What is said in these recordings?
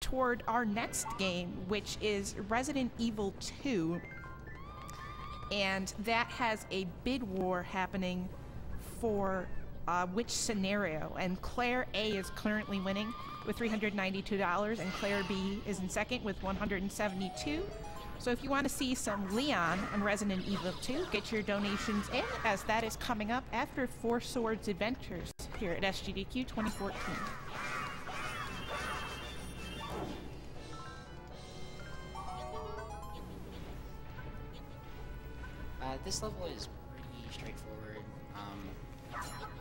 toward our next game, which is Resident Evil 2. And that has a bid war happening for which scenario. And Claire A is currently winning with $392, and Claire B is in second with $172. So if you want to see some Leon on Resident Evil 2, get your donations in, as that is coming up after Four Swords Adventures here at Sgdq 2014. This level is pretty straightforward.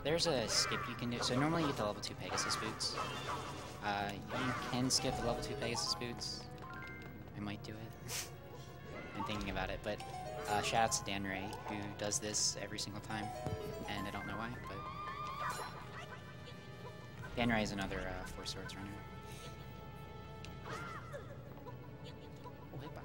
There's a skip you can do. So normally you get the level 2 Pegasus boots. You can skip the level 2 Pegasus boots. I might do it. I'm thinking about it, but shout out to Dan Ray, who does this every single time, and I don't know why, but Dan Ray is another Four Swords runner. Oh, hitbox.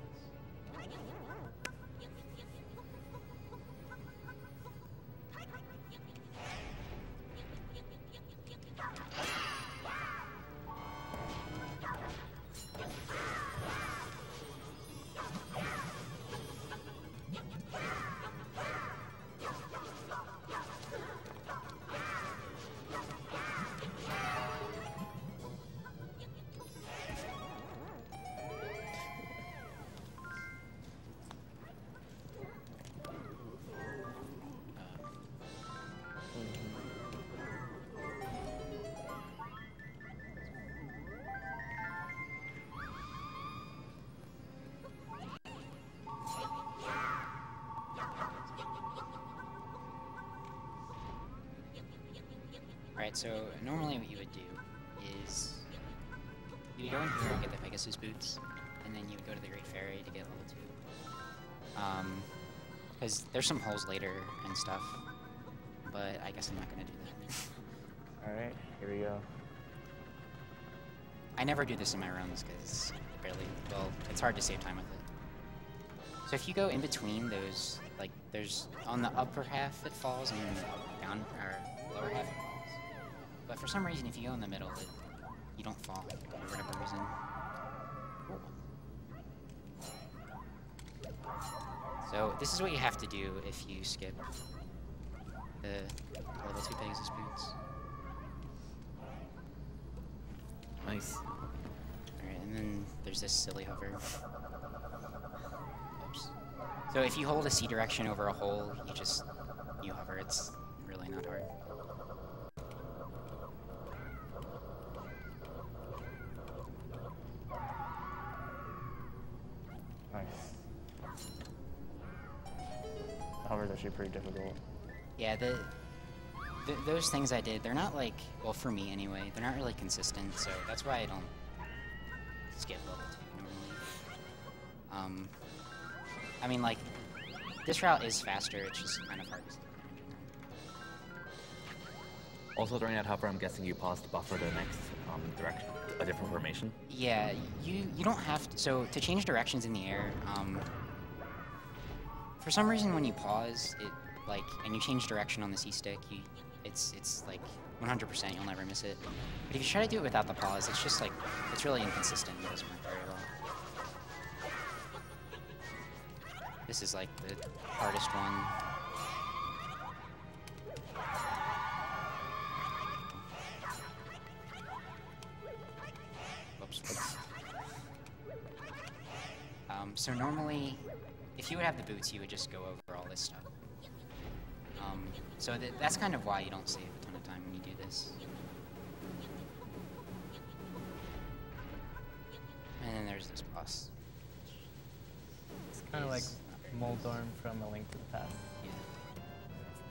Alright, so normally what you would do is you would go in here and get the Pegasus boots, and then you would go to the Great Fairy to get level 2. Because there's some holes later and stuff, but I guess I'm not gonna do that. Alright, here we go. I never do this in my runs because it's hard to save time with it. So if you go in between those, like, there's on the upper half it falls, and then the down or lower half it falls. But for some reason, if you go in the middle, you don't fall for whatever reason. So this is what you have to do if you skip the level 2 Pegasus boots. Nice. Alright, and then there's this silly hover. Oops. So if you hold a C direction over a hole, you hover. It's really not hard. Nice. The hover's actually pretty difficult. Yeah, those things I did, they're not like, well, for me anyway, they're not really consistent, so that's why I don't skip level 2 normally. I mean, like, this route is faster, it's just kind of hard to skip. Also, during that hover, I'm guessing you pause to buffer the next direction, a different formation? Yeah, you don't have to, so to change directions in the air, for some reason when you pause, and you change direction on the C-stick, it's like 100%, you'll never miss it. But if you try to do it without the pause, it's just like, it's really inconsistent, it doesn't work very well. This is like the hardest one. Oops. So normally, if you would have the boots, you would just go over all this stuff. So that's kind of why you don't save a ton of time when you do this. And then there's this boss. It's kind of like Moldorm from A Link to the Past. Yeah.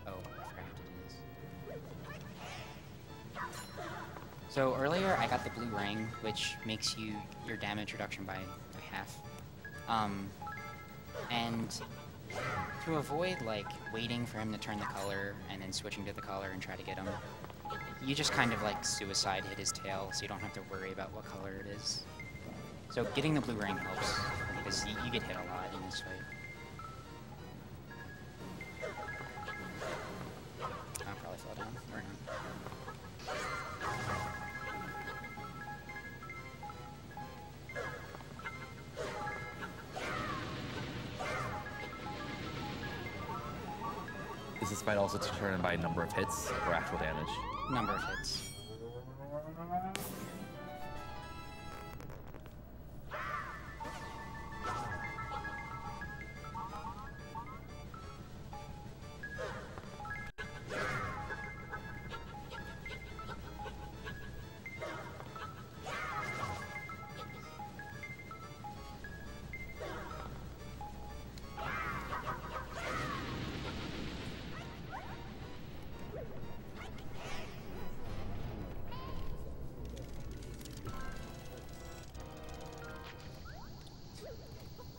Oh, I forgot to do this. So earlier I got the blue ring, which makes your damage reduction by half. And to avoid like waiting for him to turn the color and then switching to the color and try to get him, you just kind of like suicide hit his tail, so you don't have to worry about what color it is. So getting the blue ring helps, because you get hit a lot in this fight. I'll probably fall down, or not. Is this fight also determined by number of hits or actual damage? Number of hits.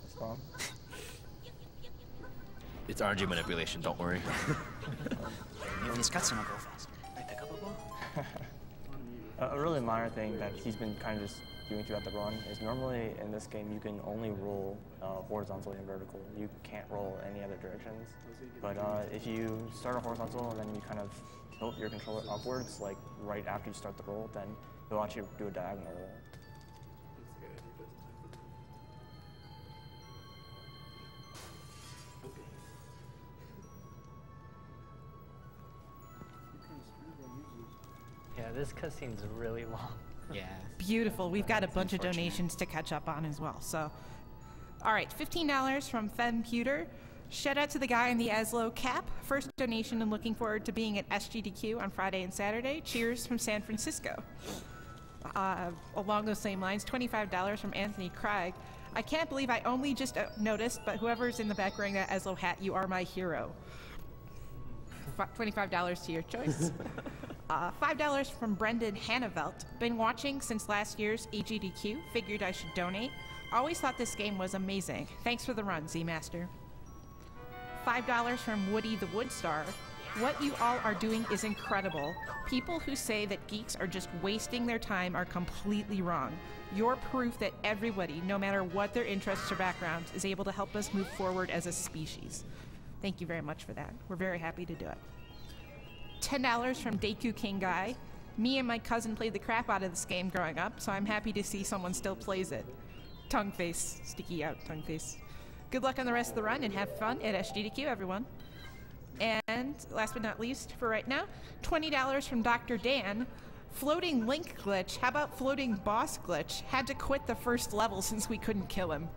Spawn. It's RNG manipulation, don't worry. If this cutscene will go fast. I pick up a ball? A really minor thing that he's been kind of just doing throughout the run is normally in this game you can only roll horizontally and vertical. You can't roll any other directions. But if you start a horizontal and then you kind of tilt your controller upwards, like right after you start the roll, then you'll actually do a diagonal roll. Yeah, this cutscene's really long. Yeah. Beautiful. We've got a bunch of donations to catch up on as well. So, all right, $15 from Femputer. Shout out to the guy in the Aslo cap. First donation and looking forward to being at Sgdq on Friday and Saturday. Cheers from San Francisco. Along those same lines, $25 from Anthony Craig. I can't believe I only just noticed, but whoever's in the back wearing that Aslo hat, you are my hero. $25 to your choice. $5 from Brendan Hannavelt. Been watching since last year's EGDQ. Figured I should donate. Always thought this game was amazing. Thanks for the run, Z-Master. $5 from Woody the Woodstar. What you all are doing is incredible. People who say that geeks are just wasting their time are completely wrong. You're proof that everybody, no matter what their interests or backgrounds, is able to help us move forward as a species. Thank you very much for that. We're very happy to do it. $10 from Deku King Guy. Me and my cousin played the crap out of this game growing up, so I'm happy to see someone still plays it. Tongue face. Sticky out tongue face. Good luck on the rest of the run and have fun at Sgdq, everyone. And last but not least, for right now, $20 from Dr. Dan. Floating link glitch. How about floating boss glitch? Had to quit the first level since we couldn't kill him.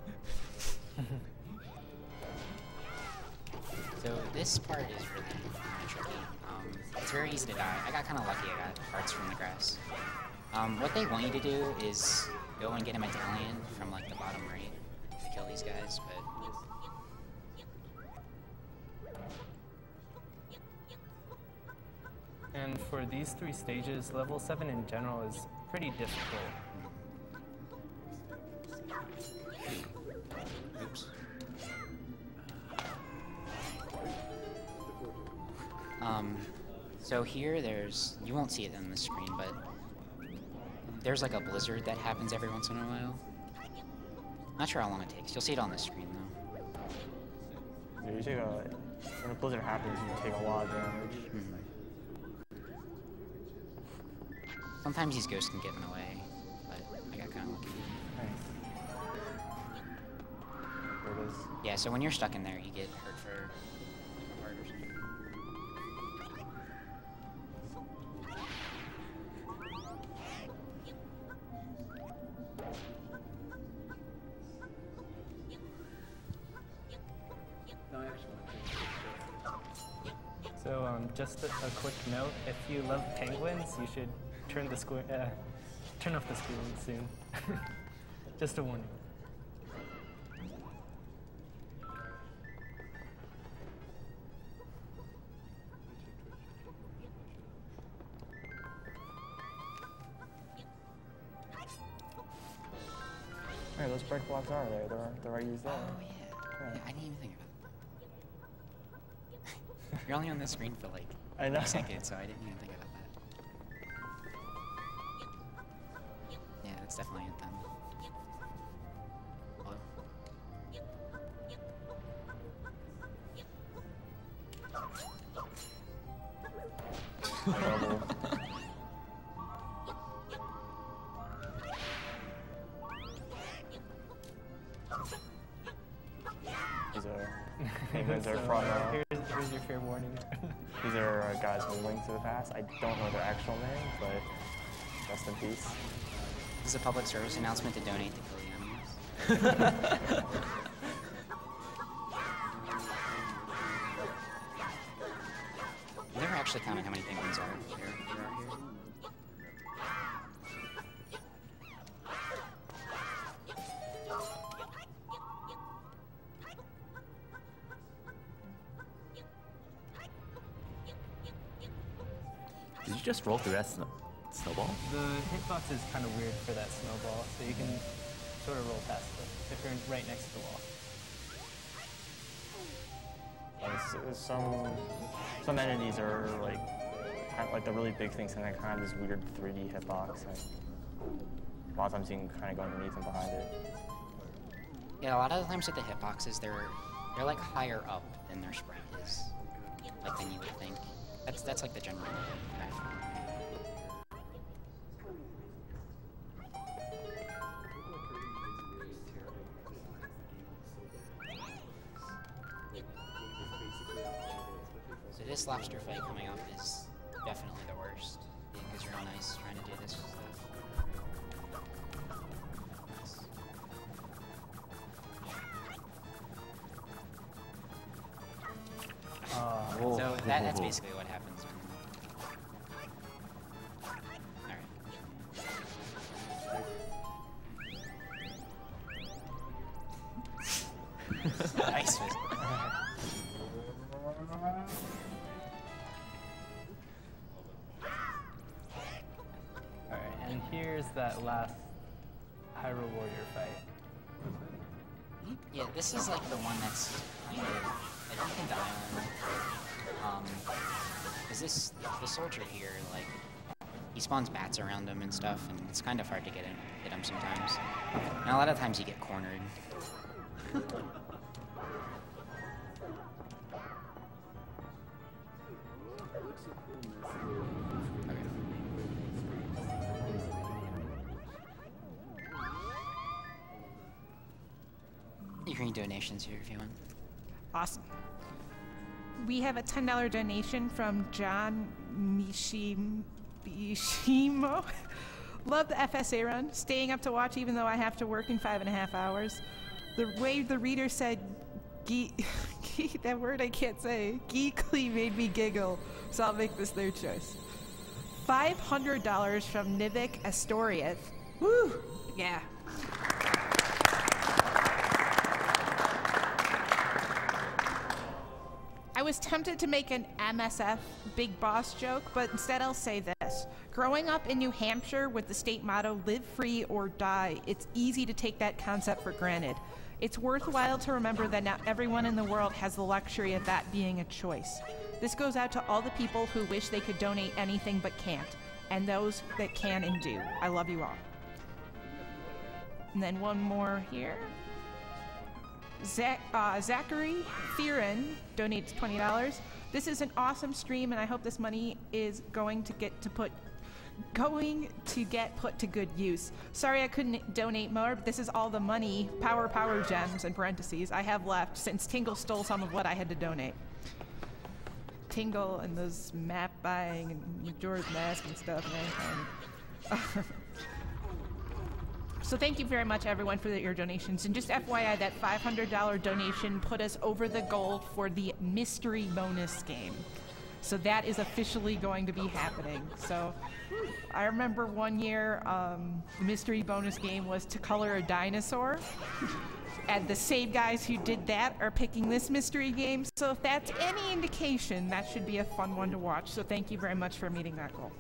So this part is really tricky. It's very easy to die. I got kind of lucky. I got hearts from the grass. What they want you to do is go and get a medallion from like the bottom right to kill these guys, but And for these 3 stages, level 7 in general is pretty difficult. oops. So here there's, you won't see it on the screen, but there's like a blizzard that happens every once in a while. Not sure how long it takes. You'll see it on the screen though. Yeah, you take when a blizzard happens, you take a lot of damage. Sometimes these ghosts can get in the way, but I got kind of lucky. Nice. There it is. Yeah, so when you're stuck in there, you get hurt for a heart or something. So just a quick note, if you love penguins, you should turn off the screen soon. Just a warning. Hey, those break blocks are there. They're right used there. Oh yeah. Yeah. I didn't even think about that. You're only on the screen for like I know. a second, so I didn't even think about that. Yeah, that's definitely it then. Hello? Double. These are penguins are front row. Where's your fair warning? These are guys from Link to the Past. I don't know their actual name, but rest in peace. This is a public service announcement to donate to kill the animals. I've never actually counted how many penguins there are here. Did you just roll through that snowball? The hitbox is kind of weird for that snowball, so you can sort of roll past it if you're right next to the wall. Some entities are like kind of like the really big things, and then kind of this weird 3D hitbox. And a lot of times you can kind of go underneath and behind it. Yeah, a lot of the times with the hitboxes, they're like higher up than their sprite is, like than you would think. That's like the general rule that I found. So this lobster fight coming up is definitely the worst, because you're on ice trying to do this stuff. So that's basically what happens when... Alright. Ice fist. Alright, and here's that last Hyrule Warrior fight. Yeah, this is like the one that's kind of that you can die on. Because the soldier here, like, he spawns bats around him and stuff, and it's kind of hard to hit him sometimes. And a lot of times you get cornered. You can donations here if you want. Awesome. We have a $10 donation from John Mishimo. Love the FSA run. Staying up to watch even though I have to work in 5.5 hours. The way the reader said that word I can't say, geekly made me giggle, so I'll make this their choice. $500 from Nivik Astoriath. Woo! Yeah. I was tempted to make an MSF Big Boss joke, but instead I'll say this. Growing up in New Hampshire with the state motto, live free or die, it's easy to take that concept for granted. It's worthwhile to remember that not everyone in the world has the luxury of that being a choice. This goes out to all the people who wish they could donate anything but can't, and those that can and do. I love you all. And then one more here. Zachary Theron donates $20. This is an awesome stream, and I hope this money is going to get put to good use. Sorry I couldn't donate more, but this is all the money, power gems in parentheses, I have left since Tingle stole some of what I had to donate. Tingle and those map buying and Majora's Mask and stuff, man. So thank you very much, everyone, for your donations. And just FYI, that $500 donation put us over the goal for the mystery bonus game. So that is officially going to be happening. So I remember one year, the mystery bonus game was to color a dinosaur. And the same guys who did that are picking this mystery game. So if that's any indication, that should be a fun one to watch. So thank you very much for meeting that goal.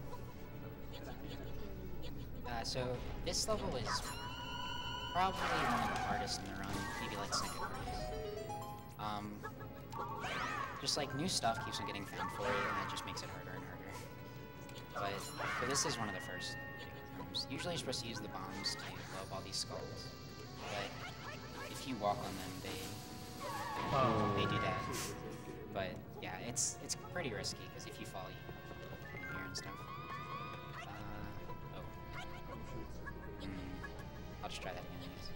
So this level is probably one of the hardest in the run, maybe like second hardest. Just like new stuff keeps on getting found for it, and that just makes it harder and harder. But this is one of the first. Usually you're supposed to use the bombs to blow up all these skulls, but if you walk on them, they do that. But yeah, it's pretty risky because if you fall, you in here and stuff. I'll just try that again, I guess.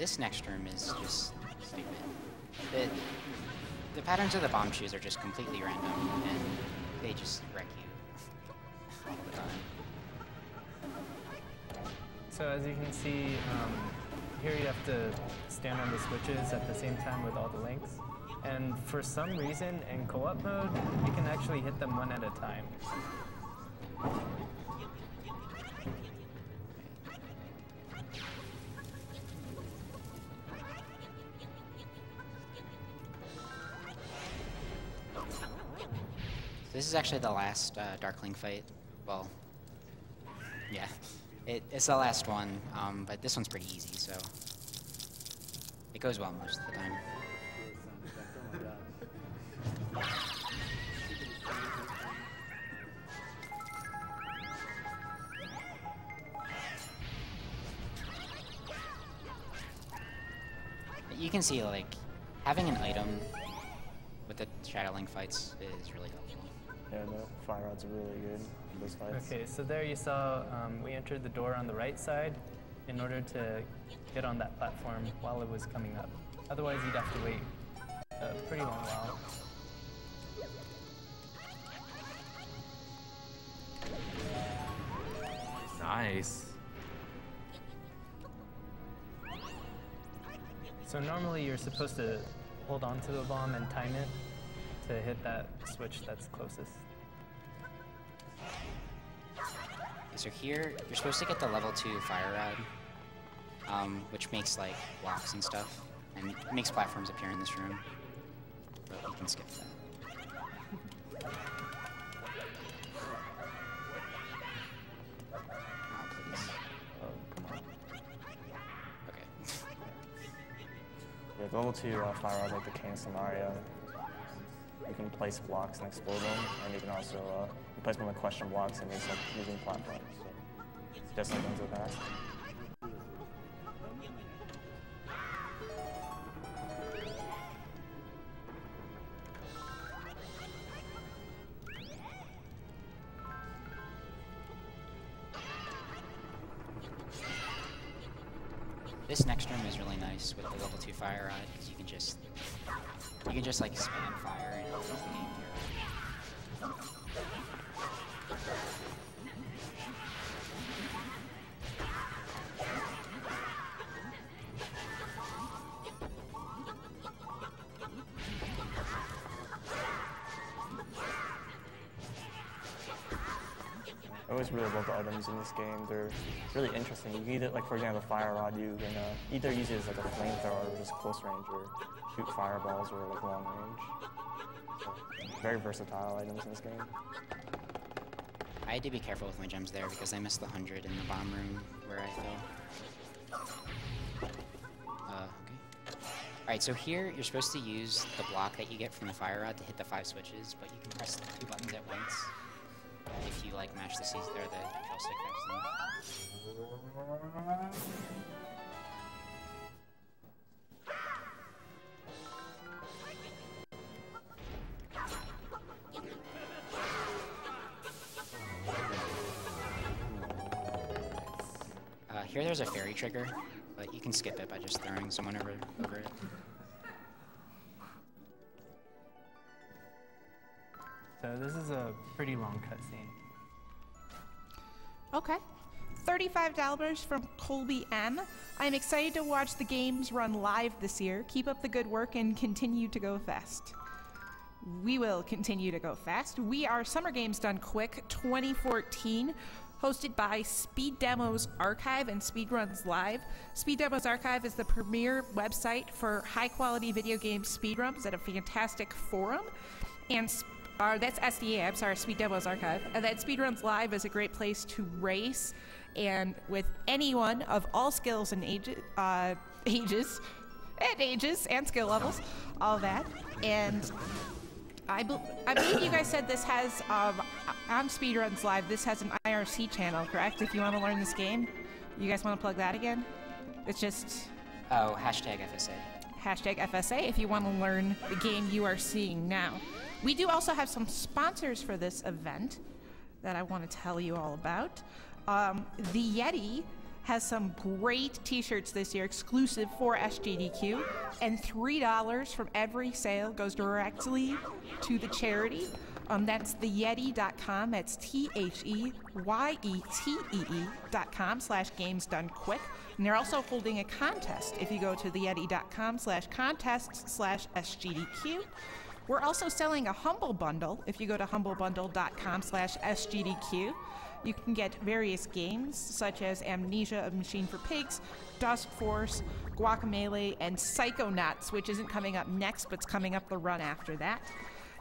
this next room is just stupid. The patterns of the bomb shoes are just completely random, and they just wreck you all the time. So as you can see, here you have to stand on the switches at the same time with all the links. And for some reason, in co-op mode, you can actually hit them one at a time. This is actually the last Darkling fight. Well, yeah, it's the last one, but this one's pretty easy, so it goes well most of the time. You can see, like, having an item with the Shadowling fights is really helpful. Yeah, the fire rods are really good in those fights. Okay, so there you saw we entered the door on the right side in order to get on that platform while it was coming up. Otherwise, you'd have to wait a pretty long while. Nice. So normally you're supposed to hold on to the bomb and time it to hit that switch that's closest. So here, you're supposed to get the level 2 fire rod, which makes like blocks and stuff, and it makes platforms appear in this room. But you can skip that. Oh, please. Oh, come on. Okay. Yeah, the level 2 fire rods like the King scenario. You can place blocks and explode them, and you can also place them with question blocks and it's like using platforms. So just like into the past. This next room is really nice with the level 2 fire rod because you can just like spam fire and it'll make the game here. I always really love the items in this game. They're really interesting. You can either, like for example, the fire rod, you can either use it as like a flamethrower, which is close range, or shoot fireballs or like long range. So, very versatile items in this game. I had to be careful with my gems there because I missed the 100 in the bomb room where I fell. Okay. Alright, so here you're supposed to use the block that you get from the fire rod to hit the 5 switches, but you can press 2 buttons at once. If you like mash the C's there, the control stick grabs them. Here there's a fairy trigger, but you can skip it by just throwing someone over it. So this is a pretty long cutscene. Okay. $35 from Colby M. I'm excited to watch the games run live this year. Keep up the good work and continue to go fast. We will continue to go fast. We are Summer Games Done Quick 2014, hosted by Speed Demos Archive and Speedruns Live. Speed Demos Archive is the premier website for high-quality video game speedruns at a fantastic forum. And that's SDA, I'm sorry, Speed Demos Archive. And then Speedruns Live is a great place to race and with anyone of all skills and ages and skill levels, all that. And I believe you guys said this has, on Speedruns Live, this has an IRC channel, correct? If you want to learn this game, you guys want to plug that again? It's just... Oh, hashtag FSA. Hashtag FSA if you want to learn the game you are seeing now. We do also have some sponsors for this event that I want to tell you all about. The Yeti has some great t-shirts this year exclusive for SGDQ, and $3 from every sale goes directly to the charity. That's theyeti.com. That's THEYETEE.com/games done quick. And they're also holding a contest if you go to theyeti.com/contests/SGDQ. We're also selling a Humble Bundle if you go to humblebundle.com/SGDQ. You can get various games such as Amnesia: A Machine for Pigs, Dusk Force, Guacamelee, and Psychonauts, which isn't coming up next, but's coming up the run after that.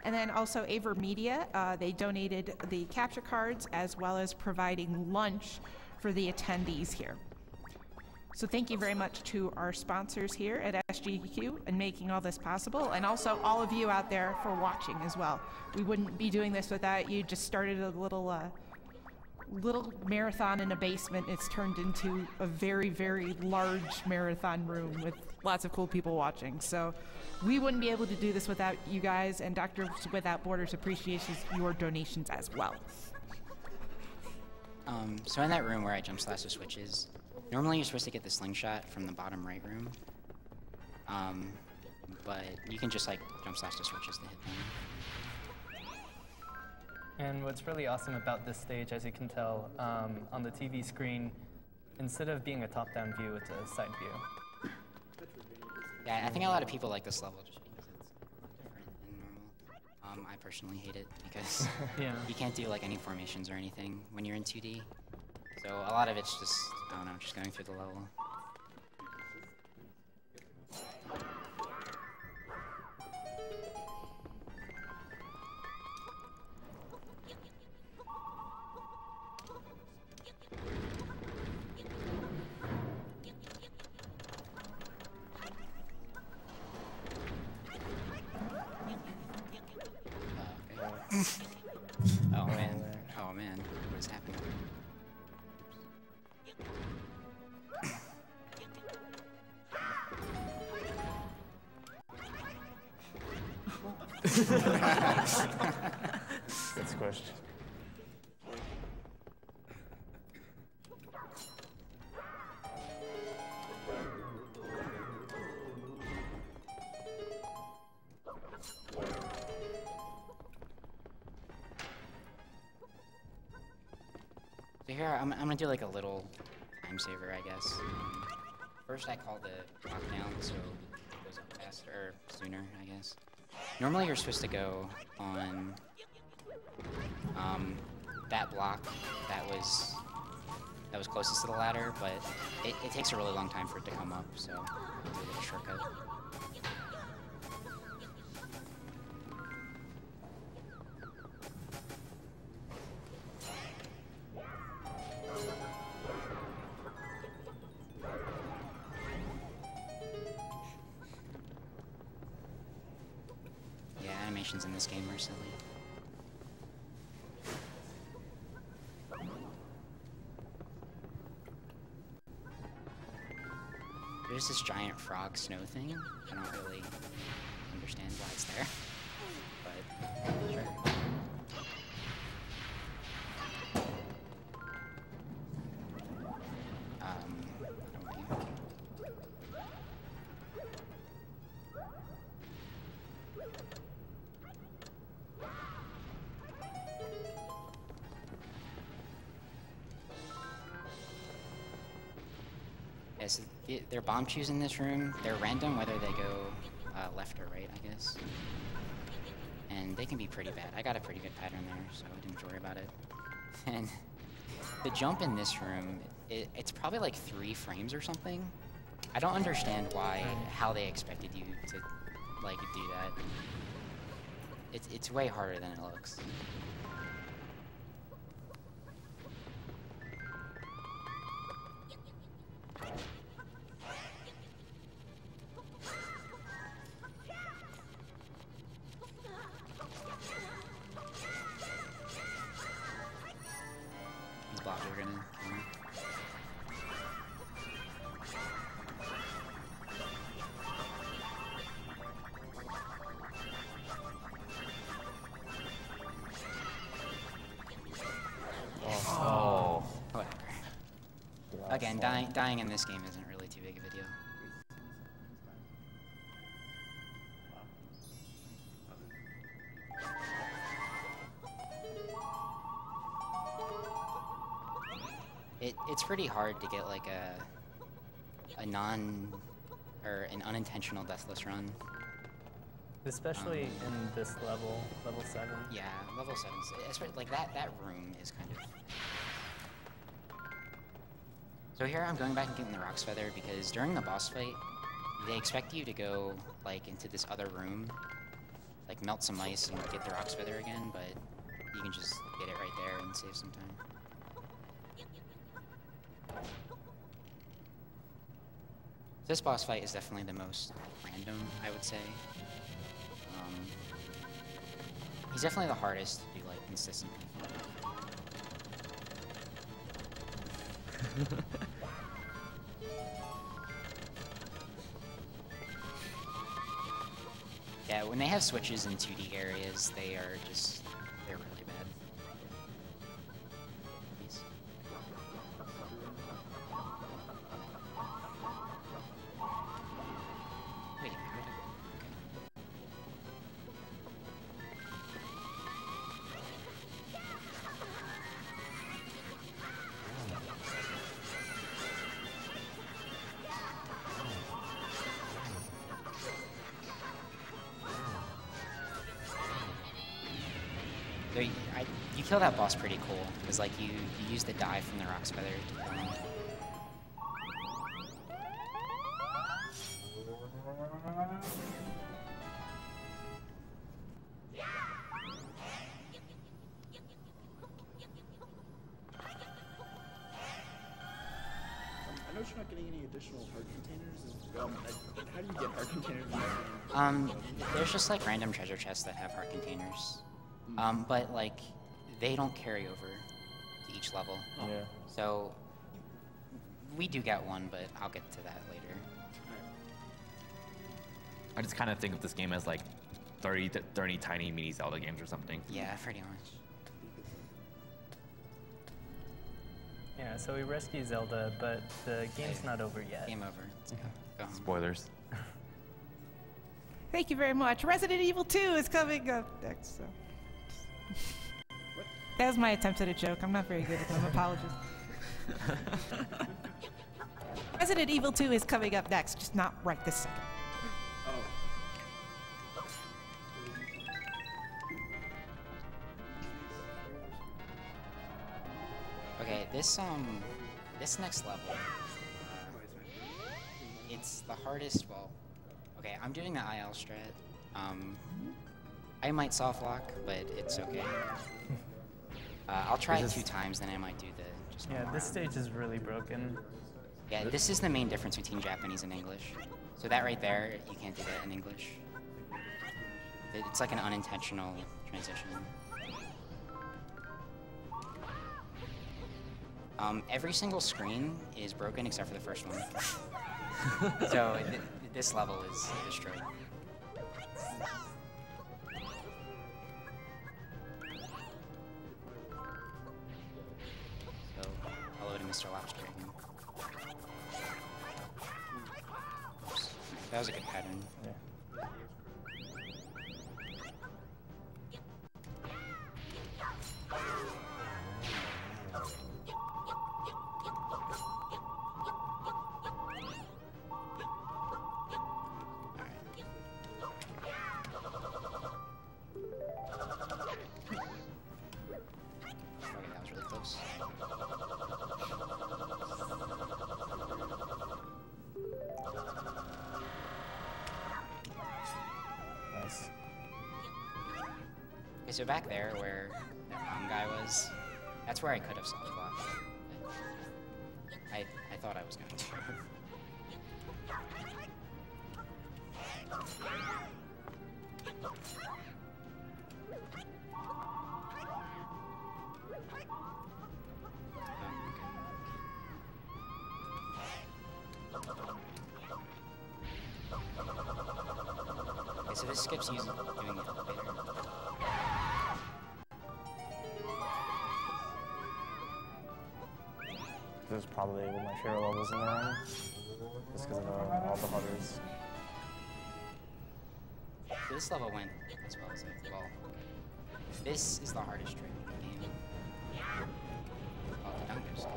And then also Avermedia, they donated the capture cards as well as providing lunch for the attendees here. So thank you very much to our sponsors here at SGDQ and making all this possible, and also all of you out there for watching as well. We wouldn't be doing this without you. Just started a little marathon in a basement. It's turned into a very, very large marathon room with lots of cool people watching. So we wouldn't be able to do this without you guys, and Doctors Without Borders appreciates your donations as well. So in that room where I jump slash the switches, normally you're supposed to get the slingshot from the bottom right room. But you can just like jump slash the switches to hit them. And what's really awesome about this stage, as you can tell, on the TV screen, instead of being a top-down view, it's a side view. Yeah, I think a lot of people like this level just because it's different than normal. I personally hate it because you can't do like any formations or anything when you're in 2D. So a lot of it's just, I don't know, just going through the level. Oh man. Oh man. What is happening? Good squished. So here, I'm gonna do like a little time saver, I guess. First I call the clock down so it goes up faster, or sooner, I guess. Normally you're supposed to go on that block that was closest to the ladder, but it takes a really long time for it to come up, so I'll do a little shortcut. Yeah, animations in this game are silly. There's this giant frog snow thing. I don't really understand why it's there, but sure. Yeah, so their bomb chews in this room, they're random whether they go left or right, I guess. And they can be pretty bad. I got a pretty good pattern there, so I didn't worry about it. And the jump in this room, it's probably like 3 frames or something. I don't understand how they expected you to like do that. It's way harder than it looks. and dying in this game isn't really too big of a deal. It's pretty hard to get like an unintentional deathless run. Especially in this level 7. Yeah, level 7's like that room is kind of. So here I'm going back and getting the Rock's Feather because during the boss fight, they expect you to go like into this other room, like melt some ice and get the Rock's Feather again, but you can just get it right there and save some time. This boss fight is definitely the most random, I would say. He's definitely the hardest to do, like, consistently. Yeah, when they have switches in 2D areas, they're really bad. Please. Wait, So you kill that boss pretty cool, because like you use the dye from the Rock's Feather to kill him. I know you're not getting any additional heart containers. How do you get heart containers in that game? There's just like random treasure chests that have heart containers. But like, they don't carry over to each level. Yeah. So, we do get one, but I'll get to that later. I just kind of think of this game as like 30 tiny mini Zelda games or something. Yeah, pretty much. Yeah, so we rescue Zelda, but the game's not over yet. Game over. Let's go. Go home. Spoilers. Thank you very much. Resident Evil 2 is coming up next. So. That was my attempt at a joke. I'm not very good at them. Apologies. Resident Evil 2 is coming up next, just not right this second. Okay, this next level, it's the hardest. Well, okay, I'm doing the IL strat. I might soft lock, but it's okay. I'll try it 2 times, then I might do the just. Yeah, this stage is really broken. Yeah, this is the main difference between Japanese and English. So that right there, you can't do that in English. It's like an unintentional transition. Every single screen is broken except for the first one. So this level is destroyed. So, hello to Mr. Lobster again. Oops. That was a good pattern. Yeah. So back there, where that bomb guy was, that's where I could have soft blocked. I thought I was going to. Okay, so this skips doing the elevator. This is probably one of my favorite levels in the run, just because of all the hunters. This level went as well as well. This is the hardest trick in the game. Oh, the dunkers. So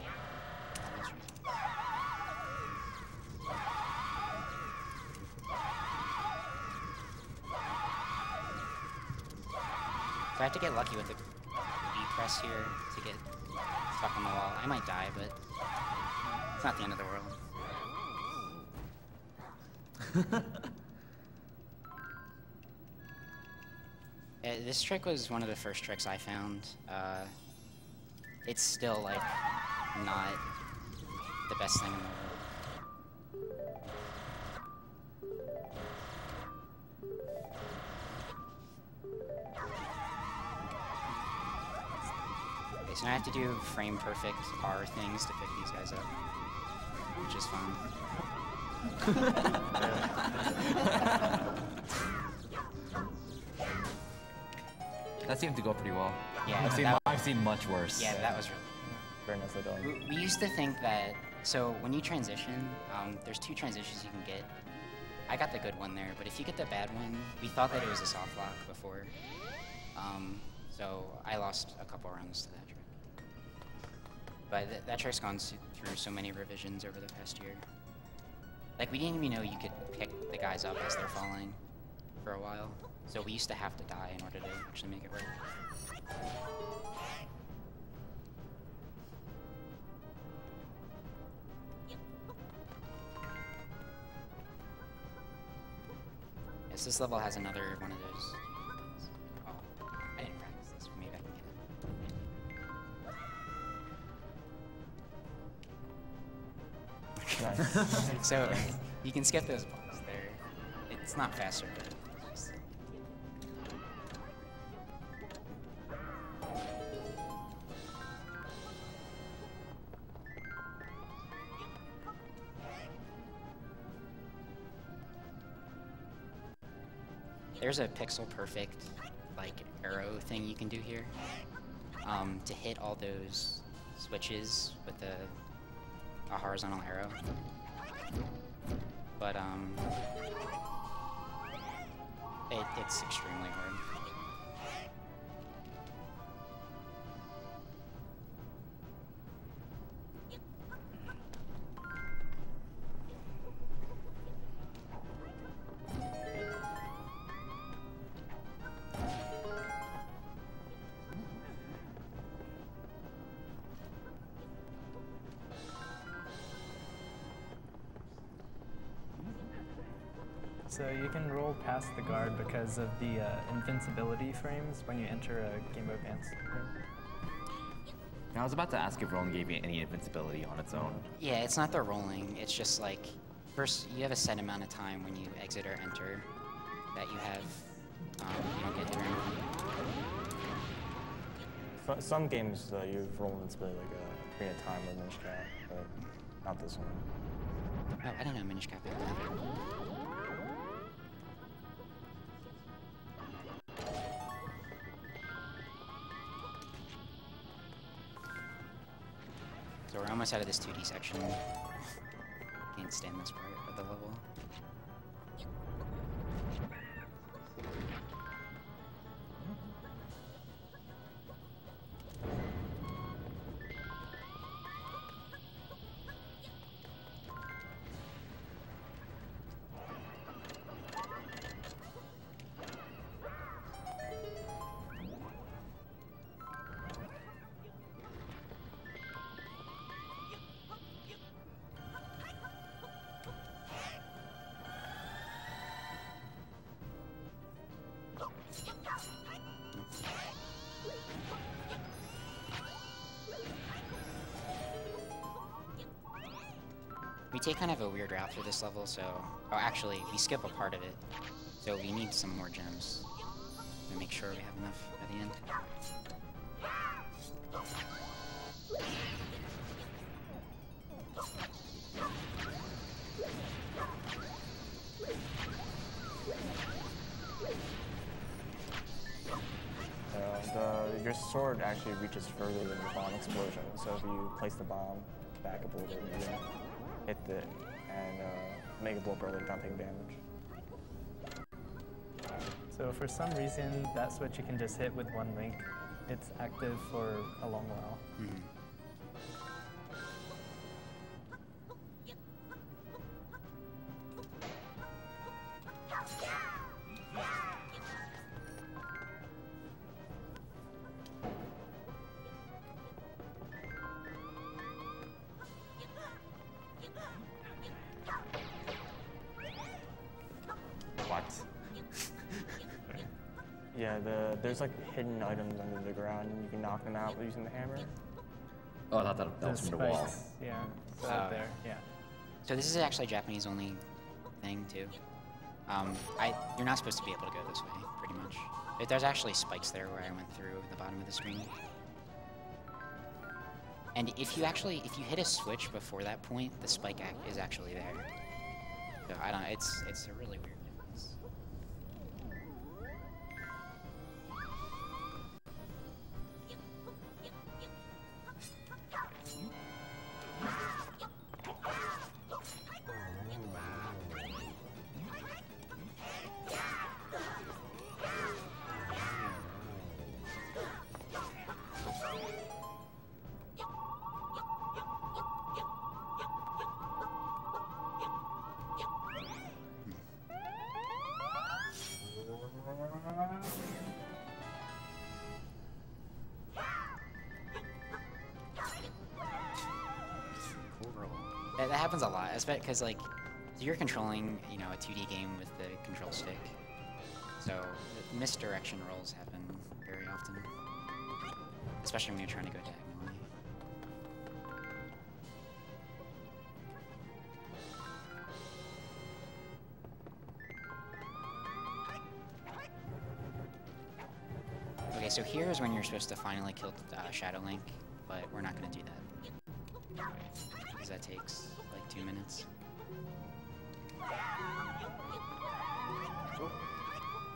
I have to get lucky with the B press here to get stuck on the wall. I might die, but it's not the end of the world. This trick was one of the first tricks I found. It's still, like, not the best thing in the world. Okay, so now I have to do frame perfect bar things to pick these guys up, which is fun. That seemed to go pretty well. Yeah, I've seen much worse. Yeah, that was really Very nicely done. We used to think that, so when you transition, there's 2 transitions you can get. I got the good one there, but if you get the bad one, we thought that it was a soft lock before. So I lost a couple rounds to that trick. But that trick's gone through so many revisions over the past year. Like, we didn't even know you could pick the guys up as they're falling for a while. So we used to have to die in order to actually make it work. Yes, this level has another one of those. Oh, I didn't practice this. Maybe I can get it. Nice. So you can skip those balls there. It's not faster, but just... There's a pixel perfect like arrow thing you can do here to hit all those switches with a horizontal arrow. But it's extremely hard. So you can roll past the guard because of the invincibility frames when you enter a Game Boy Advance room. I was about to ask if rolling gave you any invincibility on its own. Yeah, it's not the rolling. It's just like, first you have a set amount of time when you exit or enter that you have, you don't get through. Some games you roll invincibility like Green Time or Minish Cap, but not this one. Oh, I didn't know Minish Cap had that. So we're almost out of this 2D section. Can't stand this part of the level. We take kind of a weird route through this level, so... Oh, actually, we skip a part of it. So we need some more gems to make sure we have enough at the end. Your sword actually reaches further than the bomb explosion, so if you place the bomb back a boulder and hit it and make it blow up early without taking damage. So for some reason, that switch you can just hit with one link. It's active for a long while. Mm-hmm. What? Yeah, there's like hidden items under the ground and you can knock them out using the hammer. Oh, I thought that was The from the wall. spikes, yeah, so out there, yeah. So this is actually a Japanese only thing too. You're not supposed to be able to go this way, pretty much. There's actually spikes there where I went through the bottom of the screen. And if you hit a switch before that point, the spike is actually there. So I don't know, it's a really weird difference. That happens a lot, especially because like you're controlling, you know, a 2D game with the control stick, so misdirection rolls happen very often, especially when you're trying to go diagonally. Okay, so here is when you're supposed to finally kill Shadow Link, but we're not going to do that. Because that takes like 2 minutes.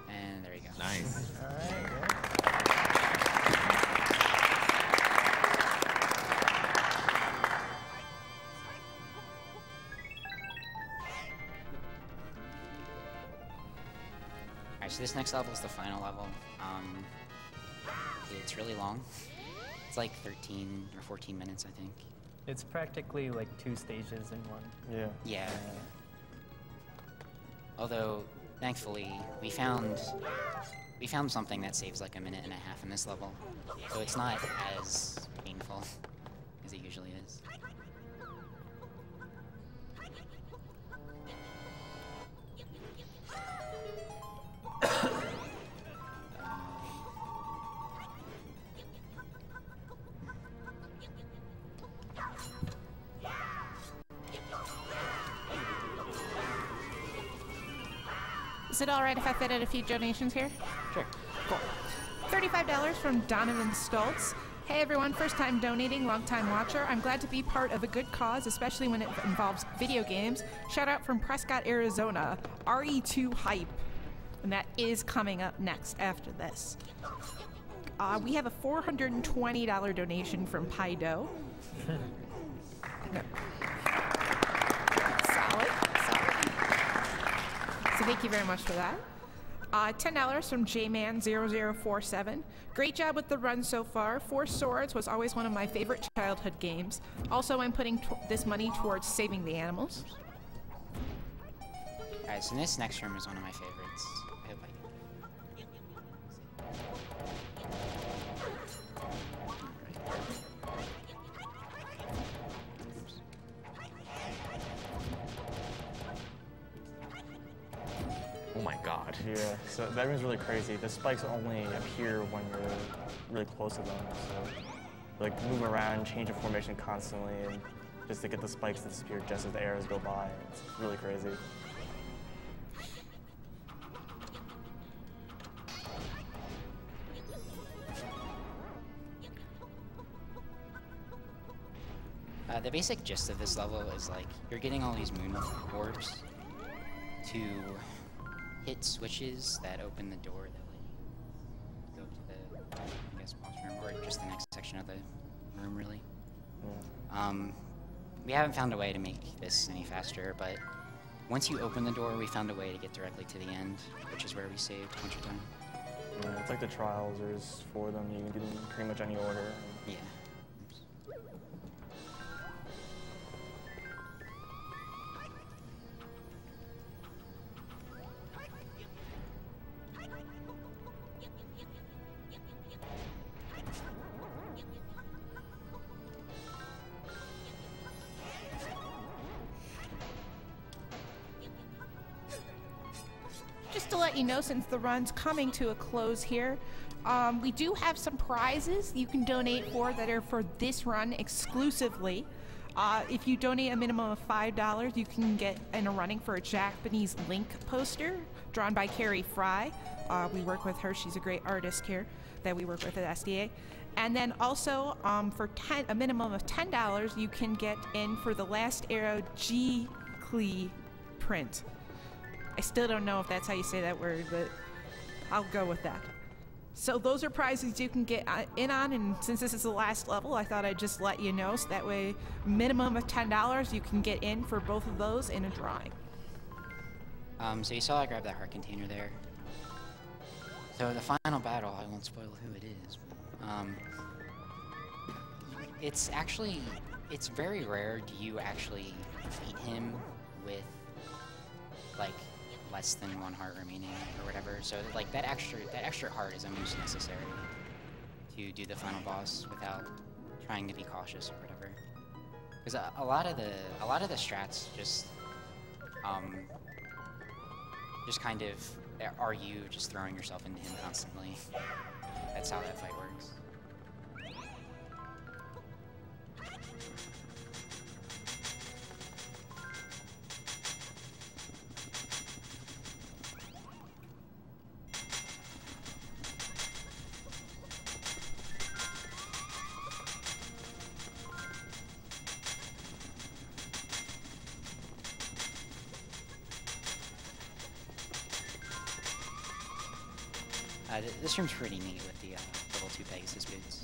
And there you go. Nice. Alright, Alright, so this next level is the final level. It's really long. It's like 13 or 14 minutes, I think. It's practically like 2 stages in one. Yeah. Yeah. Although, thankfully, we found something that saves like 1.5 minutes in this level, so it's not as painful as it usually is. Is it all right if I fit in a few donations here? Sure. Cool. $35 from Donovan Stoltz. Hey everyone, first time donating, long time watcher. I'm glad to be part of a good cause, especially when it involves video games. Shout out from Prescott, Arizona. RE2 Hype. And that is coming up next after this. We have a $420 donation from Pido. Solid. So thank you very much for that. $10 from JMan0047. Great job with the run so far. Four Swords was always one of my favorite childhood games. Also, I'm putting this money towards saving the animals. Alright, so this next room is one of my favorites. I hope I get Oh my god. Yeah, so that room's really crazy. The spikes only appear when you're really close to them, so like move around, change of formation constantly, and just to get the spikes to disappear just as the arrows go by. It's really crazy. The basic gist of this level is like you're getting all these moon orbs to hit switches that open the door that let you go to the, I guess, boss room, or just the next section of the room, really. Yeah. we haven't found a way to make this any faster, but once you open the door, we found a way to get directly to the end, which is where we saved a bunch of time. Yeah, it's like the trials. There's 4 of them. You can do them in pretty much any order. Yeah. Just to let you know, since the run's coming to a close here, we do have some prizes you can donate for that are for this run exclusively. If you donate a minimum of $5, you can get in a running for a Japanese Link poster drawn by Carrie Fry. We work with her. She's a great artist here that we work with at SDA. And then also for a minimum of $10, you can get in for the Last Arrow Xexi print. I still don't know if that's how you say that word, but I'll go with that. So those are prizes you can get in on, and since this is the last level, I thought I'd just let you know, so that way, minimum of $10, you can get in for both of those in a drawing. So you saw I grabbed that heart container there. So the final battle, I won't spoil who it is, but, it's very rare do you actually defeat him with, like, less than 1 heart remaining or whatever. So like that extra heart is almost necessary to do the final boss without trying to be cautious or whatever. Because a lot of the strats just kind of are you just throwing yourself into him constantly. That's how that fight works. This room's pretty neat with the level 2 Pegasus boots.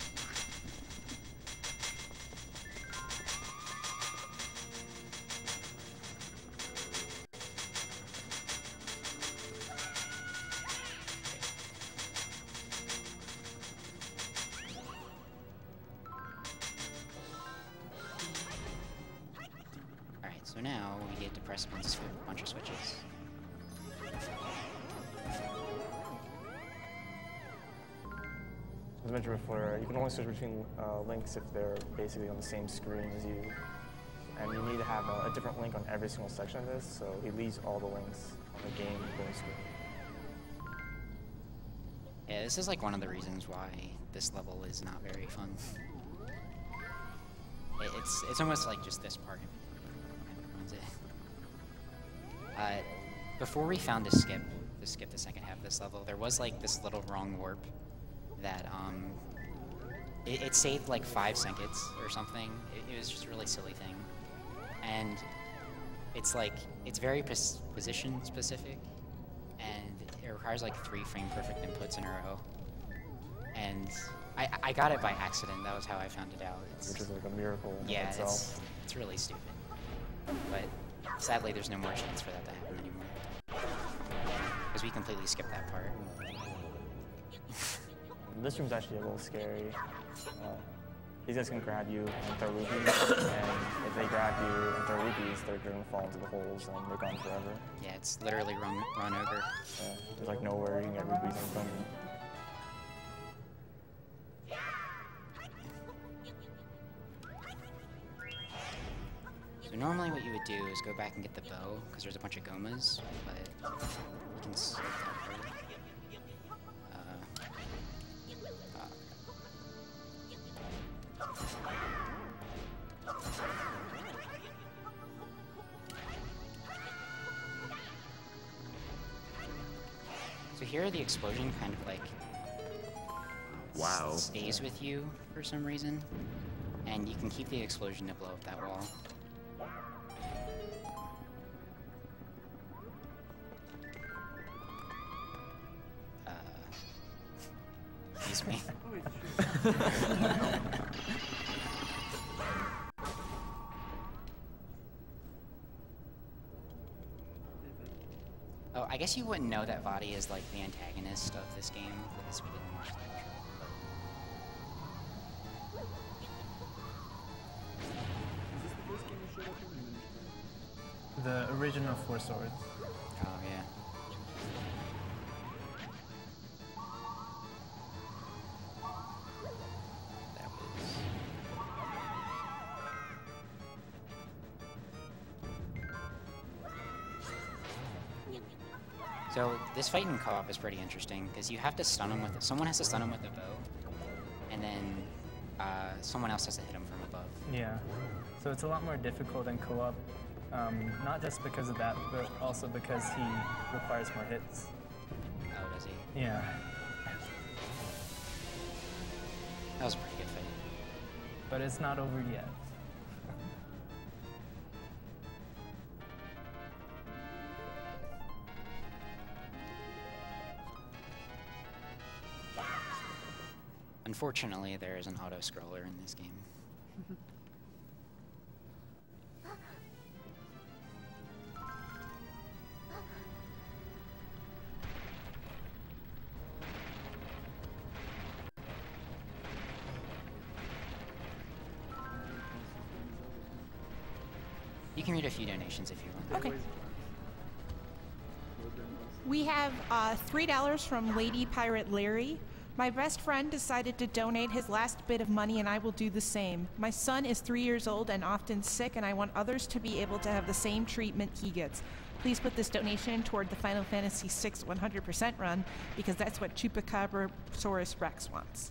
Alright, so now we get to press a bunch of switches. As I mentioned before, you can only switch between links if they're basically on the same screen as you. And you need to have a different link on every single section of this, so he leaves all the links on the game going screen. Yeah, this is like one of the reasons why this level is not very fun. It's almost like just this part ruins it. Before we found to skip the second half of this level, there was like this little wrong warp that it saved like 5 seconds or something. It was just a really silly thing, and it's like it's very position specific, and it requires like 3 frame perfect inputs in a row. And I got it by accident. That was how I found it out. Which is like a miracle in itself. It's really stupid, but sadly there's no more chance for that to happen anymore because we completely skipped that part. This room's actually a little scary. These guys can grab you and throw rupees, and if they grab you and throw rupees, they're going to fall into the holes and they're gone forever. Yeah, it's literally run over. Yeah, there's like nowhere you can get rupees in front of you. So normally what you would do is go back and get the bow, because there's a bunch of gomas, but you can skip that part. So here the explosion kind of like stays with you for some reason, and you can keep the explosion to blow up that wall. Excuse me. I guess you wouldn't know that Vadi is like the antagonist of this game because we didn't watch the intro. Is this the first game you showed up in? The original Four Swords. Oh yeah. That was. So this fight in co-op is pretty interesting because you have to stun him with someone has to stun him with a bow, and then someone else has to hit him from above. Yeah. So it's a lot more difficult in co-op, not just because of that, but also because he requires more hits. Oh, does he? Yeah. That was a pretty good fight. But it's not over yet. Unfortunately, there is an auto-scroller in this game. You can read a few donations if you want. Okay. We have $3 from Lady Pirate Larry. My best friend decided to donate his last bit of money, and I will do the same. My son is 3 years old and often sick, and I want others to be able to have the same treatment he gets. Please put this donation toward the Final Fantasy VI 100% run, because that's what Chupacabrasaurus Rex wants.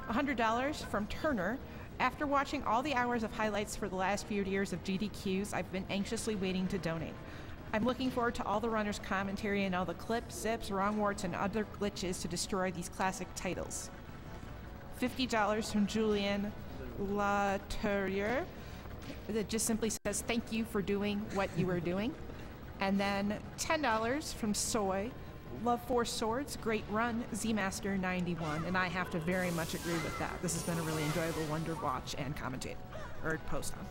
$100 from Turner. After watching all the hours of highlights for the last few years of GDQs, I've been anxiously waiting to donate. I'm looking forward to all the runners' commentary and all the clips, zips, wrong words, and other glitches to destroy these classic titles. $50 from Julian Laterrier that just simply says thank you for doing what you were doing. And then $10 from Soy. Love Four Swords, great run, Z-Master 91. And I have to very much agree with that. This has been a really enjoyable one to watch and commentate, or post on.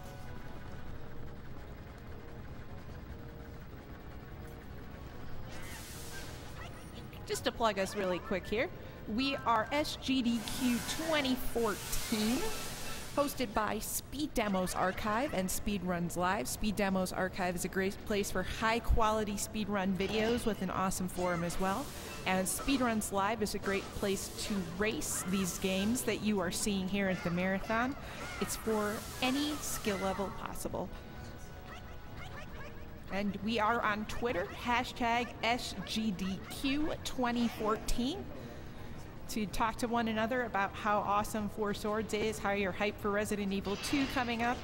Just to plug us really quick here, we are Sgdq 2014, hosted by Speed Demos Archive and Speedruns Live. Speed Demos Archive is a great place for high-quality speedrun videos with an awesome forum as well. And Speedruns Live is a great place to race these games that you are seeing here at the marathon. It's for any skill level possible. And we are on Twitter, hashtag Sgdq2014, to talk to one another about how awesome Four Swords is, how you're hyped for Resident Evil 2 coming up,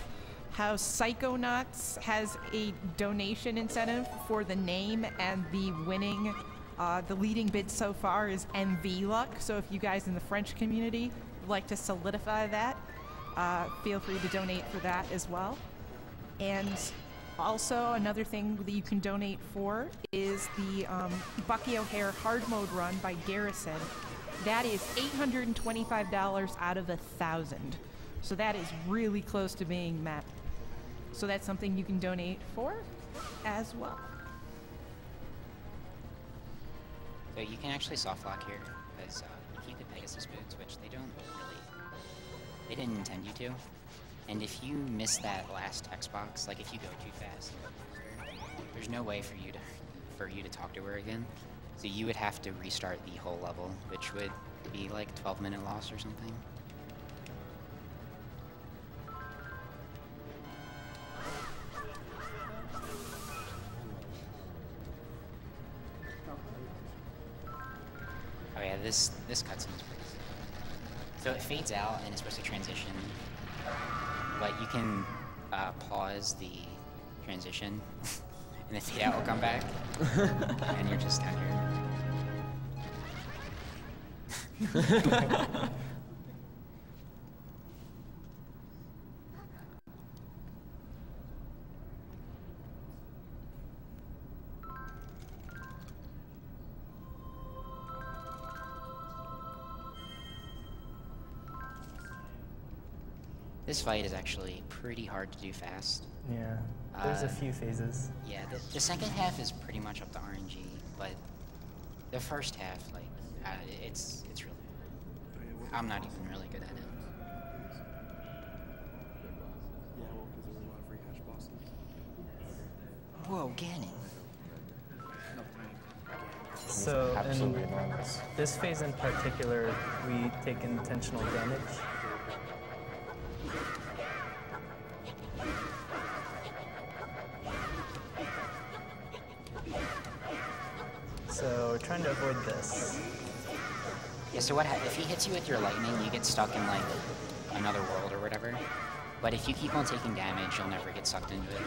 how Psychonauts has a donation incentive for the name, and the winning, the leading bid so far is MV Luck. So if you guys in the French community would like to solidify that, feel free to donate for that as well. And also, another thing that you can donate for is the Bucky O'Hare hard mode run by Garrison. That is $825 out of 1,000. So that is really close to being met. So that's something you can donate for as well. So you can actually soft lock here because you keep the Pegasus boots, which they didn't intend you to. And if you miss that last text box, like if you go too fast, there's no way for you to talk to her again. So you would have to restart the whole level, which would be like a 12-minute loss or something. Oh yeah, this cutscene is pretty sick. So it fades out and it's supposed to transition. But you can pause the transition, and the fade out will come back, and you're just down here. this fight is actually pretty hard to do fast. Yeah, there's a few phases. Yeah, the second half is pretty much up to RNG, but the first half, like, it's really. I'm not even really good at it. Yeah, well, because there were a lot of free hash bosses. Whoa, Ganon. So Absolutely in enormous. this phase in particular, we take intentional damage. So we're trying to avoid this. Yeah, so if he hits you with your lightning, you get stuck in, like, another world or whatever. But if you keep on taking damage, you'll never get sucked into it.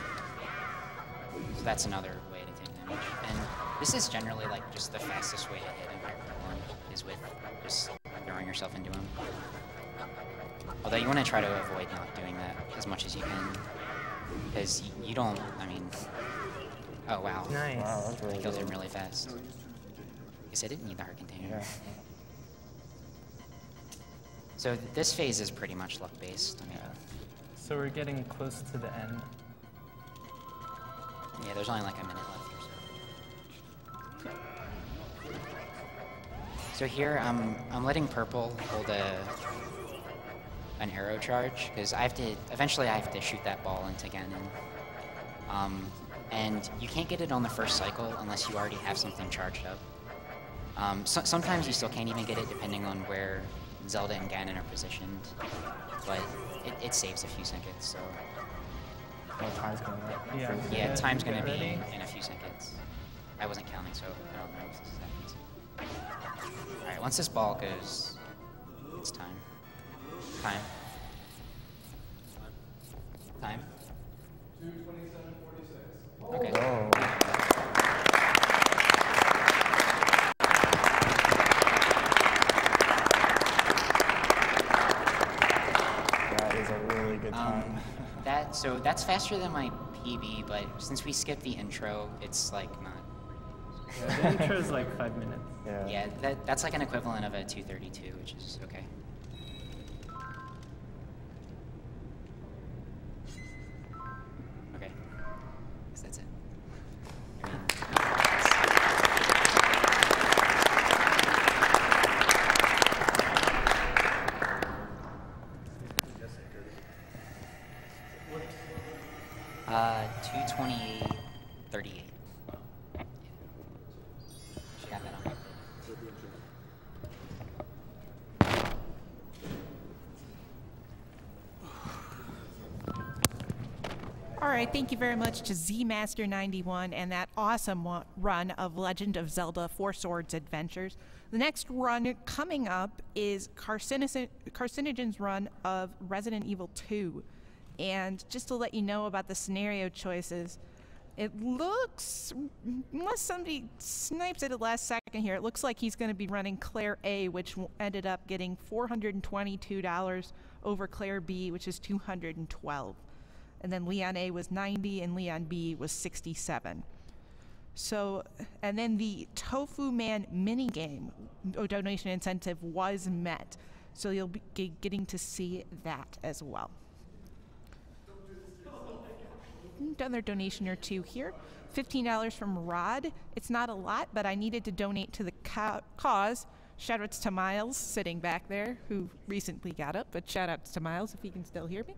So that's another way to take damage. And this is generally, like, just the fastest way to hit an Iron is with just throwing yourself into him. Although you want to try to avoid not doing that as much as you can. Because you don't, I mean... Oh, wow. Nice. Wow, that's really That kills him good. really fast. Guess I didn't need the heart container. Yeah. So this phase is pretty much luck-based. I mean, So we're getting close to the end. yeah, there's only like a minute left or so. So here, I'm letting purple hold an arrow charge, because eventually I have to shoot that ball into Ganon. And you can't get it on the first cycle unless you already have something charged up. Sometimes you still can't even get it depending on where Zelda and Ganon are positioned, but it saves a few seconds, so... What time's coming up? Yeah. Yeah, time's gonna Get be ready. in a few seconds. I wasn't counting, so I don't know if this happens. Alright, once this ball goes, it's time. Time. Time. Okay. Oh. That is a really good time. So that's faster than my PB, but since we skipped the intro, it's like not. Yeah, the intro is like 5 minutes. Yeah. Yeah, that's like an equivalent of a 232, which is okay. Okay. Guess that's it. I mean, that's 228.38. She got that on. All right, thank you very much to ZMaster91 and that awesome run of Legend of Zelda Four Swords Adventures. The next run coming up is Carcinogen's run of Resident Evil 2. And just to let you know about the scenario choices, it looks, unless somebody snipes it at the last second here, it looks like he's going to be running Claire A, which ended up getting $422 over Claire B, which is $212. And then Leon A was 90 and Leon B was 67. So, and then the Tofu Man minigame donation incentive was met. So you'll be getting to see that as well. Another donation or two here. $15 from Rod. It's not a lot, but I needed to donate to the cause. Shoutouts to Miles sitting back there, who recently got up, but shoutouts to Miles if he can still hear me.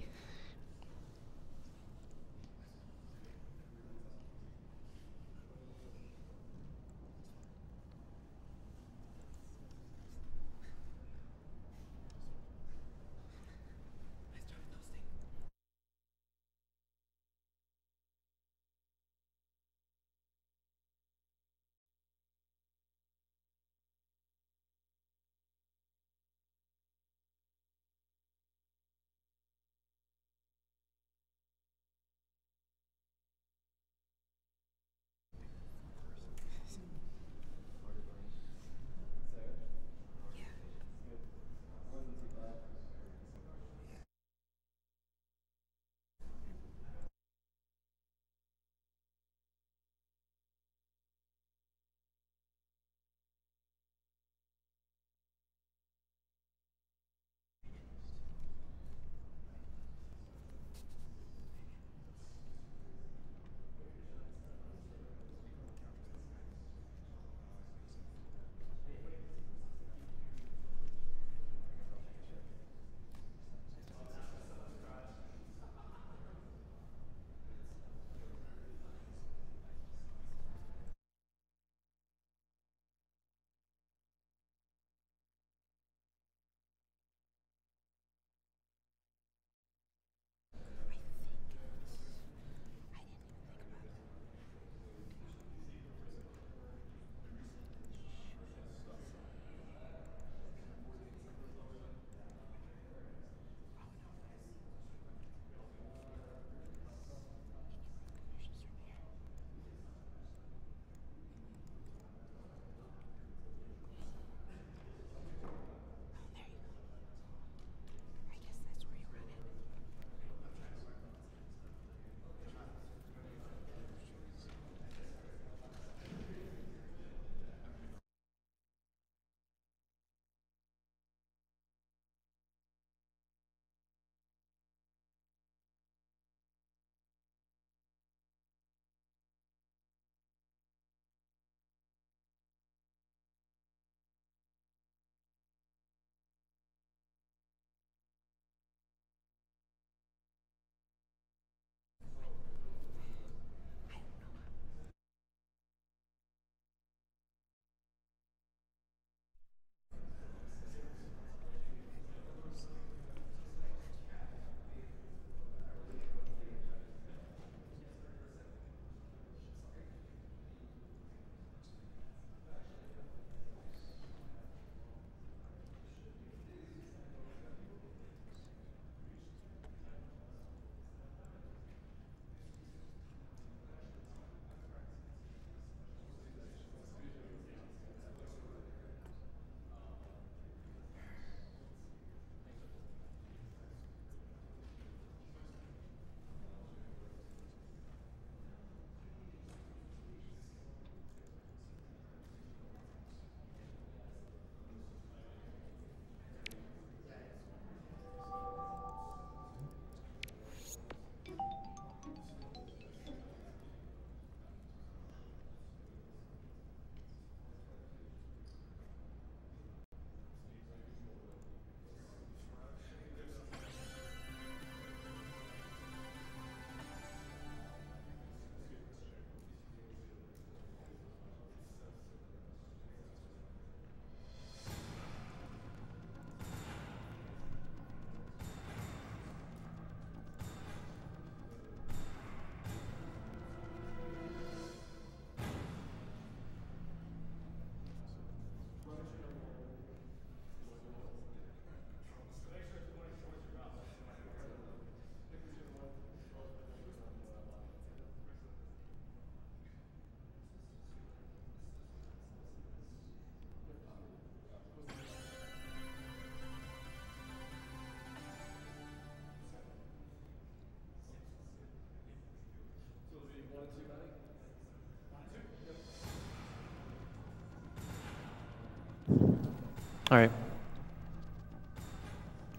All right.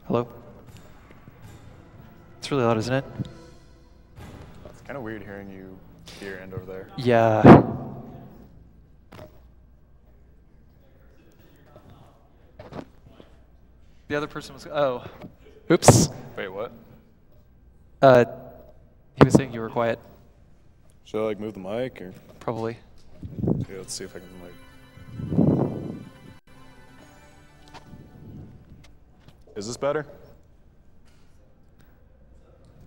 Hello? It's really loud, isn't it? It's kind of weird hearing you here and over there. Yeah. The other person was, oh. Oops. Wait, what? He was saying you were quiet. Should I like move the mic or? Probably. Yeah, let's see if I can like. Is this better?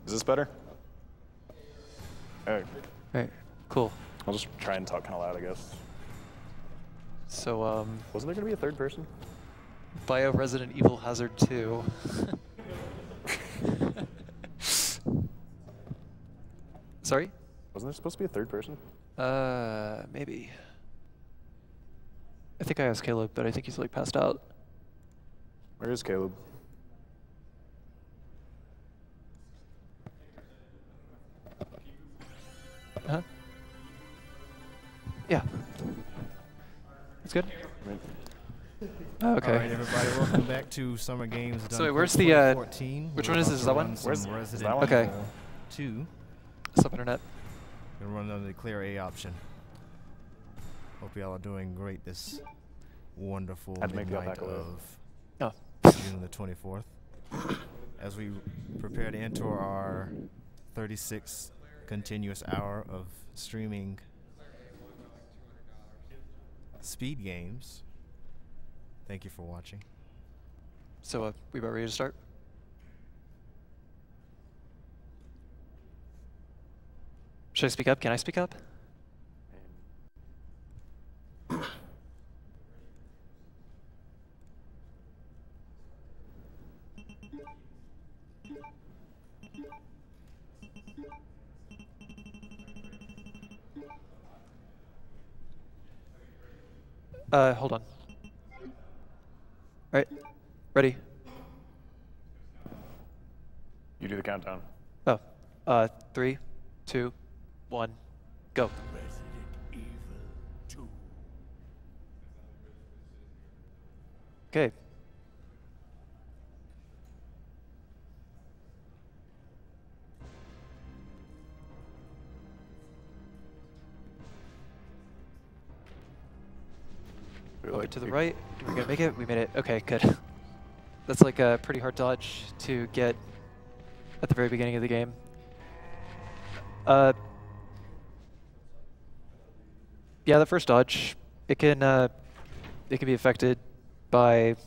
Is this better? Alright. Right. Cool. I'll just try and talk kind of loud, I guess. So, Wasn't there gonna be a third person? Bio Resident Evil Hazard 2. Sorry? Wasn't there supposed to be a third person? Maybe. I think I asked Caleb, but I think he's like passed out. Where is Caleb? Huh? Yeah. That's good. Oh, okay. All right, everybody, welcome back to Summer Games. So wait, where's the, which one is this? Is that one? Where's Resident that one? Okay. Evil 2. Sub internet. Gonna run on the clear A option. Hope y'all are doing great this wonderful Had to make the midnight back a little. of Oh. June the 24th. As we prepare to enter our 36th continuous hour of streaming speed games. Thank you for watching. So, we about ready to start? Should I speak up? Can I speak up? Hold on. All right, ready? You do the countdown. Oh, 3, 2, 1, go. Okay. Over to the right. We're gonna make it. We made it. Okay, good. That's like a pretty hard dodge to get at the very beginning of the game. Yeah, the first dodge, it can be affected by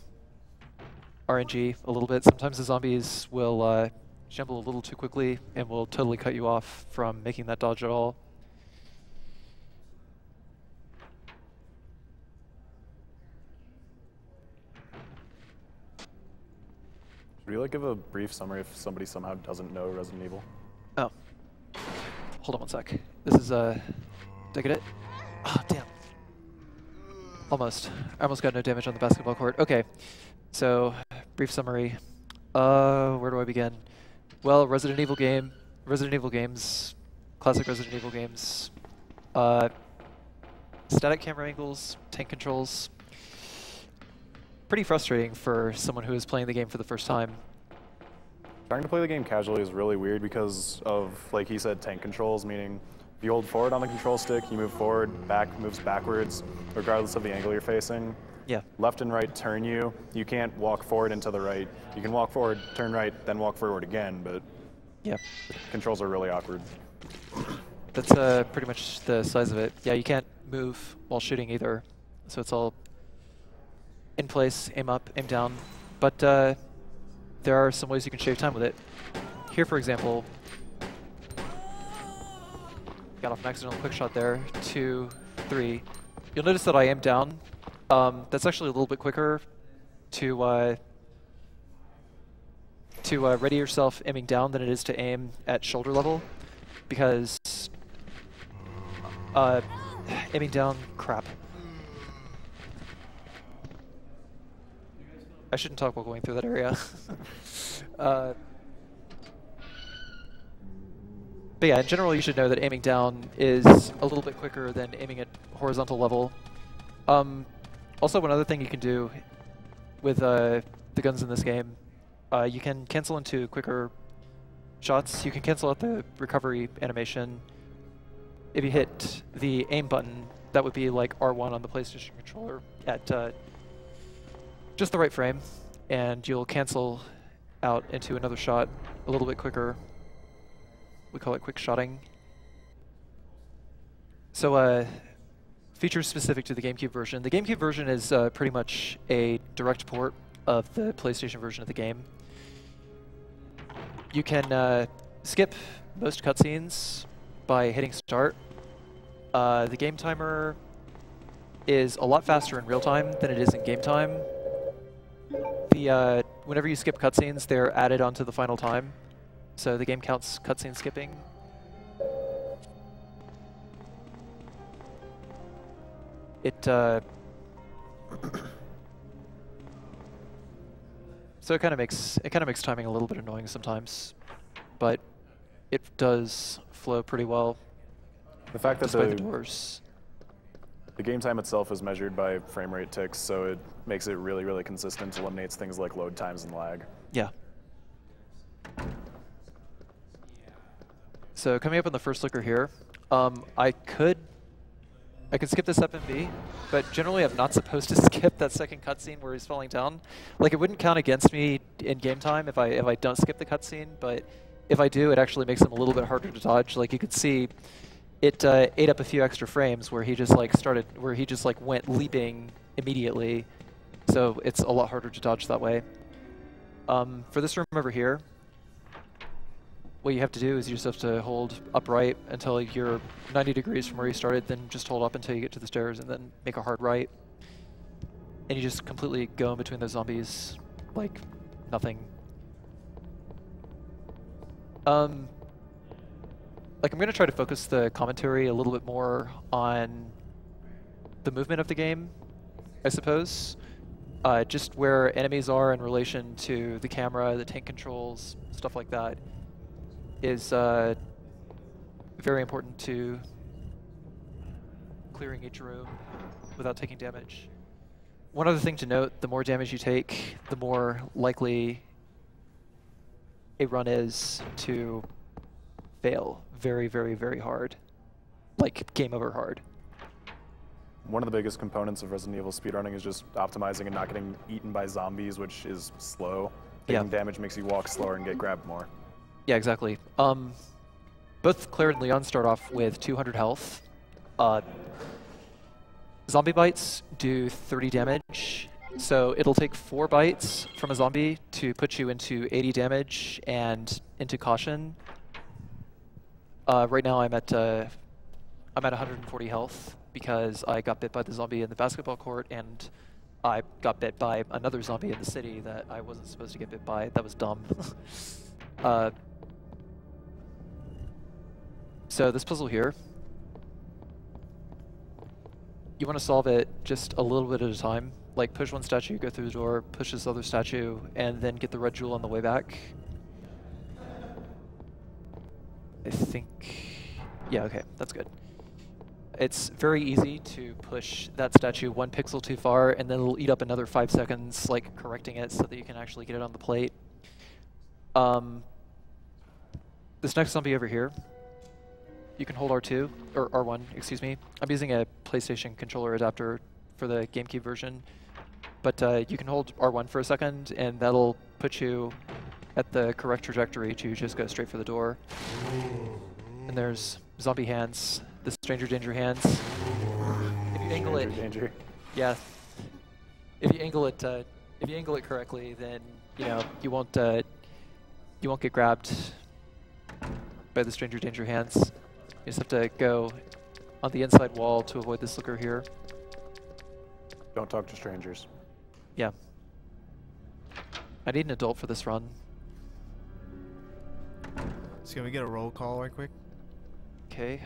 RNG a little bit. Sometimes the zombies will jumble a little too quickly and will totally cut you off from making that dodge at all. Should we like give a brief summary if somebody somehow doesn't know Resident Evil? Oh. Hold on one sec. This is, did I get it? Oh, damn. Almost. I almost got no damage on the basketball court. Okay. So, brief summary. Where do I begin? Well, Resident Evil games, classic Resident Evil games, static camera angles, tank controls. Pretty frustrating for someone who is playing the game for the first time. Trying to play the game casually is really weird because of, like he said, tank controls, meaning if you hold forward on the control stick, you move forward, back moves backwards, regardless of the angle you're facing. Yeah. Left and right turn you. You can't walk forward and to the right. You can walk forward, turn right, then walk forward again, but yeah, the controls are really awkward. That's pretty much the size of it. Yeah, you can't move while shooting either, so it's all in place, aim up, aim down. But there are some ways you can shave time with it. Here, for example, got off an accidental quick shot there. 2, 3. You'll notice that I aim down. That's actually a little bit quicker to ready yourself aiming down than it is to aim at shoulder level, because aiming down, crap. I shouldn't talk while going through that area. But yeah, in general, you should know that aiming down is a little bit quicker than aiming at horizontal level. Also, one other thing you can do with the guns in this game. You can cancel into quicker shots. You can cancel out the recovery animation. If you hit the aim button, that would be like R1 on the PlayStation controller at just the right frame, and you'll cancel out into another shot a little bit quicker. We call it quick shotting. So features specific to the GameCube version. The GameCube version is pretty much a direct port of the PlayStation version of the game. You can skip most cutscenes by hitting start. The game timer is a lot faster in real time than it is in game time. Whenever you skip cutscenes, they're added onto the final time, so the game counts cutscene skipping. So it kind of makes timing a little bit annoying sometimes, but it does flow pretty well. The fact that despite the doors. The game time itself is measured by frame rate ticks, so it makes it really, really consistent, eliminates things like load times and lag. Yeah. So coming up on the first looker here, I could skip this FMV, but generally I'm not supposed to skip that second cutscene where he's falling down. Like, it wouldn't count against me in game time if I don't skip the cutscene, but if I do, it actually makes him a little bit harder to dodge. Like, you could see it ate up a few extra frames where he just went leaping immediately, so it's a lot harder to dodge that way. For this room over here, what you have to do is you just have to hold upright until you're 90 degrees from where you started, then just hold up until you get to the stairs, and then make a hard right. And you just completely go in between those zombies like nothing. Like, I'm going to try to focus the commentary a little bit more on the movement of the game, I suppose. Just where enemies are in relation to the camera, the tank controls, stuff like that is very important to clearing each room without taking damage. One other thing to note, the more damage you take, the more likely a run is to fail very, very, very hard. Like, game over hard. One of the biggest components of Resident Evil speedrunning is just optimizing and not getting eaten by zombies, which is slow. Taking damage makes you walk slower and get grabbed more. Yeah, exactly. Both Claire and Leon start off with 200 health. Zombie bites do 30 damage, so it'll take 4 bites from a zombie to put you into 80 damage and into caution. Right now I'm at 140 health because I got bit by the zombie in the basketball court, and I got bit by another zombie in the city that I wasn't supposed to get bit by. That was dumb. So this puzzle here, you want to solve it just a little bit at a time. Like, push one statue, go through the door, push this other statue, and then get the red jewel on the way back. I think, yeah, okay, that's good. It's very easy to push that statue 1 pixel too far, and then it'll eat up another 5 seconds, like, correcting it so that you can actually get it on the plate. This next zombie over here, you can hold R2, or R1, excuse me. I'm using a PlayStation controller adapter for the GameCube version, but you can hold R1 for a second, and that'll put you at the correct trajectory to just go straight for the door. And there's zombie hands, the stranger danger hands. If you angle it, yeah. If you angle it correctly, then you won't get grabbed by the stranger danger hands. You just have to go on the inside wall to avoid this looker here. Don't talk to strangers. Yeah. I need an adult for this run. So can we get a roll call right quick? Okay.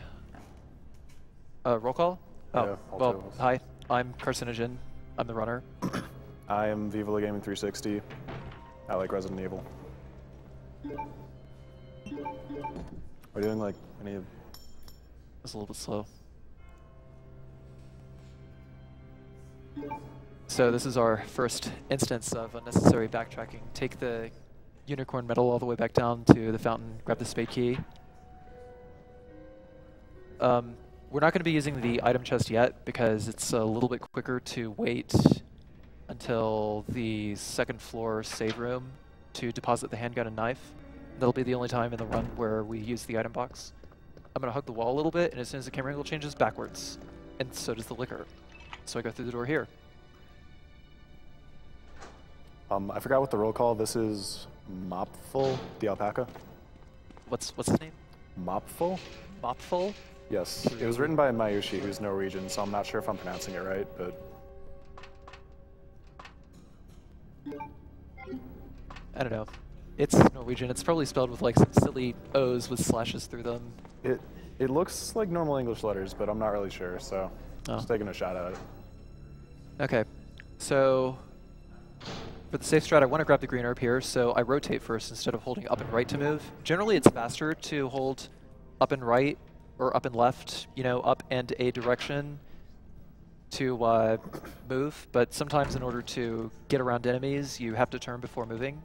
Roll call? Oh, Yeah, well, hi. I'm Carcinogen. I'm the runner. I am Viva Gaming 360. I like Resident Evil. Are we doing like any of... It's a little bit slow. So this is our first instance of unnecessary backtracking. Take the unicorn medal all the way back down to the fountain, grab the spade key. We're not going to be using the item chest yet because it's a little bit quicker to wait until the second floor save room to deposit the handgun and knife. That'll be the only time in the run where we use the item box. I'm going to hug the wall a little bit, and as soon as the camera angle changes, backwards. And so does the liquor. So I go through the door here. I forgot what the roll call. This is Mopful, the alpaca. What's his name? Mopful? Mopful? Yes. It was written by Mayushi, who's Norwegian, so I'm not sure if I'm pronouncing it right, but... I don't know. It's Norwegian. It's probably spelled with like some silly O's with slashes through them. It looks like normal English letters, but I'm not really sure, so just taking a shot at it. Okay. So for the safe strat, I want to grab the green herb here, so I rotate first instead of holding up and right to move. Generally, it's faster to hold up and right or up and left, you know, up and a direction to move, but sometimes in order to get around enemies, you have to turn before moving.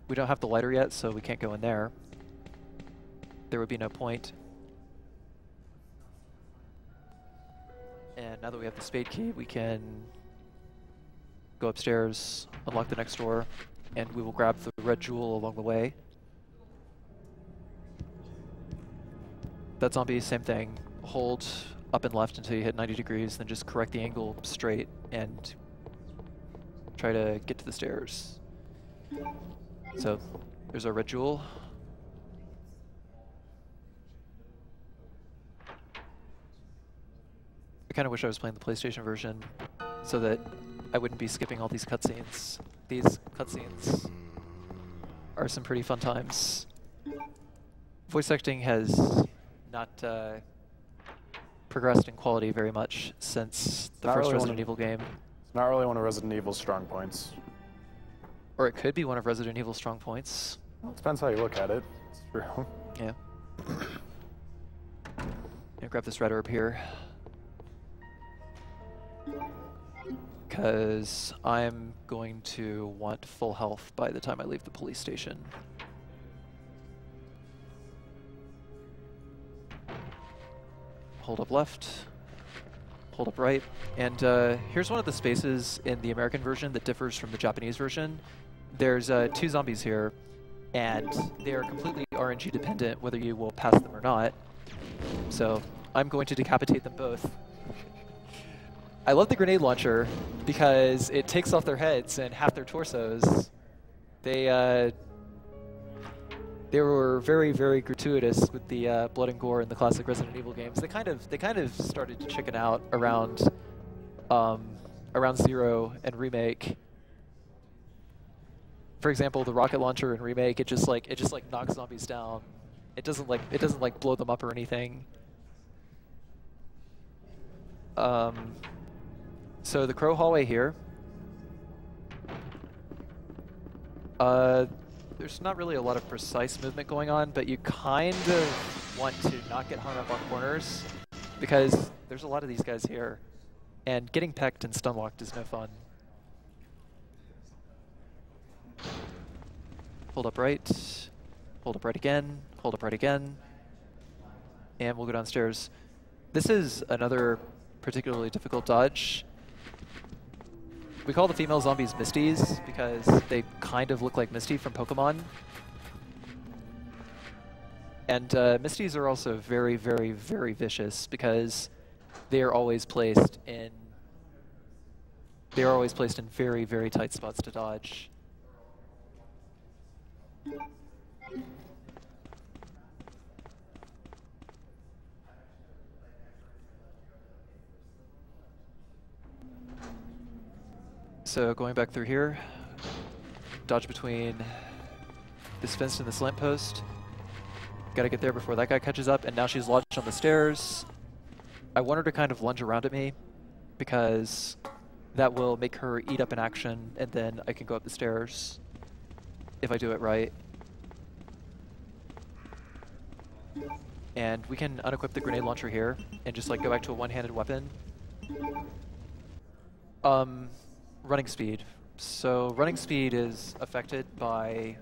We don't have the lighter yet, so we can't go in there. There would be no point. And now that we have the spade key, we can go upstairs, unlock the next door, and we will grab the red jewel along the way. That zombie, same thing. Hold up and left until you hit 90 degrees, then just correct the angle straight and try to get to the stairs. So there's our red jewel. I kind of wish I was playing the PlayStation version so that I wouldn't be skipping all these cutscenes. These cutscenes are some pretty fun times. Voice acting has not progressed in quality very much since the first Resident Evil game. It's not really one of Resident Evil's strong points. Or it could be one of Resident Evil's strong points. Well, it depends how you look at it. It's true. Yeah. Grab this red herb here. Because I'm going to want full health by the time I leave the police station. Hold up left, hold up right, and here's one of the spaces in the American version that differs from the Japanese version. There's 2 zombies here, and they are completely RNG dependent whether you will pass them or not. So I'm going to decapitate them both. I love the grenade launcher because it takes off their heads and half their torsos. They were very, very gratuitous with the blood and gore in the classic Resident Evil games. They kind of started to chicken out around around 0 and Remake. For example, the rocket launcher in Remake, it just knocks zombies down. It doesn't blow them up or anything. So the crow hallway here. There's not really a lot of precise movement going on, but you kind of want to not get hung up on corners because there's a lot of these guys here, and getting pecked and stun-locked is no fun. Hold up right again, hold up right again, and we'll go downstairs. This is another particularly difficult dodge. We call the female zombies Misties because they kind of look like Misty from Pokemon. And Misties are also very, very, very vicious because they are always placed in very, very tight spots to dodge. So going back through here, dodge between this fence and this lamppost. Gotta get there before that guy catches up, and now she's lodged on the stairs. I want her to kind of lunge around at me because that will make her eat up an action, and then I can go up the stairs if I do it right. And we can unequip the grenade launcher here and just like go back to a one-handed weapon. Running speed. So running speed is affected by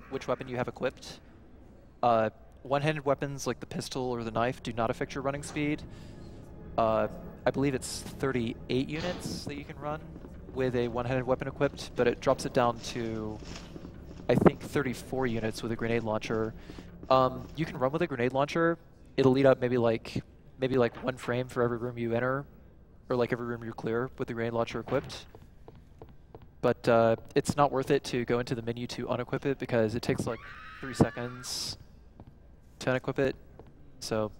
which weapon you have equipped. One-handed weapons like the pistol or the knife do not affect your running speed. I believe it's 38 units that you can run with a one-handed weapon equipped, but it drops it down to, I think, 34 units with a grenade launcher. You can run with a grenade launcher. It'll lead up maybe like 1 frame for every room you enter, or like every room you clear with the grenade launcher equipped. But it's not worth it to go into the menu to unequip it because it takes like 3 seconds to unequip it. So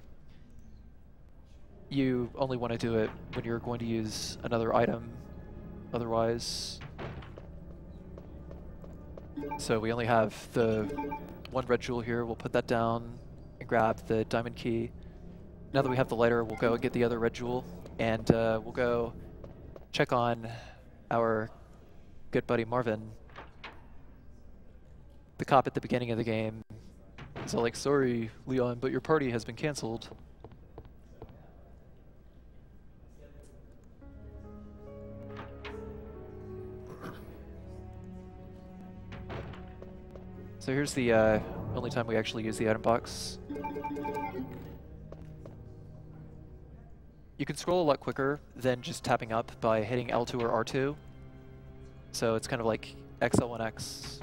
you only want to do it when you're going to use another item. Otherwise, so we only have the 1 red jewel here. We'll put that down and grab the diamond key. Now that we have the lighter, we'll go and get the other red jewel, and we'll go check on our good buddy Marvin. The cop at the beginning of the game is all like, "Sorry, Leon, but your party has been canceled." So here's the only time we actually use the item box. You can scroll a lot quicker than just tapping up by hitting L2 or R2. So it's kind of like XL1X,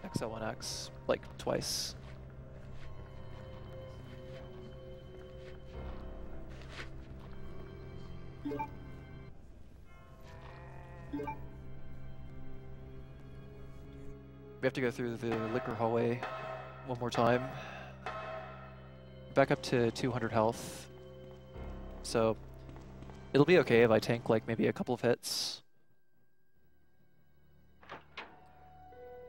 XL1X, like twice. We have to go through the liquor hallway one more time. Back up to 200 health. So it'll be okay if I tank like maybe a couple of hits.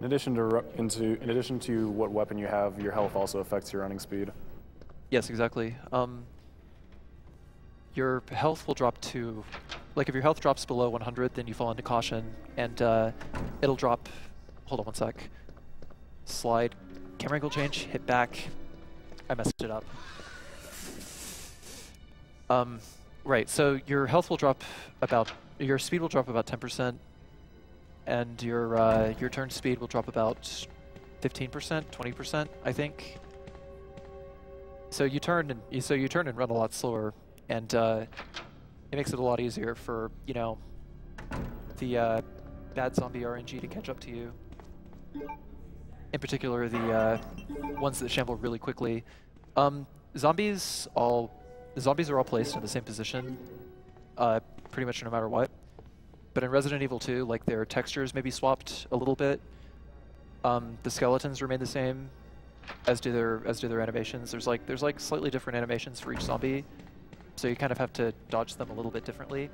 In addition to what weapon you have, your health also affects your running speed. Yes, exactly. Your health will drop to, like if your health drops below 100, then you fall into caution, and it'll drop. Hold on 1 sec. Slide. Camera angle change. Hit back. I messed it up. Right, so your health will drop about, your speed will drop about 10%, and your turn speed will drop about 15%, 20%, I think. So you turn and run a lot slower, and it makes it a lot easier for, you know, the bad zombie RNG to catch up to you. In particular, the ones that shamble really quickly. Zombies are all placed in the same position, pretty much no matter what. But in Resident Evil 2, like their textures may be swapped a little bit. The skeletons remain the same, as do their animations. There's like slightly different animations for each zombie, so you kind of have to dodge them a little bit differently.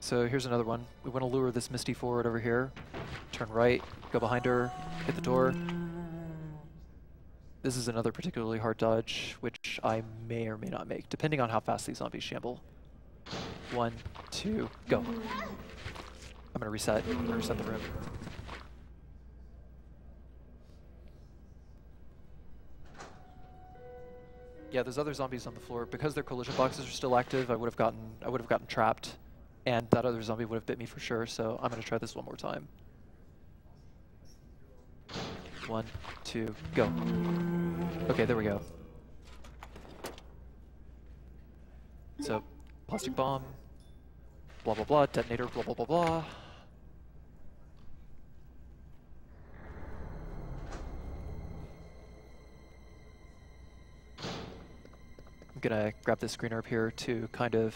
So here's another one. We want to lure this Misty forward over here. Turn right, go behind her, hit the door. This is another particularly hard dodge, which I may or may not make, depending on how fast these zombies shamble. 1, 2, go. I'm gonna reset the room. Yeah, there's other zombies on the floor. Because their collision boxes are still active, I would have gotten trapped, and that other zombie would have bit me for sure. So I'm gonna try this one more time. 1, 2, go. Okay, there we go. So, plastic bomb, blah blah blah, detonator, blah blah blah blah. I'm gonna grab this screener up here to kind of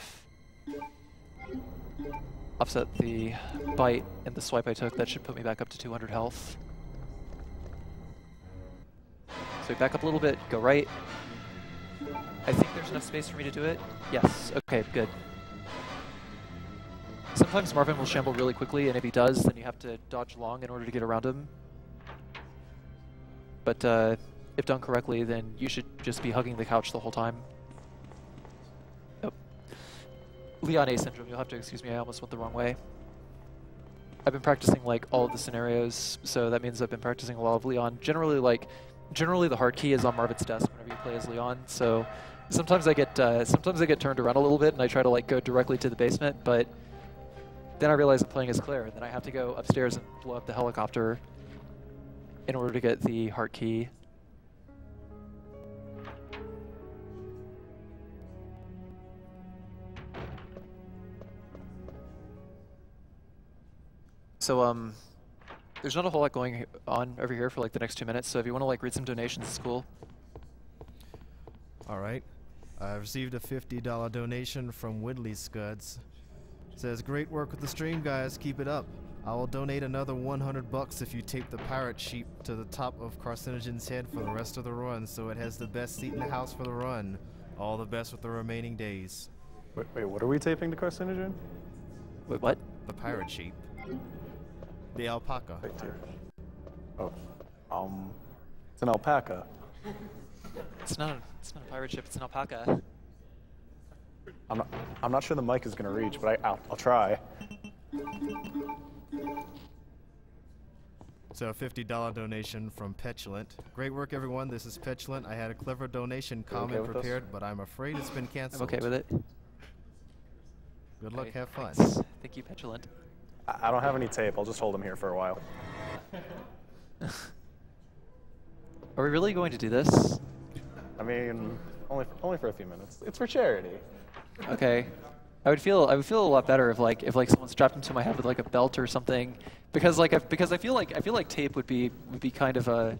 offset the bite and the swipe I took. That should put me back up to 200 health. So back up a little bit, go right. I think there's enough space for me to do it. Yes, okay, good. Sometimes Marvin will shamble really quickly, and if he does, then you have to dodge long in order to get around him. But if done correctly, then you should just be hugging the couch the whole time. Oh. Leon A syndrome, you'll have to excuse me, I almost went the wrong way. I've been practicing like all of the scenarios, so that means I've been practicing a lot of Leon. Generally the hard key is on Marvin's desk whenever you play as Leon, so Sometimes I get turned around a little bit, and I try to like go directly to the basement, but then I realize I'm playing as Claire, and then I have to go upstairs and blow up the helicopter in order to get the heart key. So there's not a whole lot going on over here for like the next 2 minutes, so if you want to like read some donations, it's cool. All right. I received a $50 donation from Woodley Scuds. Says, great work with the stream, guys. Keep it up. I will donate another $100 if you tape the pirate sheep to the top of Carcinogen's head for the rest of the run, so it has the best seat in the house for the run. All the best with the remaining days. Wait, what are we taping to Carcinogen? Wait, what? The pirate sheep. The alpaca. Oh, it's an alpaca. It's not a pirate ship. It's an alpaca. I'm not sure the mic is gonna reach, but I'll try. So a $50 donation from Petulant. Great work, everyone. This is Petulant. I had a clever donation comment prepared, but I'm afraid it's been canceled. I'm okay with it. Good luck. Have fun. Thanks. Thank you, Petulant. I don't have any tape. I'll just hold him here for a while. Are we really going to do this? I mean, only for a few minutes. It's for charity. Okay. I would feel a lot better if someone strapped into my head with like a belt or something, because I feel like tape would be kind of a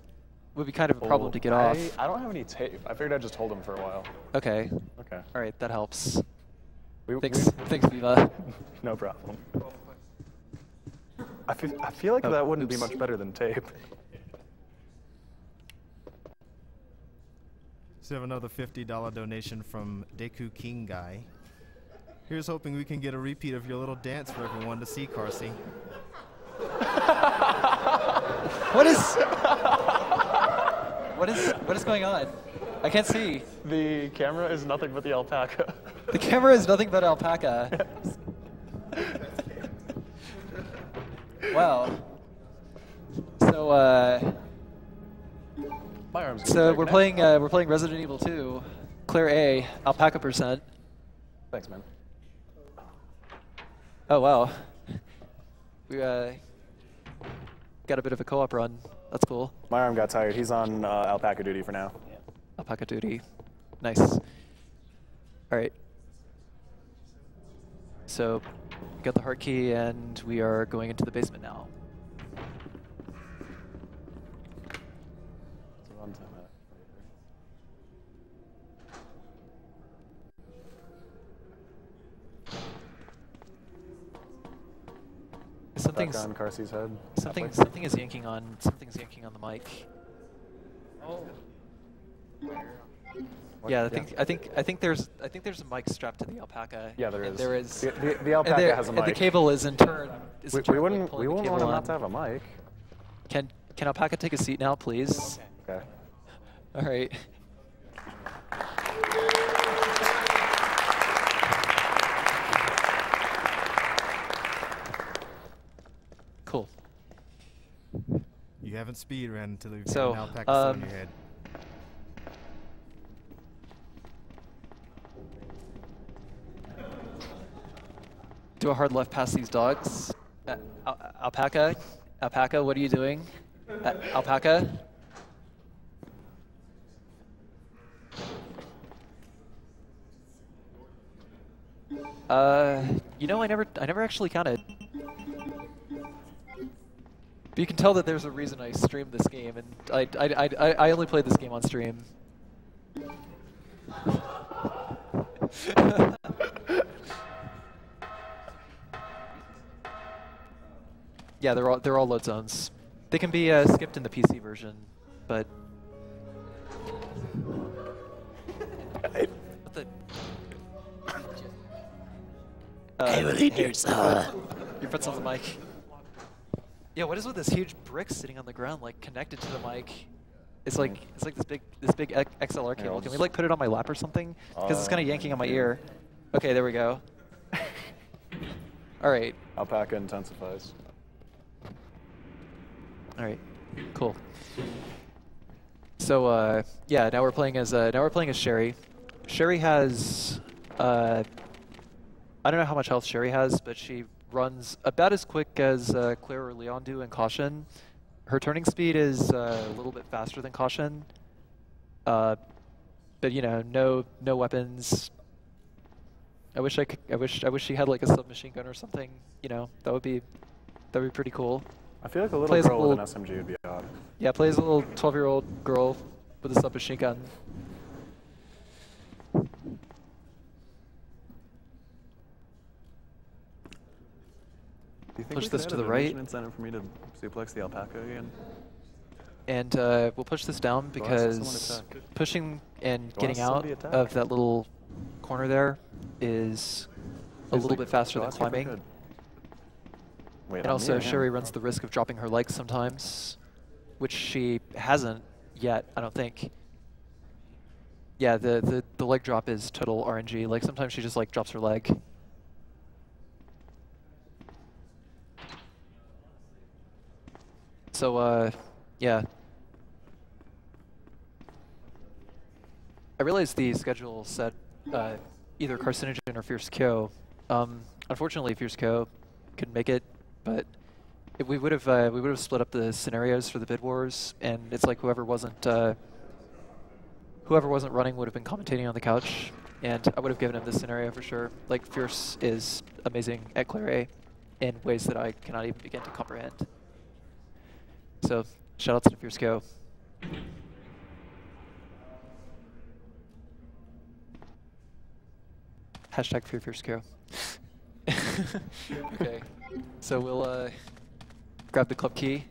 problem to get off. I don't have any tape. I figured I'd just hold him for a while. Okay. Okay. All right, that helps. Thanks, Viva. No problem. I feel like that wouldn't be much better than tape. So we have another $50 donation from Deku King Guy. Here's hoping we can get a repeat of your little dance for everyone to see, Carcy. What is going on? I can't see. The camera is nothing but the alpaca. The camera is nothing but alpaca. Wow. So My arm's so we're playing Resident Evil 2, Claire A, alpaca %. Thanks, man. Oh wow. We got a bit of a co-op run. That's cool. My arm got tired. He's on alpaca duty for now. Alpaca duty. Nice. All right. So, we got the heart key, and we are going into the basement now. Something's on Carcy's head. Something's yanking on the mic. Oh. Yeah, I think there's a mic strapped to the alpaca. Yeah, there is. There is. The alpaca has a mic. And the cable is in turn. We wouldn't want him not to have a mic. Can alpaca take a seat now, please? Okay. All right. Cool. You haven't speed ran until you've So, got an alpaca on your head. Do a hard left past these dogs. Alpaca, what are you doing? Alpaca. You know, I never actually counted. But you can tell that there's a reason I streamed this game, and I only played this game on stream. Yeah, they're all load zones. They can be skipped in the PC version, but what the? Hey, your foot's on the mic. Yeah, what is with this huge brick sitting on the ground, like connected to the mic? It's like this big XLR cable. Can we like put it on my lap or something? Because it's kind of yanking on my ear. Okay, there we go. All right. Alpaca intensifies. All right, cool. So yeah, now we're playing as Sherry. Sherry has, I don't know how much health Sherry has, but she runs about as quick as Claire or Leon do in Caution. Her turning speed is a little bit faster than Caution, but you know, no weapons. I wish she had like a submachine gun or something. You know, that'd be pretty cool. I feel like a little girl with an SMG would be odd. Yeah, plays a little 12-year-old girl with a submachine gun. Do you think Push we this could to add the a right. donation incentive for me to suplex the alpaca again? And we'll push this down because pushing and getting out of that little corner there is a little bit faster than climbing. Wait, And also, Sherry runs the risk of dropping her legs sometimes, which she hasn't yet, I don't think. Yeah, the leg drop is total RNG. Like, sometimes she just, like, drops her leg. So, yeah. I realized the schedule said either Carcinogen or Fierce Kyo. Unfortunately, Fierce Kyo couldn't make it, but we would have split up the scenarios for the bid wars, and it's like whoever wasn't running would have been commentating on the couch, and I would have given him this scenario for sure. Like, Fierce is amazing at Claire in ways that I cannot even begin to comprehend. So, shoutouts to Fierce Kyo. Hashtag Free Fierce Kyo. Okay, so we'll grab the club key.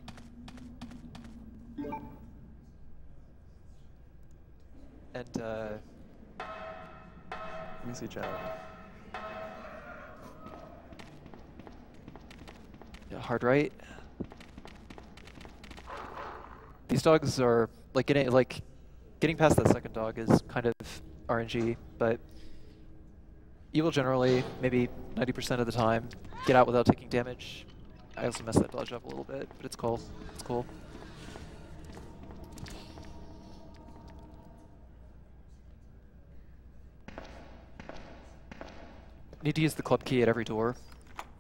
And let me see chat. Yeah, hard right. These dogs are getting past that second dog is kind of RNG, but you will generally, maybe 90% of the time, get out without taking damage. I also messed that dodge up a little bit, but it's cool. It's cool. Need to use the club key at every door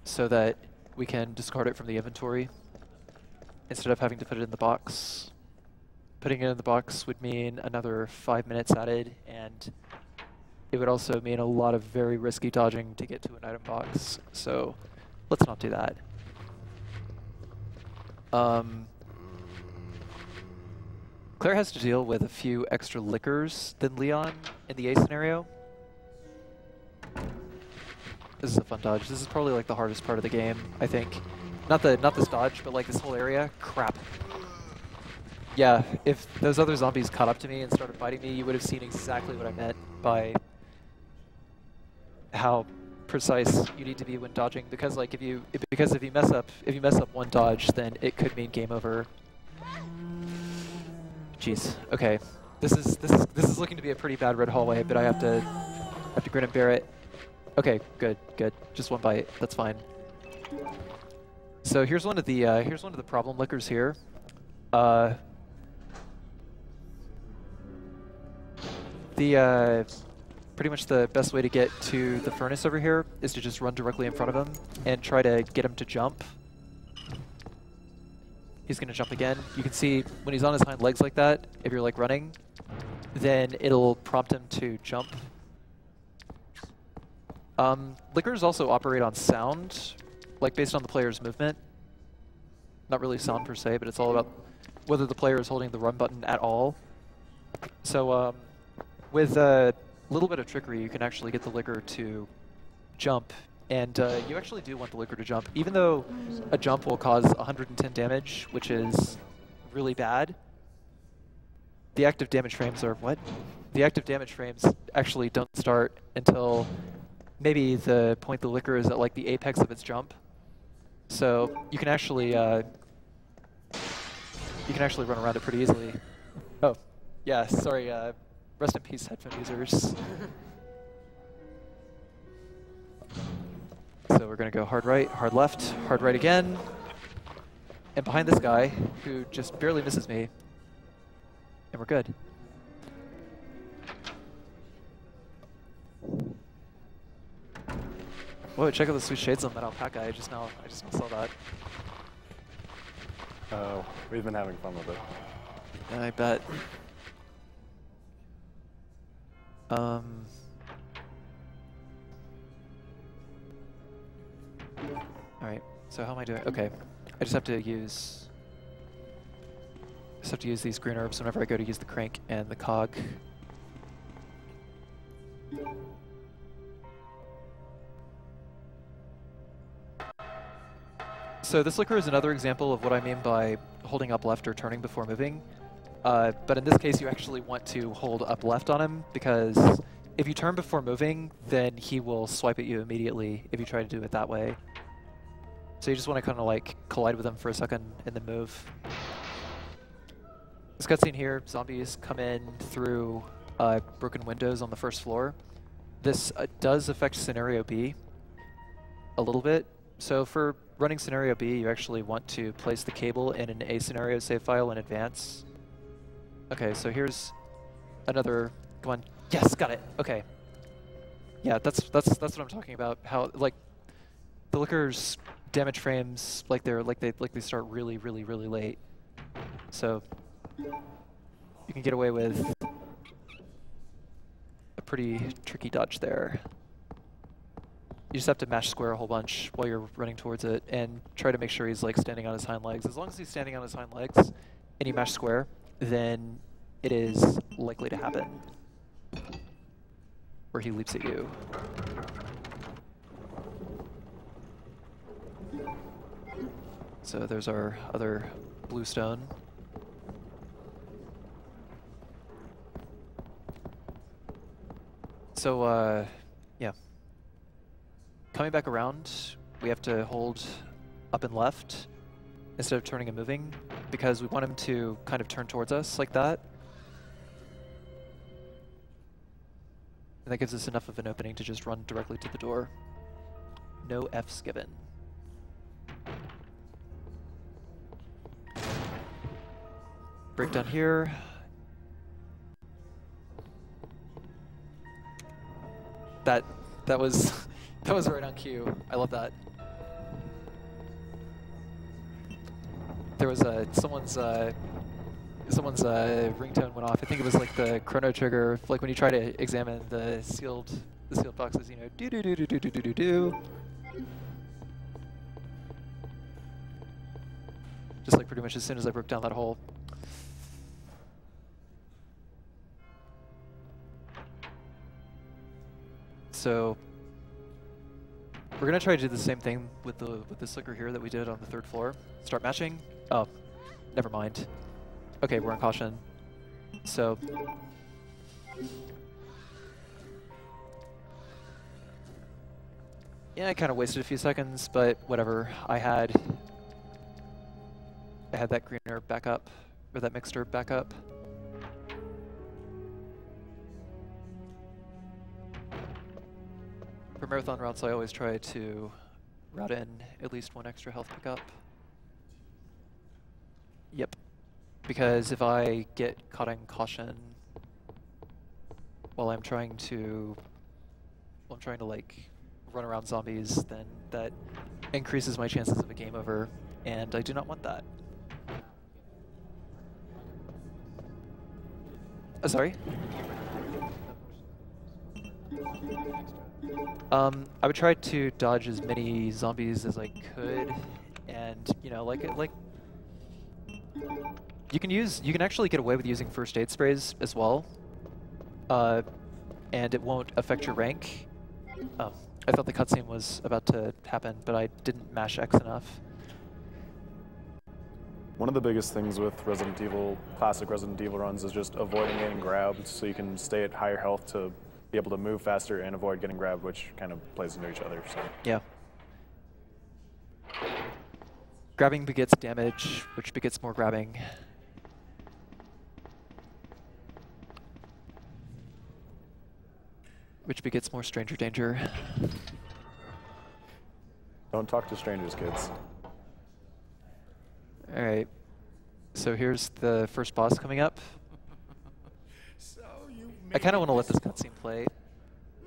so that we can discard it from the inventory instead of having to put it in the box. Putting it in the box would mean another 5 minutes added, and it would also mean a lot of very risky dodging to get to an item box. So let's not do that. Claire has to deal with a few extra liquors than Leon in the A scenario. This is a fun dodge. This is probably like the hardest part of the game, I think. Not this dodge, but like this whole area. Crap. Yeah, if those other zombies caught up to me and started biting me, you would have seen exactly what I meant by how precise you need to be when dodging. Because like if you mess up one dodge, then it could mean game over. Jeez. Okay. This is looking to be a pretty bad red hallway, but I have to grin and bear it. Okay, good. Just one bite. That's fine. So here's one of the problem liquors here. Pretty much the best way to get to the furnace over here is to just run directly in front of him and try to get him to jump. He's going to jump again. You can see when he's on his hind legs like that, if you're like running, then it'll prompt him to jump. Liquors also operate on sound, like based on the player's movement. Not really sound per se, but it's all about whether the player is holding the run button at all. So with a little bit of trickery, you can actually get the liquor to jump. And you actually do want the liquor to jump. Even though a jump will cause 110 damage, which is really bad, the active damage frames are what? The active damage frames actually don't start until maybe the point the liquor is at like the apex of its jump. So you can actually run around it pretty easily. Oh, yeah, sorry, rest in peace headphone users. So we're gonna go hard right, hard left, hard right again. And behind this guy, who just barely misses me. And we're good. Whoa, check out the sweet shades on that alpaca. I just now saw that. We've been having fun with it. Yeah, I bet. Alright, so how am I doing? Okay, I just have to use these green herbs whenever I go to use the crank and the cog. So this liquor is another example of what I mean by holding up left or turning before moving. But in this case, you actually want to hold up left on him, because if you turn before moving, then he will swipe at you immediately if you try to do it that way. So you just want to kind of like collide with him for a second and then move. This cutscene here, zombies come in through broken windows on the first floor. This does affect Scenario B a little bit. So for running Scenario B, you actually want to place the cable in an A scenario save file in advance. Okay, so here's another one. Yes, got it. Okay. Yeah, that's what I'm talking about. How like the liquor's damage frames they start really late. So you can get away with a pretty tricky dodge there. You just have to mash square a whole bunch while you're running towards it and try to make sure he's like standing on his hind legs. As long as he's standing on his hind legs and you mash square, then it is likely to happen where he leaps at you. So there's our other blue stone. So, yeah. Coming back around, we have to hold up and left instead of turning and moving, because we want him to kind of turn towards us like that. And that gives us enough of an opening to just run directly to the door. No F's given. Break down here. That was that was right on cue. I love that. There was someone's ringtone went off. I think it was like the chrono trigger, like when you try to examine the sealed boxes, you know, do do do do do do do do do. Just like pretty much as soon as I broke down that hole. So we're gonna try to do the same thing with this liquor here that we did on the third floor. Start matching. Oh, never mind. Okay, we're on caution. So yeah, I kind of wasted a few seconds, but whatever. I had that green herb back up, or that mixed herb back up. For marathon routes, I always try to route in at least one extra health pickup. Yep. Because if I get caught in caution while I'm trying to like run around zombies, then that increases my chances of a game over, and I do not want that. Sorry? I would try to dodge as many zombies as I could, and you know, like you can actually get away with using first aid sprays as well, and it won't affect your rank. Oh, I thought the cutscene was about to happen, but I didn't mash X enough. One of the biggest things with classic Resident Evil runs is just avoiding getting grabbed, so you can stay at higher health to be able to move faster and avoid getting grabbed, which kind of plays into each other. So. Yeah. Grabbing begets damage, which begets more grabbing. Which begets more stranger danger. Don't talk to strangers, kids. Alright. So here's the first boss coming up. I kind of want to let this cutscene play.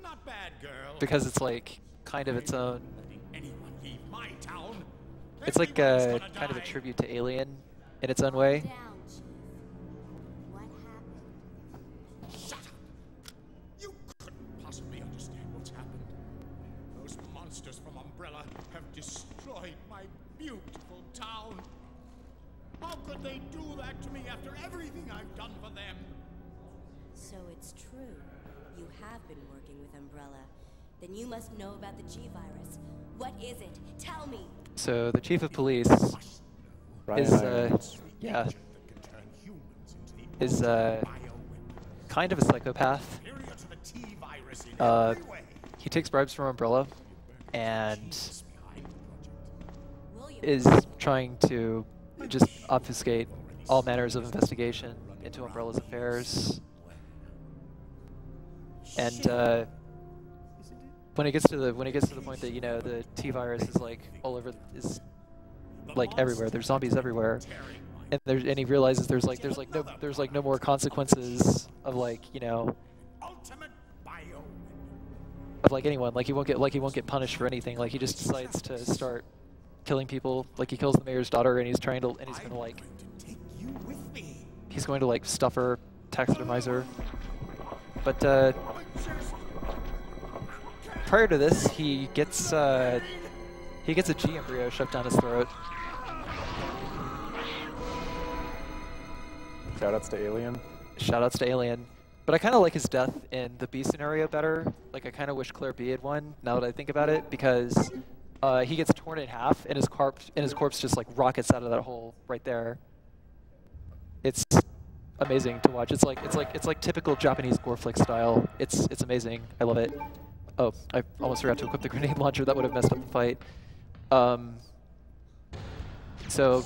Not bad, girl. Because it's like kind of its own. It's like kind of a tribute to Alien in its own way. What happened? Shut up! You couldn't possibly understand what's happened. Those monsters from Umbrella have destroyed my beautiful town. How could they do that to me after everything I've done for them? So it's true. You have been working with Umbrella. Then you must know about the G-Virus. What is it? Tell me! So the chief of police is, is kind of a psychopath. He takes bribes from Umbrella and is trying to just obfuscate all manners of investigation into Umbrella's affairs. And when it gets to the point that, you know, the T-virus is like all over, is like everywhere. There's zombies everywhere, and he realizes there's no more consequences of, like, you know, of like anyone. Like he won't get punished for anything. Like he just decides to start killing people. Like he kills the mayor's daughter, and he's going to like stuff her, taxidermize her. But prior to this, he gets a G embryo shoved down his throat. Shoutouts to Alien. Shoutouts to Alien. But I kind of like his death in the B scenario better. Like I kind of wish Claire B had won. Now that I think about it, because he gets torn in half, and his corpse just like rockets out of that hole right there. It's amazing to watch. It's like typical Japanese gore flick style. It's amazing. I love it. Oh, I almost forgot to equip the grenade launcher. That would have messed up the fight. So,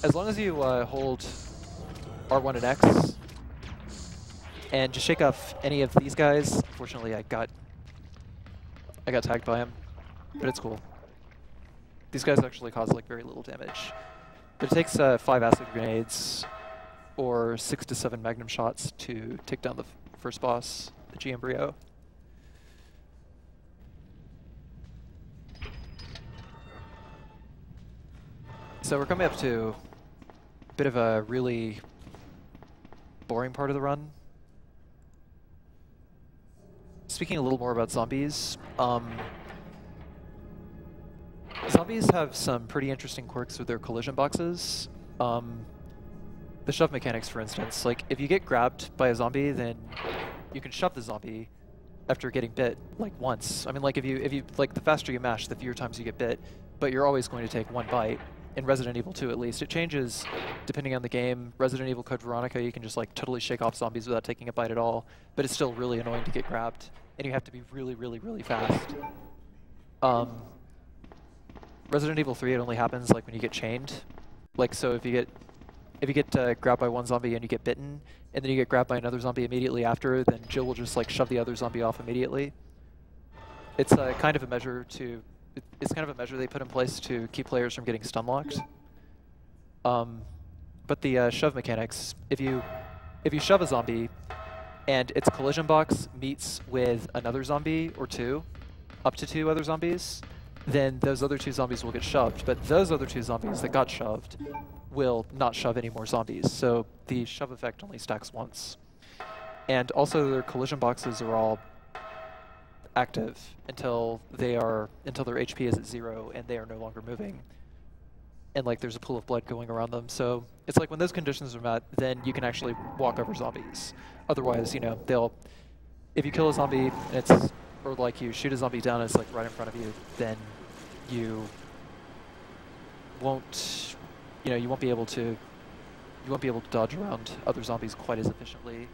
as long as you hold R1 and X, and just shake off any of these guys. Unfortunately, I got tagged by him, but it's cool. These guys actually cause like very little damage. But it takes 5 acid grenades or 6 to 7 magnum shots to take down the first boss, the G embryo. So we're coming up to a bit of a really boring part of the run. Speaking a little more about zombies, zombies have some pretty interesting quirks with their collision boxes. The shove mechanics, for instance, like if you get grabbed by a zombie, then you can shove the zombie after getting bit like once. I mean, like if you like, the faster you mash, the fewer times you get bit, but you're always going to take one bite. In Resident Evil 2, at least. It changes depending on the game. Resident Evil Code Veronica, you can just like totally shake off zombies without taking a bite at all, but it's still really annoying to get grabbed, and you have to be really, really, really fast. Resident Evil 3, it only happens like when you get chained. Like, so if you get grabbed by one zombie and you get bitten, and then you get grabbed by another zombie immediately after, then Jill will just like shove the other zombie off immediately. It's kind of a measure to. It's kind of a measure they put in place to keep players from getting stun locked. But the shove mechanics, if you shove a zombie and its collision box meets with another zombie or two, up to 2 other zombies, then those other 2 zombies will get shoved. But those other 2 zombies that got shoved will not shove any more zombies. So the shove effect only stacks once. And also their collision boxes are all active until their HP is at 0 and they are no longer moving, and like there's a pool of blood going around them. So it's like when those conditions are met, then you can actually walk over zombies. Otherwise, you know, if you kill a zombie and or like you shoot a zombie down and it's like right in front of you, then you won't be able to dodge around other zombies quite as efficiently.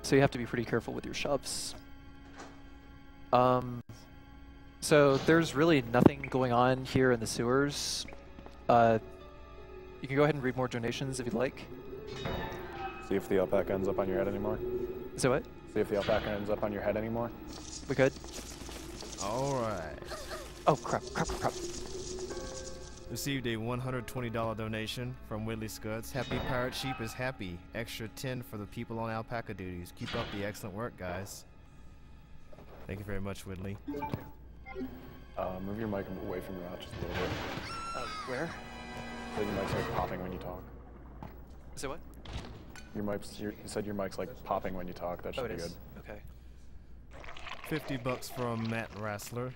So you have to be pretty careful with your shoves. So there's really nothing going on here in the sewers. You can go ahead and read more donations if you'd like. See if the alpaca ends up on your head anymore. So what? See if the alpaca ends up on your head anymore. We could. All right. Oh, crap. Received a $120 donation from Whitley Scuds. Happy Pirate Sheep is happy. Extra 10 for the people on alpaca duties. Keep up the excellent work, guys. Thank you very much, Whitley. Move your mic away from your mouth just a little bit. Where? So your mic's like popping when you talk. So what? You said your mic's like popping when you talk. That should be good. Okay. $50 from Matt Rassler.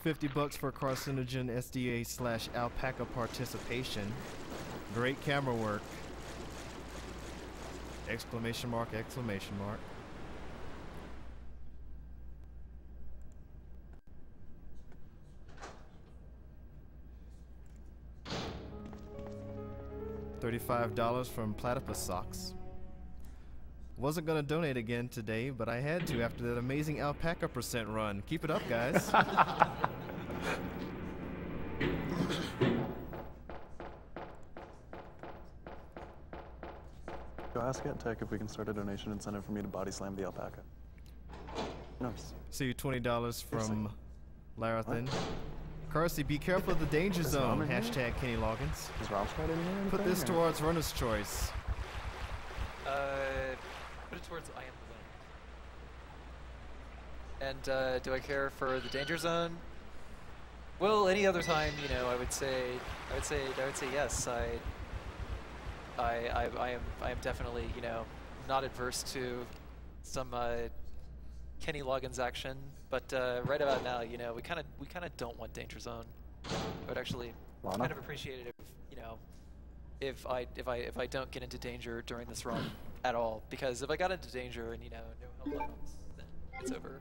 $50 for Carcinogen SDA/alpaca participation. Great camera work. Exclamation mark, exclamation mark. $35 from Platypus Socks. Wasn't gonna donate again today, but I had to after that amazing alpaca % run. Keep it up, guys. Go ask Get Tech if we can start a donation incentive for me to body slam the alpaca. No. See you $20 from Larathan. Carsey, be careful of the danger zone. Hashtag Kenny Loggins. Is Romstrad in here? Put this towards runner's choice. Put it towards I am the wind. And do I care for the danger zone? Well, any other time, you know, I would say yes. I am definitely, you know, not adverse to some Kenny Loggins action, but right about now, you know, we kind of don't want danger zone. I would actually kind of appreciate it if, you know, if I don't get into danger during this run at all, because if I got into danger and, you know, no help items, then it's over.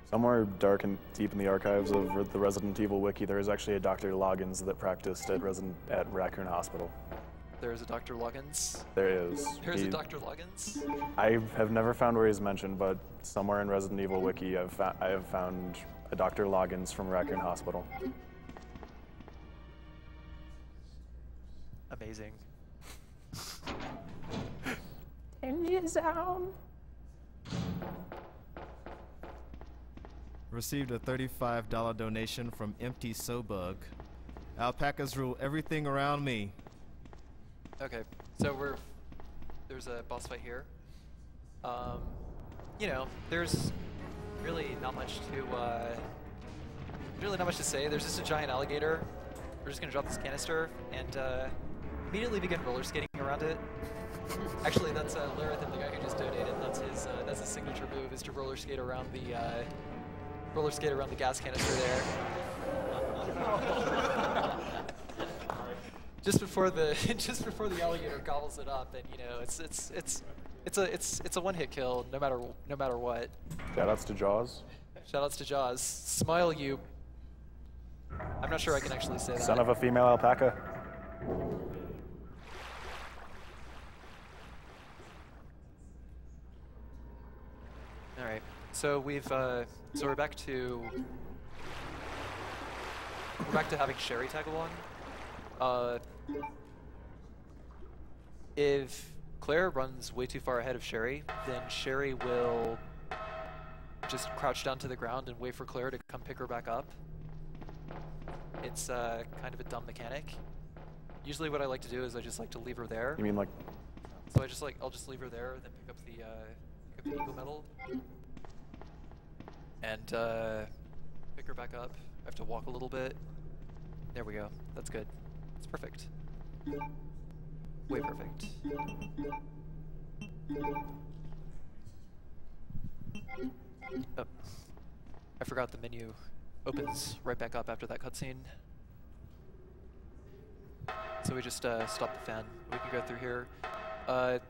Somewhere dark and deep in the archives of the Resident Evil wiki, there is actually a Dr. Loggins that practiced at Raccoon Hospital. There is a Dr. Loggins? There is. There's a Dr. Loggins? I have never found where he's mentioned, but somewhere in Resident Evil wiki, I have found a Dr. Loggins from Raccoon Hospital. Amazing. Danger zone. Received a $35 donation from Empty Sobug. Alpacas rule everything around me. Okay, so there's a boss fight here. You know, there's really not much to say. There's just a giant alligator. We're just gonna drop this canister and immediately begin roller skating around it. Actually, that's Larathan, the guy who just donated. That's his signature move, is to roller skate around the gas canister there. just before the alligator gobbles it up, and you know, it's a one-hit kill no matter what. Shoutouts to Jaws. Shoutouts to Jaws. Smile, you. I'm not sure I can actually say that. Son of a female alpaca. All right. So we're back to having Sherry tag along. If Claire runs way too far ahead of Sherry, then Sherry will just crouch down to the ground and wait for Claire to come pick her back up. It's kind of a dumb mechanic. Usually what I like to do is I just like to leave her there. You mean like? So I'll just leave her there, then pick up the eagle medal. And pick her back up. I have to walk a little bit. There we go. That's good. It's perfect. Way perfect. Oh. I forgot the menu opens right back up after that cutscene. So we just stop the fan. We can go through here.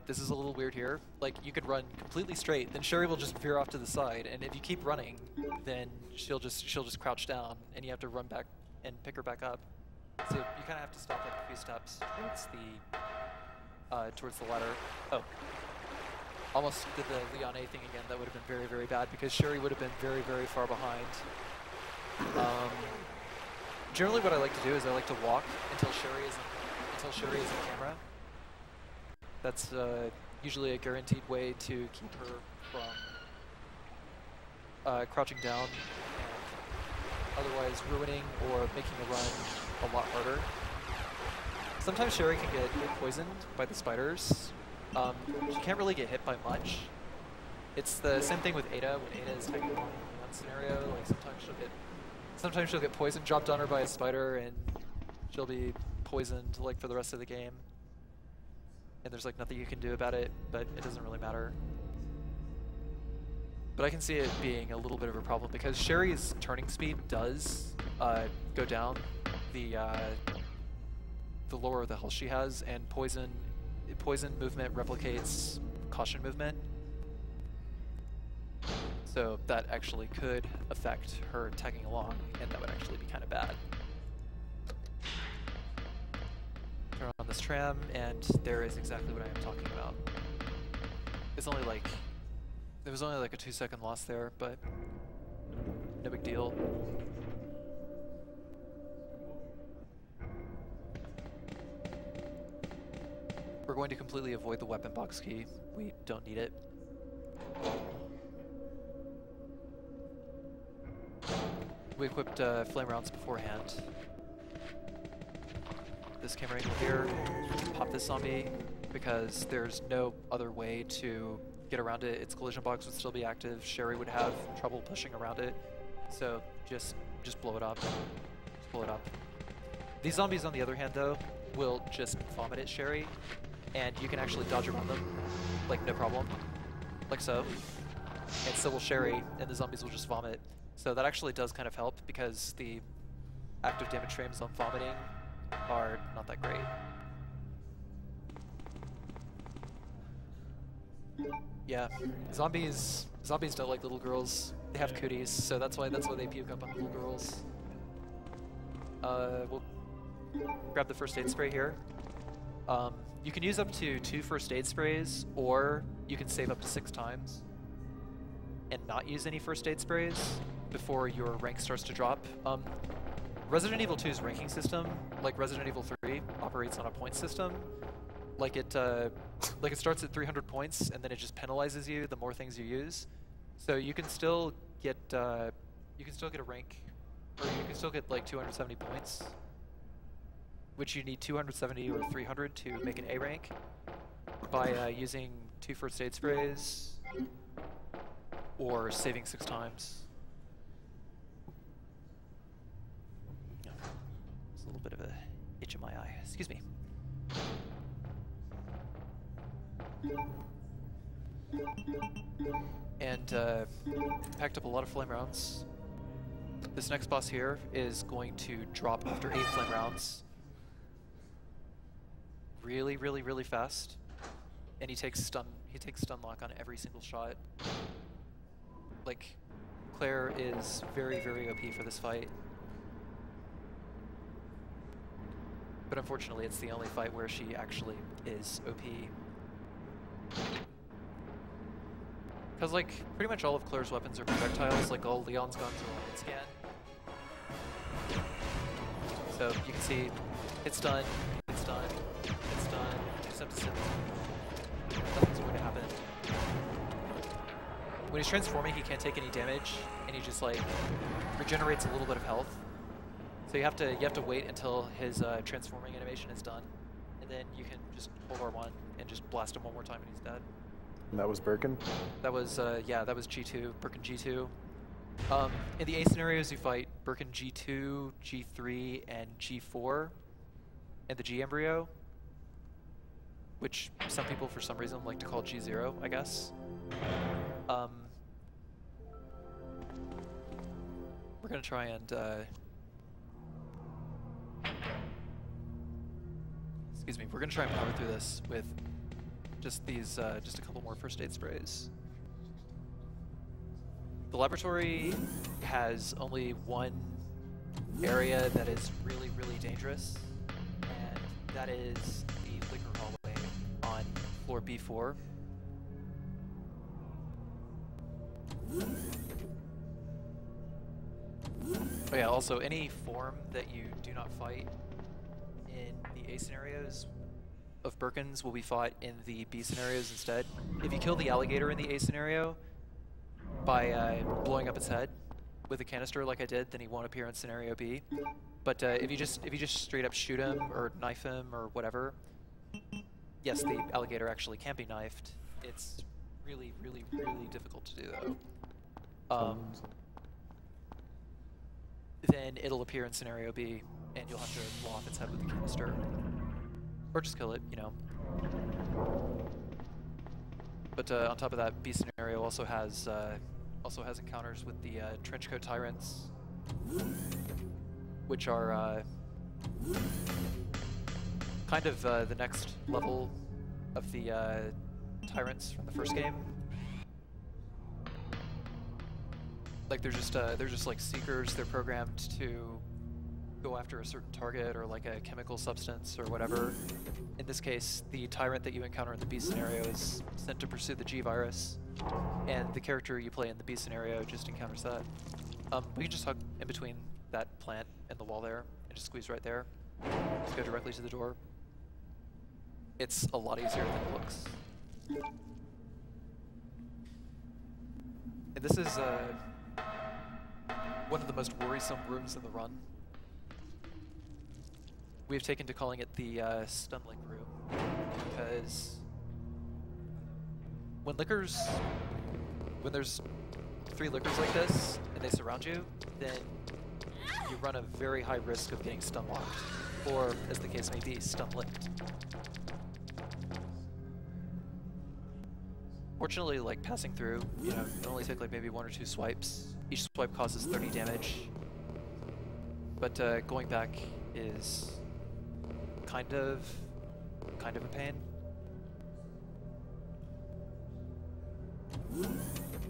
This is a little weird here. Like, you could run completely straight, then Sherry will just veer off to the side, and if you keep running, then she'll just crouch down, and you have to run back and pick her back up. So you kind of have to stop like a few steps towards the ladder. Oh, almost did the Leon A thing again. That would have been very, very bad because Sherry would have been very, very far behind. Generally, what I like to do is I like to walk until Sherry is in camera. That's usually a guaranteed way to keep her from crouching down and otherwise ruining or making a run a lot harder. Sometimes Sherry can get poisoned by the spiders. She can't really get hit by much, It's the same thing with Ada. When Ada is tagging along in one scenario, like sometimes she'll get poison dropped on her by a spider, and she'll be poisoned like for the rest of the game. And there's like nothing you can do about it, but it doesn't really matter. But I can see it being a little bit of a problem because Sherry's turning speed does go down the lower the health she has, and poison movement replicates caution movement. So that actually could affect her tagging along, and that would actually be kind of bad. Turn on this tram, and there is exactly what I am talking about. It's only like, there was only like a 2-second loss there, but no big deal. We're going to completely avoid the weapon box key. We don't need it. We equipped flame rounds beforehand. This camera angle here, pop this zombie, because there's no other way to get around it. Its collision box would still be active. Sherry would have trouble pushing around it. So just blow it up. Just blow it up. These zombies, on the other hand, though, will just vomit at Sherry, and you can actually dodge around them, like no problem, like so. And so will Sherry, and the zombies will just vomit. So that actually does kind of help, because the active damage frames on vomiting are not that great. Yeah, zombies don't like little girls. They have cooties, so that's why they puke up on little girls. We'll grab the first aid spray here. You can use up to 2 first aid sprays, or you can save up to 6 times and not use any first aid sprays before your rank starts to drop. Resident Evil 2's ranking system, like Resident Evil 3, operates on a point system. Like it starts at 300 points, and then it just penalizes you the more things you use. So you can still get a rank, or you can still get like 270 points, which you need 270 or 300 to make an A rank by using 2 first aid sprays or saving 6 times. It's a little bit of a itch in my eye. Excuse me. And packed up a lot of flame rounds. This next boss here is going to drop after 8 flame rounds. Really, really, really fast. And he takes stun lock on every single shot. Like, Claire is very, very OP for this fight. But unfortunately, it's the only fight where she actually is OP. Because, like, pretty much all of Claire's weapons are projectiles, like all Leon's guns are on its scan. So you can see it's done, it's done, it's done, just have to sit. Nothing's going to happen. When he's transforming, he can't take any damage, and he just, like, regenerates a little bit of health. So you have to wait until his transforming animation is done, and then you can just hold R1 and just blast him one more time and he's dead. And that was Birkin? That was, yeah, that was G2, Birkin G2. In the A scenarios, you fight Birkin G2, G3, and G4, and the G embryo, which some people, for some reason, like to call G0, I guess. We're gonna try and, excuse me, we're gonna try and power through this with just these, just a couple more first aid sprays. The laboratory has only one area that is really, really dangerous, and that is the liquor hallway on floor B4. Oh yeah, also any form that you do not fight in the A scenarios of Birkins will be fought in the B scenarios instead. If you kill the alligator in the A scenario by blowing up its head with a canister like I did, then he won't appear in scenario B. But if you just straight up shoot him or knife him or whatever, yes, the alligator actually can be knifed. It's really, really, really difficult to do though. Then it'll appear in scenario B, and you'll have to blow off its head with the canister, or just kill it, you know. But on top of that, B scenario also has encounters with the trenchcoat tyrants, which are kind of the next level of the tyrants from the first game. Like they're just like seekers. They're programmed to go after a certain target or like a chemical substance or whatever. In this case, the tyrant that you encounter in the B scenario is sent to pursue the G virus, and the character you play in the B scenario just encounters that. We can just hug in between that plant and the wall there and just squeeze right there. Just go directly to the door. It's a lot easier than it looks. And this is one of the most worrisome rooms in the run. We've taken to calling it the Stunlink room, because when there's 3 lickers like this and they surround you, then you run a very high risk of getting stun locked, or as the case may be, stun licked. Fortunately, like passing through, you know, it only take like maybe 1 or 2 swipes. Each swipe causes 30 damage, but going back is kind of a pain.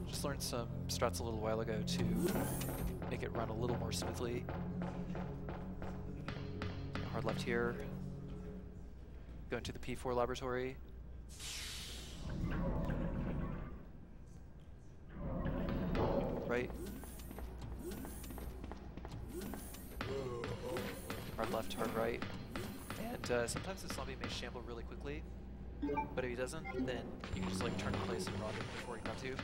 Just learned some strats a little while ago to make it run a little more smoothly. Hard left here. Go into the P4 laboratory. Right. Hard left, hard right. And sometimes this zombie may shamble really quickly, but if he doesn't, then you can just like turn in place and run before you got to.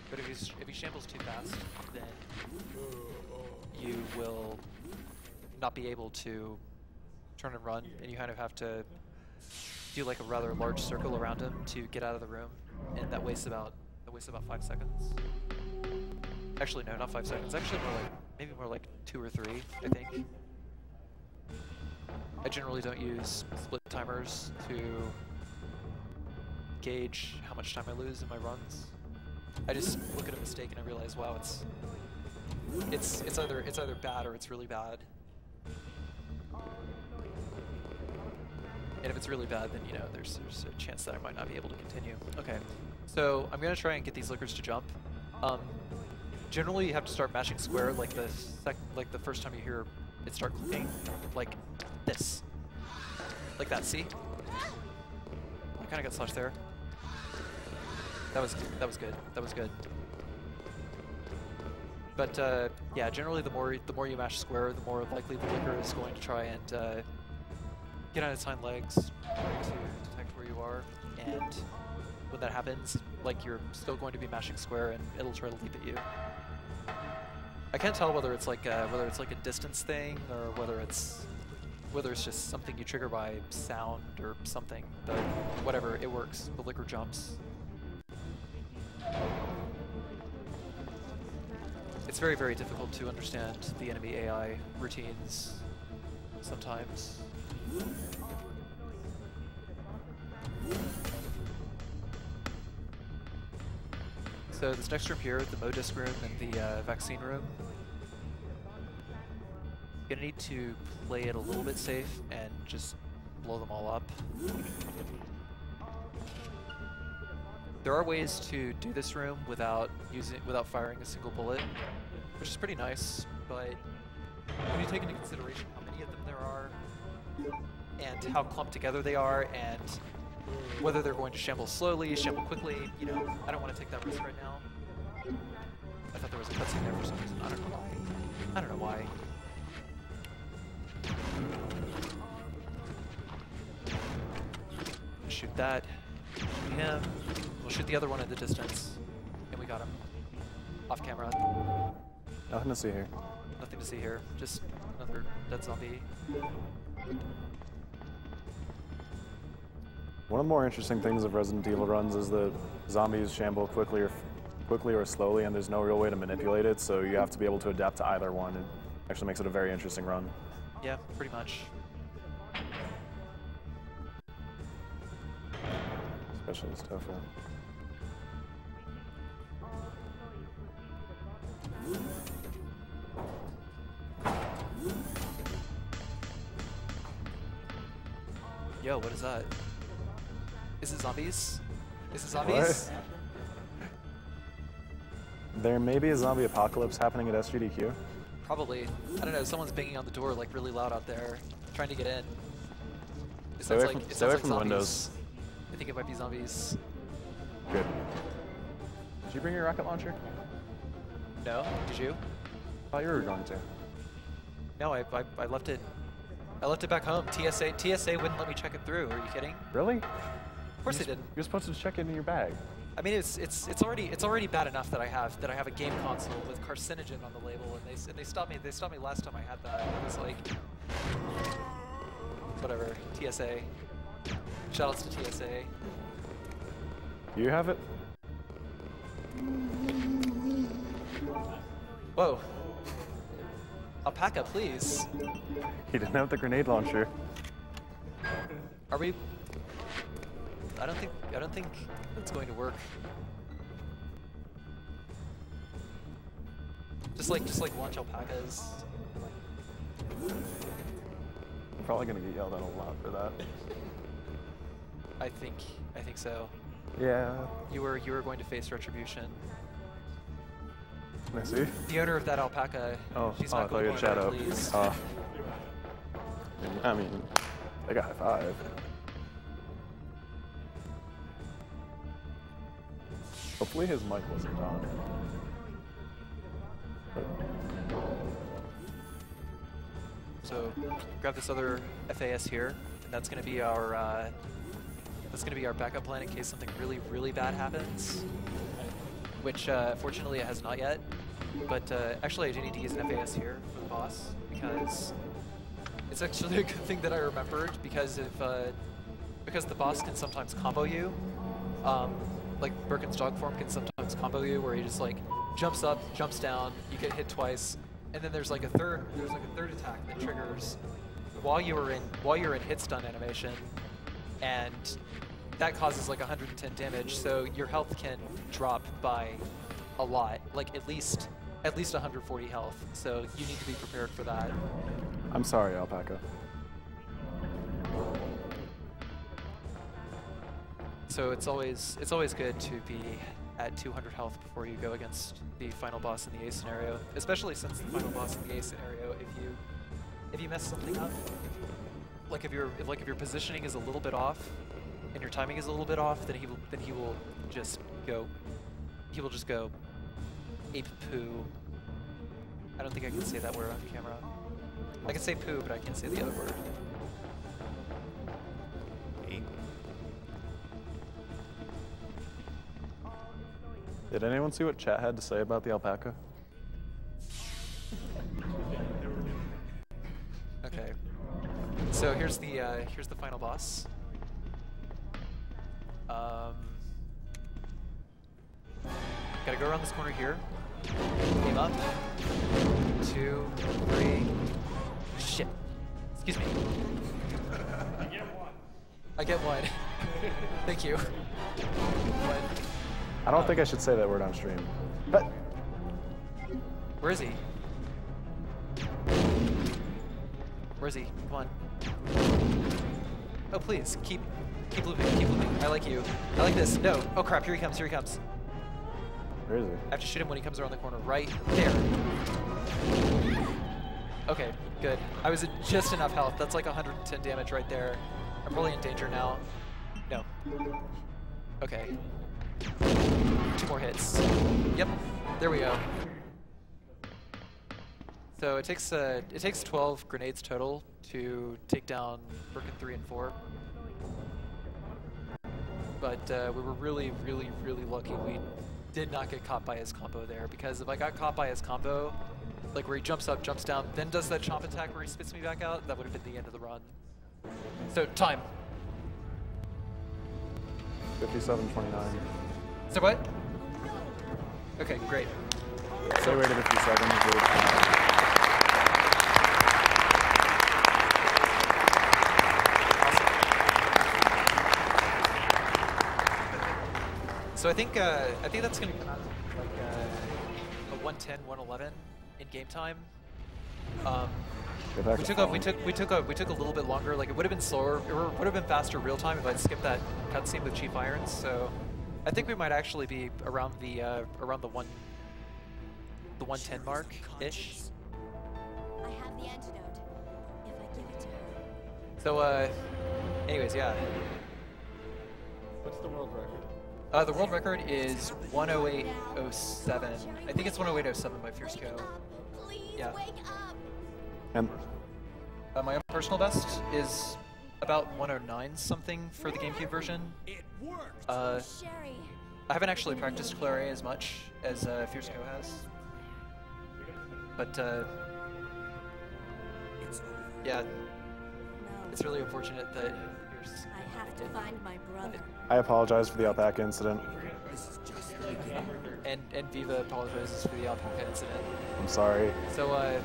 But if he shambles too fast, then you will not be able to turn and run, and you kind of have to do like a rather large circle around him to get out of the room, and that wastes about 5 seconds. Actually, no, not 5 seconds. Actually, maybe more like 2 or 3, I think. I generally don't use split timers to gauge how much time I lose in my runs. I just look at a mistake and I realize, wow, it's either bad or it's really bad. And if it's really bad, then you know there's a chance that I might not be able to continue. Okay, so I'm gonna try and get these lickers to jump. Generally, you have to start mashing square like the first time you hear it start clicking, like this, like that. See? I kind of got slashed there. That was good. That was good. But yeah, generally the more you mash square, the more likely the licker is going to try and get on its hind legs, trying to detect where you are, and when that happens, like you're still going to be mashing square, and it'll try to leap at you. I can't tell whether it's like a distance thing or whether it's just something you trigger by sound or something, but whatever, it works. The licker jumps. It's very, very difficult to understand the enemy AI routines sometimes. So this next room here, the Modis room and the vaccine room, you're gonna need to play it a little bit safe and just blow them all up. There are ways to do this room without firing a single bullet, which is pretty nice, but when you take into consideration how many of them there are and how clumped together they are and whether they're going to shamble slowly, shamble quickly, you know, I don't want to take that risk right now. I thought there was a cutscene there for some reason. I don't know why. I don't know why. Shoot that. Shoot him. We'll shoot the other one at the distance. And we got him. Off camera. Nothing to see here. Nothing to see here. Just another dead zombie. One of the more interesting things of Resident Evil runs is that zombies shamble quickly or slowly, and there's no real way to manipulate it, so you have to be able to adapt to either one. It actually makes it a very interesting run. Yeah, pretty much. Especially this Tofu. Yo, what is that? Is it zombies? Is it zombies? What? There may be a zombie apocalypse happening at Sgdq. Probably. I don't know, someone's banging on the door like really loud out there, trying to get in. It Stay sounds away like, from- it stay away sounds from like the windows. zombies. I think it might be zombies. Good. Did you bring your rocket launcher? No? Did you? I thought you were going to. No, I left it. I left it back home. TSA wouldn't let me check it through. Are you kidding? Really? Of course they didn't. You're supposed to check it in your bag. I mean, it's already bad enough that I have a game console with Carcinogen on the label, and they stopped me. They stopped me last time I had that. It was like, whatever. TSA. Shoutouts to TSA. You have it? Whoa. Alpaca, please. He didn't have the grenade launcher. Are we? I don't think that's going to work. Just like launch alpacas. I'm probably gonna get yelled at a lot for that. I think so. Yeah. You were going to face retribution. Can I see? The owner of that alpaca. She's I not thought you going had to Shadow. please. I mean, they got high five. Hopefully his mic wasn't on. So grab this other FAS here, and that's going to be our backup plan in case something really, really bad happens. Which fortunately it has not yet. But actually I do need to use an FAS here for the boss because it's actually a good thing that I remembered because the boss can sometimes combo you. Like Birkin's dog form can sometimes combo you where he just like jumps up, jumps down, you get hit twice, and then there's like a third attack that triggers while you're in hit stun animation, and that causes like 110 damage, so your health can drop by a lot, like at least 140 health. So you need to be prepared for that. I'm sorry, Alpaca. So it's always good to be at 200 health before you go against the final boss in the A scenario, especially since the final boss in the A scenario, if you mess something up, like if your positioning is a little bit off and your timing is a little bit off, then he will just go ape poo. I don't think I can say that word on camera. I can say poo, but I can't say the other word. Ape. Did anyone see what chat had to say about the alpaca? Okay. So here's the final boss. Gotta go around this corner here. Aim up. 2, 3. Shit. Excuse me. I get one. Thank you. I don't think I should say that word on stream. But where is he? Where is he? Come on. Oh please, keep looping, keep looping. I like you. I like this. No. Oh crap, here he comes, here he comes. Where is he? I have to shoot him when he comes around the corner, right there. Okay, good. I was at just enough health. That's like 110 damage right there. I'm probably in danger now. No. Okay. 2 more hits. Yep, there we go. So it takes 12 grenades total to take down Birkin 3 and 4. But we were really, really, really lucky we did not get caught by his combo there, because if I got caught by his combo, like where he jumps up, jumps down, then does that chomp attack where he spits me back out, that would have been the end of the run. So time. 57.29. So what? Okay, great. So rated 57. Good. So I think that's going to come out like a 110, 111 in game time. We took a little bit longer. Like it would have been slower. It would have been faster real time if I'd skipped that cutscene with Chief Irons. So I think we might actually be around the 110 mark ish. I have the antidote. If I give it to her. So anyways, yeah. What's the world record? The world record is 108.07. I think it's 108.07 by Fierce Co. Yeah. And my own personal best is about 109 something for the GameCube version. I haven't actually practiced Claret as much as Fierce Co has. But yeah, it's really unfortunate that Fierce. I have to find my brother. I apologize for the Outback incident. And Viva apologizes for the Outback incident. I'm sorry. So my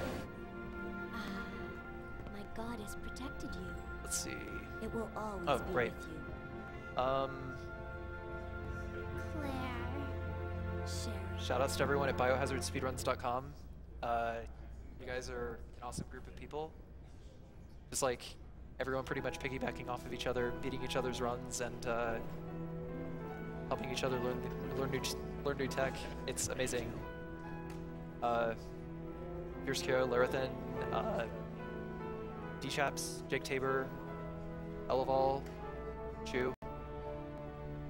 God has protected you. let's see. It will always Oh, be great. with you. Claire. Sherry. Shoutouts to everyone at biohazardspeedruns.com. You guys are an awesome group of people. Just like everyone pretty much piggybacking off of each other, beating each other's runs, and helping each other learn new tech. It's amazing. Fierce Kyo, Larathan, D-Chaps, Jake Tabor, Eleval, Chu,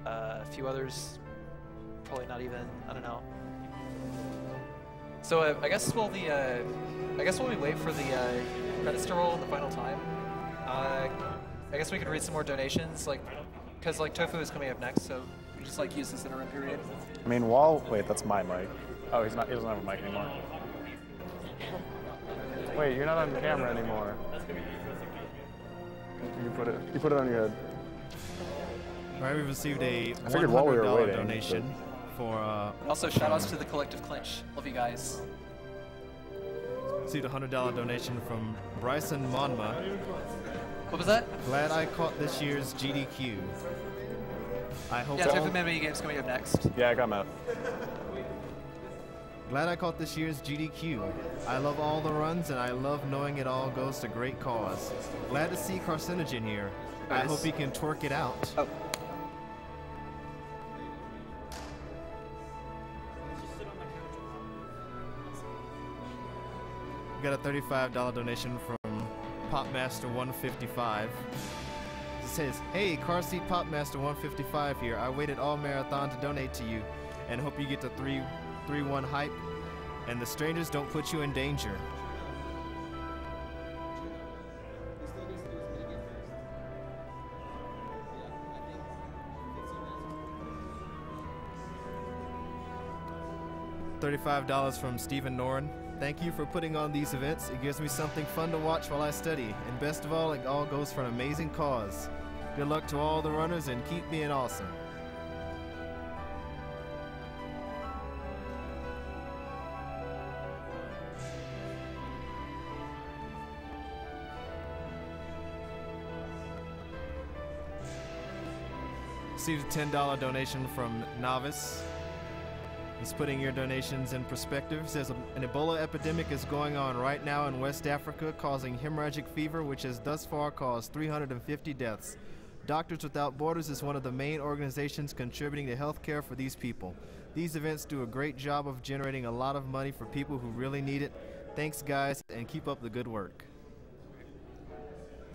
a few others, probably not even, I don't know. So I guess while we wait for the credits to roll in the final time, I guess we can read some more donations, because Tofu is coming up next, so we just use this interim period. I mean, wait, that's my mic. Oh, he doesn't have a mic anymore. Wait, you're not on camera anymore. You put it on your head. All right, we've received a I figured while we were $100 waiting, donation for. Also, shoutouts to the Collective Clinch. Love you guys. Received a $100 donation from Bryson Monma. What was that? Glad I caught this year's GDQ. I hope. Yeah, Tofu Memory Games coming up next. Yeah, I got Matt. Glad I caught this year's GDQ. I love all the runs, and I love knowing it all goes to great cause. Glad to see Carcinogen here. I hope he can twerk it out. Oh. We got a $35 donation from Popmaster155. It says, "Hey, Car Seat Popmaster 155 here. I waited all marathon to donate to you, and hope you get the 3-1 hype, and the strangers don't put you in danger." $35 from Stephen Noren. Thank you for putting on these events. It gives me something fun to watch while I study. And best of all, it all goes for an amazing cause. Good luck to all the runners and keep being awesome. Received a $10 donation from Novice. He's putting your donations in perspective. He says an Ebola epidemic is going on right now in West Africa, causing hemorrhagic fever, which has thus far caused 350 deaths. Doctors Without Borders is one of the main organizations contributing to health care for these people. These events do a great job of generating a lot of money for people who really need it. Thanks, guys, and keep up the good work.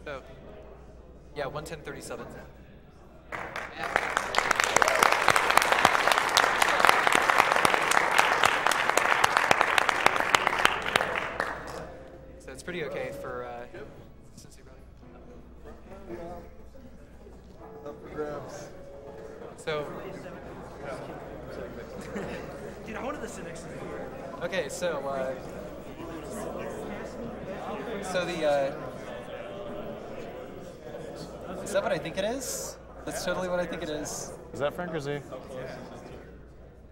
So, yeah, 110.37. So it's pretty okay for since you're running. Up for grabs. So, dude, I wanted to sit next to you. Okay, so is that what I think it is? That's totally what I think it is. Is that Frank or Z?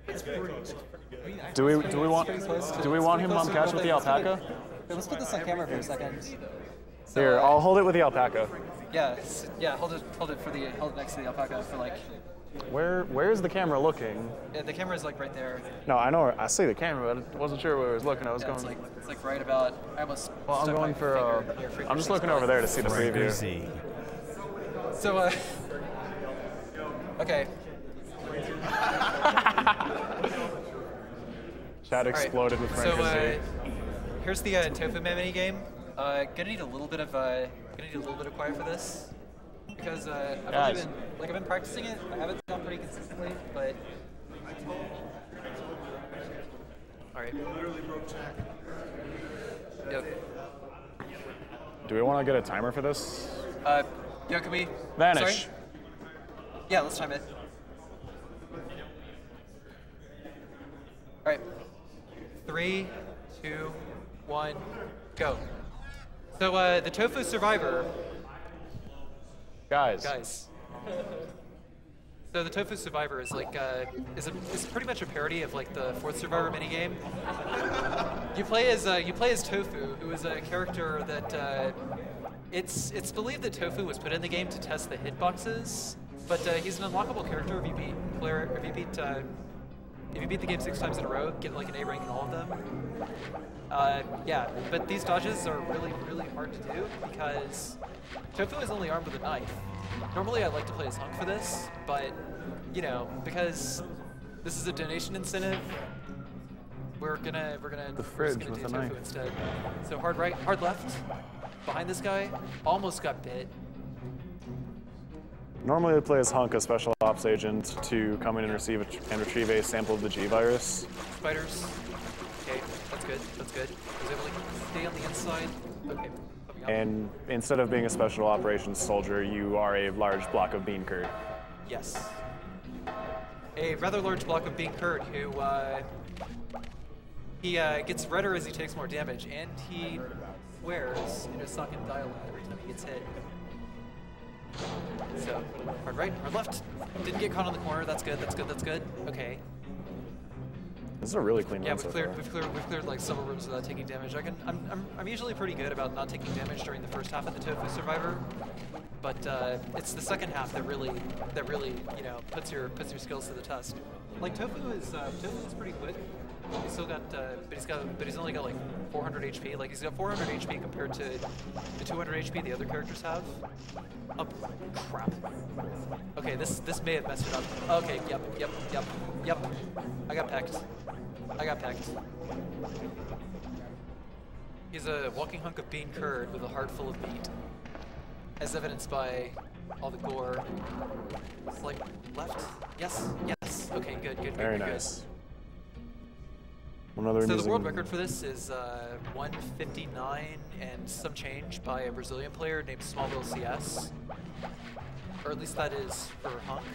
It's pretty. Do we want him on catch with the alpaca? Hey, let's put this on camera for a second. So, Here, I'll hold it with the alpaca. Yeah, hold it next to the alpaca for like. Where is the camera looking? Yeah, the camera's like right there. No, I know. I see the camera, but I wasn't sure where it was looking. I was going. It's like right about. I almost. Well, I'm going for. I'm just looking over there to see the preview. So, okay. Chat exploded with Frank So, and Z. here's the Tofu mini game. Gonna need a little bit of quiet for this. Because I've been practicing it. I haven't done pretty consistently, but all right. Yep. Do we want to get a timer for this? Yeah, can we Vanish. Sorry? Yeah, let's time it. All right. 3, 2, 1, go. So the Tofu Survivor. Guys. So the Tofu Survivor is like is pretty much a parody of like the Fourth Survivor minigame. You play as Tofu, who is a character that it's believed that Tofu was put in the game to test the hitboxes, but he's an unlockable character if you beat the game 6 times in a row, get like an A rank in all of them. Yeah, but these dodges are really, really hard to do because Tofu is only armed with a knife. Normally I like to play as Hunk for this, but, you know, because this is a donation incentive, we're gonna do Tofu instead. So hard right, hard left, behind this guy, almost got bit. Normally I play as Hunk, a special ops agent, to come in and retrieve a sample of the G virus. Spiders. Okay, that's good. I was able to stay on the inside. Okay. And instead of being a special operations soldier, you are a large block of bean curd. Yes. A rather large block of bean curd who he gets redder as he takes more damage, and he swears in a sunken dialect every time he gets hit. So, hard right, hard left. Didn't get caught on the corner. That's good. Okay. This is a really clean Yeah, run so far. we've cleared like several rooms without taking damage. I'm usually pretty good about not taking damage during the first half of the Tofu Survivor, but it's the second half that really you know puts your skills to the test. Like Tofu is pretty quick. He's still got but he's only got like 400 HP. Like he's got 400 HP compared to the 200 HP the other characters have. Oh crap. Okay, this may have messed it up. Okay, yep. I got pecked. He's a walking hunk of bean curd with a heart full of meat, as evidenced by all the gore. It's like left. Yes. Okay, good. Very nice. So the world record for this is 159 and some change by a Brazilian player named Smallville CS. Or at least that is for Hunk.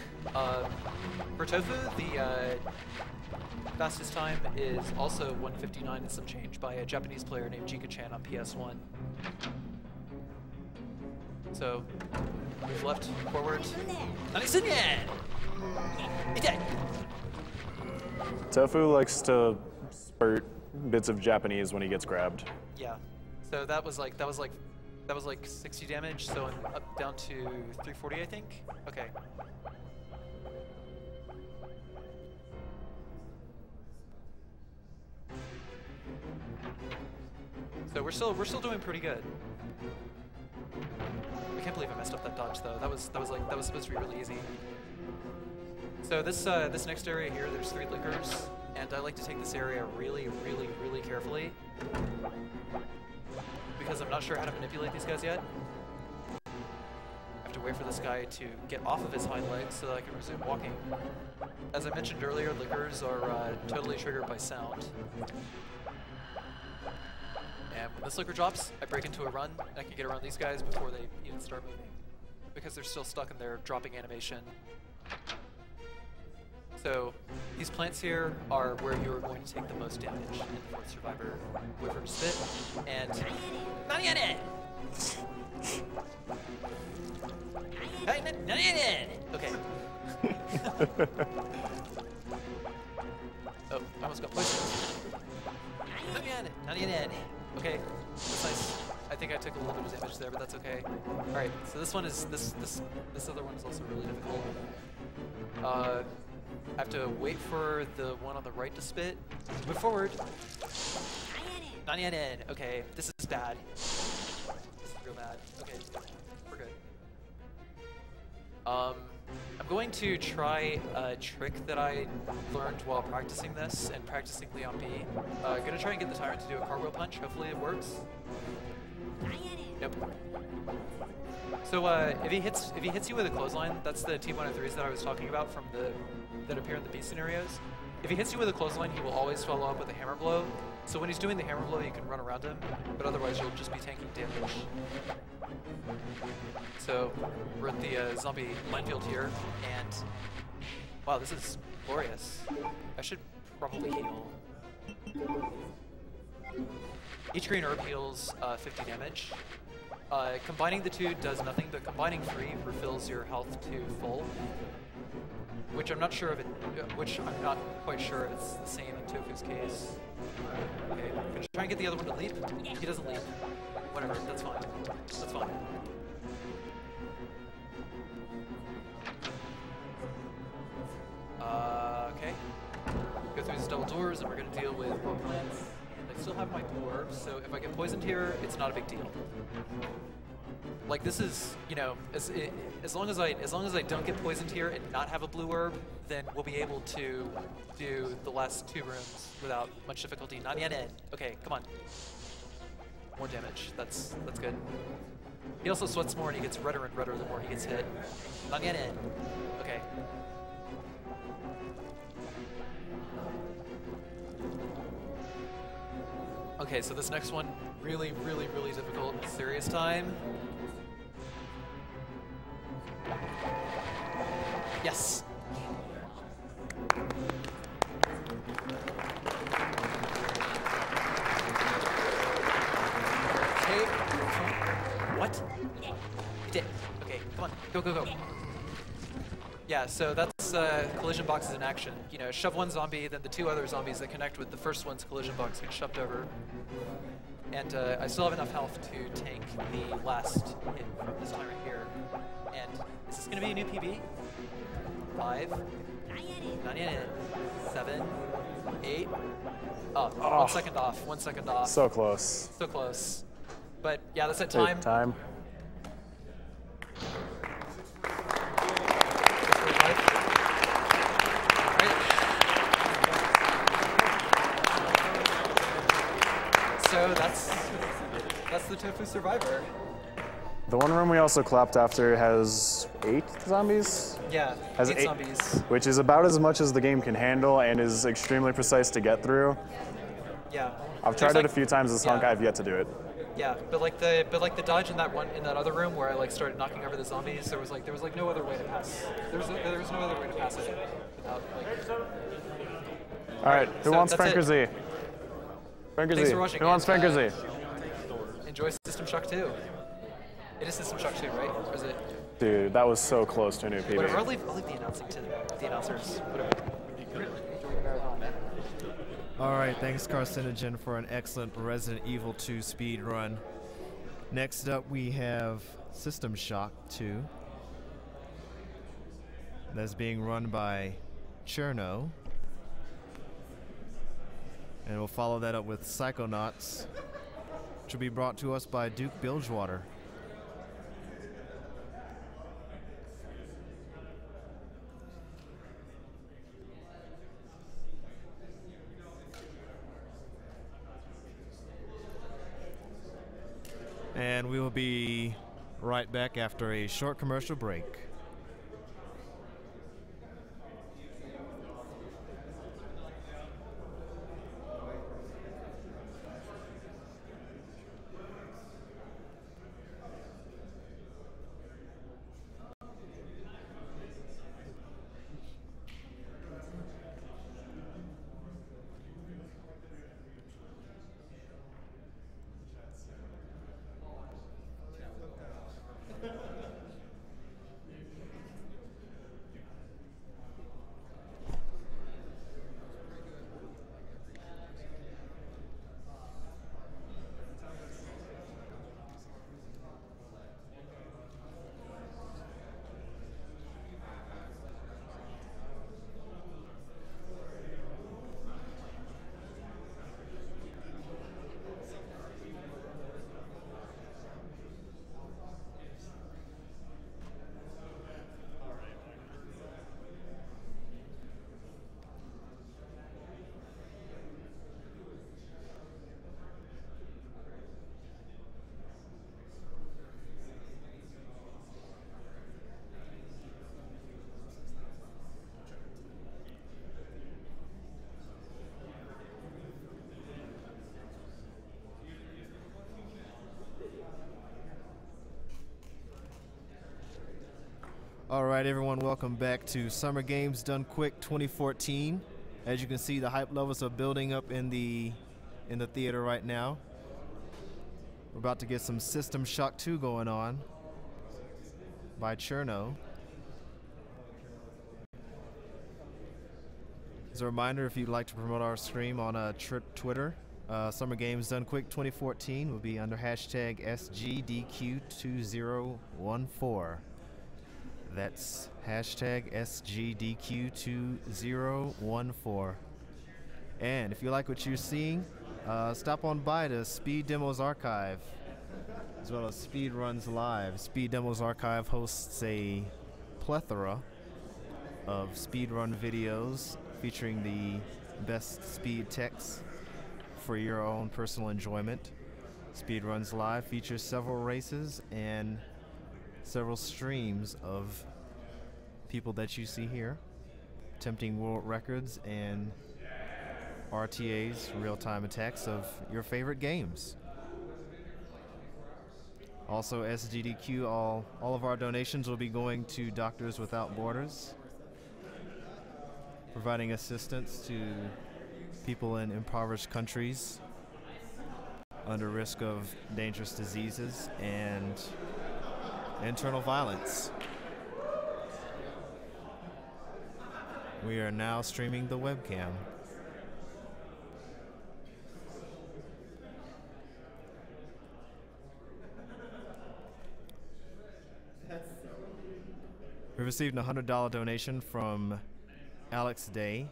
For Tofu, the fastest time is also 159 and some change by a Japanese player named Jika-chan on PS1. So, move left, forward. Tofu likes to spurt bits of Japanese when he gets grabbed. Yeah. So that was like 60 damage, so I'm up down to 340, I think. Okay. So we're still doing pretty good. I can't believe I messed up that dodge though. That was supposed to be really easy. So this next area here, there's 3 liquors, and I like to take this area really carefully because I'm not sure how to manipulate these guys yet. I have to wait for this guy to get off of his hind legs so that I can resume walking. As I mentioned earlier, liquors are totally triggered by sound. And when this liquor drops, I break into a run, and I can get around these guys before they even start moving, because they're still stuck in their dropping animation. So these plants here are where you're going to take the most damage in the Fourth Survivor Wyvern Spit, and okay. Oh, I almost got poisoned. Not yet. Okay, that's nice. I think I took a little bit of damage there, but that's okay. All right, so this one is this other one is also really difficult. I have to wait for the one on the right to spit. Move forward. Not yet in. Okay, this is bad. This is real bad. Okay, we're good. I'm going to try a trick that I learned while practicing this and practicing Leon B. I'm gonna try and get the Tyrant to do a cartwheel punch. Hopefully it works. Nope. So if he hits you with a clothesline, that's the T103s that I was talking about from that appear in the B scenarios. If he hits you with a clothesline, he will always follow up with a hammer blow. So when he's doing the hammer blow, you can run around him, but otherwise you'll just be tanking damage. So we're at the zombie minefield here, and wow, this is glorious. I should probably heal. Each green herb heals 50 damage. Combining the two does nothing, but combining 3 refills your health to full. Which I'm not sure if which I'm not quite sure if it's the same in Tofu's case. Okay, I'm gonna try and get the other one to leap. He doesn't leap. Whatever, that's fine. That's fine. Okay. Go through these double doors, and we're gonna deal with more plants. I still have my dwarves, so if I get poisoned here, it's not a big deal. Like this is, you know, as long as I don't get poisoned here and not have a blue herb, then we'll be able to do the last 2 rooms without much difficulty. Not yet in. Okay, come on. More damage. That's good. He also sweats more and he gets redder and redder the more he gets hit. Not yet in. Okay. Okay, so this next one, really, really, really difficult. Serious time. Yes. Okay. What? You did. Okay, come on. Go, go, go. Yeah, so that's collision boxes in action. You know, shove one zombie, then the 2 other zombies that connect with the first one's collision box get shoved over. And I still have enough health to tank the last hit from this tyrant here. And is this going to be a new PB? 5, 9, 7, 8. Oh, 1 second off. 1 second off. So close. So close. But yeah, that's at time. Time. So that's the Tofu Survivor. The one room we also clapped after has 8 zombies? Yeah, has 8 zombies. Which is about as much as the game can handle and is extremely precise to get through. Yeah. I've tried it a few times as Hunk, I've yet to do it. Yeah, but like the dodge in that other room where I like started knocking over the zombies, there was like no other way to pass. There was no other way to pass it without like. All right, who wants Franker Z? Franker Z. Thanks for watching. Who wants Franker Z? Enjoy System Shock 2. It is System Shock 2, right? Or is it? Dude, that was so close to a new PB. Whatever, I'll leave the announcing to the announcers. Whatever. Enjoy the marathon, man. All right, thanks Carcinogen for an excellent Resident Evil 2 speed run. Next up we have System Shock 2. That's being run by Cirno. And we'll follow that up with Psychonauts, which will be brought to us by Duke Bilgewater. And we will be right back after a short commercial break. All right, everyone, welcome back to Summer Games Done Quick 2014. As you can see, the hype levels are building up in the theater right now. We're about to get some System Shock 2 going on by Cirno. As a reminder, if you'd like to promote our stream on Twitter, Summer Games Done Quick 2014 will be under hashtag Sgdq2014. That's hashtag Sgdq2014. And if you like what you're seeing, stop on by to Speed Demos Archive, as well as Speed Runs Live. Speed Demos Archive hosts a plethora of speedrun videos featuring the best speed techs for your own personal enjoyment. Speed Runs Live features several races and several streams of people that you see here attempting world records and RTAs, real-time attacks of your favorite games. Also, Sgdq, all of our donations will be going to Doctors Without Borders, providing assistance to people in impoverished countries under risk of dangerous diseases and internal violence. We are now streaming the webcam. We received a $100 donation from Alex Day.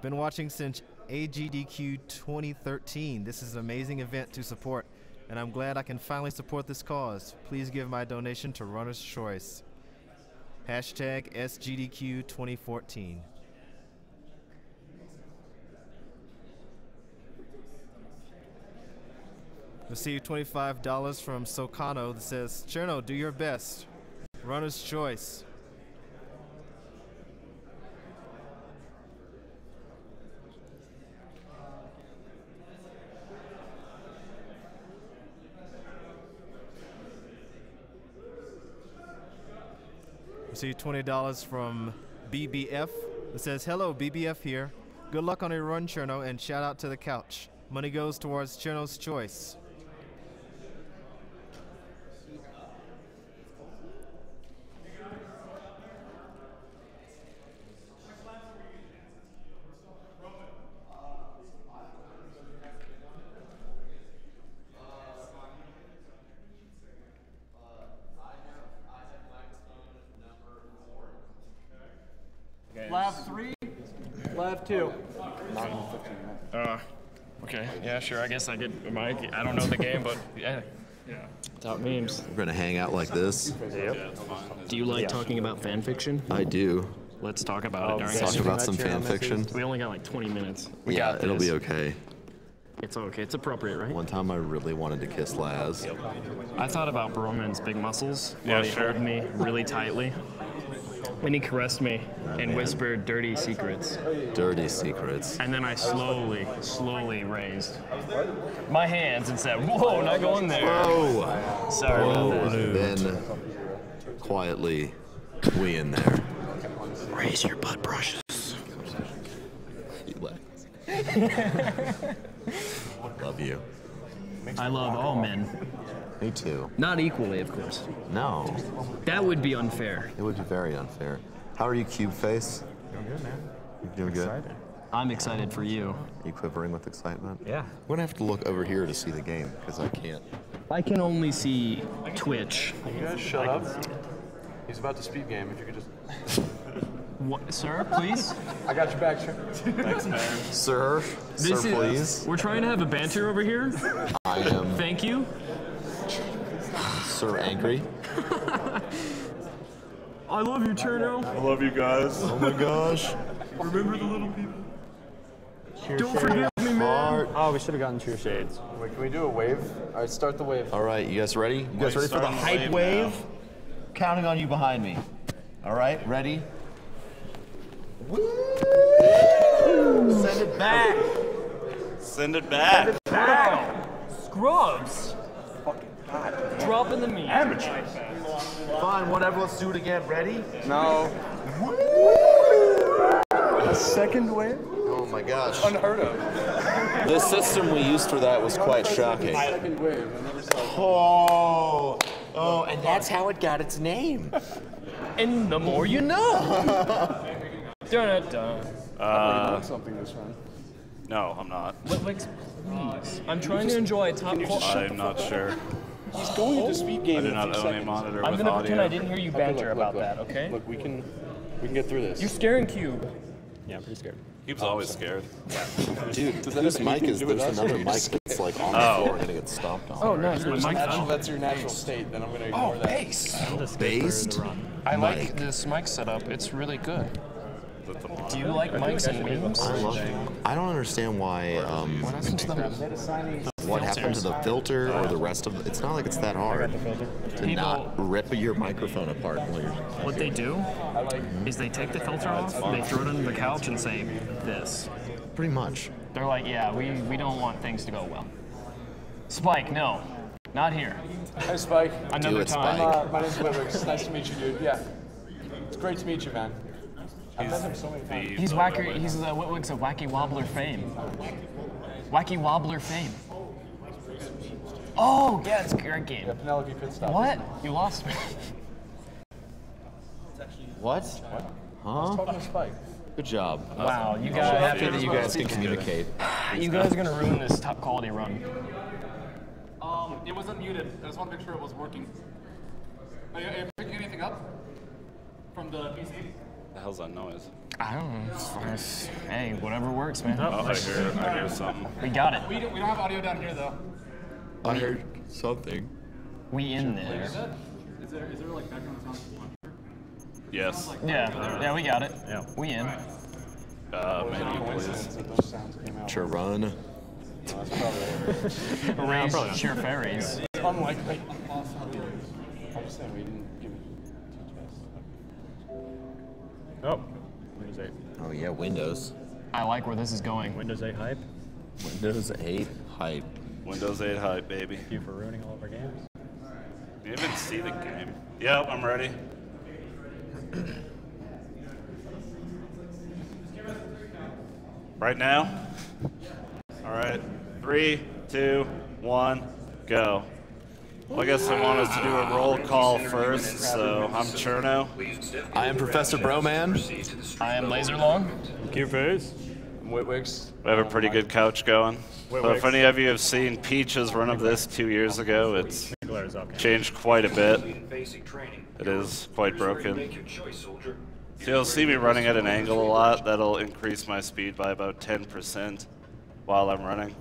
Been watching since Sgdq 2013. This is an amazing event to support, and I'm glad I can finally support this cause. Please give my donation to Runner's Choice. Hashtag Sgdq 2014. Received $25 from Socano that says, Cirno, do your best. Runner's Choice. Received $20 from BBF that says, hello, BBF here. Good luck on your run, Cirno, and shout out to the couch. Money goes towards Cirno's Choice. Lab 3? Lab 2. Okay, yeah, sure, I guess I get a mic. I don't know the game, but yeah. Top memes. We're gonna hang out like this. Yep. Do you like talking about fan fiction? I do. Let's talk about it during Talk about some fan fiction. We only got like 20 minutes. Yeah, it'll be okay. It's okay, it's appropriate, right? One time I really wanted to kiss Laz. I thought about Broman's big muscles while he held me really tightly. And he caressed me and whispered dirty secrets. Dirty secrets. And then I slowly raised my hands and said, whoa, not going there. Whoa. Sorry about that. Then, quietly, we in there. Raise your butt brushes. Love you. I love all men. Me too. Not equally, of course. No. That would be unfair. It would be very unfair. How are you, Cube Face? Doing good, man. You doing good? Excited. I'm excited for you. Are you quivering with excitement? Yeah. We're gonna have to look over here to see the game, because I can't. I can only see Twitch. You guys shut up. He's about to speed game, if you could just... What, sir, please? I got your back, sir. Thanks, man. Sir, please. We're trying to have a banter over here. I am... Thank you. Sir Angry. I love you, Cirno. I love you guys. Oh my gosh. Remember the little people. Don't forget me, man. Oh, we should have gotten cheer shades. Wait, can we do a wave? All right, start the wave. All right, you guys ready? You guys ready for the hype wave? Counting on you behind me. All right, ready? Send it back. Send it back. Scrubs. Dropping the meat. Amateur. Fine, whatever. Let's do it again. Ready? No. A second wave? Oh my gosh. Unheard of. The system we used for that was quite shocking. Second wave. I never saw Oh, and that's how it got its name. And the more you know. Dun-dun-dun. something this run. No, I'm not. Please. I'm trying to enjoy a top quality. I'm not sure. He's going into speed game. I do in a not few own a seconds. monitor I'm with gonna audio. pretend I didn't hear you banter look, about look. that, okay? Look, we can get through this. You're scaring Cube. Yeah, I'm pretty scared. Cube's always scared. Dude, whose mic is there's another mic that's like on the floor and it gets stomped on. Oh, nice. My mic. That's your natural state, then I'm going to ignore that. Based? I like this mic setup. It's really good. Do you like mics and memes? I don't understand why. What happened to the filter or the rest of it? It's not like it's that hard to not rip your microphone apart. What they do is they take the filter off, they throw it under the couch and say this. Pretty much. They're like, yeah, we don't want things to go well. Spike, no, not here. Hi, Spike. Another time. My name's Wibix. Nice to meet you, dude. Yeah. It's great to meet you, man. I've met him so many times. He's Wacker. He's Whitwick's of Wacky Wobbler fame. Wacky Wobbler fame. Oh, yeah, it's a great game. Yeah, Penelope pit stop. What? You lost me. What? I was talking to Spike. Good job. Wow, you I'm guys. happy that you guys can communicate. You guys are gonna ruin this top quality run. It wasn't muted. I just want to make sure it was working. Are you picking anything up from the PC? The hell's that noise? I don't know. Hey, whatever works, man. Oh, I hear something. We got it. We don't have audio down here though. I heard something. We in there. Is there like background sound? Yes. Yeah, we got it. Yeah. We in. Maybe, please. Sure, run. Raise sheer fairies. Unlikely. I'm just saying we didn't give it Oh, Windows 8. Oh yeah, Windows. I like where this is going. Windows 8 hype. Windows 8 hype. Windows 8 hype, baby. Thank you for ruining all of our games. You even see the game. Yep, I'm ready. Right now? All right. 3, 2, 1, go. Well, I guess I want us to do a roll call first, so I'm Cirno. I am Professor Broman. I am Laserlong. Q-Face. I'm Whitwix. We have a pretty good couch going. So if any of you have seen Peach's run of this 2 years ago, it's changed quite a bit. It is quite broken. So you'll see me running at an angle a lot. That'll increase my speed by about 10% while I'm running.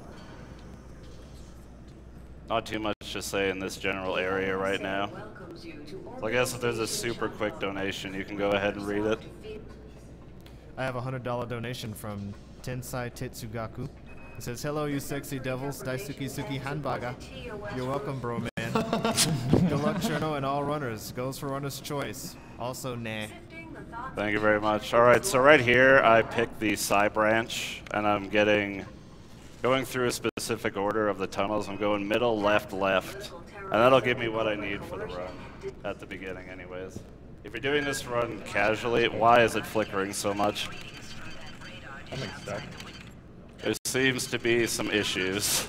Not too much to say in this general area right now. So I guess if there's a super quick donation, you can go ahead and read it. I have a $100 donation from Tensai Tetsugaku. It says, hello, you sexy devils. Daisuki Suki Hanbaga. You're welcome, bro, man. Good luck, Cirno, and all runners. Goes for runner's choice. Also, nah. Thank you very much. All right, so right here, I picked the Psy branch, and I'm going through a specific order of the tunnels. I'm going middle, left, left, and that'll give me what I need for the run at the beginning anyways. If you're doing this run casually, why is it flickering so much? Something's stuck. There seems to be some issues.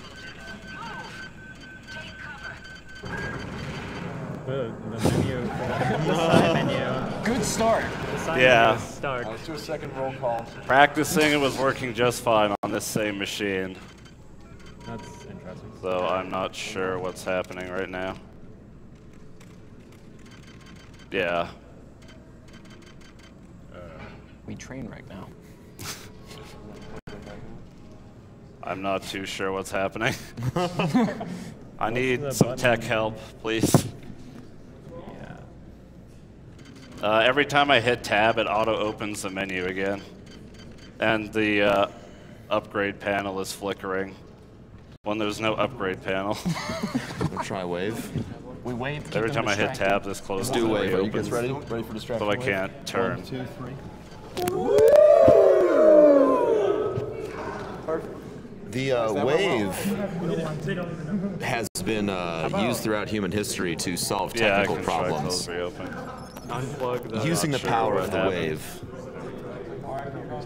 The menu. The side menu. Good start. The side Yeah. menu start. Let's do a second roll call. Practicing, it was working just fine on this same machine. That's interesting. So I'm not sure what's happening right now. Yeah. We train right now. I'm not too sure what's happening. I need some tech help, please. Every time I hit tab, it auto-opens the menu again. And the upgrade panel is flickering when there's no upgrade panel. We'll try wave. We wave. Every time I hit tab, this closes. Do wave. Are you reopens. guys ready? Ready for distraction? So I wave? can't turn. 1, 2, 3. The wave has been used throughout human history to solve technical problems. Unplug the Using the power of the wave.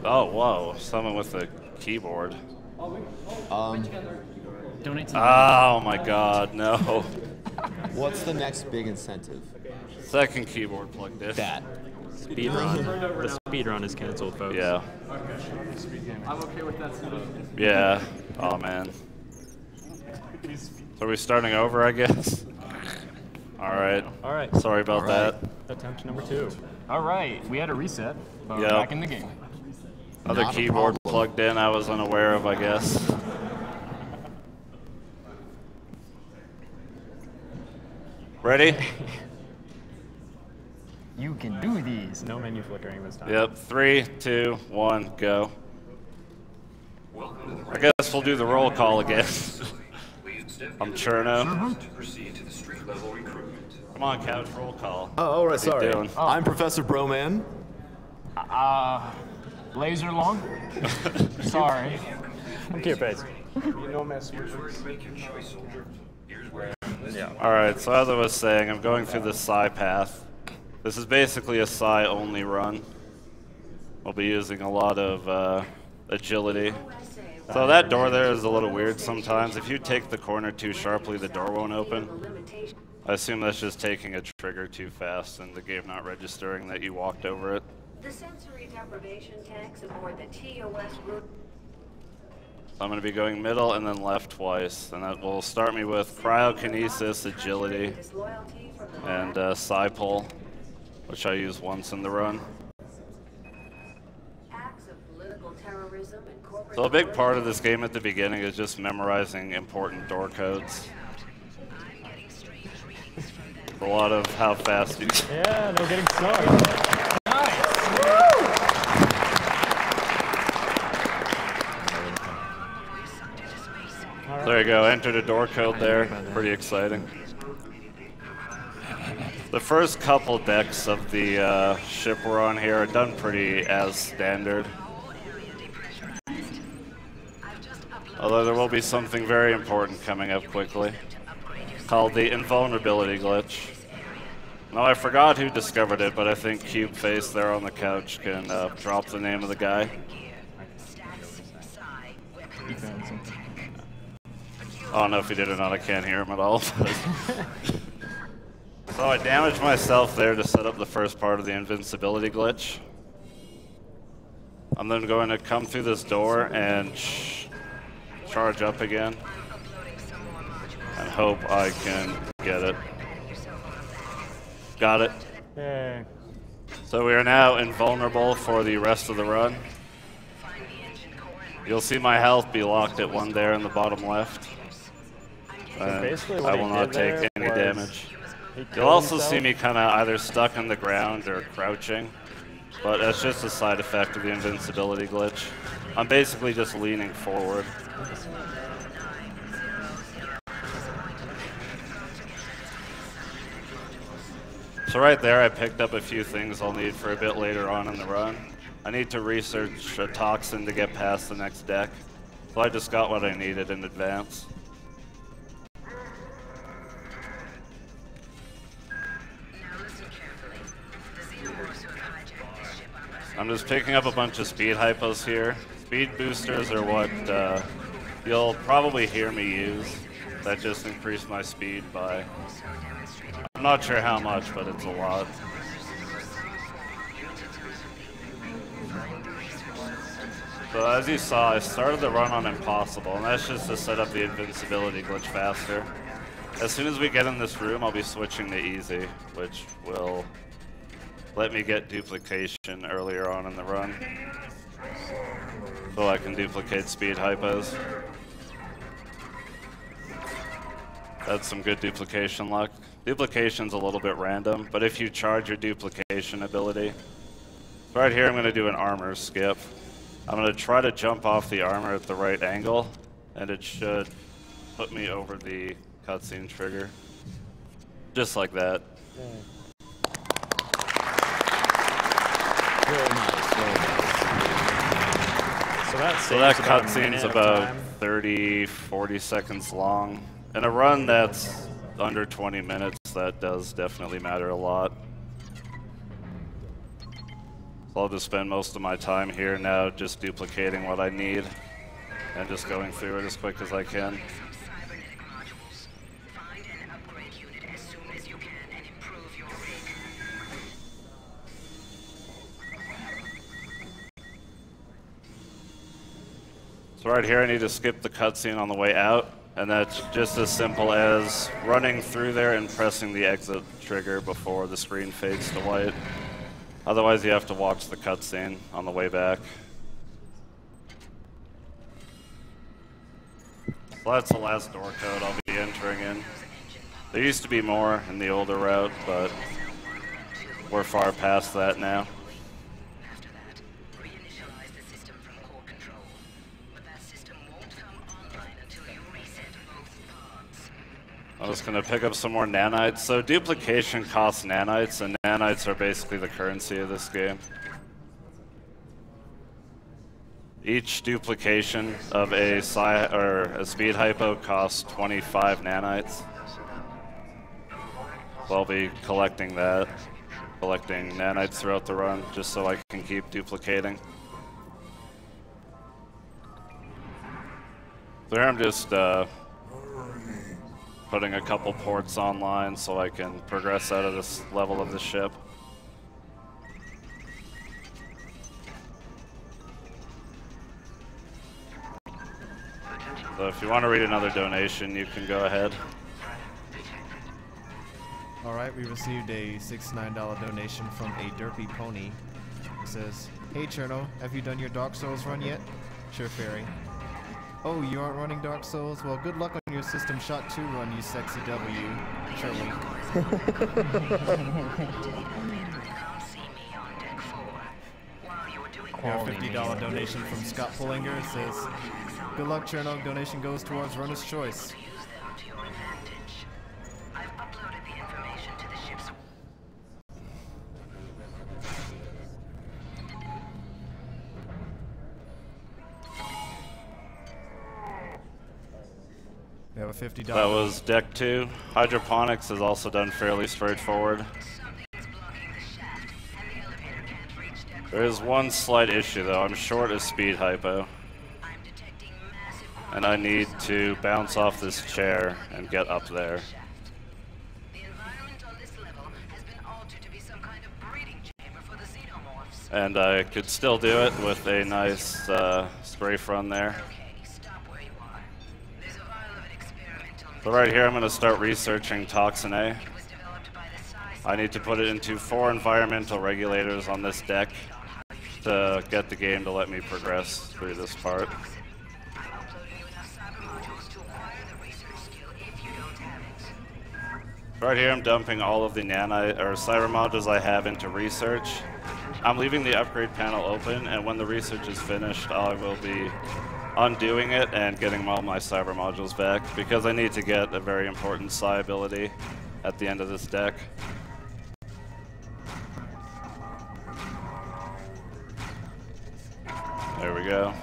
Oh, whoa. Someone with a keyboard. Donate to Oh my god, no. What's the next big incentive? Second keyboard plugged in. That. Speedrun. The speedrun is canceled, folks. Yeah. I'm okay with that solution. Yeah. Oh man. So are we starting over, I guess? Alright. Alright. Sorry about that. Attempt number 2. All right, we had a reset, but Yep. we're back in the game. Other Not a keyboard problem. plugged in I was unaware of, I guess. Ready? You can do these. No menu flickering this time. Yep. 3, 2, 1, go. I guess we'll do the roll call again. I'm Cirno. Come on, couch, roll call. Oh, right, What are you sorry. doing? I'm Professor Broman. Laser long? Sorry. Look your face. You know my switches. Yeah. Alright, so as I was saying, I'm going through the Psi path. This is basically a Psi only run. We'll be using a lot of agility. So that door there is a little weird sometimes. If you take the corner too sharply, the door won't open. I assume that's just taking a trigger too fast and the game not registering that you walked over it. The sensory deprivation tanks aboard the TOS route. So I'm going to be going middle and then left twice. And that will start me with cryokinesis, agility, and psi pull, which I use once in the run. Acts of political terrorism and corporate. So a big part of this game at the beginning is just memorizing important door codes. A lot of how fast you... Yeah, no getting stuck. There you go, entered a door code there. Pretty exciting. The first couple decks of the ship we're on here are done pretty as standard. Although there will be something very important coming up quickly, called the invulnerability glitch. Now I forgot who discovered it, but I think Cube Face there on the couch can drop the name of the guy. I don't know if he did or not, I can't hear him at all. So I damaged myself there to set up the first part of the invincibility glitch. I'm then going to come through this door and charge up again and hope I can get it. Got it. Yay. So we are now invulnerable for the rest of the run. You'll see my health be locked at 1 there in the bottom left. And basically what I he will not did there take any was damage. he killed You'll also himself. see me kind of either stuck on the ground or crouching, but that's just a side effect of the invincibility glitch. I'm basically just leaning forward. So right there, I picked up a few things I'll need for a bit later on in the run. I need to research a toxin to get past the next deck, so I just got what I needed in advance. I'm just picking up a bunch of speed hypos here. Speed boosters are what you'll probably hear me use. That just increased my speed by, I'm not sure how much, but it's a lot. So as you saw, I started the run on Impossible, and that's just to set up the invincibility glitch faster. As soon as we get in this room, I'll be switching to Easy, which will let me get duplication earlier on in the run, so I can duplicate speed hypos. That's some good duplication luck. Duplication's a little bit random, but if you charge your duplication ability, right here I'm going to do an armor skip. I'm going to try to jump off the armor at the right angle, and it should put me over the cutscene trigger. Just like that. Very nice, very nice. So that cutscene's about 30, 40 seconds long. In a run that's under 20 minutes, that does definitely matter a lot. So I'll just spend most of my time here now just duplicating what I need and just going through it as quick as I can. So right here I need to skip the cutscene on the way out, and that's just as simple as running through there and pressing the exit trigger before the screen fades to white. Otherwise you have to watch the cutscene on the way back. So that's the last door code I'll be entering in. There used to be more in the older route, but we're far past that now. I'm just going to pick up some more nanites. So duplication costs nanites, and nanites are basically the currency of this game. Each duplication of a speed hypo costs 25 nanites. So I'll be collecting that, collecting nanites throughout the run, just so I can keep duplicating. So here I'm just putting a couple ports online so I can progress out of this level of the ship. So if you want to read another donation, you can go ahead. Alright, we received a $69 donation from a derpy pony. It says, "Hey Cirno, have you done your Dark Souls run yet?" "Sure, Fairy." "Oh, you aren't running Dark Souls? Well, good luck on your System Shock 2 run, you sexy W." "Sure, Wink." A $50 donation from Scott Pullinger. It says, "Good luck, Cirno. Donation goes towards Runner's Choice." We have a $50. That was deck 2. Hydroponics is also done fairly straightforward. There is one slight issue though. I'm short a speed hypo. And I need to bounce off this chair and get up there. And I could still do it with a nice strafe run there. So right here I'm going to start researching Toxin A. I need to put it into 4 environmental regulators on this deck to get the game to let me progress through this part. Right here I'm dumping all of the cyber modules I have into research. I'm leaving the upgrade panel open, and when the research is finished I will be undoing it and getting all my cyber modules back, because I need to get a very important psi ability at the end of this deck. There we go.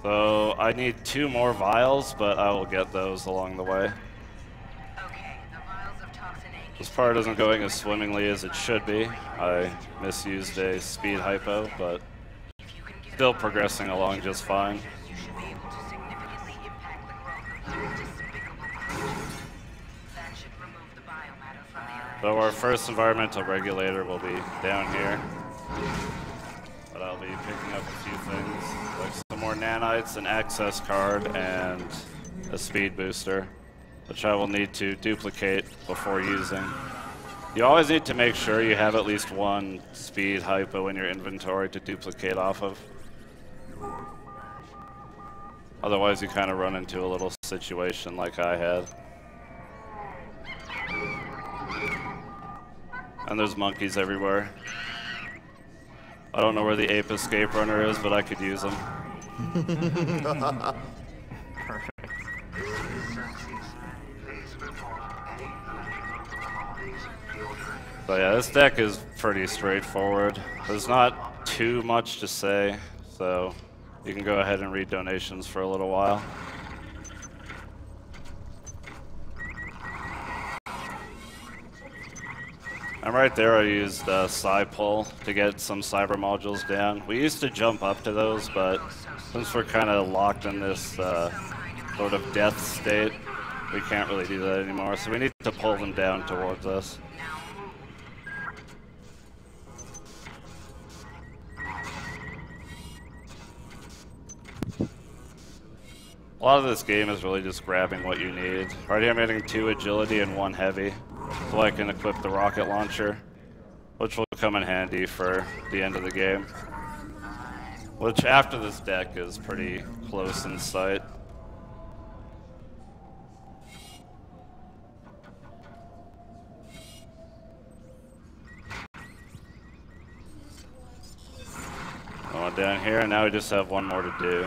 So I need 2 more vials, but I will get those along the way. This part isn't going as swimmingly as it should be. I misused a speed hypo, but still progressing along just fine. So our first environmental regulator will be down here. But I'll be picking up a few things, like some more nanites, an access card, and a speed booster, which I will need to duplicate before using. You always need to make sure you have at least 1 speed hypo in your inventory to duplicate off of. Otherwise you kind of run into a little situation like I had. And there's monkeys everywhere. I don't know where the ape escape runner is, but I could use him. Perfect. So yeah, this deck is pretty straightforward. There's not too much to say, so You can go ahead and read donations for a little while. And right there I used Psy Pull to get some cyber modules down. We used to jump up to those, but since we're kind of locked in this sort of death state, we can't really do that anymore. So we need to pull them down towards us. A lot of this game is really just grabbing what you need. Right here I'm getting 2 agility and 1 heavy, so I can equip the rocket launcher, which will come in handy for the end of the game. Which after this deck is pretty close in sight. Going down here, and now we just have 1 more to do.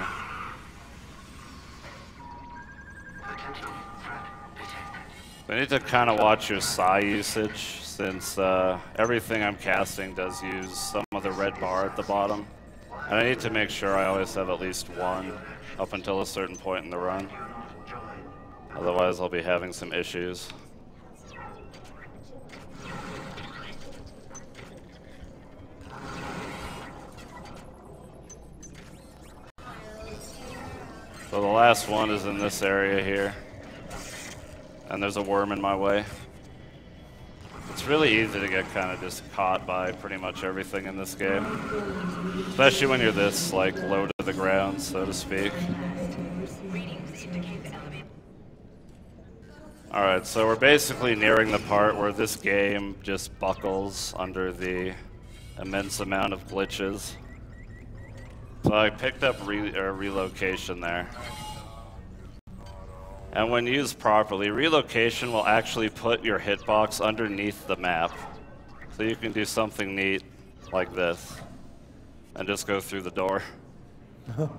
We need to kind of watch your Psy usage, since everything I'm casting does use some of the red bar at the bottom. And I need to make sure I always have at least 1 up until a certain point in the run. Otherwise I'll be having some issues. So the last one is in this area here. And there's a worm in my way. It's really easy to get kind of just caught by pretty much everything in this game. Especially when you're this, like, low to the ground, so to speak. Alright, so we're basically nearing the part where this game just buckles under the immense amount of glitches. So I picked up relocation there. And when used properly, relocation will actually put your hitbox underneath the map. So you can do something neat like this and just go through the door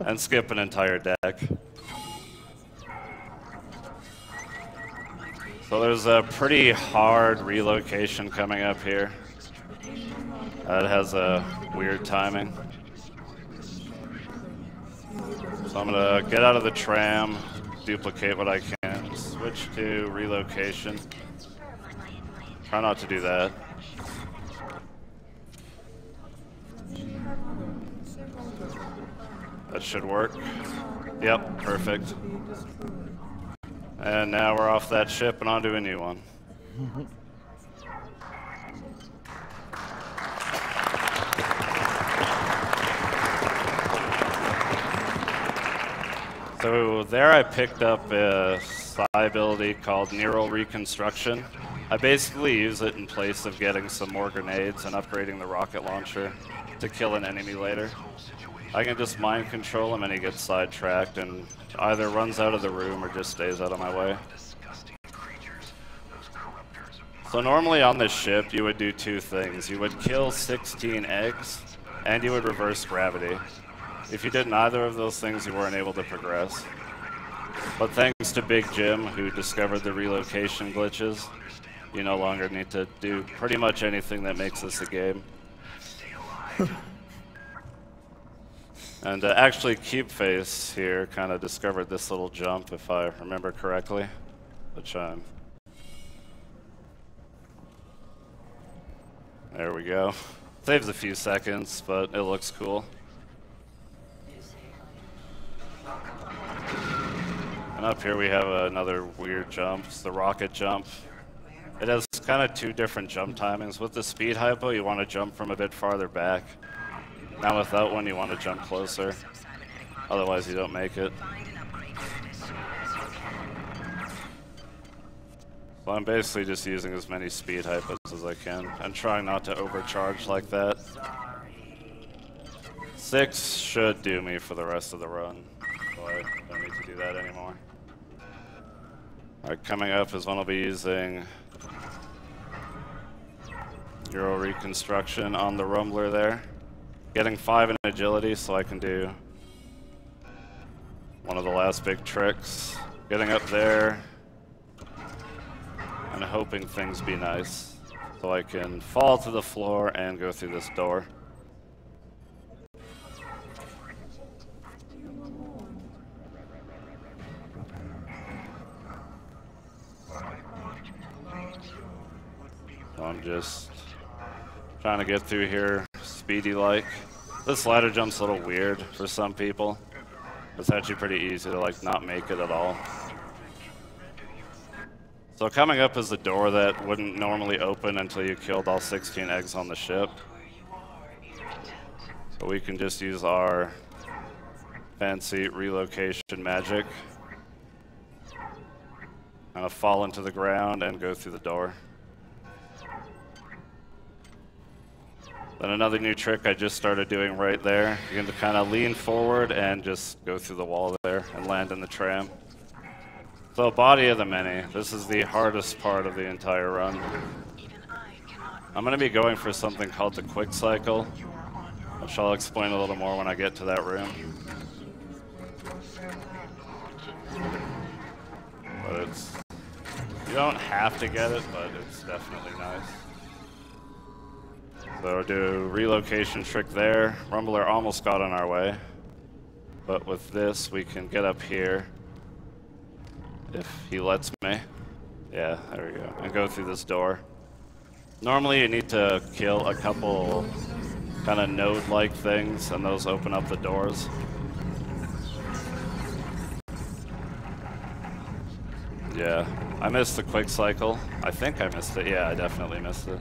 and skip an entire deck. So there's a pretty hard relocation coming up here. It has a weird timing. So I'm gonna get out of the tram, duplicate what I can, switch to relocation. Try not to do that. That should work. Yep, perfect. And now we're off that ship and onto a new one. So there I picked up a Psy ability called Neural Reconstruction. I basically use it in place of getting some more grenades and upgrading the rocket launcher to kill an enemy later. I can just mind control him and he gets sidetracked and either runs out of the room or just stays out of my way. So normally on this ship you would do 2 things. You would kill 16 eggs and you would reverse gravity. If you did neither of those things, you weren't able to progress. But thanks to Big Jim, who discovered the relocation glitches, you no longer need to do pretty much anything that makes this a game. And actually, Keepface here kind of discovered this little jump, if I remember correctly, which there we go. Saves a few seconds, but it looks cool. And up here we have another weird jump. It's the rocket jump. It has kind of 2 different jump timings. With the speed hypo, you want to jump from a bit farther back. Now with that one, you want to jump closer. Otherwise, you don't make it. So I'm basically just using as many speed hypos as I can and trying not to overcharge like that. 6 should do me for the rest of the run. So I don't need to do that anymore. Alright, coming up is one I'll be using Neural Reconstruction on the Rumbler there. Getting 5 in agility so I can do one of the last big tricks. Getting up there and hoping things be nice so I can fall to the floor and go through this door. So I'm just trying to get through here speedy-like. This ladder jump's a little weird for some people. It's actually pretty easy to like not make it at all. So coming up is the door that wouldn't normally open until you killed all 16 eggs on the ship. So we can just use our fancy relocation magic. I'm gonna fall into the ground and go through the door. Then another new trick I just started doing right there. You're going to kind of lean forward and just go through the wall there and land in the tram. So body of the many. This is the hardest part of the entire run. I'm going to be going for something called the quick cycle, which I'll explain a little more when I get to that room. But it's, you don't have to get it, but it's definitely nice. So do relocation trick there. Rumbler almost got on our way. But with this, we can get up here. If he lets me. Yeah, there we go. And go through this door. Normally you need to kill a couple kind of node-like things, and those open up the doors. Yeah, I missed the quick cycle. I think I missed it. Yeah, I definitely missed it.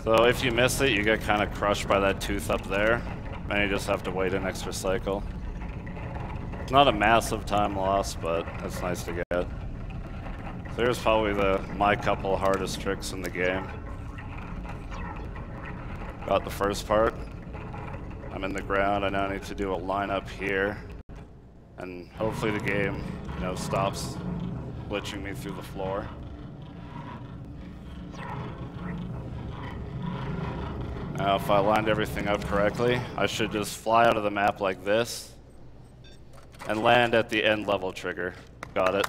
So if you miss it, you get kind of crushed by that tooth up there, and you just have to wait an extra cycle. It's not a massive time loss, but it's nice to get. So here's probably my couple hardest tricks in the game. Got the first part. I'm in the ground. I now need to do a line up here, and hopefully the game, stops glitching me through the floor. Now, if I lined everything up correctly, I should just fly out of the map like this and land at the end level trigger. Got it.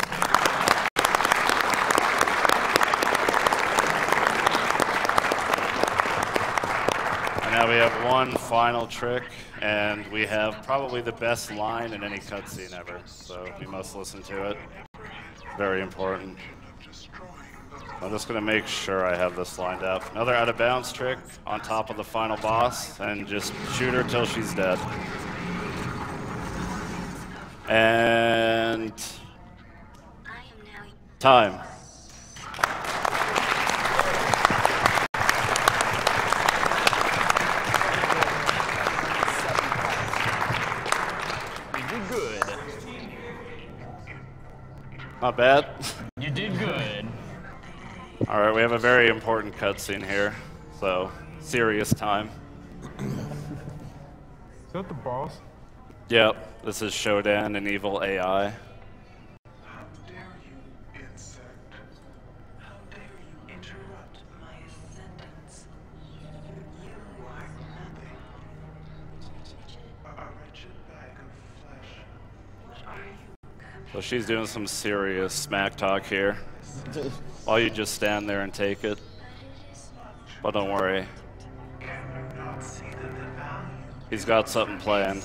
And now we have one final trick, and we have probably the best line in any cutscene ever, so you must listen to it. Very important. I'm just going to make sure I have this lined up. Another out of bounds trick on top of the final boss, and just shoot her till she's dead. And time. You did good. Not bad. You did good. All right, we have a very important cutscene here, so serious time. Is that the boss? Yep, this is Shodan, an evil AI. So she's doing some serious smack talk here. While you just stand there and take it. But don't worry. He's got something planned.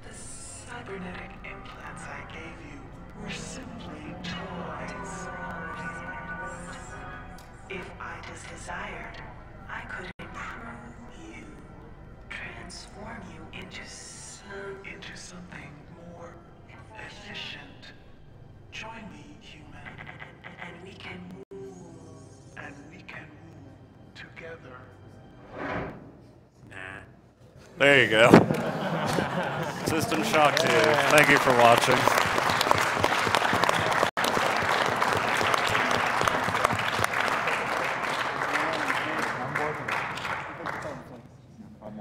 The cybernetic implants I gave you were simply toys. If I desired, I could improve you, transform you into something more efficient. Join me, human, and we can move. And we can move together. Nah. There you go. System Shock 2. Thank you for watching.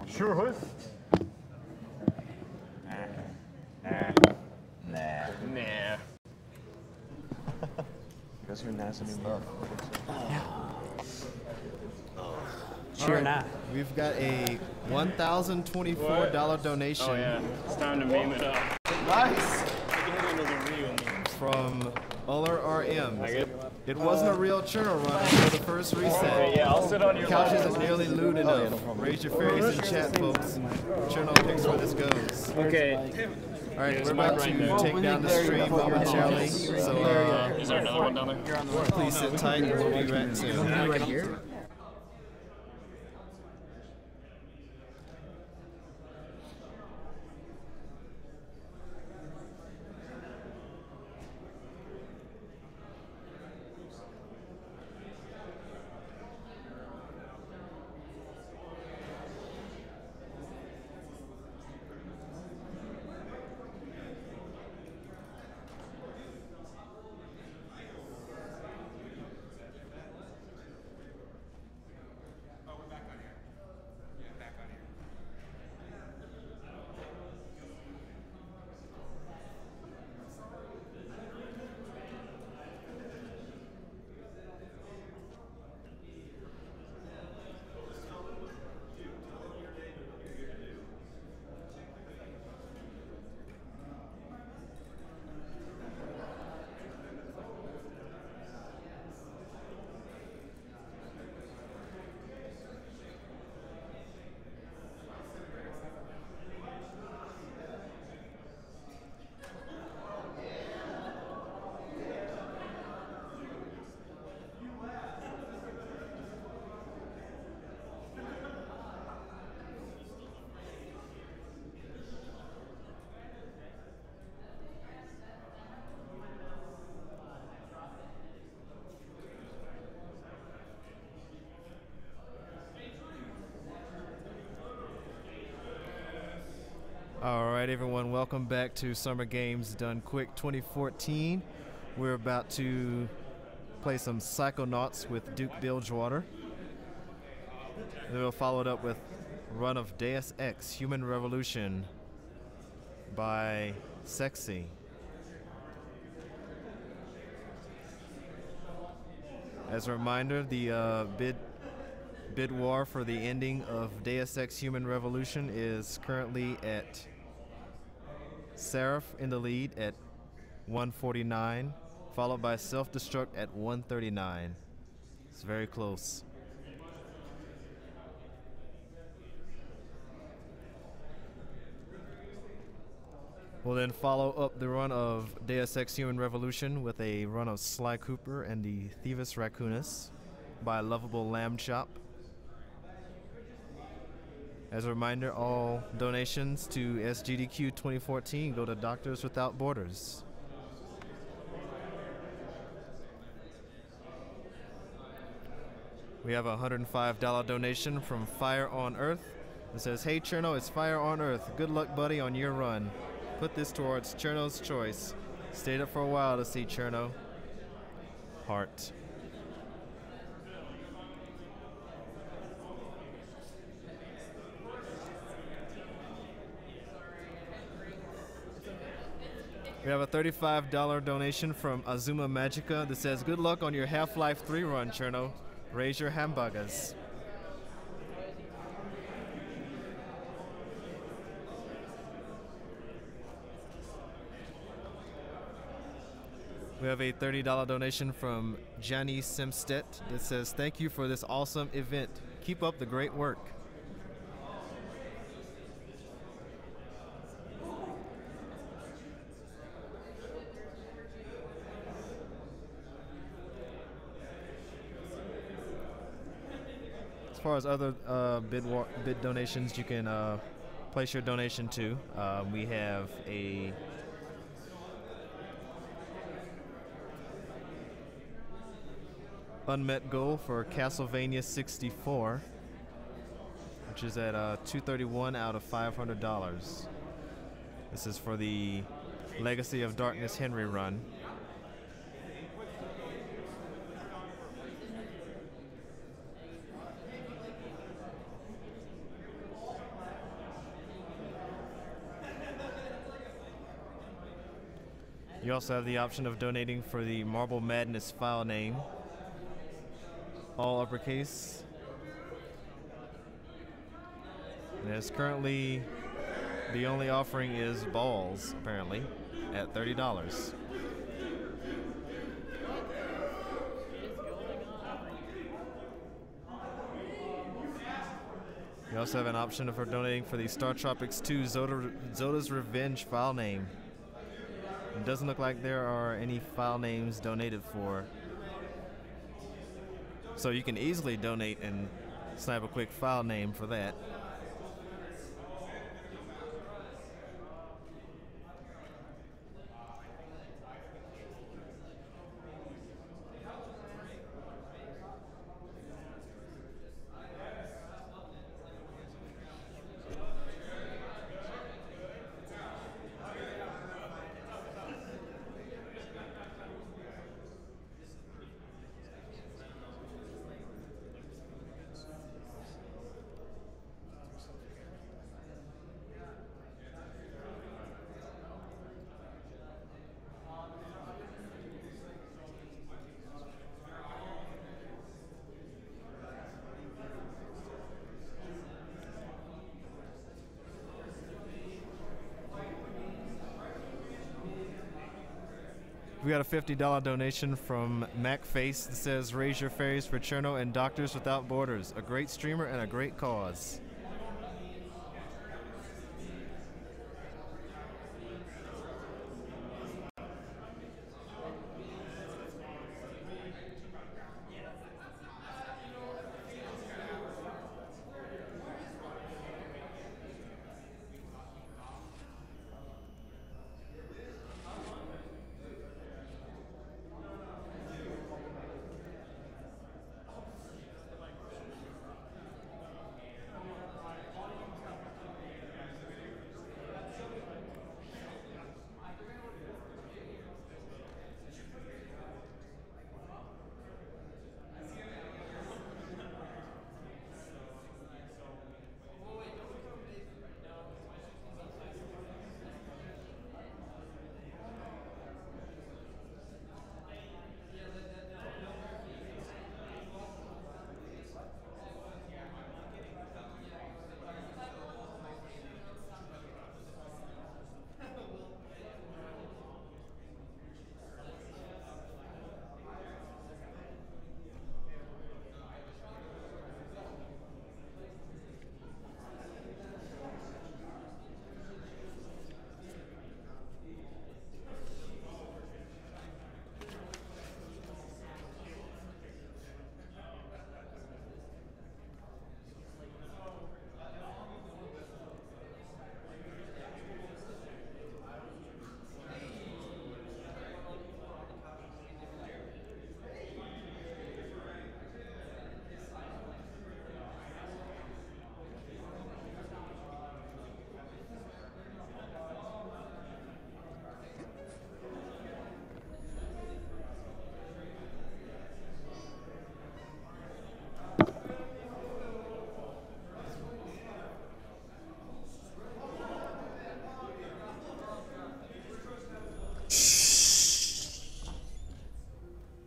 Sure hood. Nah. Guess you're NASA anymore. All right, we've got a $1,024 donation. Oh yeah, it's time to meme it up. Nice. From Uller RM. It wasn't a real Cirno run until the first reset. Okay, yeah, I'll sit on your Couch lap. isn't nearly lewd enough. Raise your fairies in chat, folks. Cirno picks where this goes. Okay. All right, we're about to take down the stream momentarily, so is there another one down there? please sit tight and we'll be back soon. Right here. All right, everyone, welcome back to Summer Games Done Quick 2014. We're about to play some Psychonauts with Duke Bilgewater. Then we'll follow it up with run of Deus Ex Human Revolution by Xexi. As a reminder, the bid war for the ending of Deus Ex Human Revolution is currently at Seraph in the lead at 149, followed by Self-Destruct at 139. It's very close. We'll then follow up the run of Deus Ex Human Revolution with a run of Sly Cooper and the Thievus Raccoonus by LovableLambchop. As a reminder, all donations to Sgdq 2014 go to Doctors Without Borders. We have a $105 donation from Fire on Earth. It says, "Hey Cirno, it's Fire on Earth. Good luck, buddy, on your run. Put this towards Cirno's choice. Stayed up for a while to see Cirno. Heart." We have a $35 donation from Azuma Magica that says, "Good luck on your Half-Life 3 run, Cirno. Raise your hamburgers." We have a $30 donation from Johnny Simstedt that says, "Thank you for this awesome event. Keep up the great work." As far as other bid donations, you can place your donation to. We have a unmet goal for Castlevania 64, which is at $231 out of $500. This is for the Legacy of Darkness Henry run. You also have the option of donating for the Marble Madness file name, all uppercase. And as currently, the only offering is balls, apparently, at $30. You also have an option for donating for the Star Tropics 2 Zoda's Revenge file name. It doesn't look like there are any file names donated for. So you can easily donate and snap a quick file name for that. We got a $50 donation from MacFace that says, "Raise your fairies for Cirno and Doctors Without Borders. A great streamer and a great cause."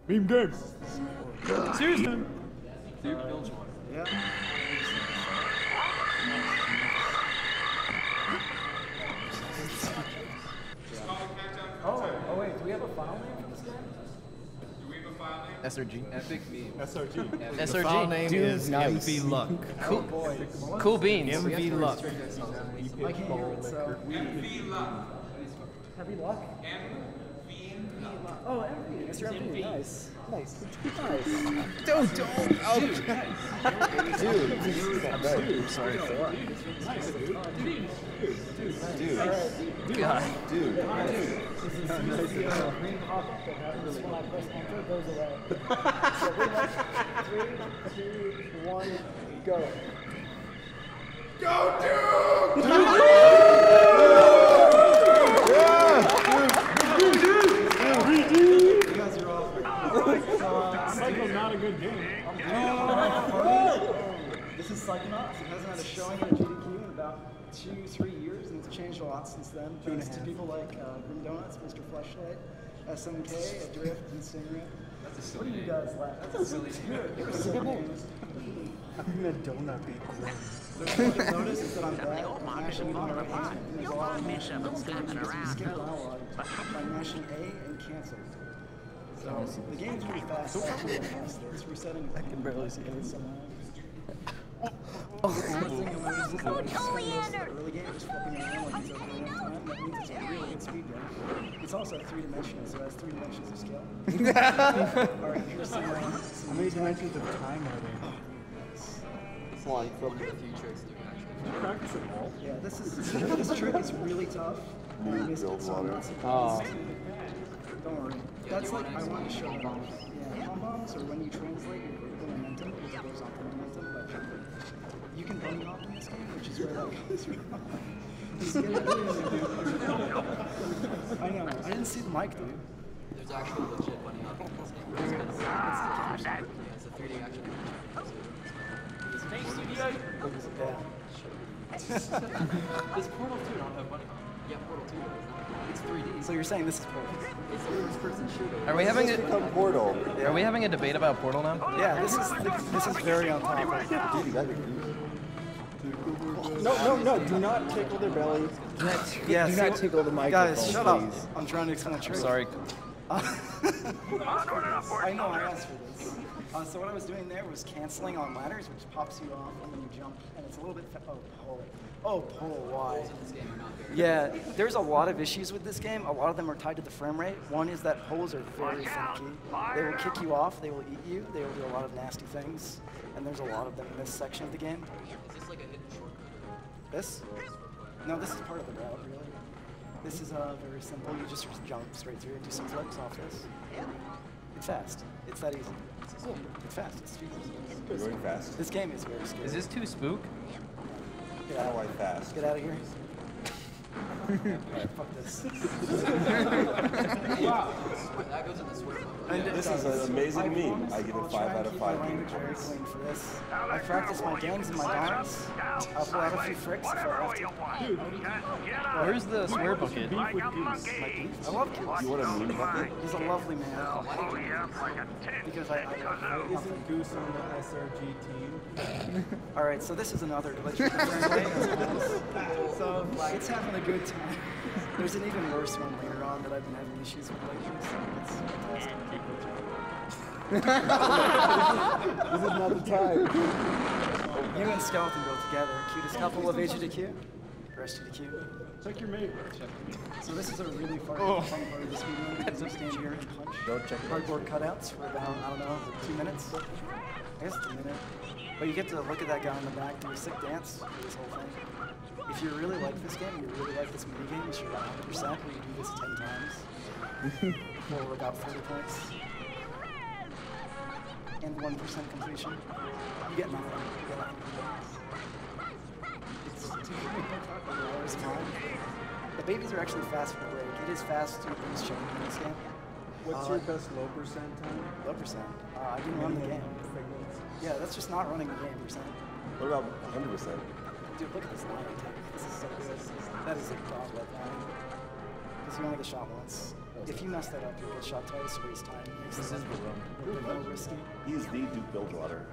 Beam game. Seriously. Yeah. Oh wait, do we have a file name for this game? Do we have a file name? SRG. Epic meme. SRG. The file name is MV Luck. Cool. Cool beans. MV Luck. I can't hear it, so. MV Luck. Heavy luck? MV Luck. Oh, MV. Mr. MV. Nice. Nice. Don't. Oh, dude. Sorry. Nice, dude. God. Dude. This is the green pop-up that happens when I press enter, it goes away. So we have 3, 2, 1, go. Go, dude! You guys are all Psycho, not a good game. This is Psychonauts. It hasn't had a showing at Sgdq in about 2-3 years, and it's changed a lot since then. Thanks to people like Grim Donuts, Mr. Fleshlight, SMK, Adrift, and Stingray. What do you guys laugh? That's a silly name. It's a good name. Even a donut be cool. What you'll notice is that I'm bad at mashing with my right hand, and there's a lot of mashing because we skip dialogue by mashing A and cancel. So the game's pretty fast. It's resetting. I can barely see anything. One thing I this is the early game, just flipping around like it's over enough time. That means it's a really good speed game. It's also three-dimensional, so it has 3 dimensions of scale. Alright, here's some How many dimensions of time are there? Hold on, flip. Did you practice at all? Yeah, this trick is really tough. I missed it, so I'm not surprised. Don't worry. That's like, I want to show you. Yeah, combos, or when you translate your vertical momentum into horizontal momentum, but you can bunny hop in this game, which is where that goes wrong. I know. I didn't see the mic, dude. There's actually legit bunny hopping in this game. It's a 3D action. Thanks, Studio. Does Portal 2 not have bunny hopping? Yeah, Portal 2 does. It's 3D. So you're saying this is Portal? It's a first-person shooter. Are we having a Portal? Yeah. Are we having a debate about Portal now? Yeah, this is very on topic. No, do not tickle their belly. Yeah, do not tickle the microphone, guys, shut up. please. I'm trying to explain a trick. Sorry. I know, I asked for this. So what I was doing there was canceling on ladders, which pops you off when you jump, and it's a little bit. Oh, pole, why? Yeah, there's a lot of issues with this game. A lot of them are tied to the frame rate. One is that poles are very finicky. They will kick you off, they will eat you, they will do a lot of nasty things, and there's a lot of them in this section of the game. Is this like a hidden shortcut? This? No, this is part of the route, really. This is very simple. You just jump straight through and do some flips off this. It's fast. It's that easy. It's fast. It's cheap. It's going fast. This game is very scary. Is this too spook? Get out of like fast. Get out of here. Alright, fuck this. Wow. That goes in the swear mode. This is an amazing meme. I give it 5 out of 5 language very clean for this. I practice my gangs and my darns. I'll pull out a few fricks if I have to. Where's the swear bucket? I love Goose. You want a meme bucket? He's a lovely man. Because Isn't Goose on the SRG team? Alright, so this is another glitch. So it's having a good time. There's an even worse one later on that I've been having issues with lately. So it's This is not the time. You and Skeleton go together. Cutest couple of Sgdq. Rest of the Q. Check your mate. So this is a really fun part of the speedrun because you stand here and punch cardboard cutouts for about, I don't know, 2 minutes. I guess it's a minute. But you get to look at that guy in the back do a sick dance for this whole thing. If you really like this game, you really like this minigame, you should 100% where you do this 10 times. For about 40 points. And 1% completion. You get nothing. You get nothing. It's $2 mine. The babies are actually fast for the break. It is fast to boost children in this game. What's your best low percent time? Low percent? I didn't run the game. Yeah, that's just not running the game percent. What about 100%? Dude, look at this line I take. This is so good. That is a godlike line. Because you only get shot once. If you mess that up, you'll get shot twice, waste time. This is the room. Risky. He's the Duke Bilgewater.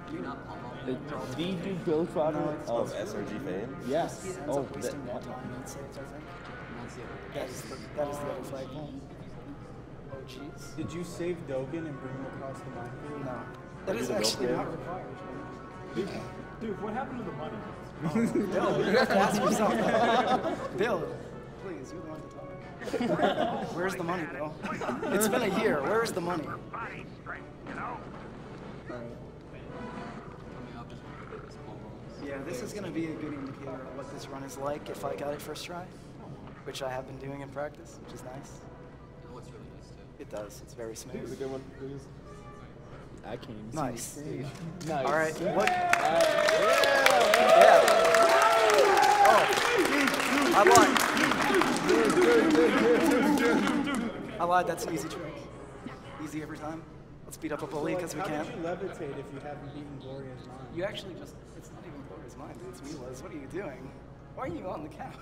The Duke Bilgewater of SRG fame? Yes. He ends up wasting that time in saves, I think. That is the other flagpole. Oh, jeez. Did you save Dogen and bring him across the minefield? No. That is actually not required. Dude, what happened to the money? Bill, you have to ask yourself that. Bill, please, you're the one to talk. Where's the money, Bill? It's been a year. Where's the money? Yeah, this is going to be a good indicator of what this run is like if I got it first try, which I have been doing in practice, which is nice. It does. It's very smooth. Here's a good one, please. I can't even Nice. see the stage. Nice. All right. What? I lied. That's an easy trick. Easy every time. Let's beat up a bully because we can. How did you levitate if you haven't beaten Gloria's mind? You actually just, it's not even Gloria's mind, it's me, Liz. What are you doing? Why are you on the couch?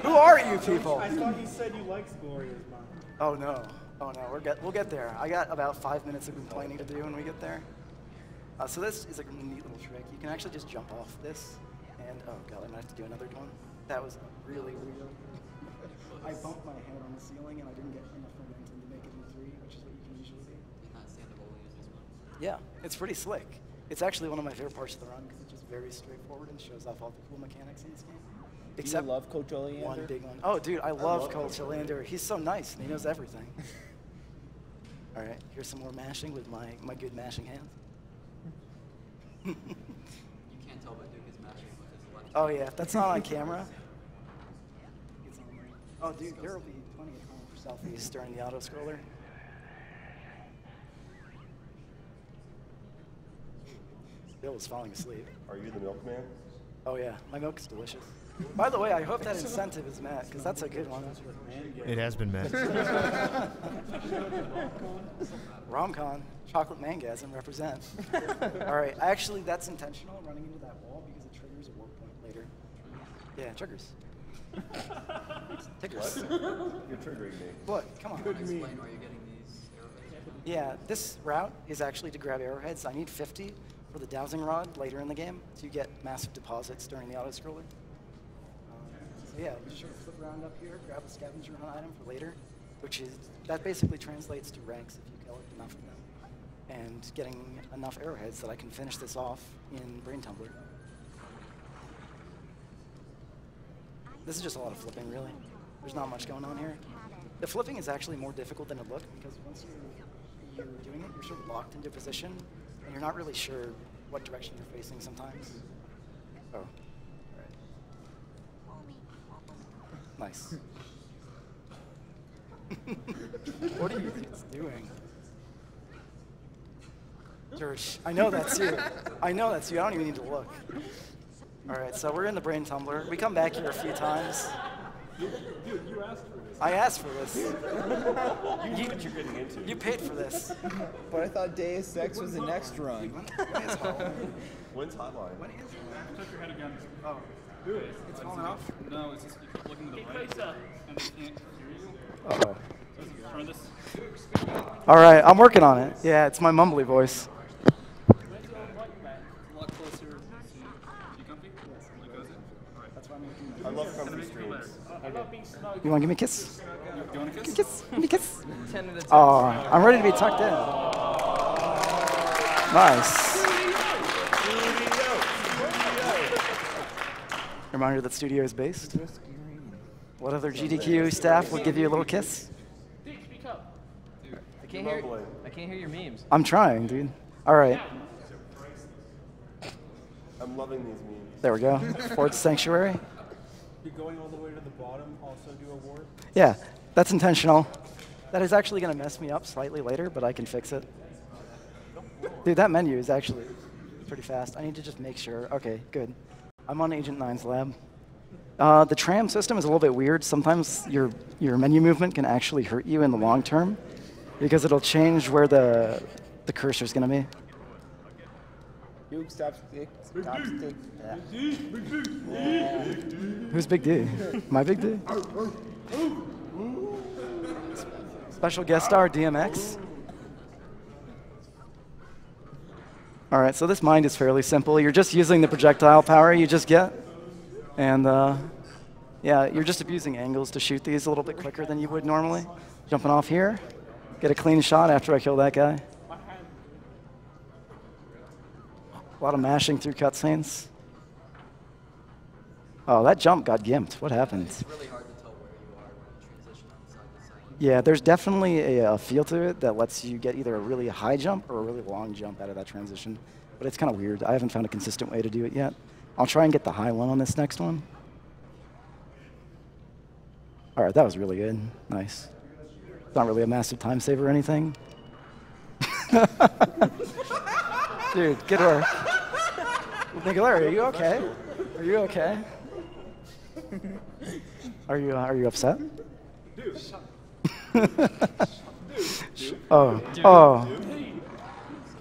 Who are you people? I thought you said you liked Gloria's mind. Oh no. Oh no, we'll get there. I got about 5 minutes of complaining to do when we get there. So this is a neat little trick. You can actually just jump off this, and oh god, I might have to do another one. That was really weird. I bumped my head on the ceiling and I didn't get enough momentum to make it in 3, which is what you can usually do. Yeah, it's pretty slick. It's actually one of my favorite parts of the run because it's just very straightforward and shows off all the cool mechanics in this game. Except you love Coach Oleander? one big one. Oh, dude, I love Coach Oleander. He's so nice and he knows everything. All right, here's some more mashing with my good mashing hands. You can't tell what Duke is mashing with his left. Oh yeah, if that's not on camera. Oh dude, there will be plenty of time for selfies during the auto scroller. Bill was falling asleep. Are you the milkman? Oh yeah, my milk is delicious. By the way, I hope that incentive is met, because that's a good one. It has been met. Romcon, chocolate mangasm, represent. All right, actually that's intentional, running into that wall, because it triggers a warp point later. Yeah, triggers. Tickers. You're triggering me. What? Come on. Explain why you're getting these arrowheads. Yeah, this route is actually to grab arrowheads. I need 50 for the dowsing rod later in the game to get massive deposits during the auto-scroller. So yeah, just sort of flip around up here, grab a scavenger hunt item for later, that basically translates to ranks if you collect enough of them, and getting enough arrowheads that I can finish this off in Brain Tumbler. This is just a lot of flipping, really. There's not much going on here. The flipping is actually more difficult than it looked, because once you're doing it, you're sort of locked into position, and you're not really sure what direction you're facing sometimes. Oh. Nice. What are you doing? George, I know that's you. I know that's you. I don't even need to look. All right, so we're in the Brain Tumbler. We come back here a few times. Dude, you asked for this. I asked for this. You know what you're getting into. You paid for this. But I thought Deus Ex was the next run. When's Hotline? When is it? Check your head again. Oh. It's falling off? No, it's just you keep looking to the right, and they can't hear you. Uh-oh. So turn this. All right, I'm working on it. Yeah, it's my mumbly voice. A lot closer. You comfy? Like goes it? All right. That's why I'm looking. I love comfy streams. You want to give me a kiss? You want a kiss? Give me a kiss. Oh, I'm ready to be tucked in. Nice. Reminder that studio is based. What other GDQ staff would give you a little kiss? Dude, speak up. Dude, I can't hear your memes. I'm trying, dude. All right. I'm loving these memes. There we go. Fort Sanctuary. You're going all the way to the bottom, also do a warp? Yeah, that's intentional. That is actually going to mess me up slightly later, but I can fix it. Dude, that menu is actually pretty fast. I need to just make sure. Okay, good. I'm on Agent 9's lab. The tram system is a little bit weird. Sometimes your menu movement can actually hurt you in the long term because it'll change where the cursor is going to be. Duke, stop stick. Who's Big D? My Big D? Special guest star DMX. All right, so this mind is fairly simple. You're just using the projectile power you just get. And yeah, you're just abusing angles to shoot these a little bit quicker than you would normally. Jumping off here, get a clean shot after I kill that guy. A lot of mashing through cutscenes. Oh, that jump got gimped. What happened? It's really hard to tell where you are when you transition on side to side. Yeah, there's definitely a feel to it that lets you get either a really high jump or a really long jump out of that transition. But it's kind of weird. I haven't found a consistent way to do it yet. I'll try and get the high one on this next one. All right, that was really good. Nice. It's not really a massive time saver or anything. Dude, good work. Nicolare, are you okay? Are you okay? Are you upset? Oh.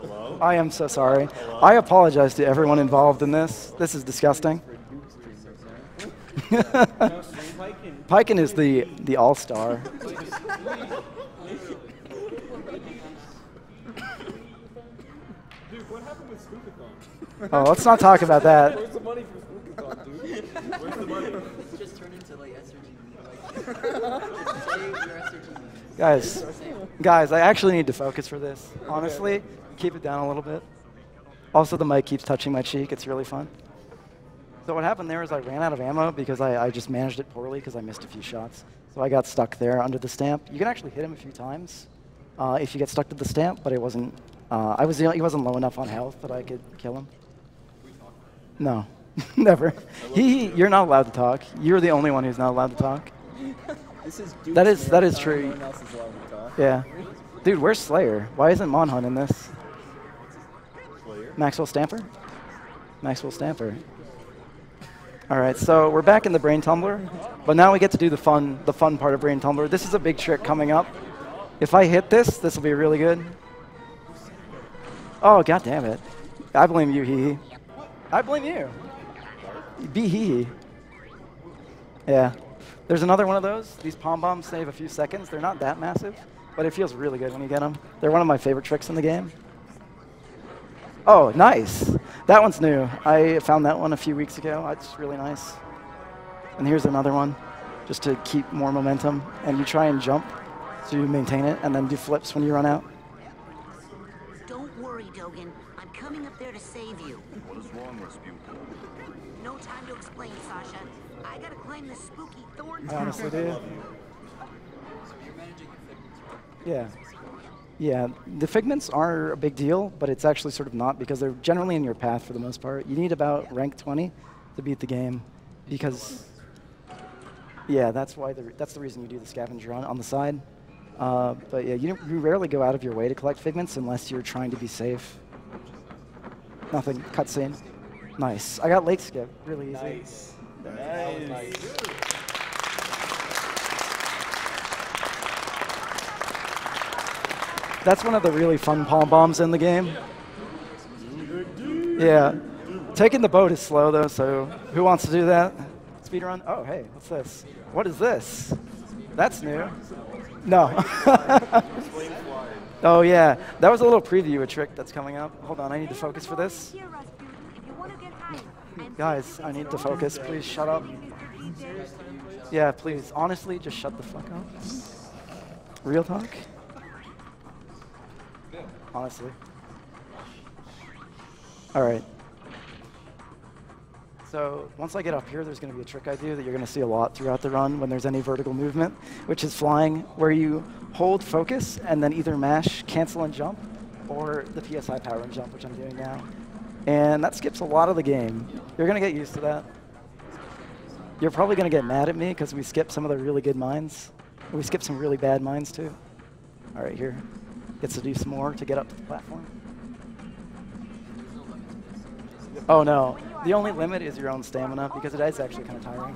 Hello? I am so sorry. I apologize to everyone involved in this. This is disgusting. Piken is the all-star. Dude, what happened with Spookathon? Oh, let's not talk about that. Where's the money for Spookathon, dude? Where's the money? Just turn into like SRG. Save your SRG. Guys, I actually need to focus for this. Honestly, keep it down a little bit. Also, the mic keeps touching my cheek. It's really fun. So what happened there is I ran out of ammo because I just managed it poorly because I missed a few shots. So I got stuck there under the stamp. You can actually hit him a few times if you get stuck to the stamp, but it wasn't. He wasn't low enough on health that I could kill him. No, never. You're not allowed to talk. You're the only one who's not allowed to talk. That is true. No one else is allowed to talk. Yeah. Dude, where's Slayer? Why isn't Monhunt in this? Slayer? Maxwell Stamper? Maxwell Stamper. All right, so we're back in the Brain Tumbler, but now we get to do the fun part of Brain Tumbler. This is a big trick coming up. If I hit this will be really good. Oh, god damn it. I blame you, hee. I blame you. Be hee. Yeah. There's another one of those. These pom bombs save a few seconds. They're not that massive, but it feels really good when you get them. They're one of my favorite tricks in the game. Oh, nice. That one's new. I found that one a few weeks ago. It's really nice. And here's another one, just to keep more momentum. And you try and jump so you maintain it, and then do flips when you run out. Don't worry, Dogen. I'm coming up there to save you. What is wrong, Rasputin? No time to explain, Sasha. I gotta climb this spooky thorn I honestly do. So you're managing your figments, right? Yeah. Yeah, the figments are a big deal, but it's actually sort of not because they're generally in your path for the most part. You need about rank 20 to beat the game because, yeah, that's the reason you do the scavenger on the side. But yeah, you rarely go out of your way to collect figments unless you're trying to be safe. Nothing, cutscene. Nice. I got lake skip, really easy. Nice. Nice. That's one of the really fun palm bombs in the game. Yeah. Taking the boat is slow, though, so who wants to do that? Speedrun? Oh, hey, what's this? What is this? That's new. No. Oh, yeah. That was a little preview of a trick that's coming up. Hold on, I need to focus for this. Guys, I need to focus. Please shut up. Yeah, please. Honestly, just shut the fuck up. Real talk? Honestly. All right. So once I get up here, there's going to be a trick I do that you're going to see a lot throughout the run when there's any vertical movement, which is flying, where you hold focus and then either mash cancel and jump or the PSI power and jump, which I'm doing now. And that skips a lot of the game. You're going to get used to that. You're probably going to get mad at me because we skipped some of the really good mines. We skipped some really bad mines too. All right, here. Gets to do some more to get up to the platform. Oh no, the only limit is your own stamina because it is actually kind of tiring.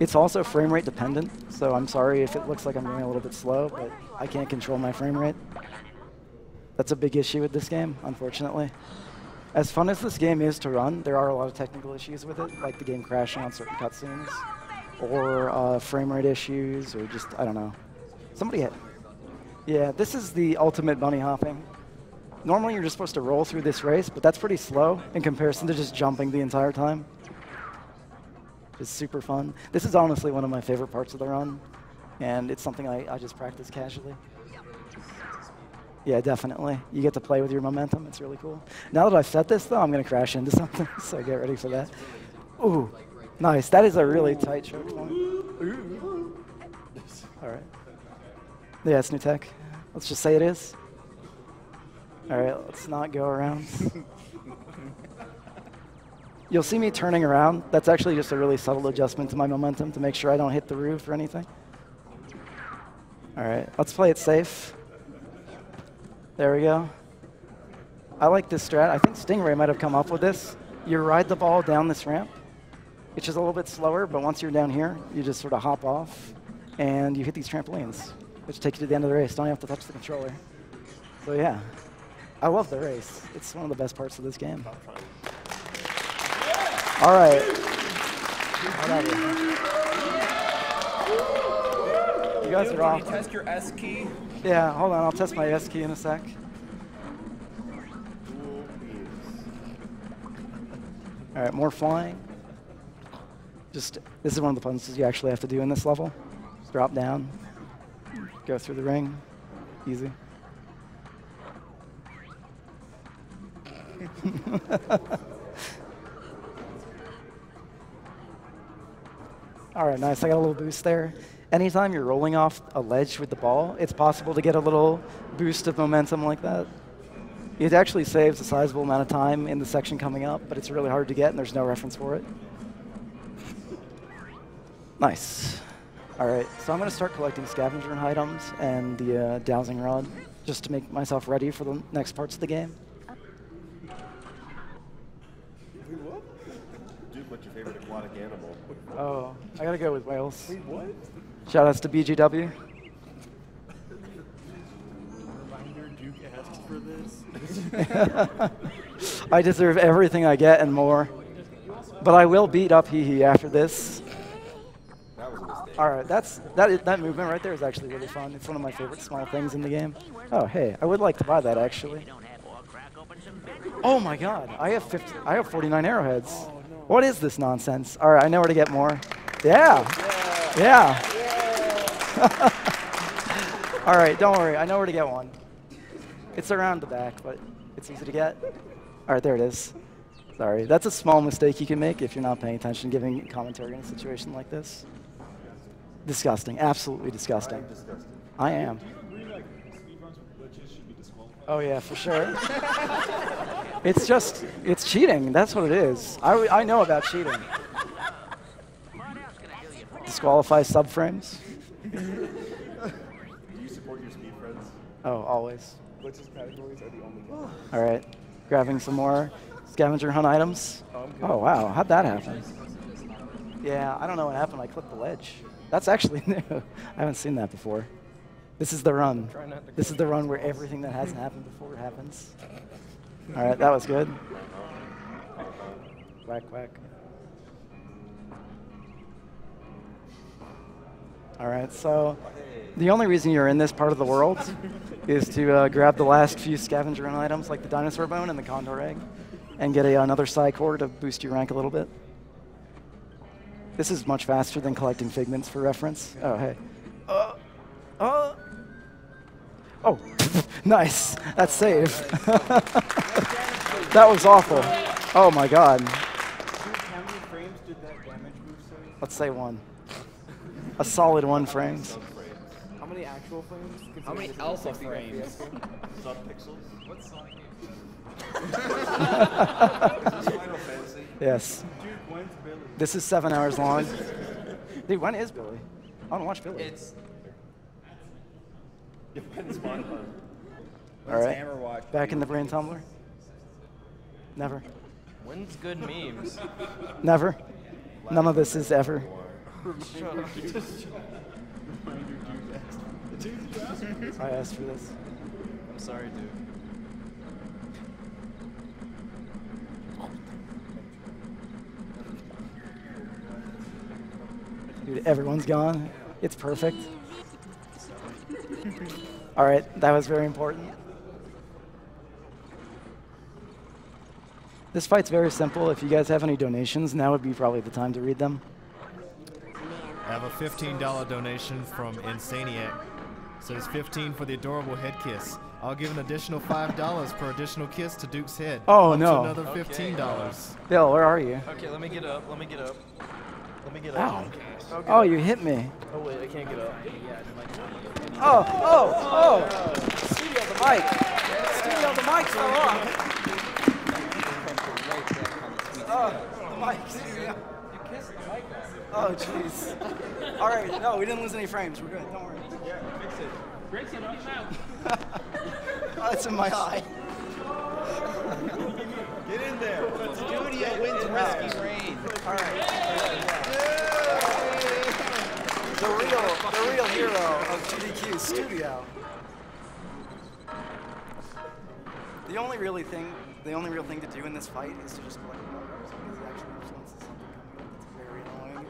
It's also frame rate dependent, so I'm sorry if it looks like I'm going a little bit slow, but I can't control my frame rate. That's a big issue with this game, unfortunately. As fun as this game is to run, there are a lot of technical issues with it, like the game crashing on certain cutscenes, or frame rate issues, or just, I don't know. Somebody hit. Yeah, this is the ultimate bunny hopping. Normally you're just supposed to roll through this race, but that's pretty slow in comparison to just jumping the entire time. It's super fun. This is honestly one of my favorite parts of the run, and it's something I just practice casually. Yeah, definitely. You get to play with your momentum. It's really cool. Now that I've said this, though, I'm going to crash into something, so get ready for that. Ooh, nice. That is a really tight choke point. All right. Yeah, it's new tech. Let's just say it is. All right, let's not go around. You'll see me turning around. That's actually just a really subtle adjustment to my momentum to make sure I don't hit the roof or anything. All right, let's play it safe. There we go. I like this strat. I think Stingray might have come up with this. You ride the ball down this ramp, which is a little bit slower, but once you're down here, you just sort of hop off, and you hit these trampolines, which take you to the end of the race. Don't have to touch the controller. So yeah, I love the race. It's one of the best parts of this game. All right. You guys are off. Can you test your S key? Yeah, hold on. I'll test my S key in a sec. All right, more flying. This is one of the puzzles you actually have to do in this level. Just drop down, go through the ring, easy. All right, nice. I got a little boost there. Anytime you're rolling off a ledge with the ball, it's possible to get a little boost of momentum like that. It actually saves a sizable amount of time in the section coming up, but it's really hard to get, and there's no reference for it. Nice. All right, so I'm going to start collecting scavenger items and the dowsing rod just to make myself ready for the next parts of the game. Dude, what's your favorite aquatic animal? Oh, I got to go with whales. Wait, what? Shout outs to BGW. Reminder, Duke asked for this. I deserve everything I get and more. But I will beat up Hee after this. That was a mistake. All right, that movement right there is actually really fun. It's one of my favorite small things in the game. Oh, hey, I would like to buy that actually. Oh my God, I have 49 arrowheads. Oh, no. What is this nonsense? All right, I know where to get more. Yeah. Yeah. All right, don't worry. I know where to get one. It's around the back, but it's easy to get. All right, there it is. Sorry. That's a small mistake you can make if you're not paying attention, giving commentary in a situation like this. Disgusting. Absolutely disgusting. I am. Oh, yeah, for sure. It's cheating. That's what it is. I know about cheating. Disqualify subframes. Do you support your speed friends? Oh, always. Glitches categories are the only ones. All right. Grabbing some more scavenger hunt items. Oh, wow. How'd that happen? Yeah, I don't know what happened. I clipped the ledge. That's actually new. I haven't seen that before. This is the run. This is the run where everything that hasn't happened before happens. All right, that was good. Quack, quack. All right, so the only reason you're in this part of the world is to grab the last few scavenger items like the dinosaur bone and the condor egg and get another psi core to boost your rank a little bit. This is much faster than collecting figments for reference. Oh, hey. Oh, nice. That's save. That was awful. Oh my God. How many frames did that damage move save? Let's say 1. A solid 1 frames. How many actual frames? How many alpha frames? Sub-pixels? What's Sonic? Is this Final Fantasy? Yes. Dude, when's Billy? This is 7 hours long. Dude, when is Billy? I want to watch Billy. When's Mon Hunt? All right. Back in the brain tumbler. Never. When's good memes? Never. None of this is ever. Shut up. I asked for this. I'm sorry, dude. Dude, everyone's gone. It's perfect. All right, that was very important. This fight's very simple. If you guys have any donations, now would be probably the time to read them. I have a $15 donation from Insaniac. Says 15 for the adorable head kiss. I'll give an additional $5 per additional kiss to Duke's head. Oh, up no. to another $15. Bill, where are you? Okay, let me get up. Let me get up. Let me get Ow. up. Oh, you hit me. Oh, wait, I can't get up. Oh. Studio, the mic. Studio, the mic fell off. Oh, the mic. Studio. You kissed the mic off. Oh, jeez. All right, no, we didn't lose any frames. We're good. Don't worry. Yeah, fix it. Breaks it up now. Oh, it's in my eye. Get in there. Studio wins Risky Rain. All right. The real hero of Sgdq, Studio. The only real thing to do in this fight is to just collect water, because it actually influences something coming up that's very annoying,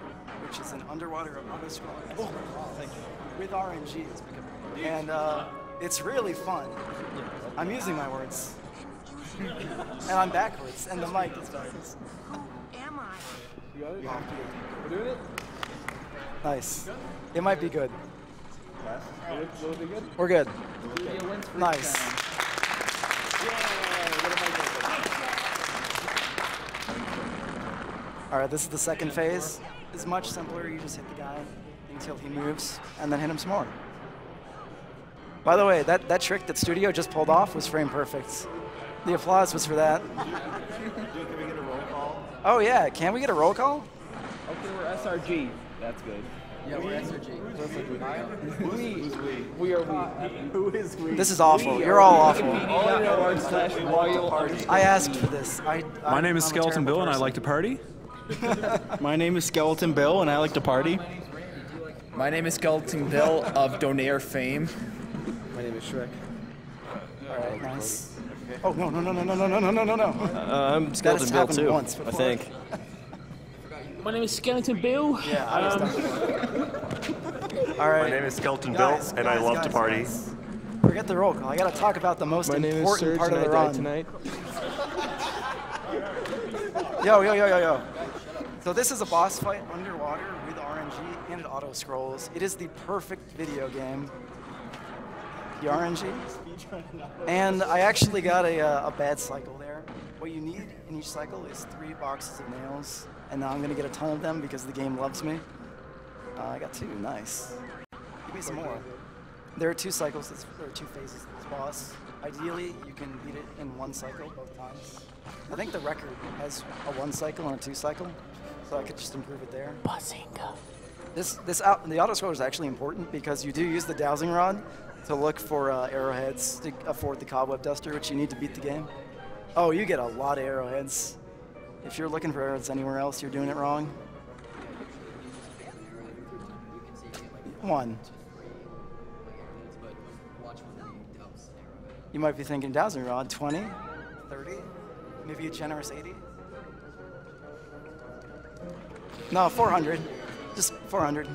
which is an underwater auto-scroll with RNG. And it's really fun. I'm using my words. And I'm backwards, and the mic is backwards. Am I? You got it? You have to. We're doing it? Nice. It might be good. Will it be good? We're good. Studio wins for Nice. Yeah, what am I doing? All right, this is the second phase. It's much simpler. You just hit the guy until he moves, and then hit him some more. By the way, that trick that Studio just pulled off was frame perfect. The applause was for that. Dude, can we get a roll call? Oh yeah, can we get a roll call? Okay, we're SRG. That's good. Yeah, we're SRG. We are we. Who is we? This is awful. You're all awful. I I asked for this. My name is Skeleton Bill, and I like to party. My name is Skeleton Bill, and I like to party. My name is Skeleton Bill of Donaire fame. My name is Shrek. All right, nice. Oh no no no no no no no no no no! I'm Skeleton Bill too. Once I think. My name is Skeleton Bill. Yeah, I was done. All right. My name is Skeleton Guys, Bill, and I love to party. guys. Forget the roll call. I gotta talk about the most important part of the run. Tonight. Yo yo yo yo yo. So this is a boss fight underwater with RNG, and it auto scrolls. It is the perfect video game. The RNG. And I actually got a bad cycle there. What you need in each cycle is 3 boxes of nails, and now I'm gonna get a ton of them because the game loves me. I got 2, nice. Give me some more. There are 2 cycles, there are 2 phases of this boss. Ideally, you can beat it in 1 cycle both times. I think the record has a 1 cycle and a 2 cycle, so I could just improve it there. Bazinga. The auto scroller is actually important because you do use the dowsing rod to look for arrowheads to afford the cobweb duster, which you need to beat the game. Oh, you get a lot of arrowheads. If you're looking for arrowheads anywhere else, you're doing it wrong. 1. You might be thinking dowsing rod, 20, 30, maybe a generous 80. No, 400, just 400.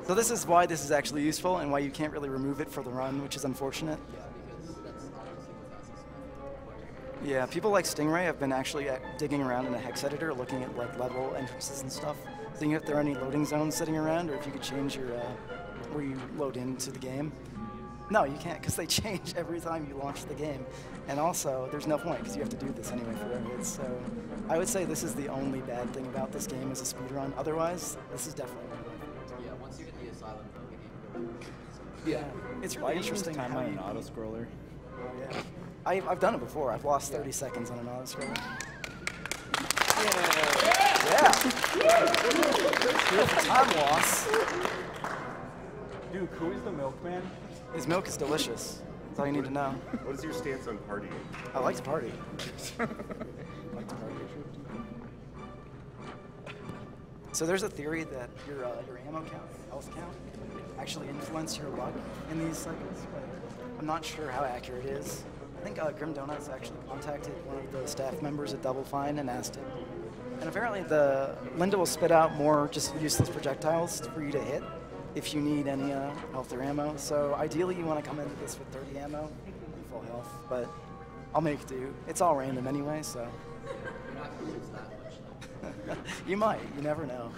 So this is why this is actually useful and why you can't really remove it for the run, which is unfortunate. Yeah, people like Stingray have been actually digging around in a hex editor, looking at like level entrances and stuff, seeing if there are any loading zones sitting around, or if you could change your where you load into the game. No, you can't, because they change every time you launch the game. And also, there's no point, because you have to do this anyway for everything. So I would say this is the only bad thing about this game as a speedrun. Otherwise, this is definitely one of them. Yeah, once you hit the asylum, Yeah, it's really interesting how you auto scroller. Yeah, I've done it before. I've lost 30 seconds on an auto scroller. Yeah. Beautiful time loss. Dude, who is the milkman? His milk is delicious. That's all you need to know. What is your stance on partying? I like to party. I like to party. So there's a theory that your ammo count, health count, actually influence your luck in these cycles, but I'm not sure how accurate it is. I think Grim Donuts actually contacted one of the staff members at Double Fine and asked him. And apparently Linda will spit out more just useless projectiles for you to hit if you need any health or ammo. So ideally you want to come into this with 30 ammo and full health, but I'll make do. It's all random anyway, so. you're not going to lose that much. You might, you never know.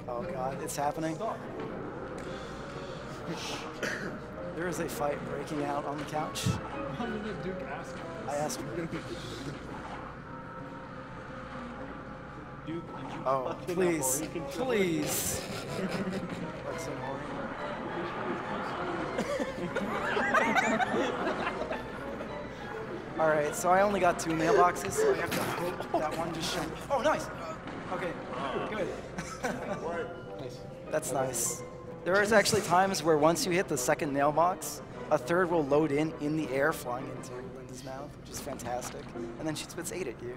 Oh God, it's happening. There is a fight breaking out on the couch. How did Duke ask? I asked for it. Duke, oh, please, please. That's so All right, so I only got 2 mailboxes, so I have to hope that one just showed. Oh, nice. Okay, good. That's nice. There is actually times where once you hit the second mailbox, a third will load in the air, flying into Linda's mouth, which is fantastic. And then she spits 8 at you.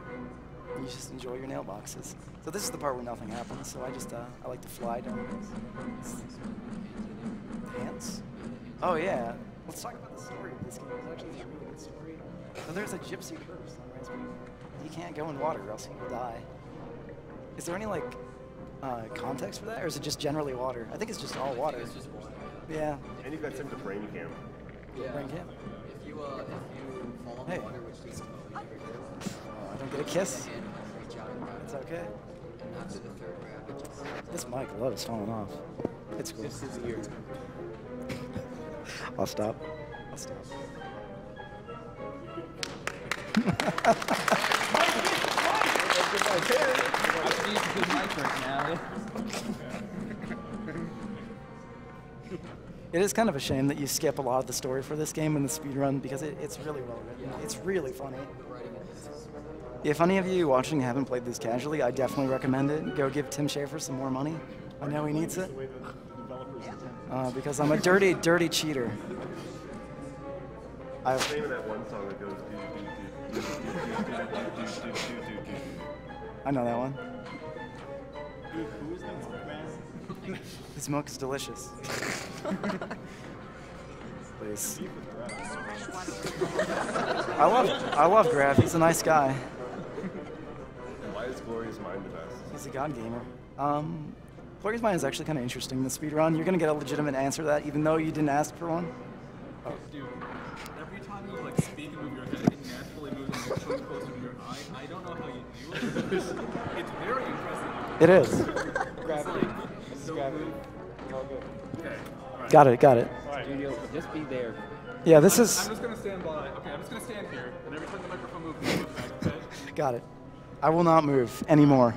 And you just enjoy your nail boxes. So this is the part where nothing happens. So I just I like to fly down these. Hands? Oh yeah. Let's talk about the story of this game. It's actually a really good story. So there's a gypsy curse on Raspberry. You can't go in water or else you will die. Is there any like context for that, or is it just generally water? I think it's just all water. It's just water. Yeah. And you got sent to brain camp. Yeah. Brain camp. If you fall in the water, which takes about a year, I don't get a kiss. reach out and grab It's it. okay. And after the 3rd grab, it just... This mic love's falling off. It's cool. This is ear. I'll stop. I'll stop. right now. It is kind of a shame that you skip a lot of the story for this game in the speedrun because it's really well written. It's really funny. If any of you watching haven't played this casually, I definitely recommend it. Go give Tim Schafer some more money. I know he needs it. Because I'm a dirty, dirty cheater. That one song that goes I know that one. Dude, who is the milk man? His milk is delicious. Please. I love Graf. He's a nice guy. Why is Glorious Mind the best? He's a god gamer. Glorious Mind is actually kind of interesting in the speedrun. You're gonna get a legitimate answer to that, even though you didn't ask for one. Oh. Dude, every time you like speak and move your head, it naturally moves a microphone closer to your eye. I don't know how you do it. It's very impressive. It is. Gravity. This is gravity. All good. Okay. Right. Got it, got it. Studio, just be there. Yeah, this is... I'm just gonna stand by. Okay, I'm just gonna stand here, and every time the microphone moves, you move back, okay? Got it. I will not move anymore.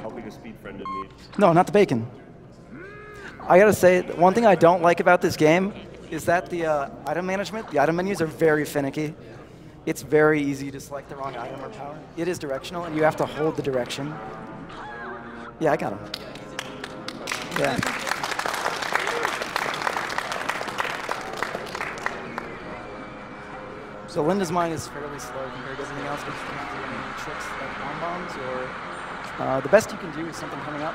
Helping a speed friend in need. No, not the bacon. I gotta say, one thing I don't like about this game is that the item management, the item menus are very finicky. It's very easy to select the wrong item or power. It is directional, and you have to hold the direction. Yeah, I got him. Yeah. So Linda's mine is fairly slow compared to everything else, but you can't do any tricks like bombs or the best you can do is something coming up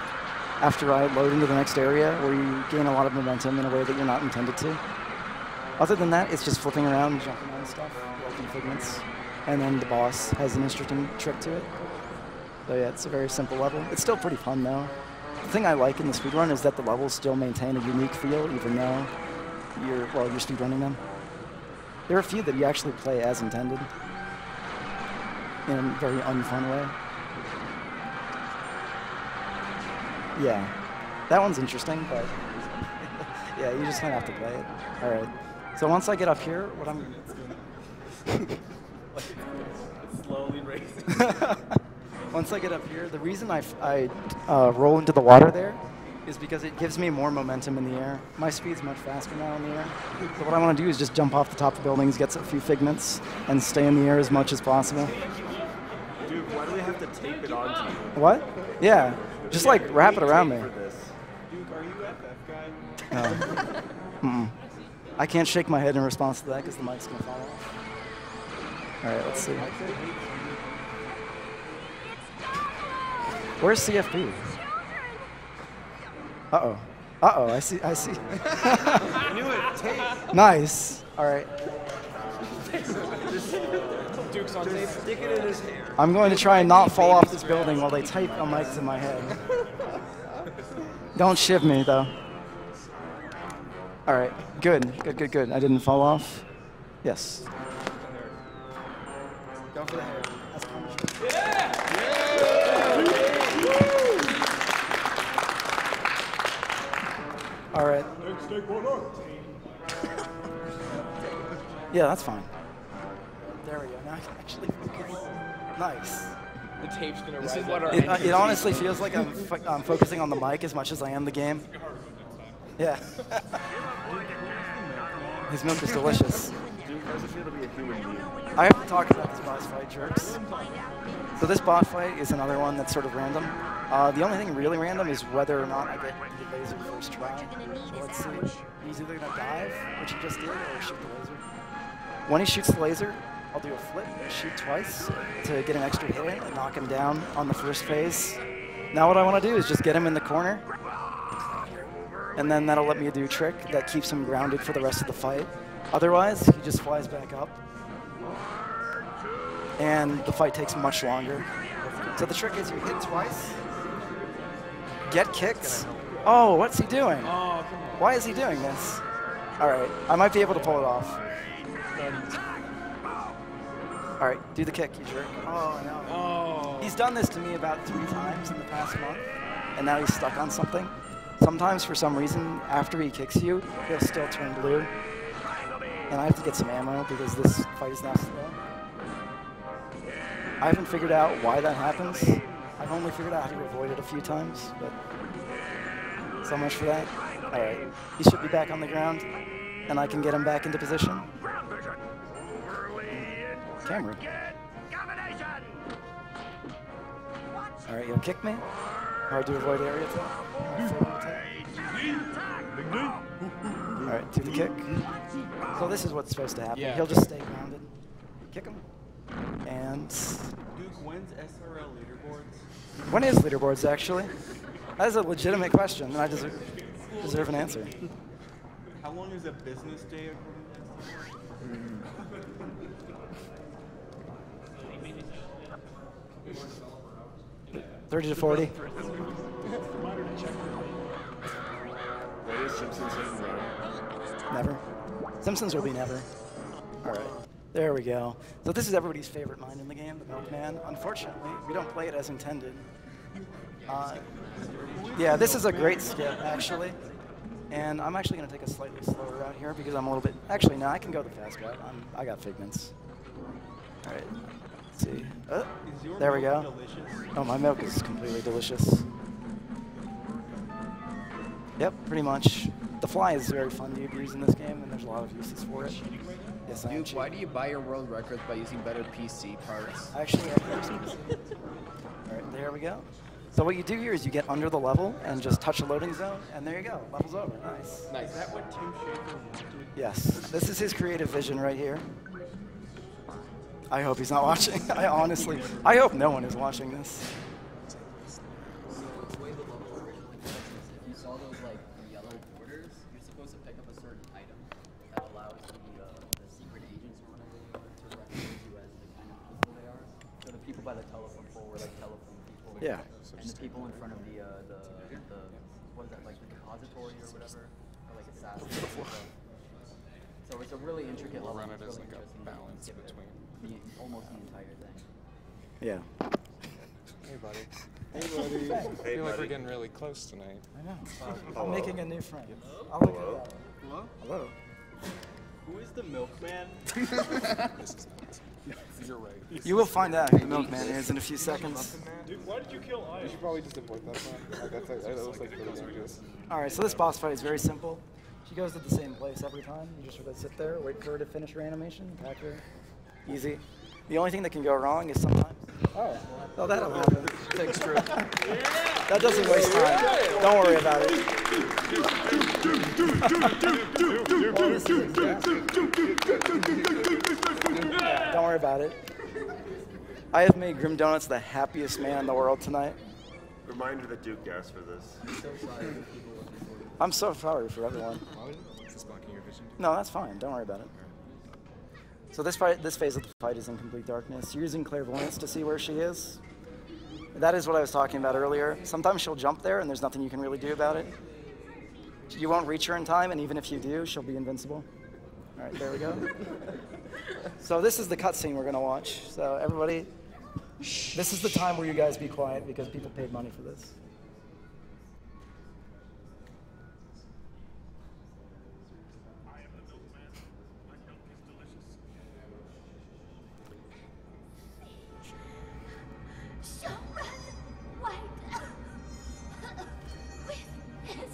after I load into the next area where you gain a lot of momentum in a way that you're not intended to. Other than that, it's just flipping around and jumping on stuff, working figments, and then the boss has an interesting trick to it. So yeah, it's a very simple level. It's still pretty fun though. The thing I like in the speedrun is that the levels still maintain a unique feel even though you're speedrunning them. There are a few that you actually play as intended in a very unfun way. Yeah, that one's interesting, but yeah, you just kind of have to play it. All right. So once I get up here, what I'm It's slowly racing. once I get up here, the reason I roll into the water there is because it gives me more momentum in the air. My speed's much faster now in the air. So what I want to do is just jump off the top of buildings, get a few figments, and stay in the air as much as possible. Dude, why do we have to tape it onto you? What? Yeah, just like wrap it around me. Duke, are you FF guy? No. I can't shake my head in response to that because the mic's going to fall off. All right, let's see. Where's CFP? Uh-oh. Uh-oh, I see. I knew it. Tape. Nice. All right. Duke's on tape. Stick it in his hair. I'm going to try and not fall off this building while they tape a mic to my head. Don't shiv me, though. All right. Good. I didn't fall off. Yes. Go for the hair. That's punishment. All right. Yeah, that's fine. There we go. Now I can actually focus. Nice. The tape's gonna This rise is what our It honestly feels like I'm focusing on the mic as much as I am the game. Yeah. His milk is delicious. Duke, how does it feel to be a human being? I have to talk about this boss fight, jerks. So this boss fight is another one that's sort of random. The only thing really random is whether or not I get the laser first try. So let's see. He's either going to dive, which he just did, or shoot the laser. When he shoots the laser, I'll do a flip, shoot twice to get an extra hit and knock him down on the first phase. Now what I want to do is just get him in the corner, and then that'll let me do a trick that keeps him grounded for the rest of the fight. Otherwise, he just flies back up, and the fight takes much longer. So the trick is you hit twice, get kicks. Oh, what's he doing? Why is he doing this? All right, I might be able to pull it off. All right, do the kick, you jerk. Oh, no. Oh. He's done this to me about 3 times in the past month, and now he's stuck on something. Sometimes, for some reason, after he kicks you, he'll still turn blue. And I have to get some ammo because this fight is now slow. I haven't figured out why that happens, I've only figured out how to avoid it a few times, but so much for that. All right, he should be back on the ground, and I can get him back into position. Camera. All right, you'll kick me. Hard to avoid area attack. All right, do the kick. So this is what's supposed to happen. Yeah. He'll just stay grounded. Kick him. And Duke, when's SRL leaderboards? when is leaderboards, actually? That is a legitimate question, and I deserve an answer. How long is a business day according to SRL? 30 to 40. What is Simpsons in row? Never. Simpsons will be never. All right. There we go. So this is everybody's favorite mine in the game, the Milkman. Unfortunately, we don't play it as intended. Yeah, this is a great skip, actually. And I'm actually going to take a slightly slower route here because I'm a little bit... Actually, no, I can go the fast route. I got figments. All right. Let's see. There we go. Oh, my milk is completely delicious. Yep, pretty much. The fly is very fun to use in this game, and there's a lot of uses for it. Yes, I am Duke, cheap. why do you buy your world records by using better PC parts? Actually, I use PC. All right, there we go. So what you do here is you get under the level and just touch a loading zone, and there you go. Level's over. Nice. Nice. Is that what Tim Schafer wanted? Yes. This is his creative vision right here. I hope he's not watching. I hope no one is watching this. You saw those like yellow borders. You're supposed to pick up a certain item that allows the secret agents or whatever they are to recognize you as the kind of people they are. So the people by the telephone pole were like telephone people. Yeah. And the people in front of the what is that, like the depository or whatever, or like assassins. So it's a really intricate level. Run it as really like a balance between almost the entire thing. Yeah. Hey, buddy. Hey, buddy. I feel like we're getting really close tonight. I know. Hello. I'm making a new friend. I'll look at that. Hello? Hello. Who is the milkman? You're right. You will find out who the Milkman is in a few seconds. Dude, why did you kill Iron? You should probably just avoid that one. That looks like really dangerous. All right, so this boss fight is very simple. She goes to the same place every time. You just sort of sit there, wait for her to finish her animation, attack her. Easy. The only thing that can go wrong is sometimes... Oh, well, that'll happen. Takes true. That doesn't waste time. Don't worry about it. Don't worry about it. I have made Grim Donuts the happiest man in the world tonight. Reminder that Duke asked for this. I'm so sorry for everyone. Is this blocking your vision? No, that's fine. Don't worry about it. So this phase of the fight is in complete darkness. You're using clairvoyance to see where she is. That is what I was talking about earlier. Sometimes she'll jump there, and there's nothing you can really do about it. You won't reach her in time, and even if you do, she'll be invincible. All right, there we go. So this is the cutscene we're going to watch. So everybody, this is the time where you guys be quiet because people paid money for this. So white with his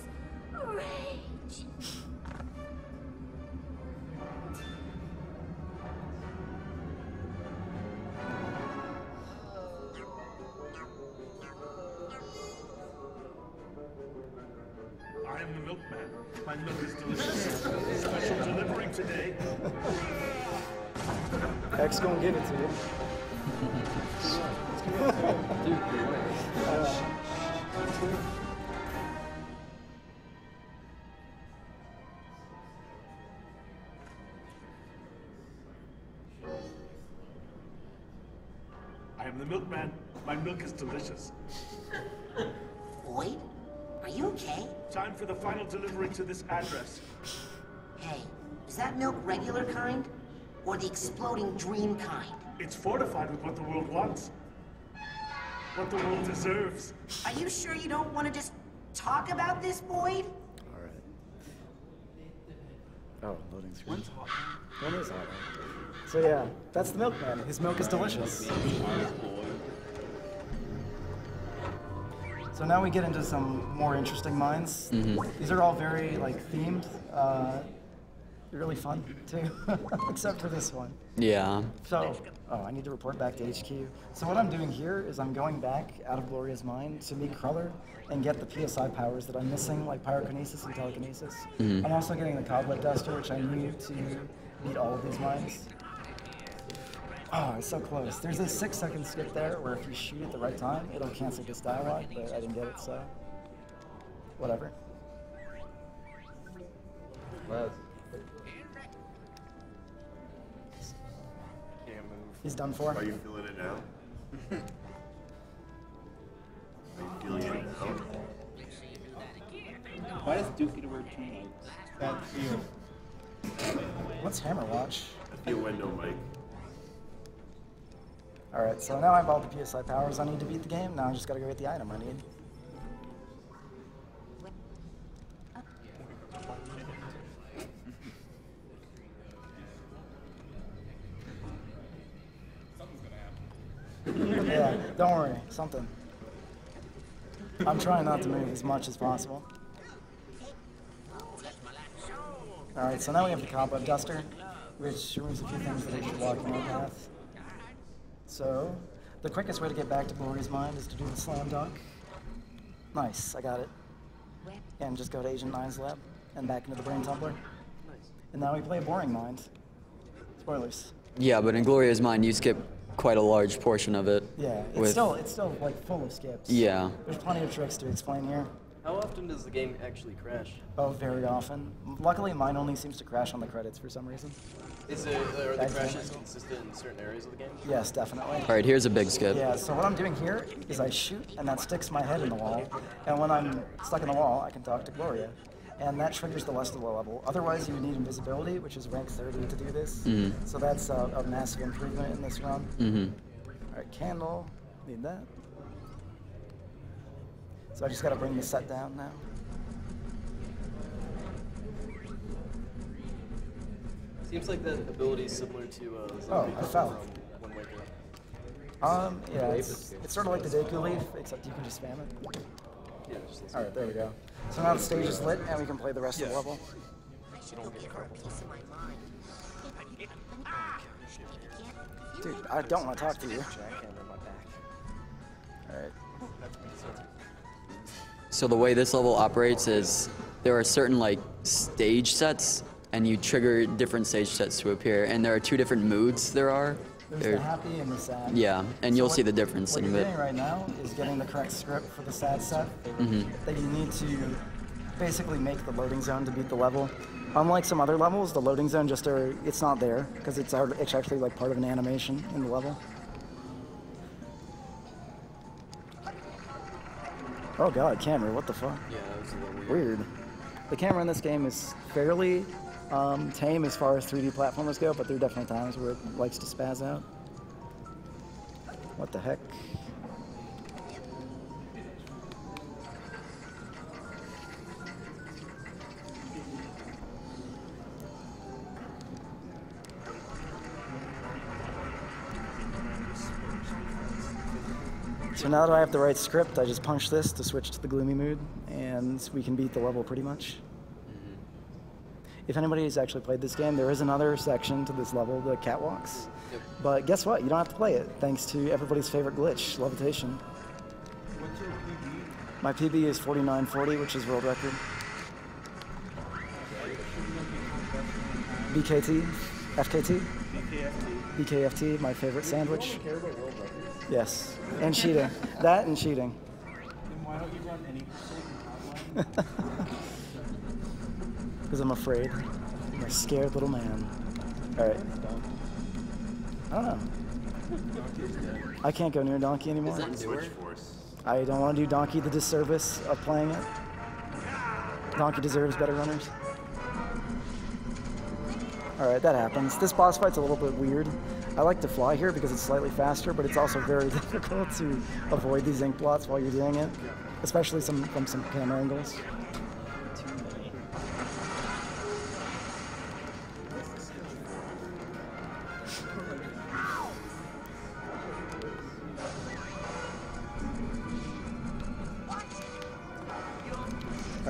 rage. I am the milkman. My milk is delicious. Special delivery today. X gonna give it to you. I am the milkman. My milk is delicious. Boyd, are you okay? Time for the final delivery to this address. Hey, is that milk regular kind? Or the exploding dream kind? It's fortified with what the world wants. What the world deserves. Are you sure you don't want to just talk about this, Boyd? All right. Oh, loading screen. When's hot? When is hot? So yeah, that's the milkman. His milk is delicious. So now we get into some more interesting mines. These are all very like themed. They're really fun too, except for this one. Yeah. So, I need to report back to HQ. So what I'm doing here is I'm going back out of Gloria's mine to meet Cruller and get the PSI powers that I'm missing, like pyrokinesis and telekinesis. I'm also getting the Cobweb Duster, which I need to beat all of these mines. Oh, it's so close. There's a 6-second skip there where if you shoot at the right time, it'll cancel this dialogue, but I didn't get it, so whatever. He's done for. Are you feeling it now? Are you feeling it now? Why does Duke get to wear 2 mics? That's you. What's Hammer Watch? I feel window mic. Alright, so now I have all the PSI powers I need to beat the game. Now I just gotta go get the item I need. Yeah, don't worry, something. I'm trying not to move as much as possible. Alright, so now we have the Cobweb Duster, which removes a few things that we should block in our path. So, the quickest way to get back to Gloria's Mind is to do the slam dunk. Nice, I got it. And just go to Agent 9's lab and back into the Brain Tumbler. And now we play a boring mind. Spoilers. Yeah, but in Gloria's Mind, you skip quite a large portion of it. Yeah, it's still like full of skips. Yeah. There's plenty of tricks to explain here. How often does the game actually crash? Oh, very often. Luckily, mine only seems to crash on the credits for some reason. Are the crashes consistent in certain areas of the game? Yes, definitely. All right, here's a big skip. Yeah, so what I'm doing here is I shoot, and that sticks my head in the wall. And when I'm stuck in the wall, I can talk to Gloria. And that triggers the rest of the level. Otherwise, you would need invisibility, which is rank 30 to do this. So that's a massive improvement in this run. All right, candle. Need that. So I just got to bring the set down now. Seems like that ability is similar to Oh, I fell. One Waker. Yeah, it's sort of like the Deku Leaf, except you can just spam it. Yeah, All right, there we go. So now the stage is lit, and we can play the rest of the level. Dude, I don't want to talk to you. All right. So the way this level operates is there are certain like stage sets, and you trigger different stage sets to appear, and there are 2 different moods there are. There's the happy and the sad. Yeah, and you'll see the difference in a bit. What you're doing right now is getting the correct script for the sad set that you need to basically make the loading zone to beat the level. Unlike some other levels, the loading zone it's not there because it's actually like part of an animation in the level. Oh god, camera, what the fuck? Yeah, that was a little weird. The camera in this game is fairly tame as far as 3D platformers go, but there are definitely times where it likes to spaz out. What the heck? So now that I have the right script, I just punch this to switch to the gloomy mood, and we can beat the level pretty much. If anybody has actually played this game, there is another section to this level, the catwalks. But guess what? You don't have to play it, thanks to everybody's favorite glitch, levitation. What's your PB? My PB is 4940, which is world record. BKT, FKT, BKFT, my favorite sandwich. Yes, and cheating. That and cheating. Then why don't you run any silicon hotline? Because I'm afraid. I'm a scared little man. Alright. I don't know. I can't go near Donkey anymore. I don't want to do Donkey the disservice of playing it. Donkey deserves better runners. Alright, that happens. This boss fight's a little bit weird. I like to fly here because it's slightly faster, but it's also very difficult to avoid these ink blots while you're doing it, especially from some camera angles.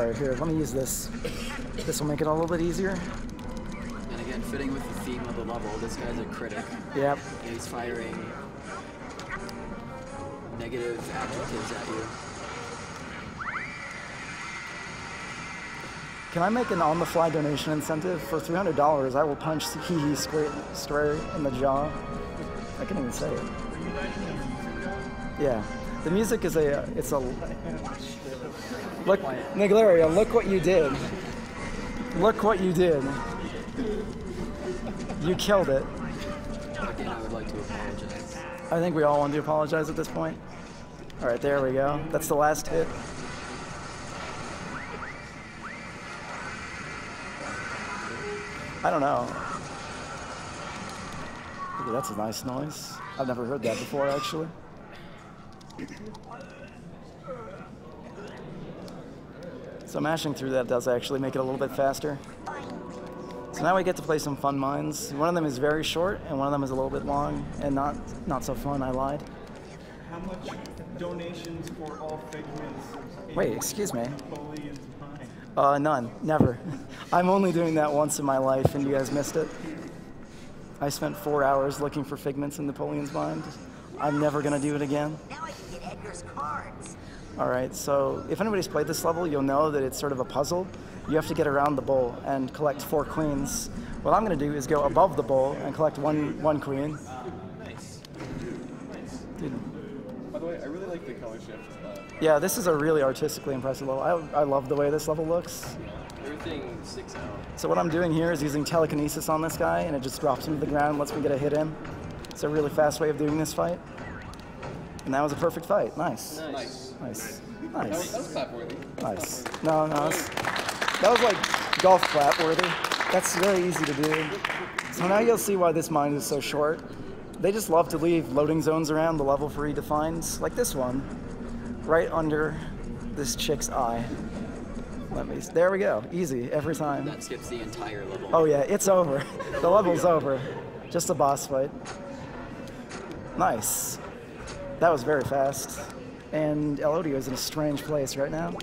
All right, here, let me use this. This will make it a little bit easier. And again, fitting with the theme of the level, this guy's a critic. Yep. And he's firing negative adjectives at you. Can I make an on-the-fly donation incentive? For $300, I will punch Hee square in the jaw. I can't even say it. Yeah. The music is it's a... Look, Niglaria, look what you did. Look what you did. You killed it. Again, I would like to apologize. I think we all want to apologize at this point. All right, there we go. That's the last hit. I don't know. Ooh, that's a nice noise. I've never heard that before, actually. So mashing through that does actually make it a little bit faster. So now we get to play some fun mines. One of them is very short, and one of them is a little bit long, and not so fun. I lied. How much donations for all figments? Wait, excuse me. None. Never. I'm only doing that once in my life, and you guys missed it. I spent 4 hours looking for figments in Napoleon's mind. I'm never going to do it again. Now I can get Edgar's cards. Alright, so if anybody's played this level, you'll know that it's sort of a puzzle. You have to get around the bowl and collect 4 queens. What I'm going to do is go above the bowl and collect one queen. Nice. Dude. By the way, I really like the color shift. Yeah, this is a really artistically impressive level. I love the way this level looks. Everything sticks out. So what I'm doing here is using telekinesis on this guy, and it just drops him to the ground and lets me get a hit in. It's a really fast way of doing this fight. And that was a perfect fight. Nice. Nice. Nice. That Nice. was clap-worthy. Nice. No, that was like golf clap worthy. That's very easy to do. So now you'll see why this mine is so short. They just love to leave loading zones around the level for you to find, like this one, right under this chick's eye. There we go. Easy every time. That skips the entire level. Oh yeah, it's over. The level's over. Just a boss fight. Nice. That was very fast. And Elodio is in a strange place right now.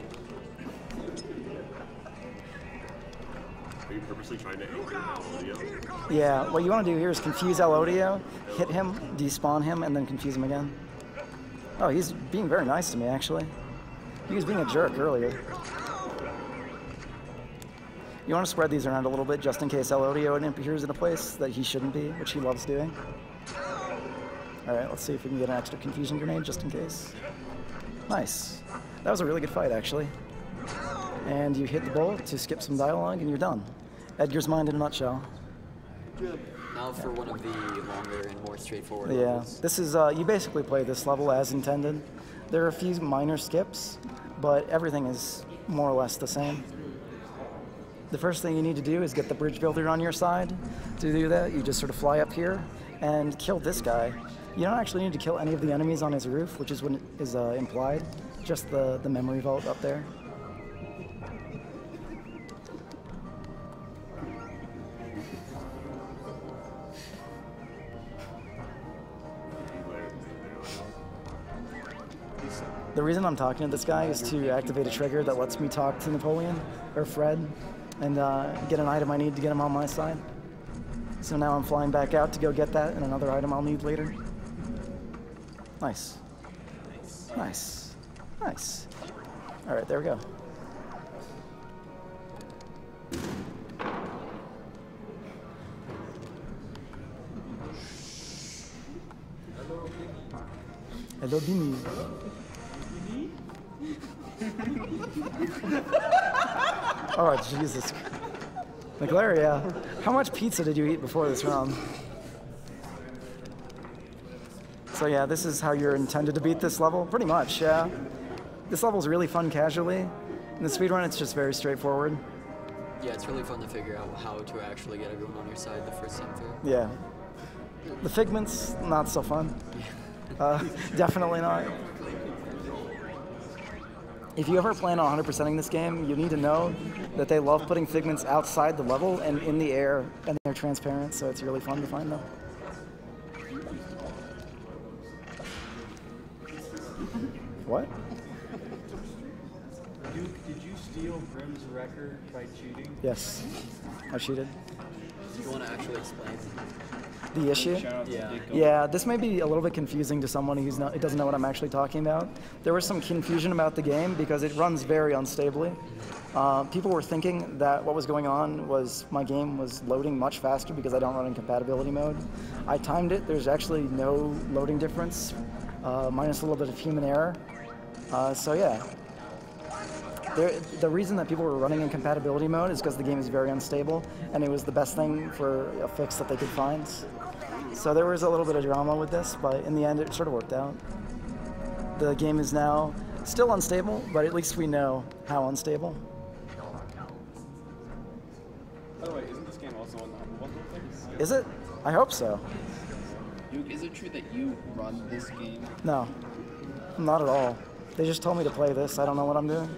Are you purposely trying to anchor Elodio? Yeah, what you want to do here is confuse Elodio, hit him, despawn him, and then confuse him again. Oh, he's being very nice to me, actually. He was being a jerk earlier. You want to spread these around a little bit just in case Elodio appears in a place that he shouldn't be, which he loves doing. Alright, let's see if we can get an extra confusion grenade just in case. Nice. That was a really good fight, actually. And you hit the bowl to skip some dialogue, and you're done. Edgar's Mind in a nutshell. Now for one of the longer and more straightforward Yeah, levels. this is, you basically play this level as intended. There are a few minor skips, but everything is more or less the same. The first thing you need to do is get the bridge builder on your side. To do that, you just sort of fly up here and kill this guy. You don't actually need to kill any of the enemies on his roof, which is what is implied. Just the memory vault up there. The reason I'm talking to this guy is to activate a trigger that lets me talk to Napoleon, or Fred, and get an item I need to get him on my side. So now I'm flying back out to go get that and another item I'll need later. Nice. Nice. Nice. All right, there we go. Hello, Bimmy. Oh, Jesus. Naglaria, how much pizza did you eat before this round? So yeah, this is how you're intended to beat this level? Pretty much, yeah. This level's really fun casually. In the speedrun, it's just very straightforward. Yeah, it's really fun to figure out how to actually get everyone on your side the first time through. Yeah. The figments, not so fun. Definitely not. If you ever plan on 100%ing this game, you need to know that they love putting figments outside the level and in the air, and they're transparent, so it's really fun to find them. What? Duke, did you steal Grim's record by cheating? Yes, I cheated. Do you want to actually explain The issue? Yeah. Yeah, this may be a little bit confusing to someone who doesn't know what I'm actually talking about. There was some confusion about the game because it runs very unstably. People were thinking that what was going on was my game was loading much faster because I don't run in compatibility mode. I timed it. There's actually no loading difference, minus a little bit of human error. So yeah. The reason that people were running in compatibility mode is because the game is very unstable, and it was the best thing for a fix that they could find. So there was a little bit of drama with this, but in the end it sort of worked out. The game is now still unstable, but at least we know how unstable. By the way, isn't this game also on the Humble Bundle thing? Is it? I hope so. Duke, is it true that you run this game? No, not at all. They just told me to play this. I don't know what I'm doing.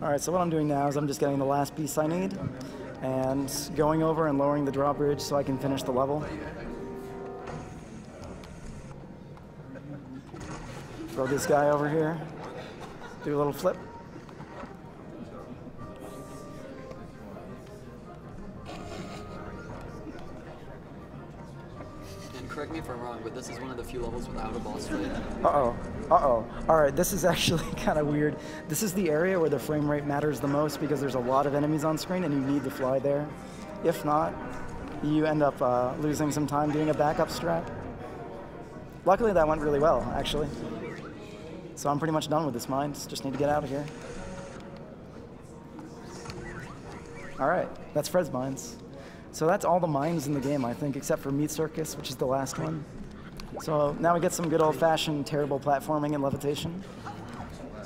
Alright, so what I'm doing now is I'm just getting the last piece I need and going over and lowering the drawbridge so I can finish the level. Throw this guy over here, do a little flip. And correct me if I'm wrong, but this is one of the few levels without a boss fight. Uh-oh. Uh-oh. Alright, this is actually kind of weird. This is the area where the frame rate matters the most because there's a lot of enemies on screen and you need to fly there. If not, you end up losing some time doing a backup strat. Luckily that went really well, actually. So I'm pretty much done with this mine. Just need to get out of here. Alright, that's Fred's mines. So that's all the mines in the game, I think, except for Meat Circus, which is the last one. So now we get some good old-fashioned terrible platforming and levitation.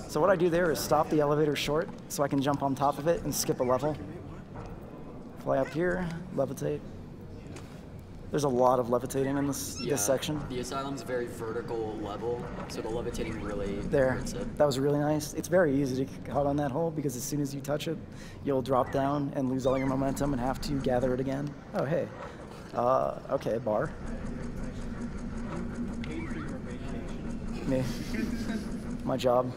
So what I do there is stop the elevator short so I can jump on top of it and skip a level. Fly up here, levitate. There's a lot of levitating in this section. The asylum's a very vertical level, so the levitating really There, hurts it. that was really nice. It's very easy to get caught on that hole because as soon as you touch it, you'll drop down and lose all your momentum and have to gather it again. Oh, hey. Okay, bar. Me. My job.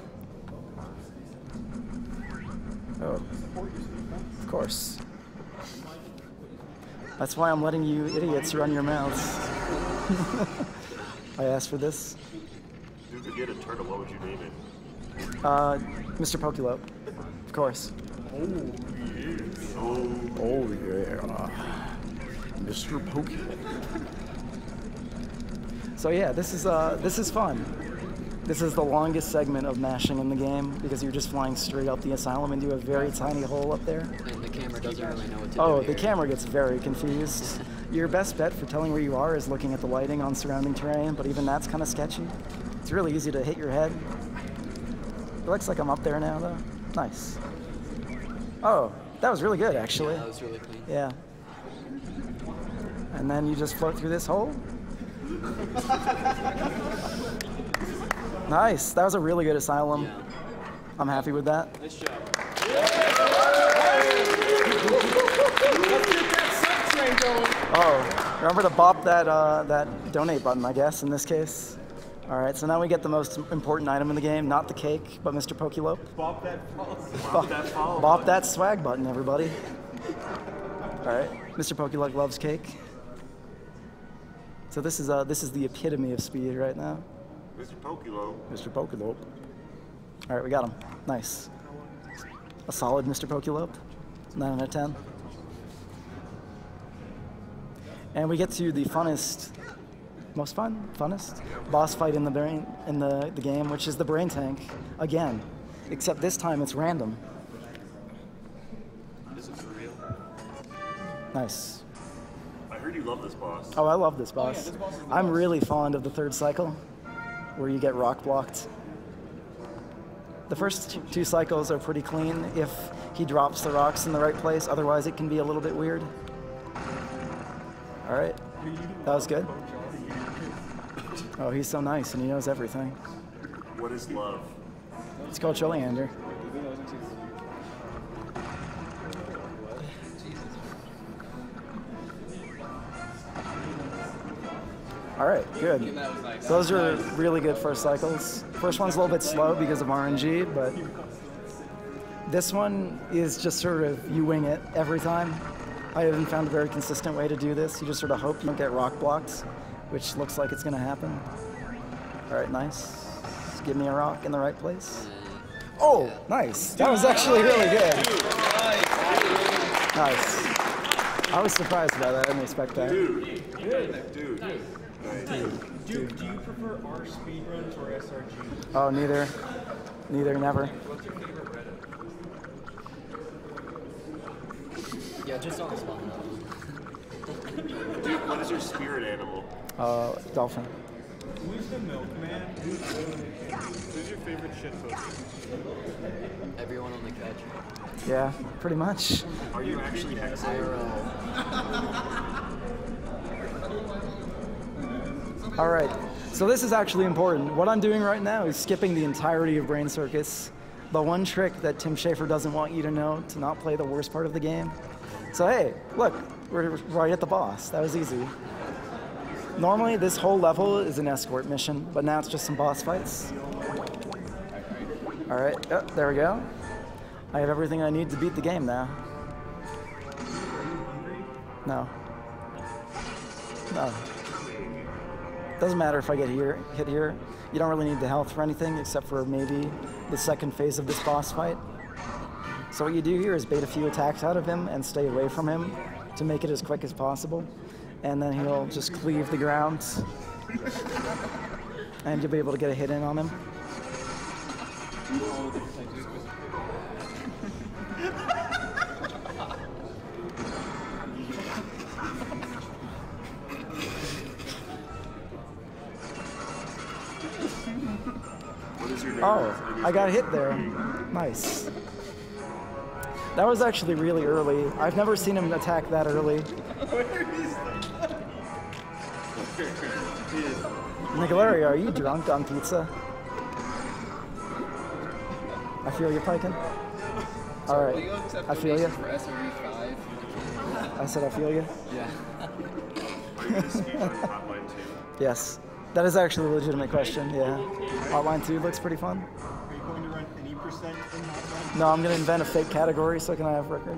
Oh, of course. That's why I'm letting you idiots run your mouths. I asked for this. If you could get a turtle, what would you name it? Mr. Pokelope, of course. Oh, yeah. Oh, yeah. Mr. Pokelope. So yeah, this is fun. This is the longest segment of mashing in the game because you're just flying straight up the asylum into a very tiny hole up there. And the camera doesn't really know what to do. Oh, the camera gets very confused. Your best bet for telling where you are is looking at the lighting on surrounding terrain, but even that's kind of sketchy. It's really easy to hit your head. It looks like I'm up there now, though. Nice. Oh, that was really good, actually. Yeah, that was really clean. Yeah. And then you just float through this hole. Nice. That was a really good asylum. Yeah. I'm happy with that. Nice job. Oh, remember to bop that that donate button, I guess, in this case. All right, so now we get the most important item in the game, not the cake, but Mr. Pokelope. Bop that follow. Bop that swag button, everybody. All right, Mr. Pokelope loves cake. So this is the epitome of speed right now. Mr. Pokelope. Mr. Pokelope. All right, we got him. Nice. A solid Mr. Pokelope. 9 out of 10. And we get to the funnest boss fight in the game, which is the brain tank again. Except this time it's random. Is it for real? Nice. I heard you love this boss. Oh, I love this boss. Oh, yeah, this boss is the I'm best. really fond of the third cycle, where you get rock blocked. The first two cycles are pretty clean if he drops the rocks in the right place. Otherwise, it can be a little bit weird. All right, that was good. Oh, he's so nice and he knows everything. What is love? It's called Choliander. All right, good. Those are really good first cycles. First one's a little bit slow because of RNG, but this one is just sort of you wing it every time. I haven't found a very consistent way to do this. You just sort of hope you don't get rock blocked, which looks like it's going to happen. All right, nice. Just give me a rock in the right place. Oh, nice. That was actually really good. Nice. I was surprised by that. I didn't expect that. Dude. Dude, do you prefer R speedruns or SRG? Oh, neither. Neither, never. What's your favorite Reddit? Yeah, just on the spot. Dude, what is your spirit animal? Dolphin. Who's the milkman? Who's your favorite shitposter? Everyone on the couch. Yeah, pretty much. Are you actually Xexi? All right, so this is actually important. What I'm doing right now is skipping the entirety of Brain Circus. The one trick that Tim Schafer doesn't want you to know, to not play the worst part of the game. So hey, look, we're right at the boss. That was easy. Normally, this whole level is an escort mission, but now it's just some boss fights. All right, oh, there we go. I have everything I need to beat the game now. No. No. Doesn't matter if I get hit here. You don't really need the health for anything except for maybe the second phase of this boss fight. So what you do here is bait a few attacks out of him and stay away from him to make it as quick as possible. And then he'll just cleave the ground. And you'll be able to get a hit in on him. Oh, I got hit there. Nice. That was actually really early. I've never seen him attack that early. Nicolaria, are you drunk on pizza? I feel you, Piken. All right, I feel you. I said I feel you. Yeah. Are you going to speed on Hotline 2? Yes. That is actually a legitimate question, yeah. Hotline 2 looks pretty fun. Are you going to run any percent in Hotline? No, I'm going to invent a fake category so I can have record.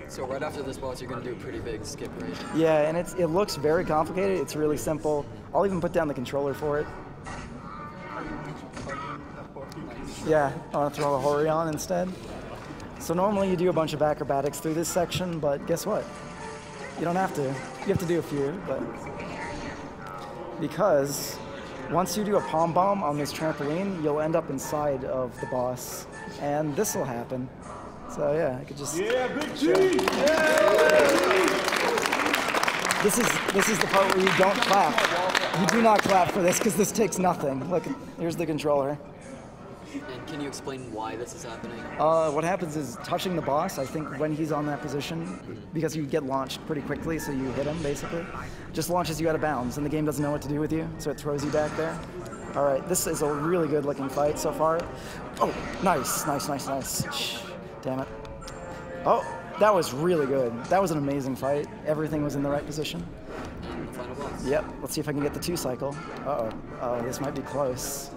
So right after this boss, you're going to do a pretty big skip, right? Yeah, and it looks very complicated. It's really simple. I'll even put down the controller for it. Yeah, I want to throw a Hori on instead. So normally you do a bunch of acrobatics through this section, but guess what? You don't have to. You have to do a few, but... Because once you do a pom bomb on this trampoline, you'll end up inside of the boss, and this will happen. So yeah, I could just. Yeah, big G! Yeah! This is the part where you don't clap. You do not clap for this because this takes nothing. Look, here's the controller. And can you explain why this is happening? What happens is touching the boss, I think when he's on that position, because you get launched pretty quickly, so you hit him basically, just launches you out of bounds, and the game doesn't know what to do with you, so it throws you back there. All right, this is a really good looking fight so far. Oh, nice, nice, nice, nice. Shh, damn it. Oh, that was really good. That was an amazing fight. Everything was in the right position. And final boss. Yep, let's see if I can get the 2 cycle. Uh-oh, oh, this might be close.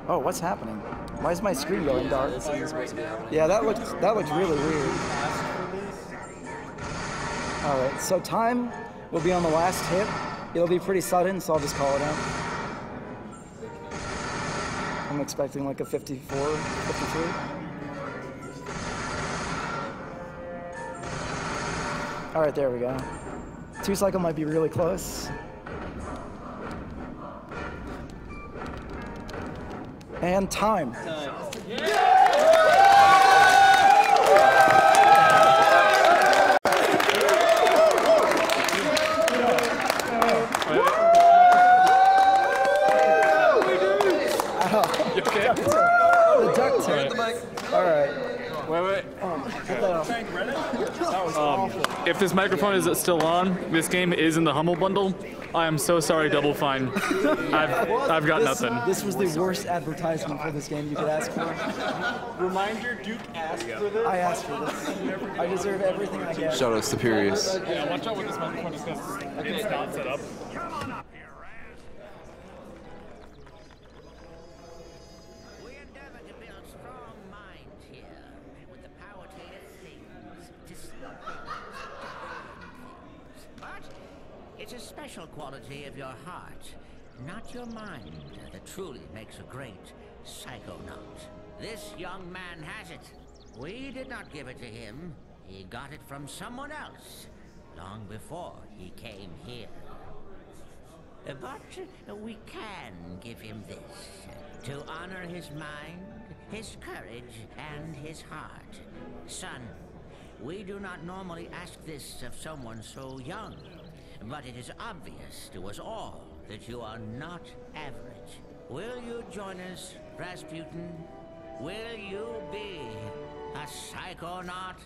Oh, what's happening? Why is my screen going dark? Yeah, that looked really weird. All right, so time will be on the last hit. It'll be pretty sudden, so I'll just call it out. I'm expecting like a 54, 53. All right, there we go. 2 cycle might be really close. And time. The duct tape. All right. Wait. Oh, put that off. That was awful. if this microphone is still on, this game is in the Humble Bundle. I am so sorry, Double Fine. I've got nothing. This was the worst advertisement for this game you could ask for. Reminder, Duke asked for this. I asked for this. I deserve everything I get. Shout out Superius. Yeah, watch out with this microphone because it's not set up. It's a special quality of your heart, not your mind, that truly makes a great psychonaut. This young man has it. We did not give it to him. He got it from someone else, long before he came here. But we can give him this, to honor his mind, his courage, and his heart. Son, we do not normally ask this of someone so young. But it is obvious to us all that you are not average. Will you join us, Rasputin? Will you be a psychonaut?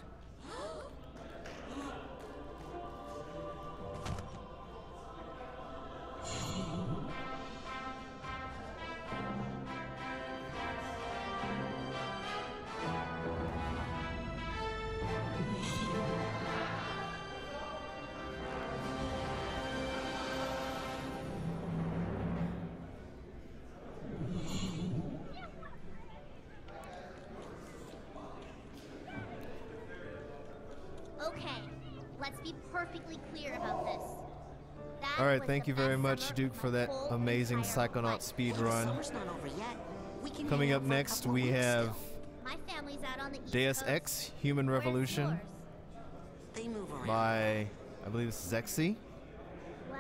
Okay, let's be perfectly clear about this. All right, thank you very much, Duke, for that amazing Psychonaut speed run. Coming up next, we have My family's out on the East Deus Coast. Ex: Human Revolution by, I believe it's Xexi. Well,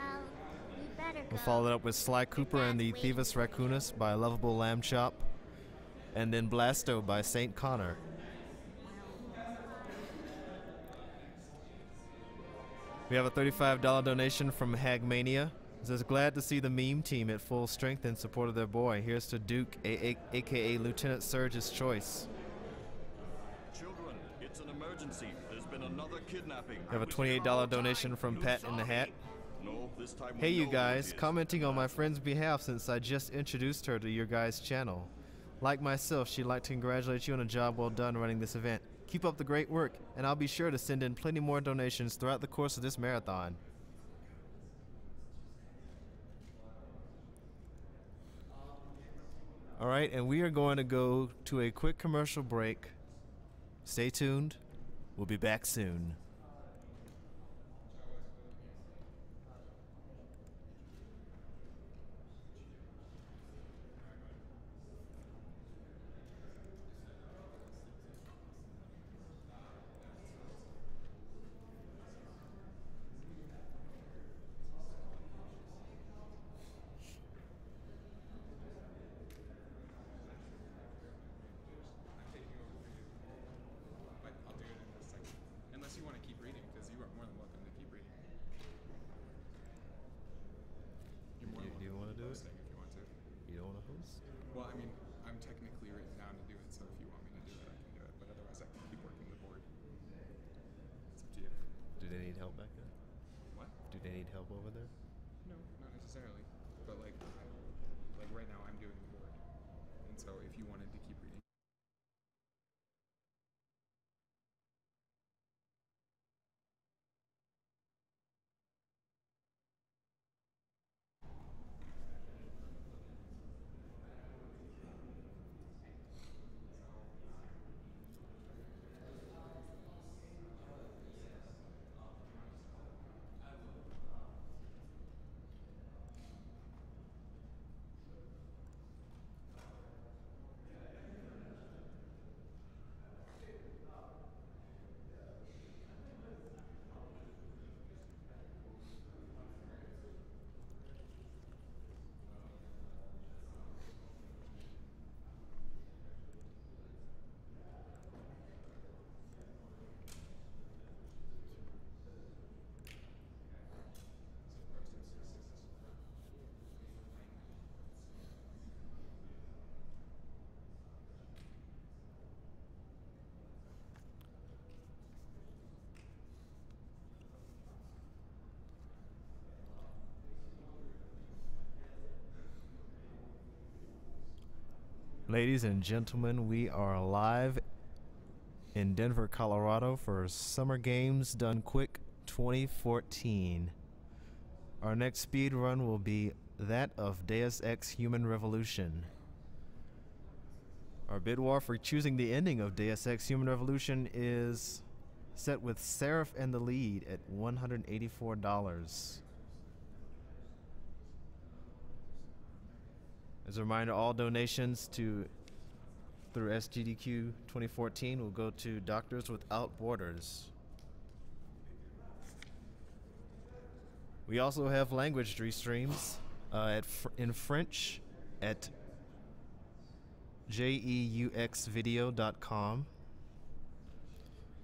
we better We'll follow that up with Sly Cooper and the Thievus Raccoonus by LovableLambchop, and then Blasto by St. Connor. We have a $35 donation from Hagmania. It says, glad to see the meme team at full strength in support of their boy. Here's to Duke, aka Lieutenant Surge's choice. Children, it's an emergency. There's been another kidnapping. We have a $28 donation from Pat in the Hat. No, this time we Hey you know guys, what it is. commenting on my friend's behalf since I just introduced her to your guys' channel. Like myself, she'd like to congratulate you on a job well done running this event. Keep up the great work, and I'll be sure to send in plenty more donations throughout the course of this marathon. Alright, and we are going to go to a quick commercial break. Stay tuned. We'll be back soon. I'll do it in a second. Unless you want to keep reading, because you are more than welcome to keep reading. You're more than welcome Do you want to do it? hosting if you want to. You don't want to host? Well, I mean, I'm technically written down to do it, so if you want me to do it, I can do it. But otherwise, I can keep working the board. It's up to you. Do they need help back there? What? Do they need help over there? No, not necessarily. But like right now, I'm doing the board, and so if you wanted to keep reading. Ladies and gentlemen, we are live in Denver, Colorado for Summer Games Done Quick 2014. Our next speed run will be that of Deus Ex Human Revolution. Our bid war for choosing the ending of Deus Ex Human Revolution is set with Seraph in the lead at $184. As a reminder, all donations through Sgdq 2014 will go to Doctors Without Borders. We also have language restreams in French at jeuxvideo.com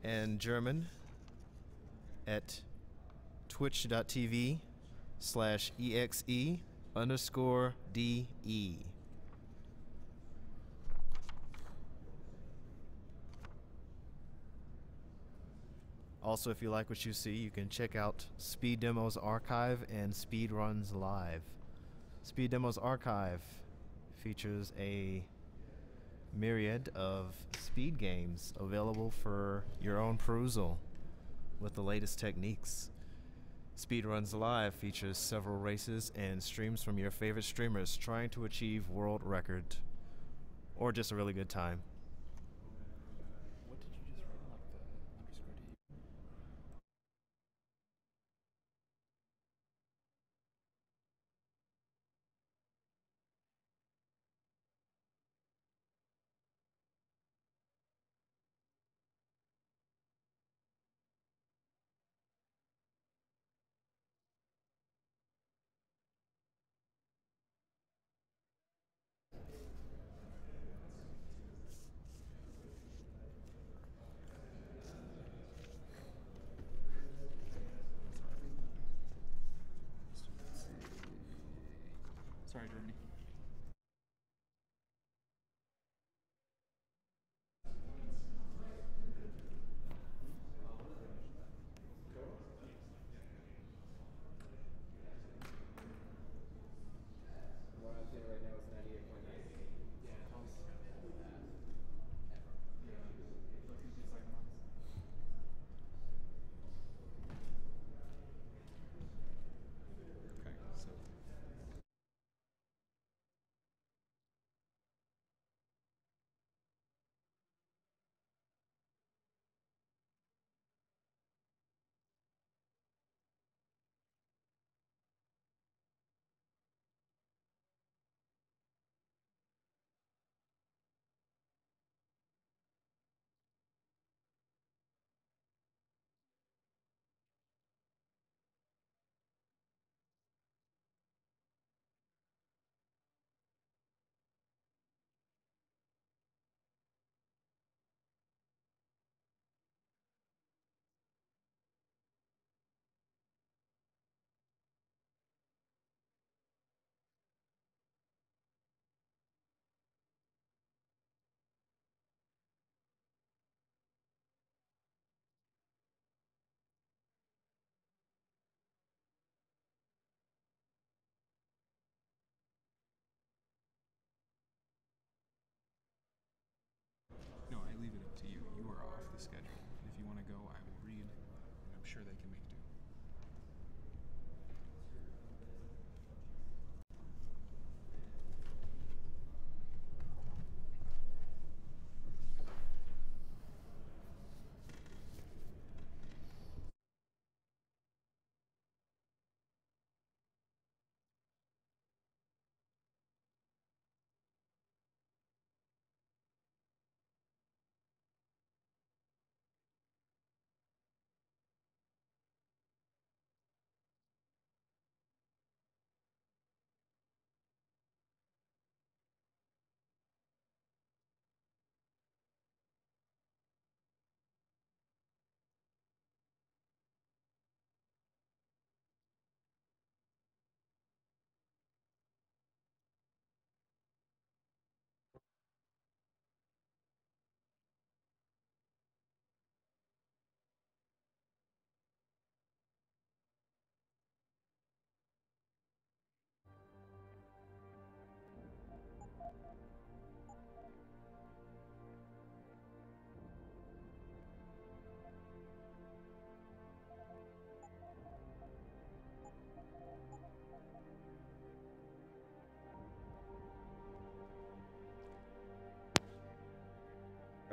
and German at twitch.tv/exe_de. Also, if you like what you see, you can check out Speed Demos Archive and Speed Runs Live. Speed Demos Archive features a myriad of speed games available for your own perusal with the latest techniques. Speed Runs Live features several races and streams from your favorite streamers trying to achieve world record or just a really good time. Sorry, Germany.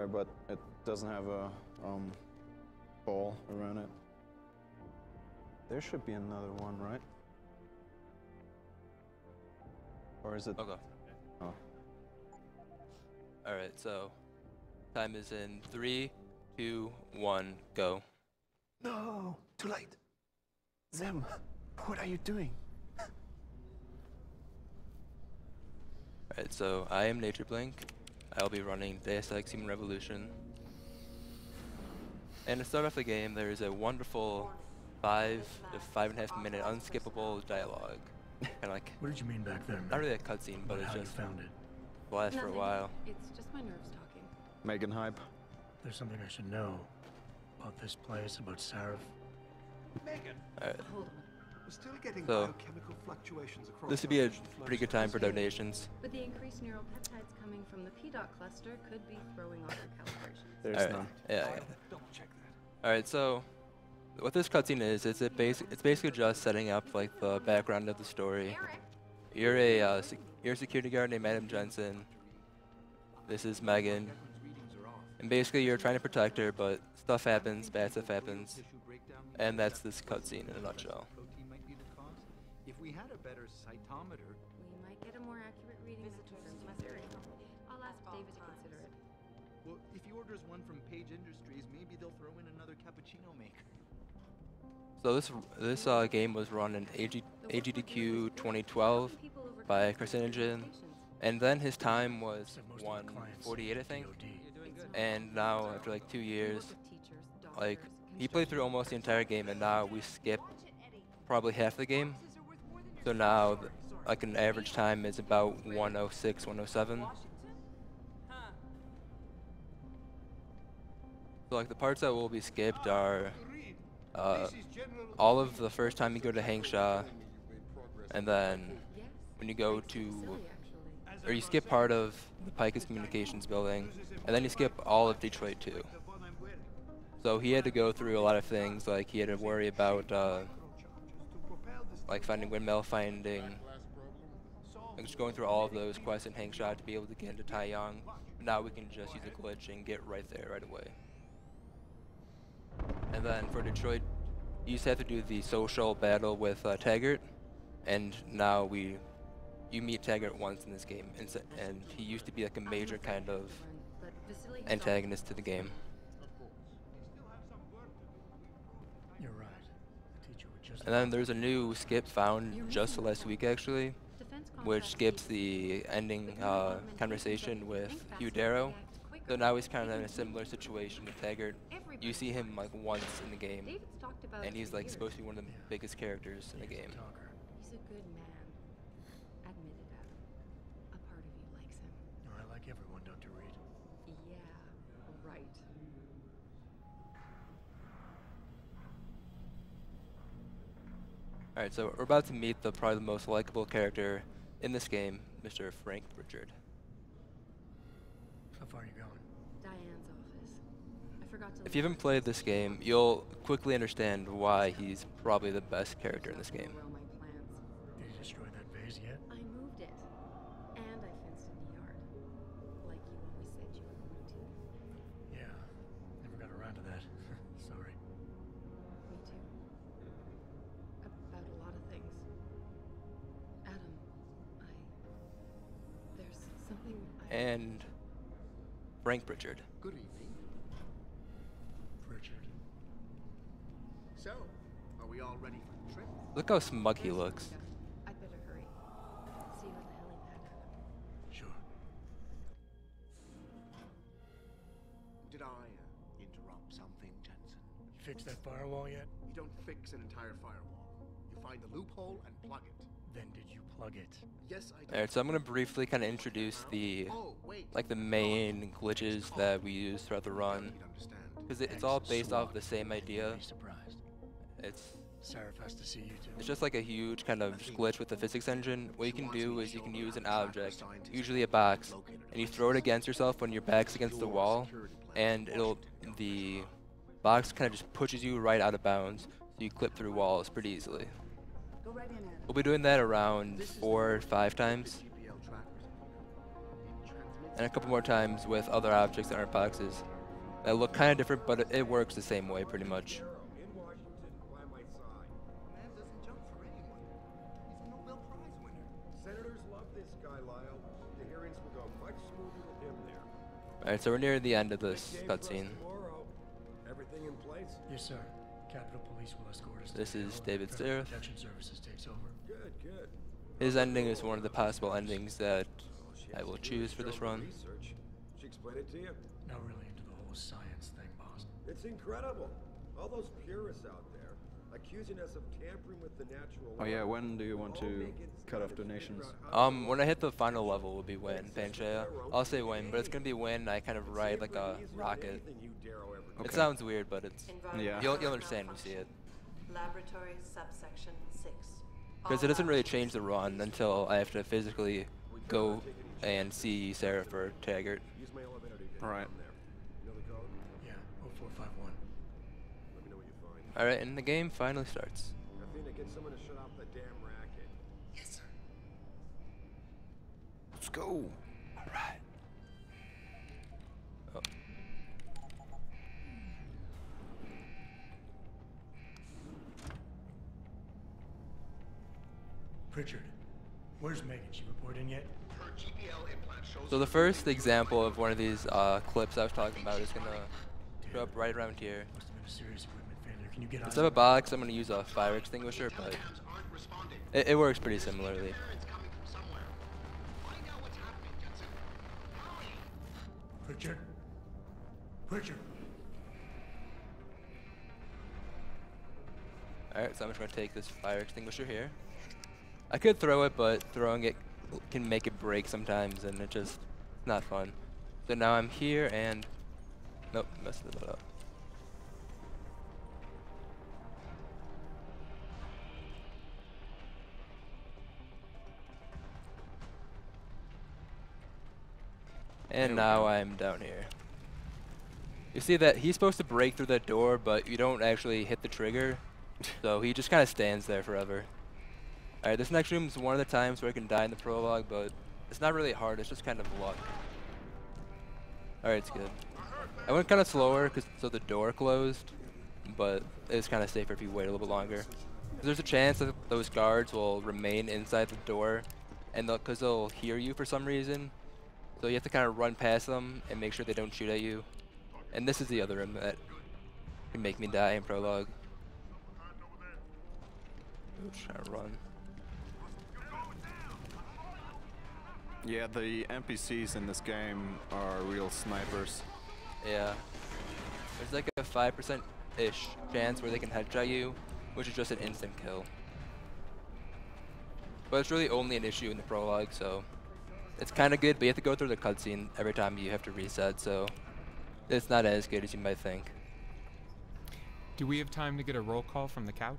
but it doesn't have a ball around it. There should be another one, right? Or is it? Okay. Oh. All right, so time is in 3, 2, 1, go. No, too late. Zim, what are you doing? Alright, so I am NatureBlink. I'll be running Deus Ex Human Revolution. And to start off the game, there is a wonderful 5 to 5.5 minute unskippable dialogue. Kind of like. What did you mean back there, man? Not really a cutscene, but it's How you just found it. lasts for a while. It's just my nerves talking. Megan hype. There's something I should know about this place, about Sarif. Megan. Alright. Hold on. We're still getting So, biochemical fluctuations across. this would be a pretty good time for donations. But the increased neural peptides coming from the PDOT cluster could be throwing off your calibrations. There's Alright, none. yeah. Double check that. Alright, so what this cutscene is, it's basically just setting up like the background of the story. You're a security guard named Madam Jensen. This is Megan. And basically you're trying to protect her, but stuff happens, bad stuff happens. And that's this cutscene in a nutshell. If we had a better cytometer, We might get a more accurate reading of the theory. I'll ask David to consider it. well, if he orders one from Page Industries, maybe they'll throw in another cappuccino maker. So this game was run in Sgdq 2012 by Carcinogen, and then his time was 148, I think. And now after like 2 years, like he played through almost the entire game, and now we skip probably half the game. So now like an average time is about 106, 107. So like the parts that will be skipped are all of the first time you go to Hangsha, and then when you go to, or you skip part of the Picus Communications building, and then you skip all of Detroit too. So he had to go through a lot of things, like he had to worry about like finding windmill, just going through all of those quests in Hangsha to be able to get into Taiyang. Now we can just use a glitch and get right there right away. And then for Detroit, you used to have to do the social battle with Taggart, and now you meet Taggart once in this game, and he used to be like a major kind of antagonist to the game. You're right. The teacher would just. And then there's a new skip found just last week actually, which skips the ending conversation with Hugh Darrow. So now he's kind of in a similar situation with Taggart. You see him like once in the game, and he's like supposed to be one of the biggest characters in the game. He's a good man. Admit it, Adam. A part of you likes him. No, I like everyone, don't you, Reed? Yeah, right. Alright, so we're about to meet probably the most likable character in this game, Mr. Frank Pritchard. How far are you going? Diane's office. I forgot to. If you haven't played this game, you'll quickly understand why he's probably the best character in this game. Did you destroy that vase yet? I moved it, and I fenced in the yard, like you always said you were going to. Yeah, never got around to that. Sorry. Me too. About a lot of things. Adam, there's something And Frank Pritchard. Good evening. Pritchard. So, are we all ready for the trip? Look how smug he looks. I'd better hurry. See you at the helipad, Adam. Sure. Did I interrupt something, Jensen? You fixed that firewall yet? You don't fix an entire firewall. You find the loophole and plug it. Then did you plug it? Yes, I did. Alright, so I'm gonna briefly kind of introduce the main glitches that we use throughout the run, because it's all based off the same idea. It's Sarif has to see you too. It's just like a huge kind of glitch with the physics engine. What you can do is you can use an object, usually a box, and you throw it against yourself when your back's against the wall, and the box kind of just pushes you right out of bounds, so you clip through walls pretty easily. We'll be doing that around 4 or 5 times. and a couple more times with other objects that aren't boxes. That look kind of different, but it works the same way pretty much. In Washington, by my side. Man doesn't jump for anyone. He's a Nobel Prize winner. Senators love this guy, Lyle. The hearings will go much smoother with him there. Alright, so we're near the end of this cutscene. Everything in place? Yes, sir. Capitol Police will escort us. This is David's Earth. Protection Services takes over. Good, good. His ending is one of the possible endings that I will choose for this run. She explained it to you? Not really into the whole science thing, boss. It's incredible. All those purists out there accusing us of tampering with the natural Oh yeah, when do you want to cut off donations? When I hit the final level will be when, Panchea. I'll say when, but it's gonna be when I kind of ride like a rocket. Okay. It sounds weird, but it's Yeah. you'll understand when you see it. Laboratory subsection 6. Because it doesn't really change the run until I have to physically go and see Sarah for Taggart. Use my elevator to get All right. down there. You know the code? Yeah, 0451. Let me know what you find. Alright, and the game finally starts. Athena, get someone to shut off the damn racket. Yes, sir. Let's go. Alright. Oh. Pritchard, where's Megan? She report in yet? So the first example of one of these clips I was talking about is gonna show up right around here. Must have been a serious equipment failure. Can you get Instead of a box, I'm gonna use a fire extinguisher, but it works pretty similarly. Pritchard? Pritchard? Alright, so I'm just gonna take this fire extinguisher here. I could throw it, but throwing it can make it break sometimes, and it's just not fun. So now I'm here, and nope, messed it up. And now I'm down here. You see that he's supposed to break through that door, but you don't actually hit the trigger, so he just kind of stands there forever. Alright, this next room is one of the times where I can die in the prologue, but it's not really hard, it's just kind of luck. Alright, it's good. I went kind of slower so the door closed, but it's kind of safer if you wait a little bit longer. There's a chance that those guards will remain inside the door, and because they'll hear you for some reason. So you have to kind of run past them and make sure they don't shoot at you. And this is the other room that can make me die in prologue. Oops, trying to run. Yeah, the NPCs in this game are real snipers. Yeah. There's like a 5%-ish chance where they can headshot you, which is just an instant kill. But it's really only an issue in the prologue, so it's kind of good, but you have to go through the cutscene every time you have to reset, so it's not as good as you might think. Do we have time to get a roll call from the couch?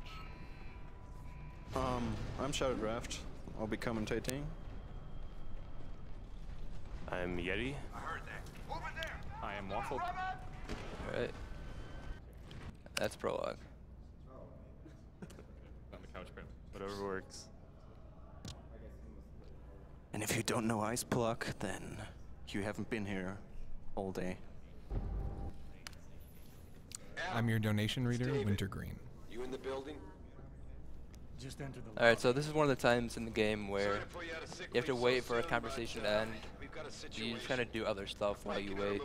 I'm Shadow Draft. I'll be commentating. I'm Yeti. I am Waffle. Alright. That's prologue. On the couch, bro. Whatever works. And if you don't know Ice Pluck, then you haven't been here all day. I'm your donation reader, Wintergreen. You in the building? Just enter the Alright, so this is one of the times in the game where you have to wait for a conversation to end. You just kind of do other stuff while you wait.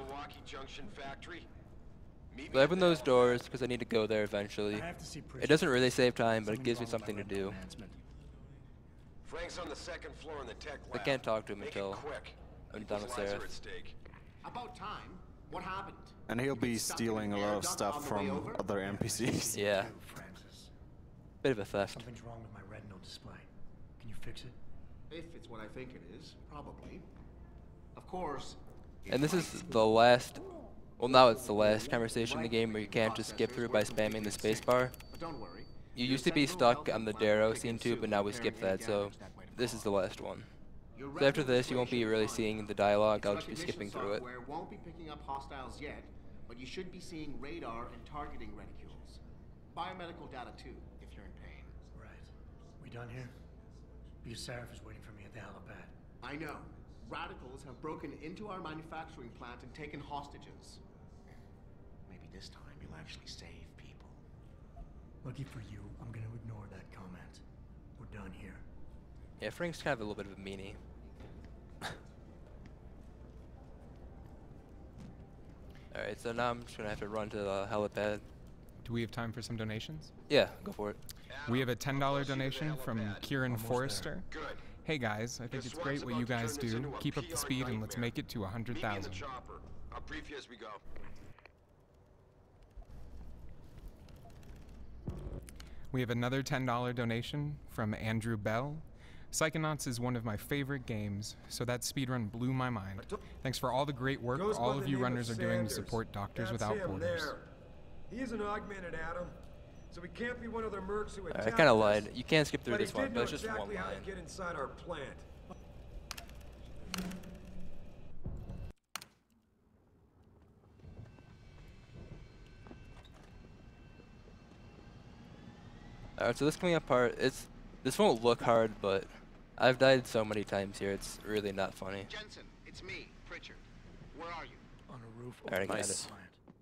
So I open those doors because I need to go there eventually. It doesn't really save time, but it gives me something to do. Frank's on the second floor in the tech I lab. can't talk to him Make it until quick. I'm done with Lives Sarah. are at stake. About time. What happened? And he'll be stealing a lot of stuff from other NPCs. Yeah. Bit of a theft. Something's wrong with my retinal display. Can you fix it? If it's what I think it is, probably. Of course. And this is the last, well now it's the last conversation in the game where you can't just skip through by spamming the spacebar. But don't worry. You used to be stuck on the Darrow scene too, but now we skipped that, so this is the last one. So after this, you won't be really seeing the dialogue, I'll just be skipping through it. Software won't be picking up hostiles yet, but you should be seeing radar and targeting reticules. Biomedical data too, if you're in pain. Right. We done here? Because Sarah is waiting for me at the helipad. I know. Radicals have broken into our manufacturing plant and taken hostages. Maybe this time you'll actually save people. Lucky for you, I'm gonna ignore that comment. We're done here. Yeah, Frank's kind of a little bit of a meanie. Alright, so now I'm just gonna have to run to the helipad. Do we have time for some donations? Yeah, go for it. We have a $10 donation from Kieran Forrester. Hey guys, I think it's great what you guys do. Keep up the speed and let's make it to 100,000. I'll brief you as we go. We have another $10 donation from Andrew Bell. Psychonauts is one of my favorite games, so that speedrun blew my mind. Thanks for all the great work all of you runners are doing to support Doctors Without Borders. He is an augmented Adam, so he can't be one of the mercs who attacked I kind of us, lied. You can't skip through but this he one, did but know it's just exactly one how line. to get inside our plant. Alright, so this coming apart, this won't look hard, but I've died so many nimes here, it's really not funny. Jensen, it's me, Pritchard. Where are you? On a roof. Alright, I got it.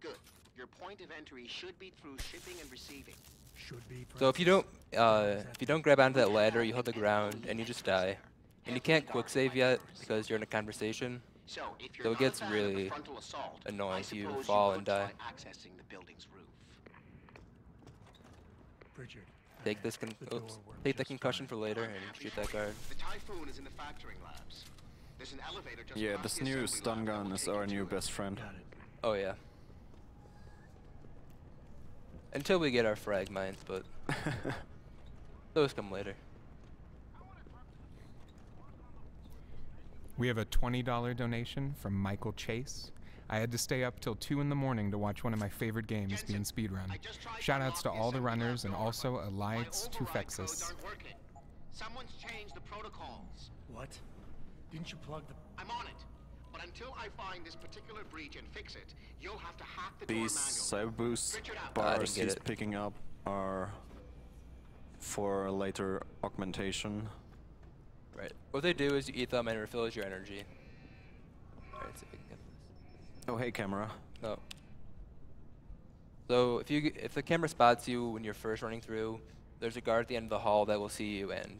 Good. Your point of entry should be through shipping and receiving. Should be. So if you don't grab onto that ladder, you hold the ground and you just die. And you can't quick save yet because you're in a conversation. So if you're So it not gets a fan of the really frontal assault, annoying I if you suppose fall could and die. try accessing the building's roof. Pritchard. Take this take the concussion for later and shoot that guard. The Typhoon is in the factoring labs. There's an elevator just Yeah, past this the new assembly stun lab that gun will is take our you new to it. best friend. Oh yeah. Until we get our frag mines, but those come later. We have a $20 donation from Michael Chase. I had to stay up till 2 in the morning to watch one of my favorite games being speedrun. Shoutouts to all the runners and also Alliance Tufexis. Someone's changed the protocols. What? Didn't you plug the... I'm on it. But until I find this particular breach and fix it, you'll have to hack the door These manually. cyber boost Richard out. bars get he's it. picking up are for later augmentation. Right. What they do is you eat them and it refills your energy. Alright, so we can get this. Oh, hey, camera. No. So if the camera spots you when you're first running through, there's a guard at the end of the hall that will see you, and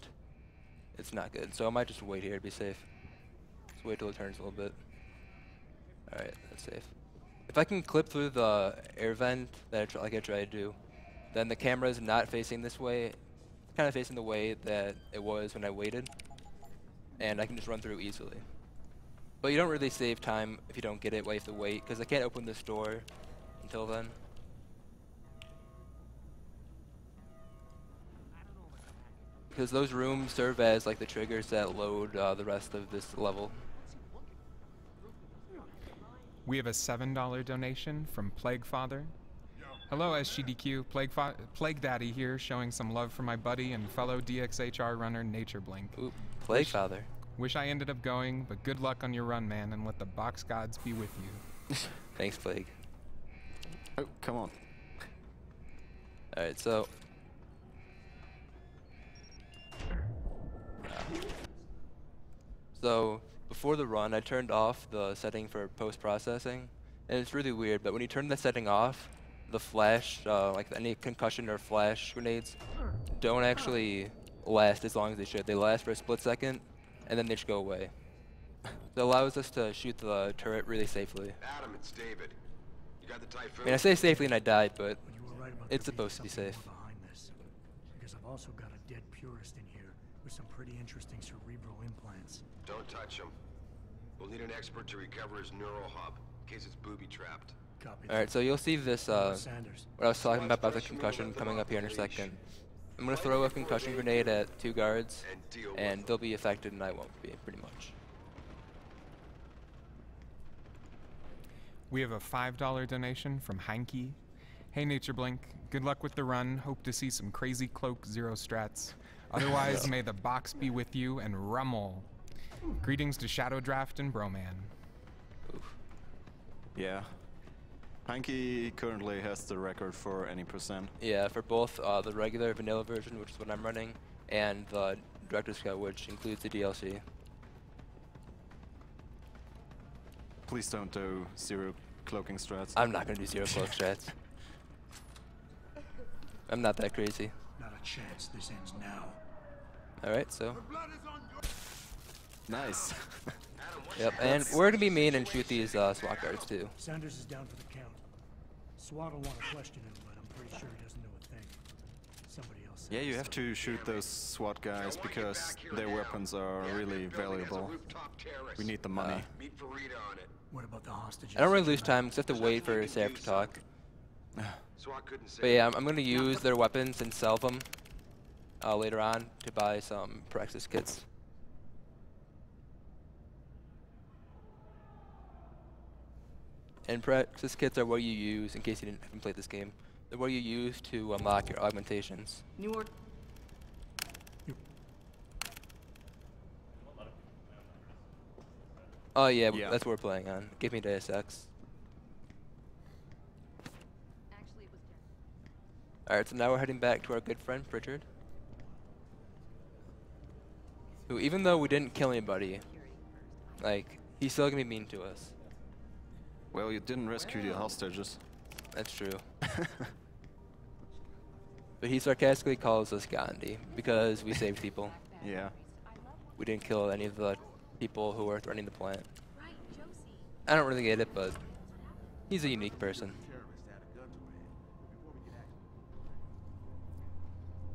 it's not good. So I might just wait here to be safe. Just wait till it turns a little bit. Alright, that's safe. If I can clip through the air vent that like I tried to do, then the camera is not facing this way. It's kind of facing the way that it was when I waited, and I can just run through easily. But you don't really save time if you don't get it while you have to wait, because I can't open this door until then. Because those rooms serve as like the triggers that load the rest of this level. We have a $7 donation from Plague Father. Hello Sgdq, Plague Daddy here, showing some love for my buddy and fellow DXHR runner Nature Blink. Ooh, Plague Father. Wish I ended up going, but good luck on your run, man, and let the box gods be with you. Thanks, Plague. Oh, come on. Alright, so... So, before the run, I turned off the setting for post-processing, and it's really weird, but when you turn the setting off, the flash, like any concussion or flash grenades, don't actually last as long as they should. They last for a split second, and then they just go away. So it allows us to shoot the turret really safely. Adam, it's David. You got the Typhoon? I mean, I say safely and I died, but You were right about it's there being supposed to be something safe. more behind this. Because I've also got a dead purist in here with some pretty interesting cerebral implants. Don't touch him. We'll need an expert to recover his neural hub, in case it's booby-trapped. Alright, so you'll see this, what I was talking about the concussion coming up here in a second. I'm going to throw a concussion grenade at 2 guards, and they'll be affected and I won't be, pretty much. We have a $5 donation from Hanky. Hey Nature Blink, good luck with the run. Hope to see some crazy cloak zero strats. Otherwise, may the box be with you and rummel. Greetings to Shadow Draft and Broman. Oof. Yeah. Hanky currently has the record for any percent. Yeah, for both the regular vanilla version, which is what I'm running, and the Director's Cut, which includes the DLC. Please don't do zero cloaking strats. I'm not gonna do zero cloak strats. I'm not that crazy. Not a chance. This ends now. All right, so. Nice. Yep, and we're gonna be mean and shoot these SWAT guards too. Sanders is down for the count. SWAT will want to question him, but I'm pretty sure he doesn't know a thing. Somebody else. Yeah, you have to shoot those SWAT guys because their weapons are really valuable. We need the money. What about the hostages? I don't really lose time because I have to wait for Seraph to talk. But yeah, I'm gonna use their weapons and sell them later on to buy some Praxis kits. And Praxis kits are what you use, in case you haven't played this game, they're what you use to unlock your augmentations. New order. Oh yeah, that's what we're playing on. Give me Deus Ex. Alright, so now we're heading back to our good friend Pritchard. Who, even though we didn't kill anybody, like, he's still gonna be mean to us. Well, you didn't rescue the hostages. That's true. But he sarcastically calls us Gandhi because we saved people. Yeah. We didn't kill any of the people who were threatening the plant. I don't really get it, but he's a unique person.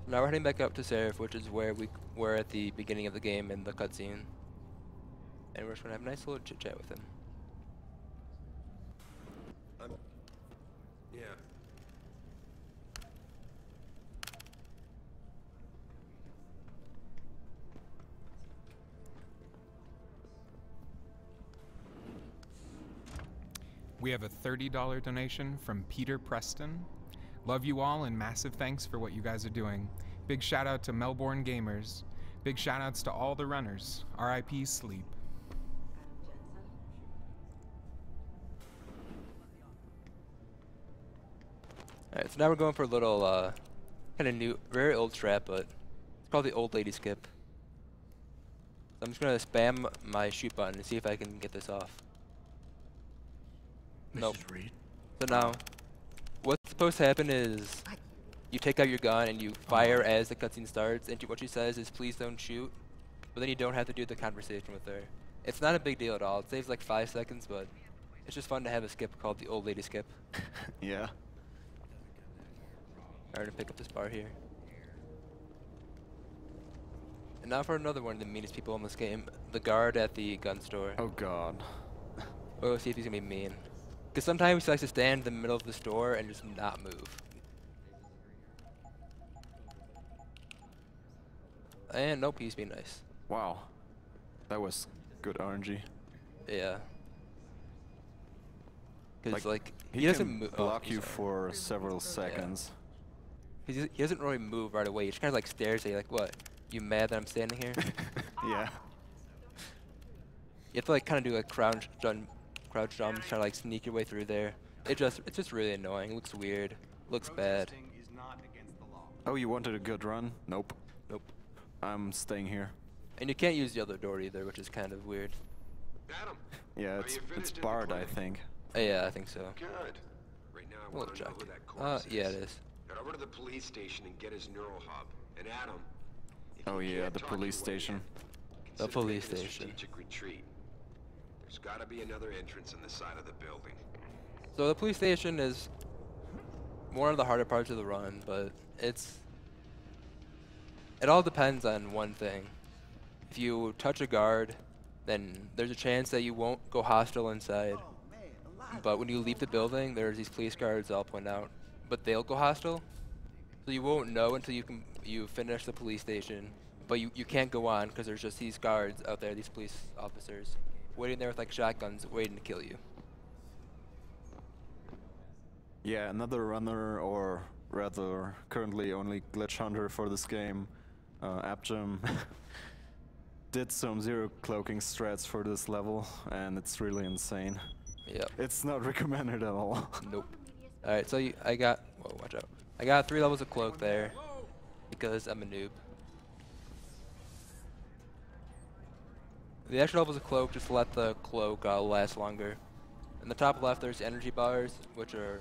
Now we're heading back up to Seraph, which is where we were at the beginning of the game in the cutscene. And we're just gonna have a nice little chit chat with him. Yeah. We have a $30 donation from Peter Preston. Love you all and massive thanks for what you guys are doing. Big shout out to Melbourne Gamers. Big shout outs to all the runners. RIP Sleep. Alright, so now we're going for a little, kind of new, very old strat, but it's called the old lady skip. So I'm just gonna spam my shoot button and see if I can get this off. Nope. So now, what's supposed to happen is you take out your gun and you fire as the cutscene starts, and what she says is please don't shoot, but then you don't have to do the conversation with her. It's not a big deal at all. It saves like 5 seconds, but it's just fun to have a skip called the old lady skip. Yeah. Alright, to pick up this bar here. And now for another one of the meanest people in this game, the guard at the gun store. Oh god. We'll see if he's gonna be mean. Because sometimes he likes to stand in the middle of the store and just not move. And nope, he's being nice. Wow. That was good RNG. Yeah. Because like he doesn't can block you for several seconds. Yeah. He doesn't really move right away. He just kind of like stares at you like, what? You mad that I'm standing here? Yeah. You have to like kind of do like crouch jumps, try to like sneak your way through there. It's just really annoying. It looks weird. Looks bad. Oh, you wanted a good run? Nope. Nope. I'm staying here. And you can't use the other door either, which is kind of weird. Adam, yeah, it's barred, I think. Yeah, I think so. Good. Right now I We'll want to know check. who that corpse is. Yeah, it is. Get over to the police station and get his neural hub. And Adam. Oh yeah, the police station. The police taking a station. Strategic retreat. There's got to be another entrance in the side of the building. So the police station is one of the harder parts of the run, but it all depends on one thing. If you touch a guard, then there's a chance that you won't go hostile inside. But when you leave the building, there's these police guards I'll point out, but they'll go hostile. So you won't know until you finish the police station, but you can't go on because there's just these guards out there, these police officers, waiting there with like shotguns, waiting to kill you. Yeah, another runner, or rather currently only glitch hunter for this game, Abjam, did some zero cloaking strats for this level, and it's really insane. Yep. It's not recommended at all. Nope. Alright, so I got, whoa, watch out. I got 3 levels of cloak there, because I'm a noob. The extra levels of cloak just let the cloak last longer. In the top left, there's energy bars, which are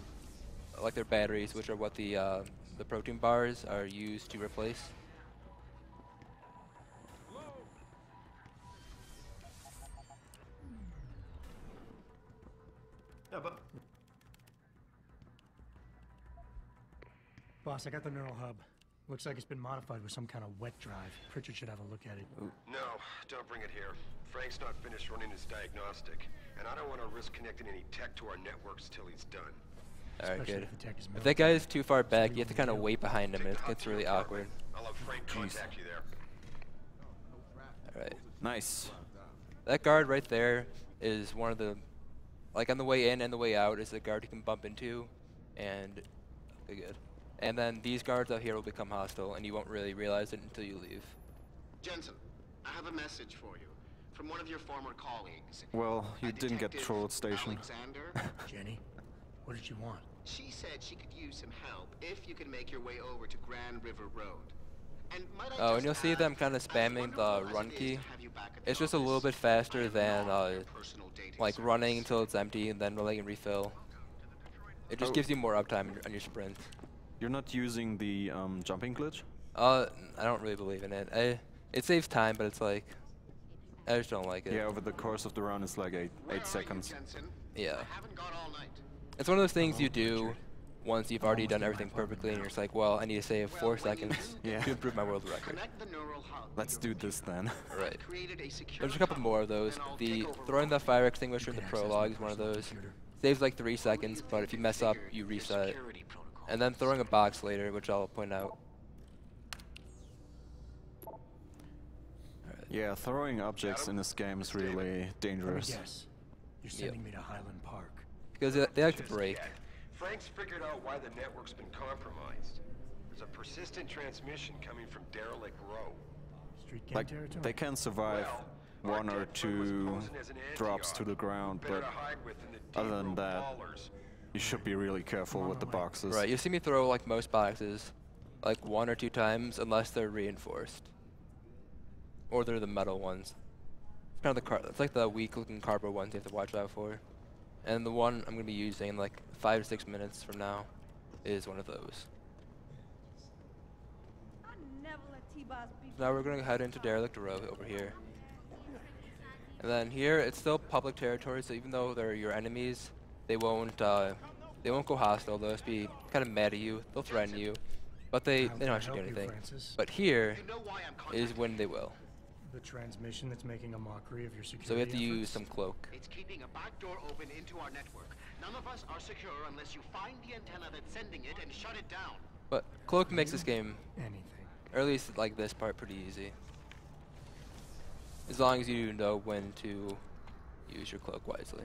like their batteries, which are what the protein bars are used to replace. Yeah, but Boss, I got the neural hub. Looks like it's been modified with some kind of wet drive. Pritchard should have a look at it. no, don't bring it here. Frank's not finished running his diagnostic, and I don't want to risk connecting any tech to our networks till he's done. Alright, Especially good. if the tech is If that guy is too far back, you have to kind of wait behind him, and it gets really awkward. I'll have Frank contact you there. Alright. Nice. That guard right there is one of the, like on the way in and the way out is the guard you can bump into, and okay, good. And then these guards out here will become hostile, and you won't really realize it until you leave. Jensen, I have a message for you from one of your former colleagues. Well, you didn't get troll at station. Alexander. Jenny, what did you want? She said she could use some help if you can make your way over to Grand River Road. And might I Oh, and just you'll see add, them kind of spamming the run key. It's just a little bit faster than like running until it's empty and then letting it refill. It just gives you more uptime on your sprint. You're not using the jumping glitch? I don't really believe in it. It saves time, but it's like, I just don't like it. Yeah, over the course of the run, it's like 8 seconds. Yeah. It's one of those things you do once you've already done everything perfectly, and you're just like, well, I need to save 4 seconds to improve my world record. Let's do this then. Right. There's a couple more of those. The throwing the fire extinguisher in the prologue is one of those. Saves like 3 seconds, but if you mess up, you reset. And then throwing a box later, which I'll point out. Yeah, throwing objects in this game is really dangerous. Yes. You're sending me to Highland Park. Because they like to break. Frank's figured out why the network's been compromised. There's a persistent transmission coming from Derelict Row. Street gang Like, territory? they can survive one or two drops to the ground, but other than that, you should be really careful with the boxes. Right, you see me throw like most boxes, like 1 or 2 times, unless they're reinforced. Or they're the metal ones. It's kind of it's like the weak-looking cardboard ones you have to watch out for. And the one I'm going to be using in like 5 to 6 minutes from now is one of those. Now we're going to head into Derelict Row over here. And then here, it's still public territory, so even though they're your enemies, they won't go hostile. They'll just be kind of mad at you. They'll threaten you, but they don't actually do anything. But here is when they will. The transmission that's making a mockery of your security. So we have to efforts? use some cloak. It's keeping a back door open into our network. None of us are secure unless you find the antenna that's sending it and shut it down. But cloak makes this game, anything, or at least like this part, pretty easy. As long as you know when to use your cloak wisely.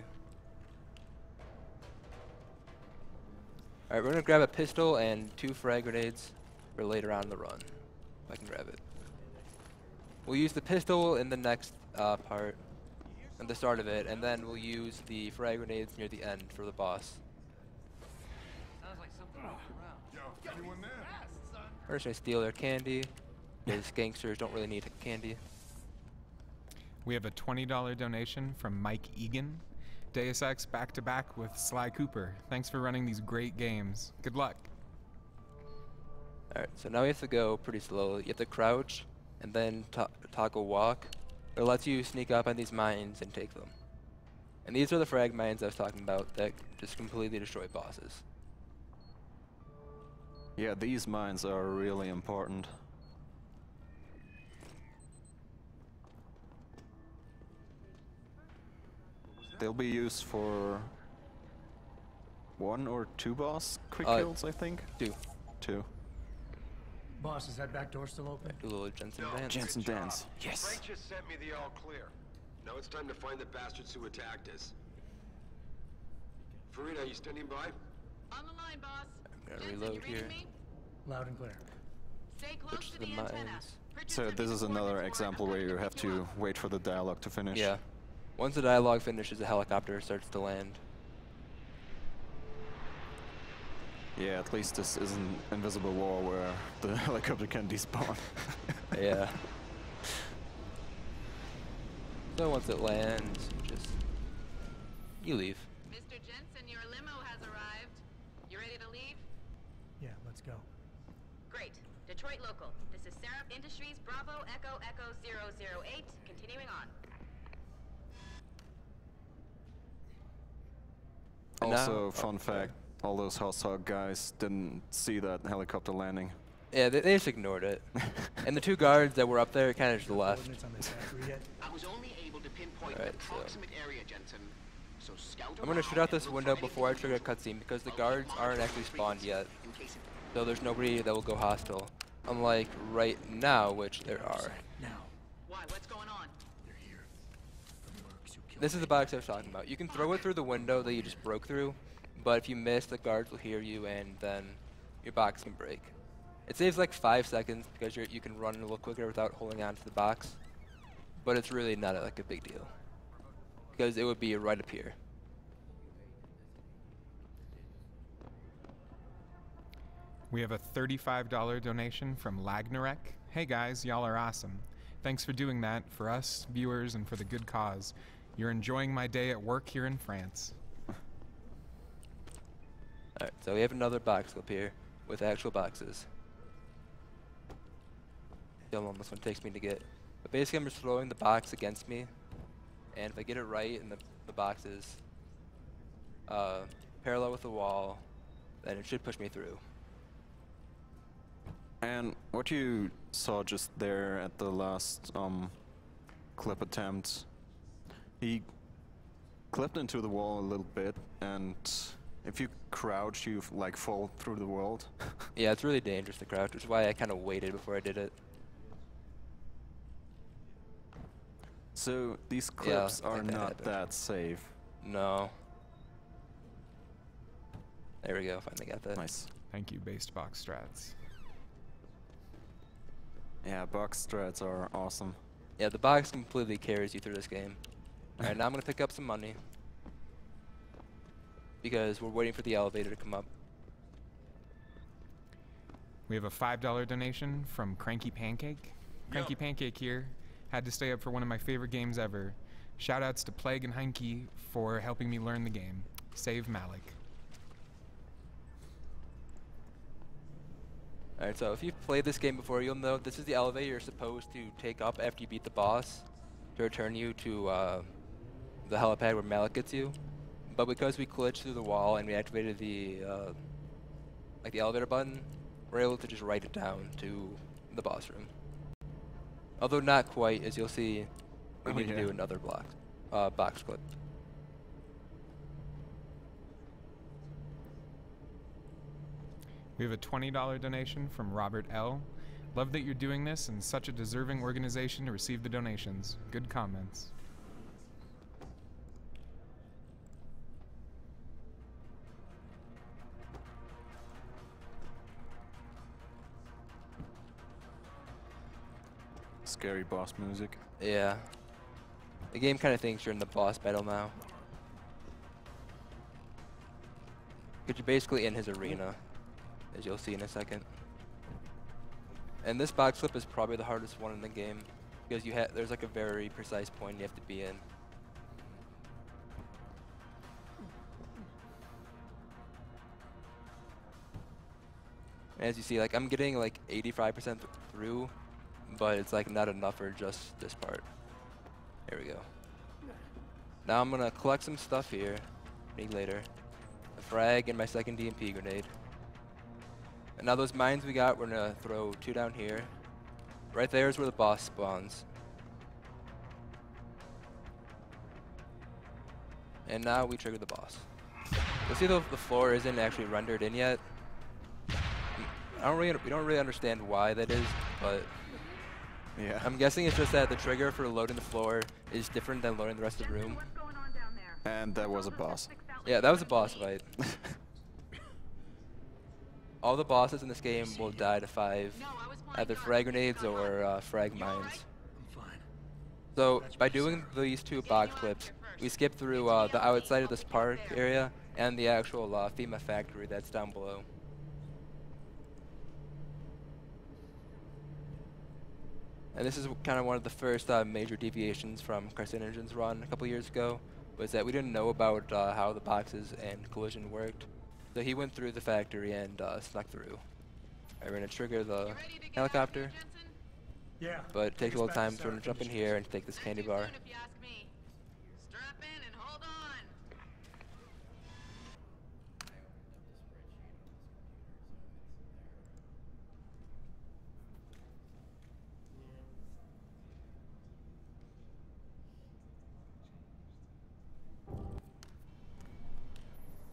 Alright, we're gonna grab a pistol and 2 frag grenades for later on in the run. If I can grab it. We'll use the pistol in the next part, at the start of it, and then we'll use the frag grenades near the end for the boss. Sounds like something around. Anyone there? We're just gonna steal their candy, because gangsters don't really need candy. We have a $20 donation from Mike Egan. Deus Ex back-to-back with Sly Cooper. Thanks for running these great games. Good luck. Alright, so now we have to go pretty slowly. You have to crouch, and then toggle walk. It lets you sneak up on these mines and take them. And these are the frag mines I was talking about that just completely destroy bosses. Yeah, these mines are really important. They'll be used for 1 or 2 boss quick kills, I think. 2. Boss, is that back door still open? Do a little Jensen dance. Jensen dance. Yes. Frank just sent me the all clear. Now it's time to find the bastards who attacked us. Farina, are you standing by? On the line, boss. I'm gonna reload here. Loud and clear. Stay close Switch to to the the antenna. mines. So this is another example where you have to wait for the dialogue to finish. Yeah. Once the dialogue finishes, the helicopter starts to land. Yeah, at least this isn't Invisible War where the helicopter can despawn. Yeah. So once it lands, you leave. Mr. Jensen, your limo has arrived. You ready to leave? Yeah, let's go. Great. Detroit local. This is Syrup Industries Bravo Echo Echo 008. Continuing on. Also, fun fact, all those house hog guys didn't see that helicopter landing. Yeah, they just ignored it. And the two guards that were up there kind of just left. I was only able to pinpoint the approximate area, Jensen. So scout I'm gonna shoot out this window before I trigger a cutscene because the guards aren't actually spawned yet. So there's nobody that will go hostile. Unlike right now, which there are. Why? What's going on? This is the box I was talking about. You can throw it through the window that you just broke through, but if you miss, the guards will hear you and then your box can break. It saves like 5 seconds because you can run a little quicker without holding on to the box, but it's really not like a big deal because it would be right up here. We have a $35 donation from Lagnarek. Hey guys, y'all are awesome. Thanks for doing that for us, viewers, and for the good cause. You're enjoying my day at work here in France. Alright, so we have another box up here with actual boxes. How long this one takes me to get. But basically I'm just throwing the box against me, and if I get it right and the box is parallel with the wall, then it should push me through. And what you saw just there at the last clip attempt, he clipped into the wall a little bit, and if you crouch, you like fall through the world. Yeah, it's really dangerous to crouch, which is why I kind of waited before I did it. So these clips are not that safe. No. There we go, finally got that. Nice. Thank you, Based Box Strats. Yeah, box strats are awesome. Yeah, the box completely carries you through this game. Alright, now I'm going to pick up some money because we're waiting for the elevator to come up. We have a $5 donation from Cranky Pancake. Cranky Pancake here. Had to stay up for one of my favorite games ever. Shoutouts to Plague and Heinke for helping me learn the game. Save Malik. Alright, so if you've played this game before, you'll know this is the elevator you're supposed to take up after you beat the boss to return you to the helipad where Malik gets you. But because we glitched through the wall and we activated the the elevator button, we're able to just write it down to the boss room. Although not quite, as you'll see, we need to do another box clip. We have a $20 donation from Robert L. Love that you're doing this and such a deserving organization to receive the donations. Good comments. Scary boss music. Yeah. The game kind of thinks you're in the boss battle now. Because you're basically in his arena, as you'll see in a second. And this box flip is probably the hardest one in the game, because there's like a very precise point you have to be in. As you see, like I'm getting like 85% through, but it's like not enough for just this part. There we go. Now I'm gonna collect some stuff here. Need later. A frag and my second DMP grenade. And now those mines we got, we're gonna throw 2 down here. Right there is where the boss spawns. And now we trigger the boss. You'll see the floor isn't actually rendered in yet. We don't really understand why that is, but yeah, I'm guessing it's just that the trigger for loading the floor is different than loading the rest of the room. And that was a boss. Yeah, that was a boss fight. All the bosses in this game will die to 5, either frag grenades or frag mines. So by doing these 2 box clips, we skip through the outside of this park area and the actual FEMA factory that's down below. And this is kind of one of the first major deviations from Carcinogen's run a couple years ago, was that we didn't know about how the boxes and collision worked. So he went through the factory and snuck through. We're going to trigger the helicopter. Yeah. But it takes a little time, so we're going to jump in here and take this candy bar.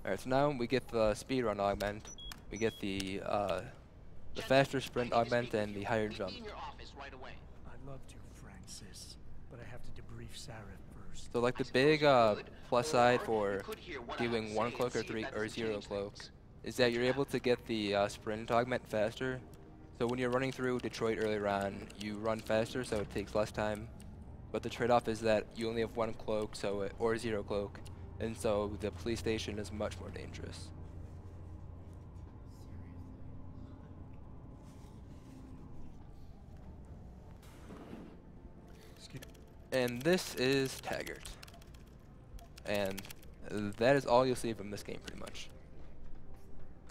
Alright, so now we get the speed run augment, we get the faster sprint augment, and the higher jump. I'd love to, Francis, but I have to debrief Sarah first. So like the big plus side for doing 1 cloak or 0 cloak is that you're able to get the sprint augment faster. So when you're running through Detroit earlier on, you run faster, so it takes less time. But the trade-off is that you only have 1 cloak, or 0 cloak. And so the police station is much more dangerous. And this is Taggart. And that is all you'll see from this game pretty much.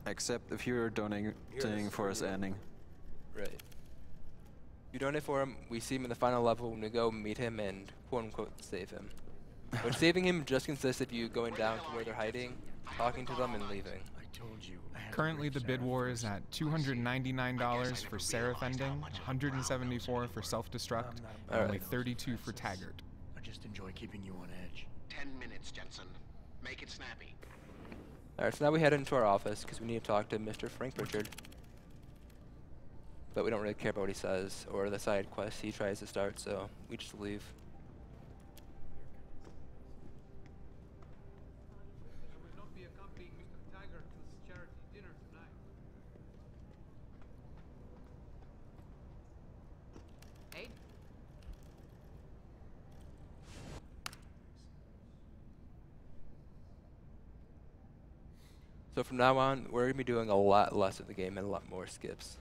Except if you're donating for his ending. Right. You donate for him, we see him in the final level when we go meet him and quote-unquote save him. But saving him just consists of you going down to where they're hiding, talking to them, and leaving. Currently, the bid war is at $299 for Seraph ending, $174 for self-destruct, and only $32 for Taggart. I just enjoy keeping you on edge. 10 minutes, Jensen. Make it snappy. Alright, so now we head into our office because we need to talk to Mr. Frank Pritchard. But we don't really care about what he says or the side quest he tries to start, so we just leave. So from now on, we're going to be doing a lot less of the game and a lot more skips.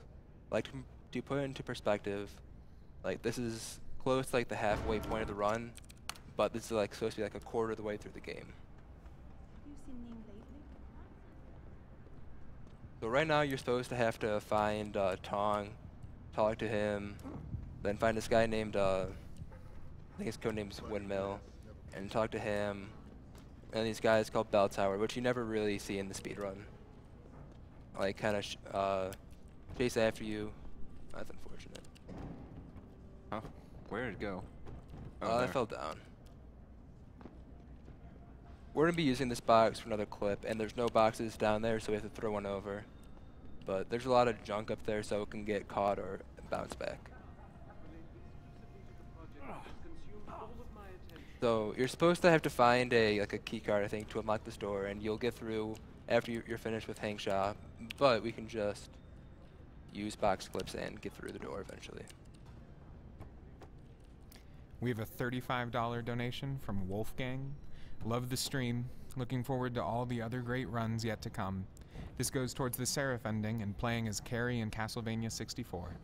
Like, to put it into perspective, like, this is close to, like, the halfway point of the run, but this is, like, supposed to be, like, a quarter of the way through the game. So right now, you're supposed to have to find Tong, talk to him, then find this guy named, I think his codename's Windmill, and talk to him. And these guys called Bell Tower, which you never really see in the speedrun. Like, kind of chase after you. That's unfortunate. Huh? Where did it go? I fell down. We're going to be using this box for another clip, and there's no boxes down there, so we have to throw one over. But there's a lot of junk up there, so it can get caught or bounce back. So you're supposed to have to find a key card, I think, to unlock this door, and you'll get through after you're finished with Hank Shaw. But we can just use box clips and get through the door eventually. We have a $35 donation from Wolfgang. Love the stream. Looking forward to all the other great runs yet to come. This goes towards the Seraph ending and playing as Carrie in Castlevania 64.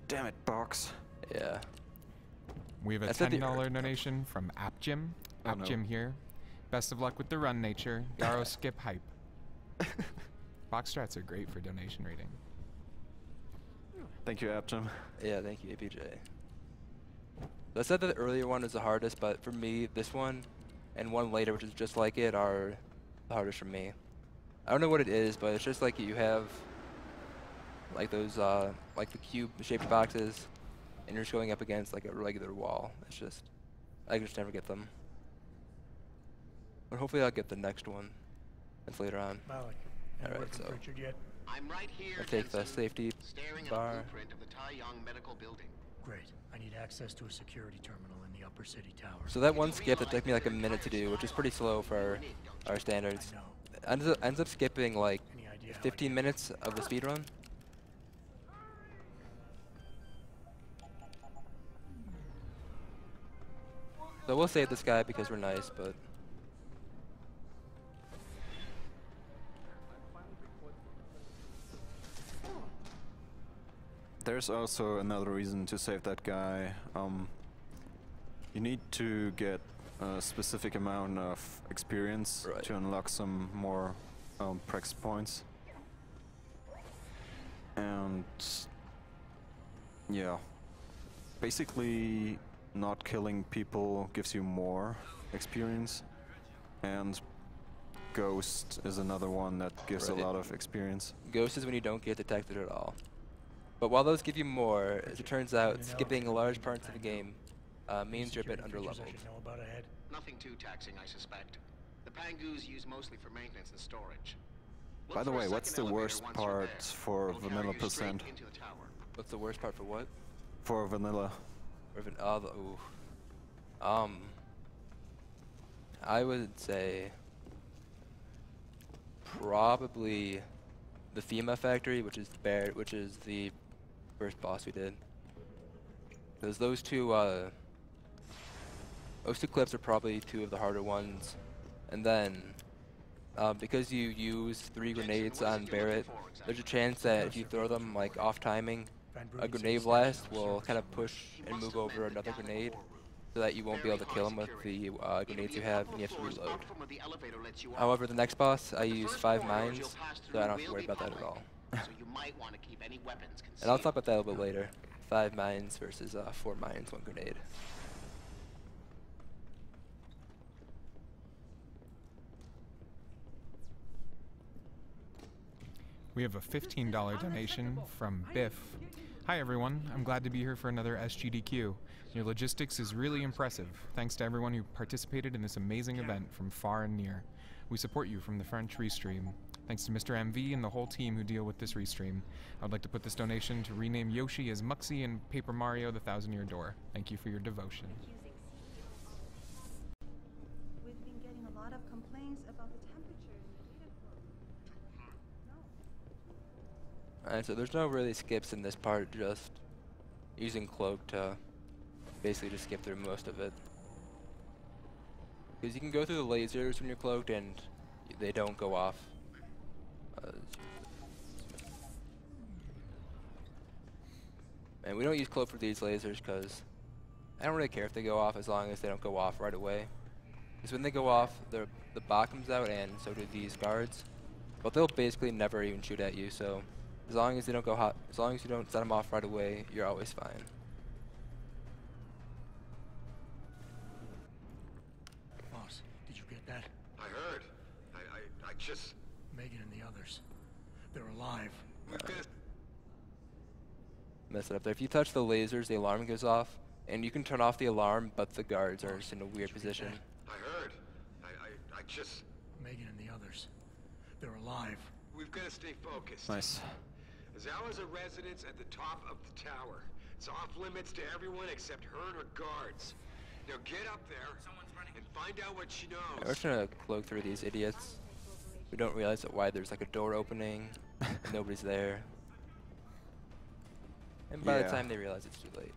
Damn it, box. Yeah. We have a $10 donation from AppJim. AppJim here. Best of luck with the run, Nature. Garo skip hype. Box strats are great for donation rating. Thank you, AppJim. Yeah, thank you, APJ. I said that the earlier one is the hardest, but for me, this one and one later, which is just like it, are the hardest for me. I don't know what it is, but it's just like you have like those like the cube-shaped boxes, and you're just going up against like a regular wall. It's just, I just never get them. But hopefully I'll get the next one. That's later on. Alright, so I'm right here, I'll take the safety staring bar. at a blueprint of the Tai Yong Medical Building. Great. I need access to a security terminal in the upper city tower. So that one skip that took me like a minute to do, which is pretty slow for our standards, ends up skipping like 15 minutes of the speedrun. So we'll save this guy because we're nice, but There's also another reason to save that guy. You need to get a specific amount of experience to unlock some more prex points. And yeah, basically not killing people gives you more experience, and Ghost is another one that gives a lot of experience. Ghost is when you don't get detected at all. But while those give you more, as it turns out, skipping large parts of the game means you're a bit underleveled. Nothing too taxing, I suspect. The Pangus use mostly for maintenance and storage. By the way, what's the worst part for vanilla percent? What's the worst part for what? For vanilla. I would say probably the Thema Factory, which is the first boss we did. Because those two clips are probably two of the harder ones, and then because you use 3 grenades on Barrett, there's a chance that if you throw them like off timing, a grenade blast will kind of push and move over another grenade, so that you won't be able to kill him with the grenades you have, and you have to reload. However, the next boss, I use 5 mines, so I don't have to worry about that at all. And I'll talk about that a little bit later. 5 mines versus 4 mines, 1 grenade. We have a $15 donation from Biff. Hi everyone, I'm glad to be here for another Sgdq. Your logistics is really impressive. Thanks to everyone who participated in this amazing event from far and near. We support you from the French Restream. Thanks to Mr. MV and the whole team who deal with this restream. I would like to put this donation to rename Yoshi as Muxie and Paper Mario the Thousand-Year Door. Thank you for your devotion. We've been getting a lot of complaints about the temperature in the data flow. Alright, so there's no really skips in this part, just using Cloak to basically just skip through most of it. Because you can go through the lasers when you're cloaked and they don't go off. And we don't use Cloak for these lasers because I don't really care if they go off as long as they don't go off right away. Because when they go off, the bot comes out and so do these guards. But they'll basically never even shoot at you, so as long as they don't go hot, as long as you don't set them off right away, you're always fine. Boss, did you get that? I heard. I just... Megan and the others. They're alive. Mess it up there. If you touch the lasers, the alarm goes off, and you can turn off the alarm, but the guards are just in a weird position. I heard. I just... Megan and the others. They're alive. We've got to stay focused. Nice. There's hours of residence at the top of the tower. It's off limits to everyone except her and her guards. Now get up there and find out what she knows. We're trying to cloak through these idiots. We don't realize that why there's like a door opening, and nobody's there. And by the time they realize it's too late.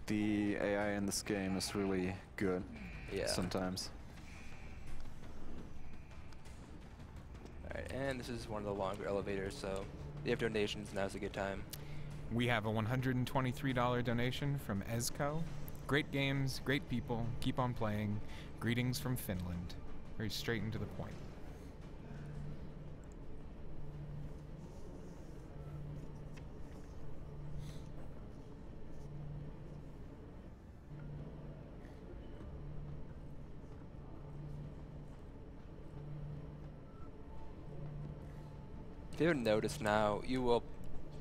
The AI in this game is really good. Yeah. Sometimes. Alright, and this is one of the longer elevators, so if you have donations, now's a good time. We have a $123 donation from Esco. Great games, great people, keep on playing. Greetings from Finland. Very straight and to the point. If you haven't noticed now, you will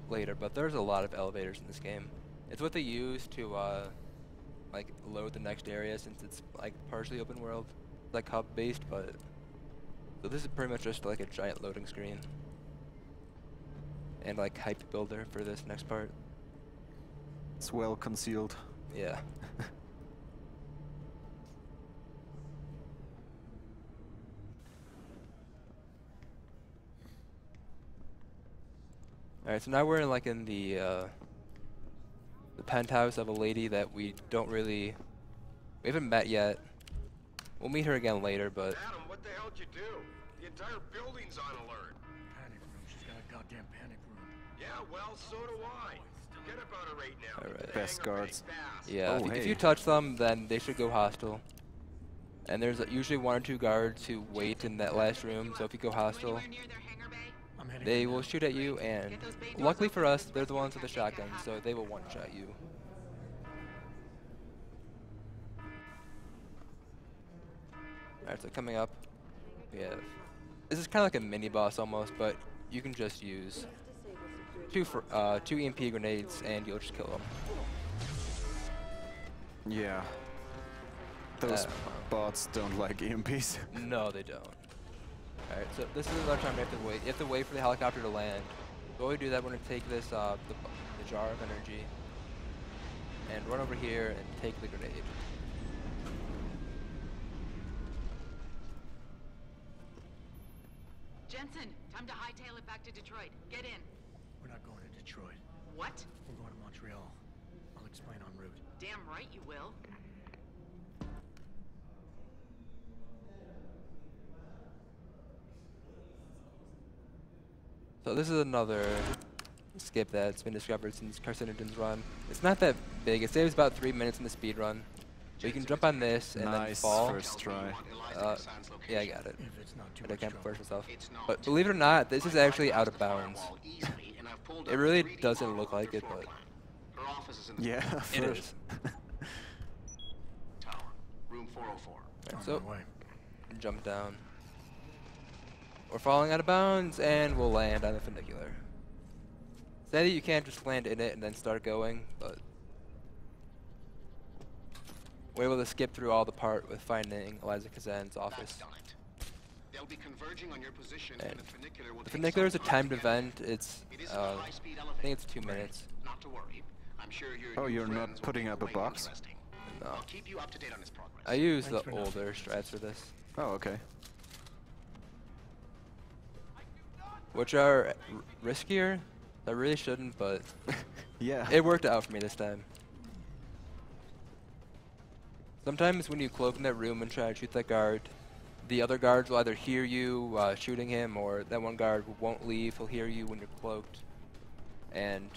later, but there's a lot of elevators in this game. It's what they use to like load the next area, since it's like partially open world, like hub based, but so this is pretty much just like a giant loading screen and like hype builder for this next part. It's well concealed. Yeah. Alright, so now we're in like in the penthouse of a lady that we haven't met yet. We'll meet her again later, but Adam, what the hell did you do? The entire building's on alert. Panic room. She's got a goddamn panic room. well, so do I. Get up on a rate now. Alright. Best guards. Yeah, Oh, if you hey. touch them, then they should go hostile. And there's usually 1 or 2 guards who wait in that last room, so if you go hostile, they will shoot at you, and luckily for us, they're the ones with the shotgun, so they will one-shot you. Alright, so coming up, we have... This is kind of like a mini-boss almost, but you can just use 2 EMP grenades, and you'll just kill them. Yeah. Those bots don't like EMPs. No, they don't. Alright, so this is another time you have to wait. You have to wait for the helicopter to land. While we do that, we're going to take this, the jar of energy, and run over here and take the grenade. Jensen, time to hightail it back to Detroit. Get in. We're not going to Detroit. What? We're going to Montreal. I'll explain en route. Damn right you will. So this is another skip that's been discovered since Carcinogen's run. It's not that big. It saves about 3 minutes in the speed run. So you can jump on this and then fall. First try. Yeah, I got it. And I can't push myself. But believe it or not, this is actually out of bounds. It really doesn't look like it, but yeah, it is. Room 404. Right, so jump down. We're falling out of bounds, and we'll land on the funicular. Sadly, you can't just land in it and then start going, but we're able to skip through all the part with finding Eliza Kazan's office. They'll be converging on your position, and the funicular will the funicular is a timed event. It's I think it's 2 minutes. Not to worry. I'm sure Oh, you're not putting up a box? No. I'll keep you up to date on his progress. I use the older strats for this. Oh, okay. Which are riskier. I really shouldn't, but yeah, it worked out for me this time. Sometimes when you cloak in that room and try to shoot that guard, the other guards will either hear you shooting him, or that one guard won't leave. He'll hear you when you're cloaked, and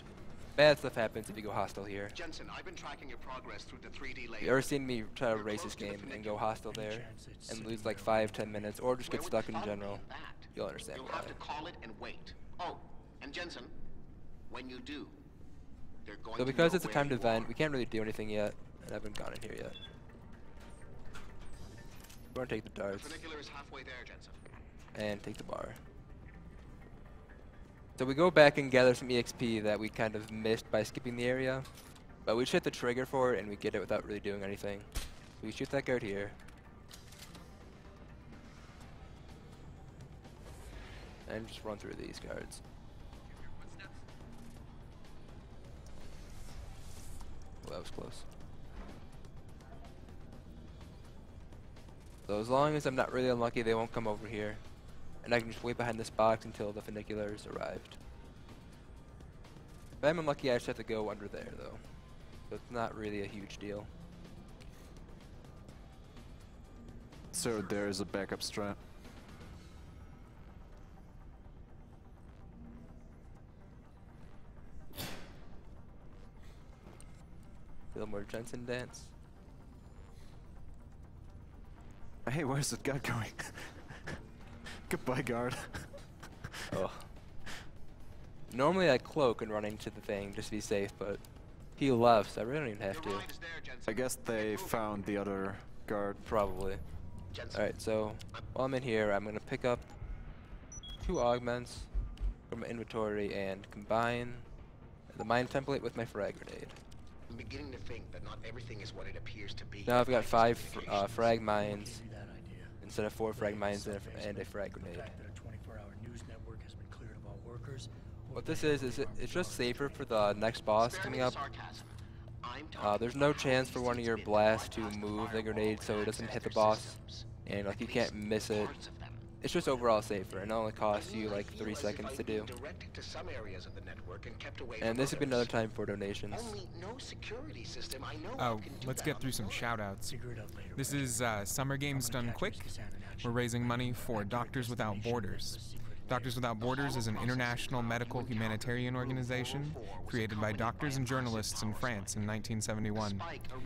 bad stuff happens if you go hostile here. Jensen, I've been tracking your progress through the 3D layer. You ever seen me try to race this game and go hostile there and lose like 5-10 minutes, or just get stuck in general? You'll understand You'll why. have to call it and wait. Oh, and Jensen, when you do, they're going So to because know it's a where timed you event, are. we can't really do anything yet, and I haven't gone in here yet. We're gonna take the darts The funicular is halfway there, Jensen. and take the bar. So we go back and gather some EXP that we kind of missed by skipping the area, but we just hit the trigger for it and we get it without really doing anything. So we shoot that guard here. And just run through these guards. Well, that was close. So as long as I'm not really unlucky, they won't come over here. And I can just wait behind this box until the funicular's arrived. If I'm unlucky, I just have to go under there, though. So it's not really a huge deal. So there is a backup strat. A little more Jensen dance. Hey, where's that guard going? Goodbye, guard. Oh. Normally I cloak and run into the thing just to be safe, but he left, so I really don't even have to. I guess they found the other guard. Probably. Alright, so while I'm in here, I'm going to pick up 2 augments from my inventory and combine the mine template with my frag grenade. I'm beginning to think that not everything is what it appears to be. Now I've got 5 frag mines instead of 4 frag mines and a frag grenade. What this is it's just safer for the next boss coming up. There's no chance for one of your blasts to move the grenade so it doesn't hit the boss, and like you can't miss it. It's just overall safer, and it only costs you like 3 seconds to do. And this would be another time for donations. Oh, let's get through some shoutouts. This is Summer Games Done Quick. We're raising money for Doctors Without Borders. Doctors Without Borders is an international medical humanitarian organization created by doctors and journalists in France in 1971.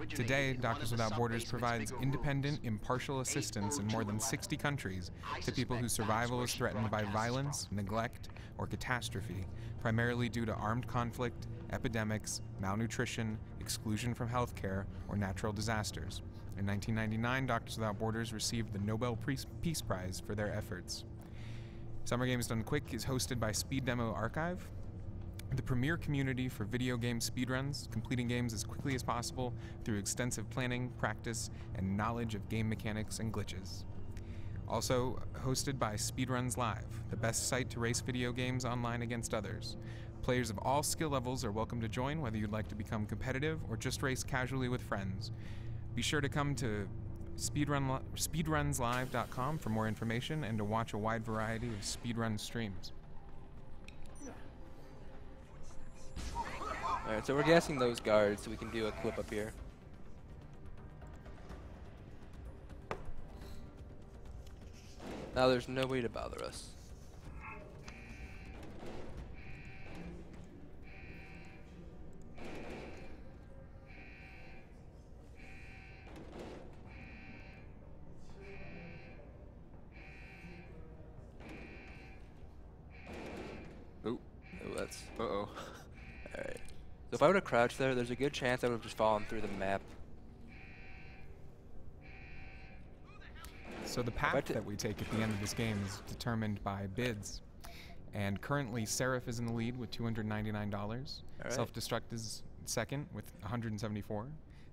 Today, Doctors Without Borders provides independent, impartial assistance in more than 60 countries to people whose survival is threatened by violence, neglect, or catastrophe, primarily due to armed conflict, epidemics, malnutrition, exclusion from healthcare, or natural disasters. In 1999, Doctors Without Borders received the Nobel Peace Prize for their efforts. Summer Games Done Quick is hosted by Speed Demo Archive, the premier community for video game speedruns, completing games as quickly as possible through extensive planning, practice, and knowledge of game mechanics and glitches. Also hosted by Speedruns Live, the best site to race video games online against others. Players of all skill levels are welcome to join, whether you'd like to become competitive or just race casually with friends. Be sure to come to speedrunslive.com for more information and to watch a wide variety of speedrun streams. Alright, so we're gassing those guards so we can do a clip up here. Now there's nobody to bother us. That's uh-oh. Alright. So if I were to crouch there, there's a good chance I would have just fallen through the map. So the path that we take at the end of this game is determined by bids. And currently, Seraph is in the lead with $299. Right. Self-Destruct is second with $174.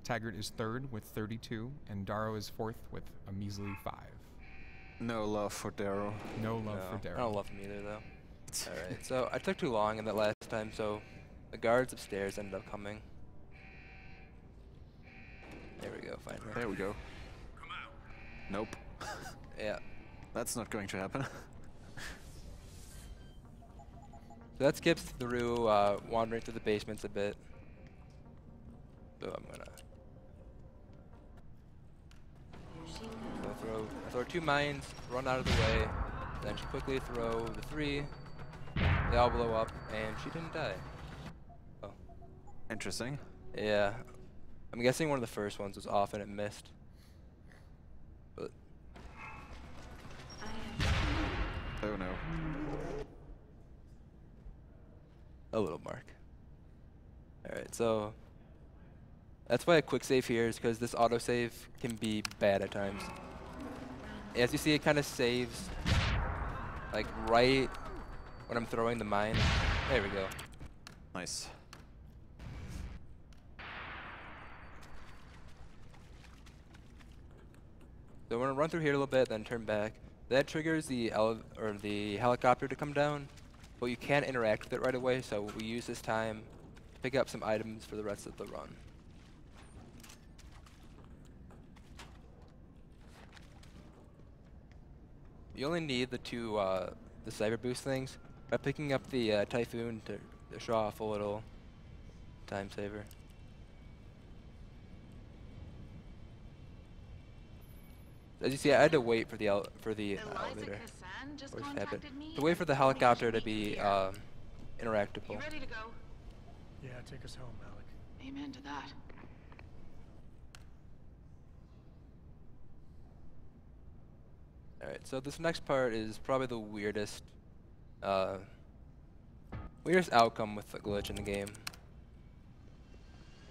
Taggart is third with $32. And Darrow is fourth with a measly $5. No love for Darrow. No love for Darrow. I don't love him either, though. Alright, so I took too long in that last time, so the guards upstairs ended up coming. There we go, finally. There we go. Nope. Yeah. That's not going to happen. So that skips through wandering through the basements a bit. So I'm gonna throw 2 mines, run out of the way, then quickly throw the 3. They all blow up, and she didn't die. Oh. Interesting. Yeah. I'm guessing one of the first ones was off and it missed. But oh no. A little mark. Alright, so that's why a quick save here is because this autosave can be bad at times. As you see, it kind of saves like right when I'm throwing the mine. There we go. Nice. So we're gonna run through here a little bit, then turn back. That triggers the helicopter to come down, but you can't interact with it right away, so we use this time to pick up some items for the rest of the run. You only need the 2 the cyber boost things by picking up the Typhoon to show off a little time saver. As you see, I had to wait for the elevator. Or happen. To wait for the helicopter to be interactable. You ready to go? Yeah, take us home, Malik. Amen to that. Alright, so this next part is probably the weirdest outcome with the glitch in the game.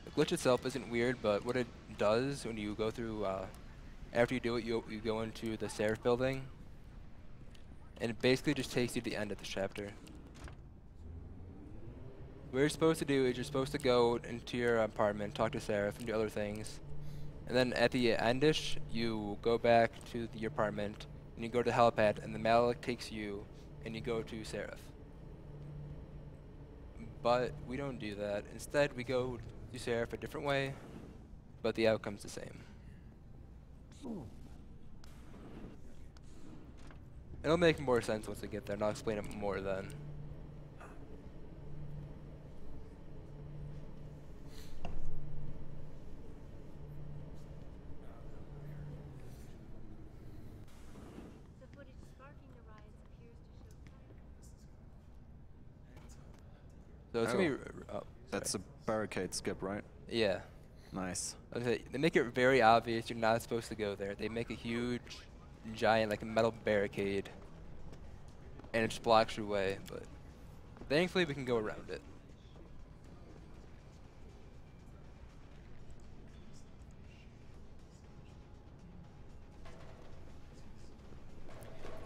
The glitch itself isn't weird, but what it does when you go through, after you do it, you go into the Seraph building, and it basically just takes you to the end of the chapter. What you're supposed to do is you're supposed to go into your apartment, talk to Seraph, and do other things. And then at the endish, you go back to your apartment, and you go to the helipad, and the Malik takes you, and you go to Seraph. But we don't do that. Instead, we go to Seraph a different way, but the outcome's the same. It'll make more sense once we get there, and I'll explain it more then. The footage sparking the riots appears to show So it's gonna be. That's a barricade skip, right? Yeah. Nice. Okay, they make it very obvious you're not supposed to go there. They make a huge, giant, like a metal barricade, and it just blocks your way. But thankfully, we can go around it.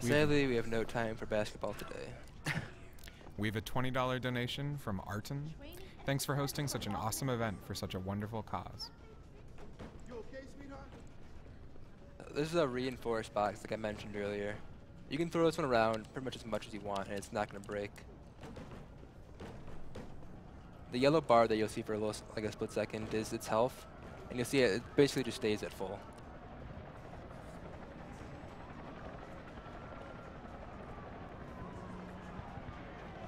Sadly, we have no time for basketball today. We have a $20 donation from Arton. Thanks for hosting such an awesome event for such a wonderful cause. This is a reinforced box, like I mentioned earlier. You can throw this one around pretty much as you want, and it's not going to break. The yellow bar that you'll see for like a split second is its health, and you'll see it basically just stays at full.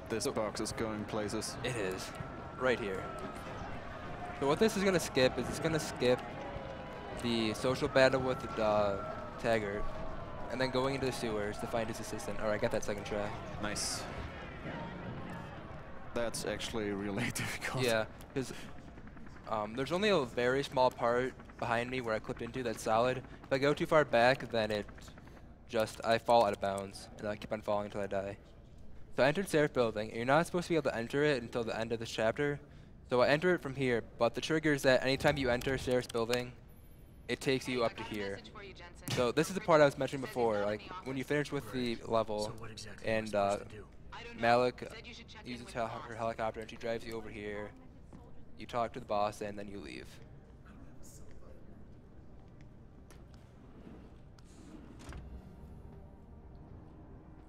This box is going places. It is. Right here. So what this is going to skip is it's going to skip the social battle with the Taggart, and then going into the sewers to find his assistant. Alright, I got that second try. Nice. That's actually really difficult. Yeah, because there's only a very small part behind me where I clipped into that's solid. If I go too far back, then I fall out of bounds, and I keep on falling until I die. So I entered Seraph Building, and you're not supposed to be able to enter it until the end of this chapter. So I enter it from here, but the trigger is that anytime you enter Seraph's Building, it takes you up to here. So this is the part I was mentioning before, like when you finish with the level, and Malik uses her helicopter and she drives you over here, you talk to the boss, and then you leave.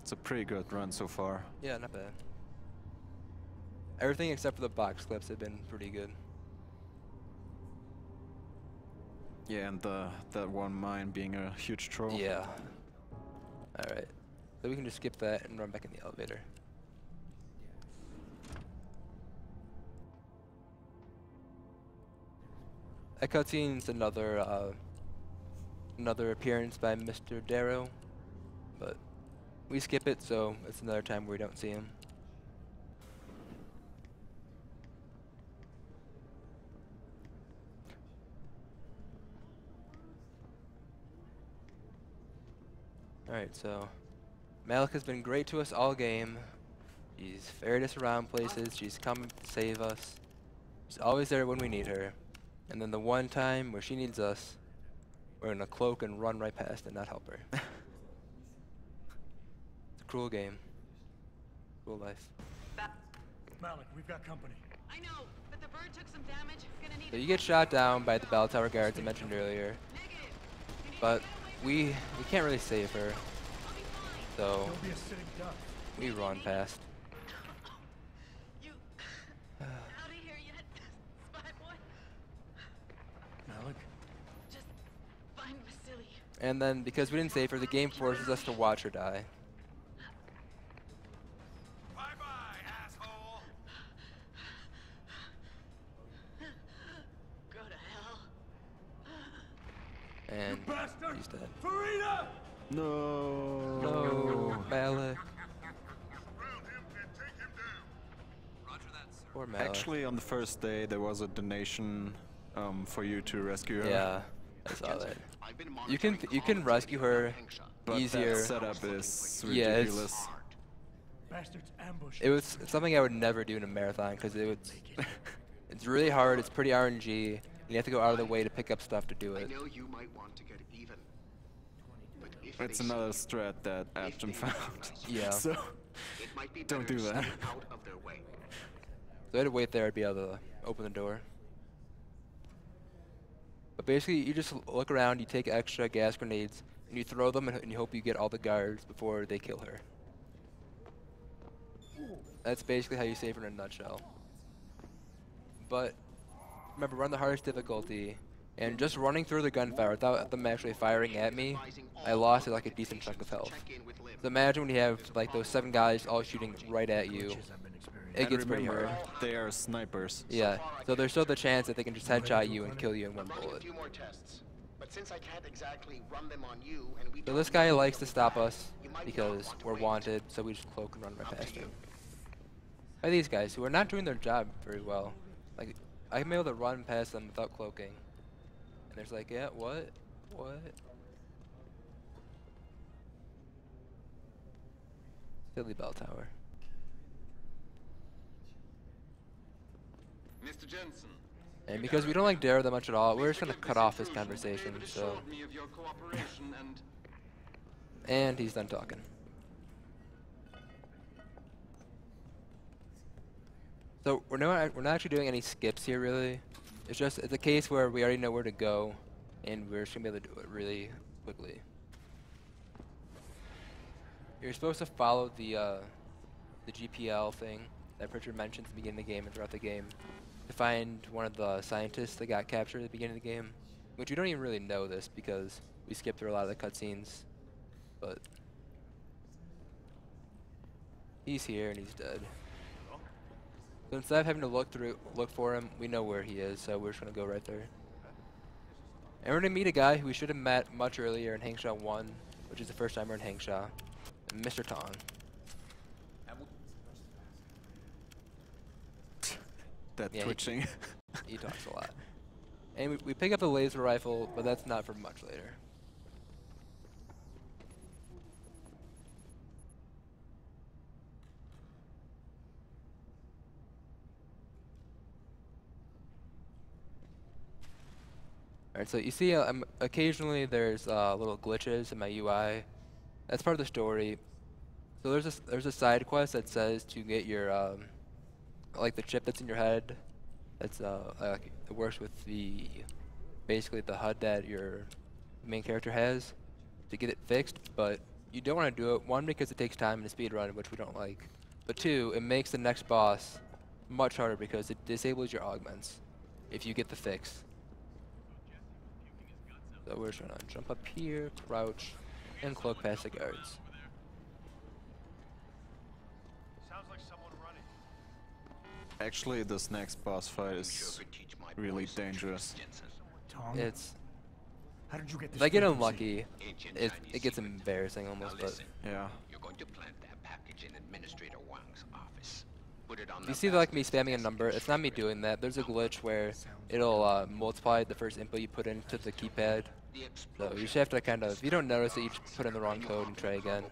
It's a pretty good run so far. Yeah, not bad. Everything except for the box clips have been pretty good. Yeah, and that one mine being a huge troll. Yeah. Alright. So we can just skip that and run back in the elevator. That cutscene's another appearance by Mr. Darrow, but we skip it, so it's another time where we don't see him. Alright, so Malik has been great to us all game. She's ferried us around places, she's come to save us. She's always there when we need her. And then the one time where she needs us, we're gonna cloak and run right past and not help her. It's a cruel game. Cruel life. Malik, we've got company. I know, but the bird took some damage. Gonna need So you get shot down by the bell tower guards I mentioned earlier. But we can't really save her. So Don't be a sitting duck. we run past. Malik? Just find Vasily. And then because we didn't save her, the game forces us to watch her die. Go to hell. And he's dead. Farida! No. No, Malik. Poor Malik. Actually, on the first day, there was a donation for you to rescue her. Yeah, I saw that. You can rescue her but easier. That setup is Yeah, ridiculous. Bastards ambushed. It's something I would never do in a marathon because it's really hard. It's pretty RNG. And you have to go out of the way to pick up stuff to do it. I know you might want to get even. But if It's they another see strat that Abjam found. Yeah. So it might be don't better do that. to stay out of their way. So I had to wait there to be able to open the door. But basically, you just look around, you take extra gas grenades, and you throw them, and you hope you get all the guards before they kill her. That's basically how you save her in a nutshell. But remember, run the hardest difficulty, and just running through the gunfire without them actually firing at me, I lost like a decent chunk of health. So imagine when you have like those 7 guys all shooting right at you. It gets pretty hard. They are snipers. Yeah, so there's still the chance that they can just headshot you and kill you in one Running a bullet. few more tests, but since I can't exactly run them on you, and we So don't this guy know likes to what's stop happening, us you might not because want to we're wait. wanted, so we just cloak and run right Up to past you. him. by these guys who are not doing their job very well. Like, I'm able to run past them without cloaking. And there's like, yeah, what? What? Silly bell tower. Mr. Jensen. And because we don't like Dare that much at all, we're just gonna cut off this conversation, so. And he's done talking. So we're not actually doing any skips here, really. It's a case where we already know where to go, and we're just gonna be able to do it really quickly. You're supposed to follow the GPL thing that Pritchard mentions at the beginning of the game and throughout the game to find one of the scientists that got captured at the beginning of the game, which we don't even really know this because we skipped through a lot of the cutscenes, but he's here and he's dead. So instead of having to look for him, we know where he is, so we're just gonna go right there. And we're gonna meet a guy who we should have met much earlier in Hangsha 1, which is the first time we're in Hangsha, Mr. Tong. That yeah, twitching. He talks a lot. And we pick up the laser rifle, but that's not for much later. Alright, so you see occasionally there's little glitches in my UI. That's part of the story. So there's a side quest that says to get your like the chip that's in your head. That's it works with basically the HUD that your main character has to get it fixed, but you don't want to do it. One, because it takes time in a speed run, which we don't like. But two, it makes the next boss much harder because it disables your augments if you get the fix. So we're just gonna jump up here, crouch, and cloak past the guards. Actually, this next boss fight is really dangerous. Tom, It's how did you get this if I get frequency? unlucky, it gets embarrassing almost. But yeah. You're going to plant that package in Administrator Wang's office. Put it on if you see like me spamming a number, it's not me doing that. There's a glitch where it'll multiply the first input you put into the keypad. So you just have to kind of, if you don't notice it, you just put in the wrong code and try again.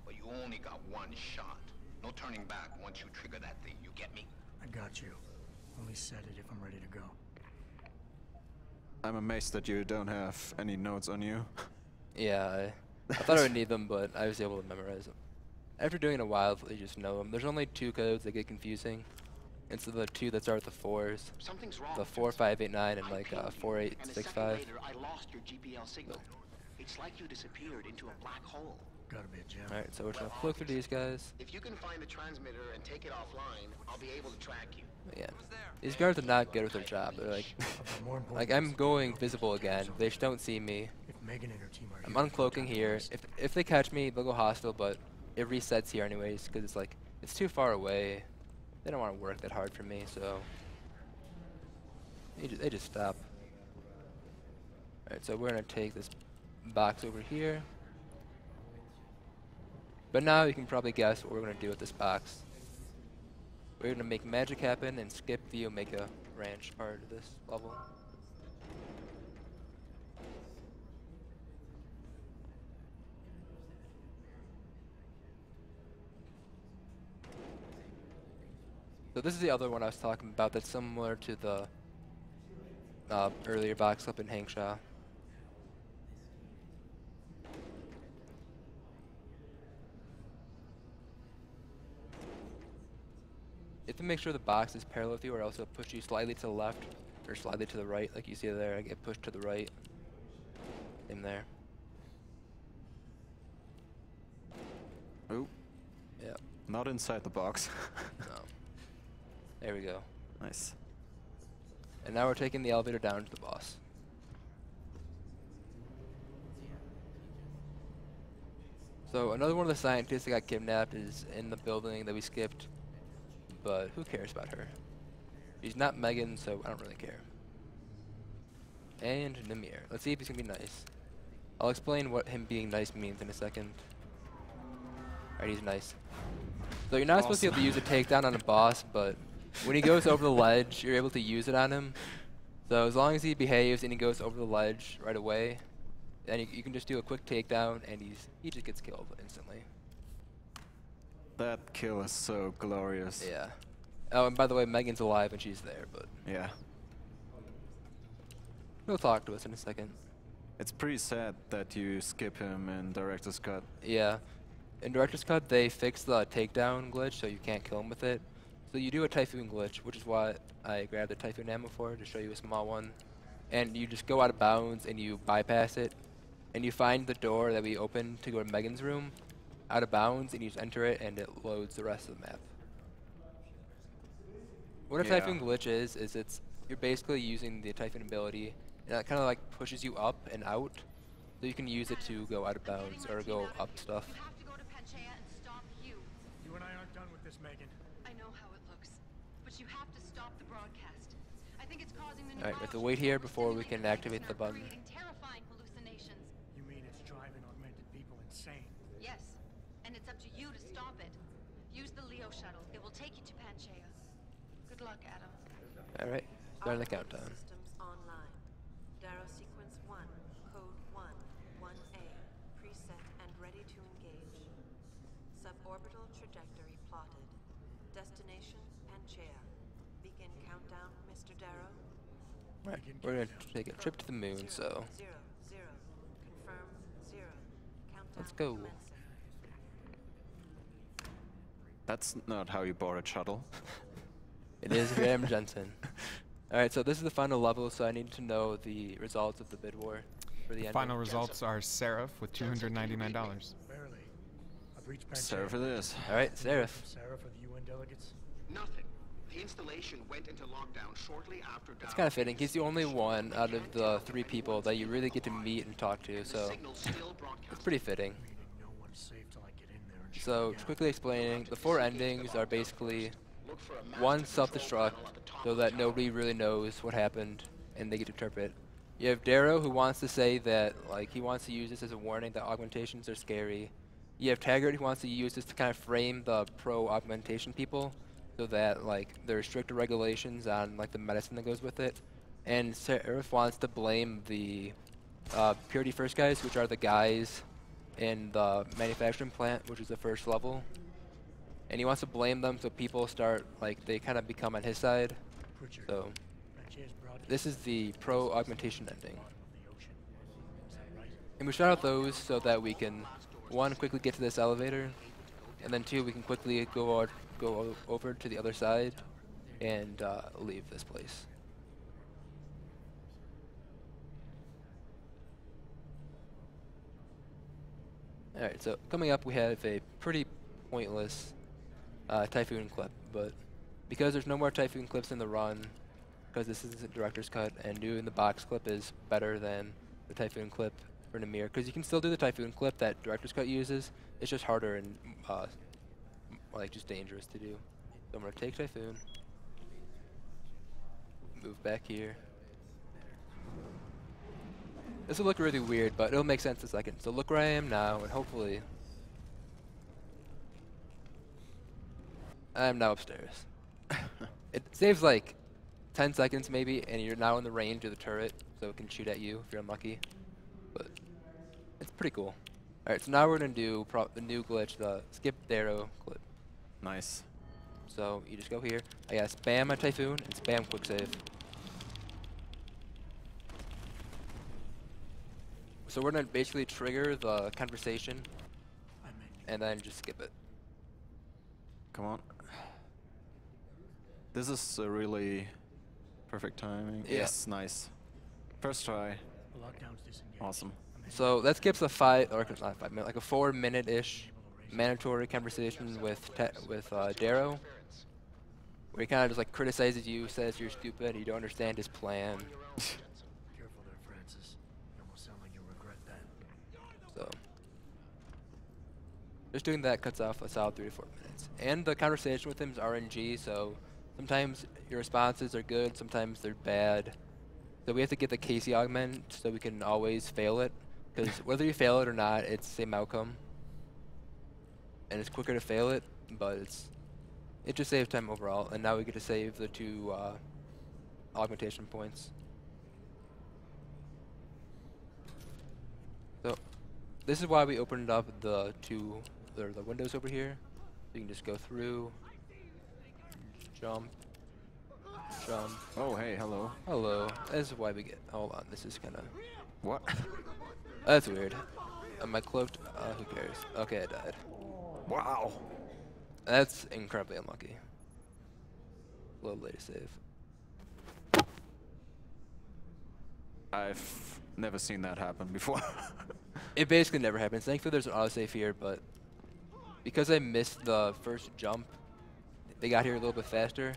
But you only got one shot. No turning back once you trigger that thing. You get me? I got you. Only set it if I'm ready to go. I'm amazed that you don't have any notes on you. Yeah, I thought I would need them, but I was able to memorize them. After doing it a while, you just know them. There's only 2 codes that get confusing. Instead of the 2 that start with the 4s. Something's wrong. The 4589 and like 4865. Later, I lost your GPL signal. It's like you disappeared into a black hole. Gotta be a gem. Alright, so we're just gonna look through these guys. If you can find the transmitter and take it offline, I'll be able to track you. Yeah. These guards are not good with their job. They're like I'm going visible again. They just don't see me. If Megan and her team are I'm uncloaking here. If they catch me, they'll go hostile, but it resets here anyways, because it's like, it's too far away. They don't want to work that hard for me, so they just stop. Alright, so we're going to take this box over here. But now you can probably guess what we're going to do with this box. We're going to make magic happen and skip the Omega Ranch part of this level. So this is the other one I was talking about that's similar to the earlier box up in Hangsha. You have to make sure the box is parallel with you, or else it'll push you slightly to the left or slightly to the right, like you see there. I get pushed to the right. Same there. Oh. Yeah. Not inside the box. No. There we go. Nice. And now we're taking the elevator down to the boss. So another one of the scientists that got kidnapped is in the building that we skipped, but who cares about her? She's not Megan, so I don't really care. And Namir. Let's see if he's gonna be nice. I'll explain what him being nice means in a second. Alright, he's nice. So you're not supposed to be able to use a takedown on a boss, but when he goes over the ledge, you're able to use it on him. So as long as he behaves and he goes over the ledge right away, then you can just do a quick takedown and he just gets killed instantly. That kill is so glorious. Yeah. Oh, and by the way, Megan's alive and she's there, but yeah. He'll talk to us in a second. It's pretty sad that you skip him in Director's Cut. Yeah. In Director's Cut, they fixed the takedown glitch so you can't kill him with it. So you do a Typhoon glitch, which is what I grabbed the Typhoon ammo for, to show you a small one. And you just go out of bounds and you bypass it. And you find the door that we opened to go to Megan's room out of bounds, and you just enter it and it loads the rest of the map. What a Typhoon glitch is you're basically using the Typhoon ability, and it kind of like pushes you up and out, so you can use it to go out of bounds or go up stuff. You and I aren't done with this, Megan. I know how it looks, but you have to stop the broadcast. I think it's causing the Alright, we have to wait here before we can activate the button. terrifying hallucinations. You mean it's driving augmented people insane? Yes, and it's up to you to stop it. Use the Leo shuttle. It will take you to Panchaea. Good luck, Adam. Alright, starting the countdown. Systems online. Darrow sequence 1, code 1, 1A, preset and ready to engage. Suborbital trajectory plotted. Destination Panchaea. Begin countdown, Mr. Darrow. Right, we're going to take a trip to the moon, so 0, 0. Confirm 0. Countdown let's go. commencing. That's not how you board a shuttle. It is Graham Jensen. Alright, so this is the final level, so I need to know the results of the bid war for the ending. Final results are Seraph with $299. Barely. I've reached Panchaea. Seraph it is. Alright, Seraph. Seraph of the UN delegates. Nothing. The installation went into lockdown shortly after. It's kind of fitting. He's the only one out of the 3 people that you really get to meet and talk to, so it's pretty fitting. So, quickly explaining, the 4 endings are basically 1 self-destruct, so that nobody really knows what happened, and they get to interpret. You have Darrow, who wants to say that, like, he wants to use this as a warning that augmentations are scary. You have Taggart, who wants to use this to kind of frame the pro-augmentation people, so that, like, there are stricter regulations on, like, the medicine that goes with it. And Seraph wants to blame the Purity First guys, which are the guys in the manufacturing plant, which is the first level. And he wants to blame them so people start, like, they kind of become on his side. So, this is the pro-augmentation ending. And we start out those so that we can, 1, quickly get to this elevator, and then 2, we can quickly go over to the other side and leave this place. Alright, so coming up we have a pretty pointless Typhoon clip, but because there's no more Typhoon clips in the run, because this is a director's cut, and doing the box clip is better than the Typhoon clip for Namir, because you can still do the Typhoon clip that director's cut uses, it's just harder and like just dangerous to do. So I'm going to take Typhoon, move back here. This will look really weird, but it'll make sense in a second. So look where I am now, and hopefully I am now upstairs. It saves like 10 seconds maybe, and you're now in the range of the turret, so it can shoot at you if you're unlucky. But it's pretty cool. Alright, so now we're going to do the new glitch, the skip Darrow clip. Nice. So you just go here. I gotta spam my Typhoon and spam quick save. So we're going to basically trigger the conversation and then just skip it. Come on. This is a really perfect timing. Yeah. Yes, nice. First try. Awesome. So that skips a 5, or not 5 minute, like a 4-minute-ish mandatory conversation with Darrow, where he kind of just like criticizes you, says you're stupid, you don't understand his plan. Careful there, Francis. You almost sound like you'll regret that. So just doing that cuts off a solid 3 to 4 minutes. And the conversation with him is RNG, so sometimes your responses are good, sometimes they're bad. So we have to get the Casey augment so we can always fail it, because whether you fail it or not, it's the same outcome. And it's quicker to fail it but it just saves time overall. And now we get to save the 2 augmentation points. So this is why we opened up the windows over here. You can just go through, jump. Oh, hey, hello. Hello. This is why we get. Hold on, this is kind of. What? That's weird. Am I cloaked? Who cares? Okay, I died. Wow. That's incredibly unlucky. A little late to save. I've never seen that happen before. It basically never happens. Thankfully, there's an autosave here, but because I missed the first jump, they got here a little bit faster.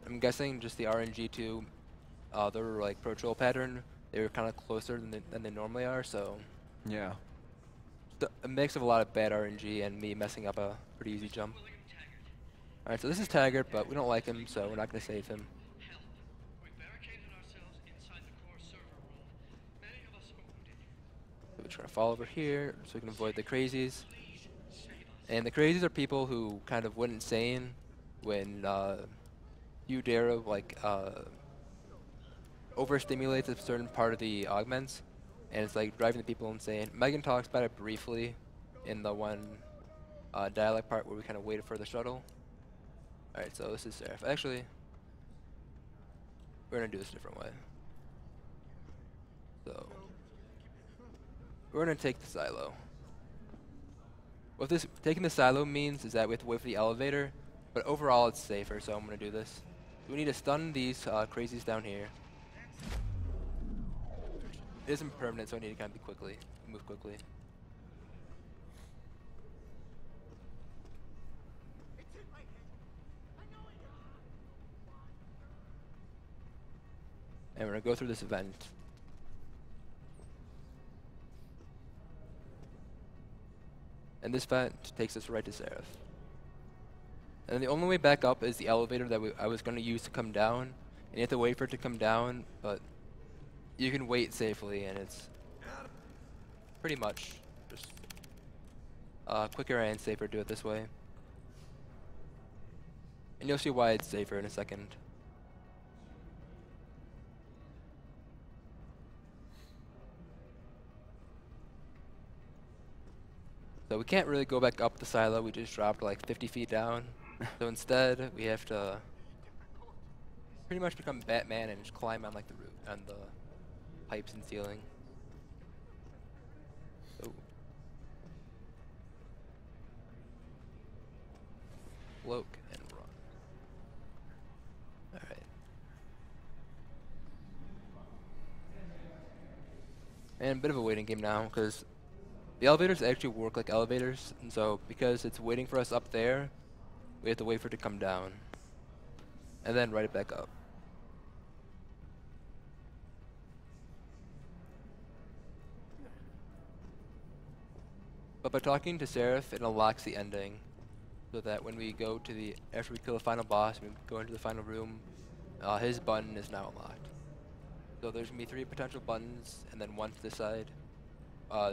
I'm guessing just the RNG to their like pro troll pattern, they were kind of closer than they normally are. So yeah, a mix of a lot of bad RNG and me messing up a pretty easy jump. All right, so this is Taggart, but we don't like him, so we're not going to save him. We're trying to fall over here so we can avoid the crazies. And the crazies are people who kind of went insane when you dare like overstimulates a certain part of the augments, and it's like driving the people insane. Megan talks about it briefly in the one dialogue part where we kind of waited for the shuttle. All right, so this is Seraph. Actually, we're gonna do this a different way. So we're gonna take the silo. What this taking the silo means is that we have to wait for the elevator, but overall it's safer, so I'm gonna do this. We need to stun these crazies down here. It isn't permanent, so I need to kind of move quickly. And we're gonna go through this event. And this event takes us right to Seraph. And the only way back up is the elevator that I was going to use to come down. And you have to wait for it to come down, but you can wait safely, and it's pretty much just quicker and safer to do it this way. And you'll see why it's safer in a second. So we can't really go back up the silo, we just dropped like 50 feet down. So instead, we have to pretty much become Batman and just climb on like the roof, on the pipes and ceiling. Oh. Cloak and run. Alright. And a bit of a waiting game now, because the elevators actually work like elevators, and so because it's waiting for us up there, we have to wait for it to come down, and then ride it back up. But by talking to Seraph, it unlocks the ending, so that when we go to after we kill the final boss, we go into the final room, his button is now unlocked. So there's going to be 3 potential buttons, and then 1 to the side.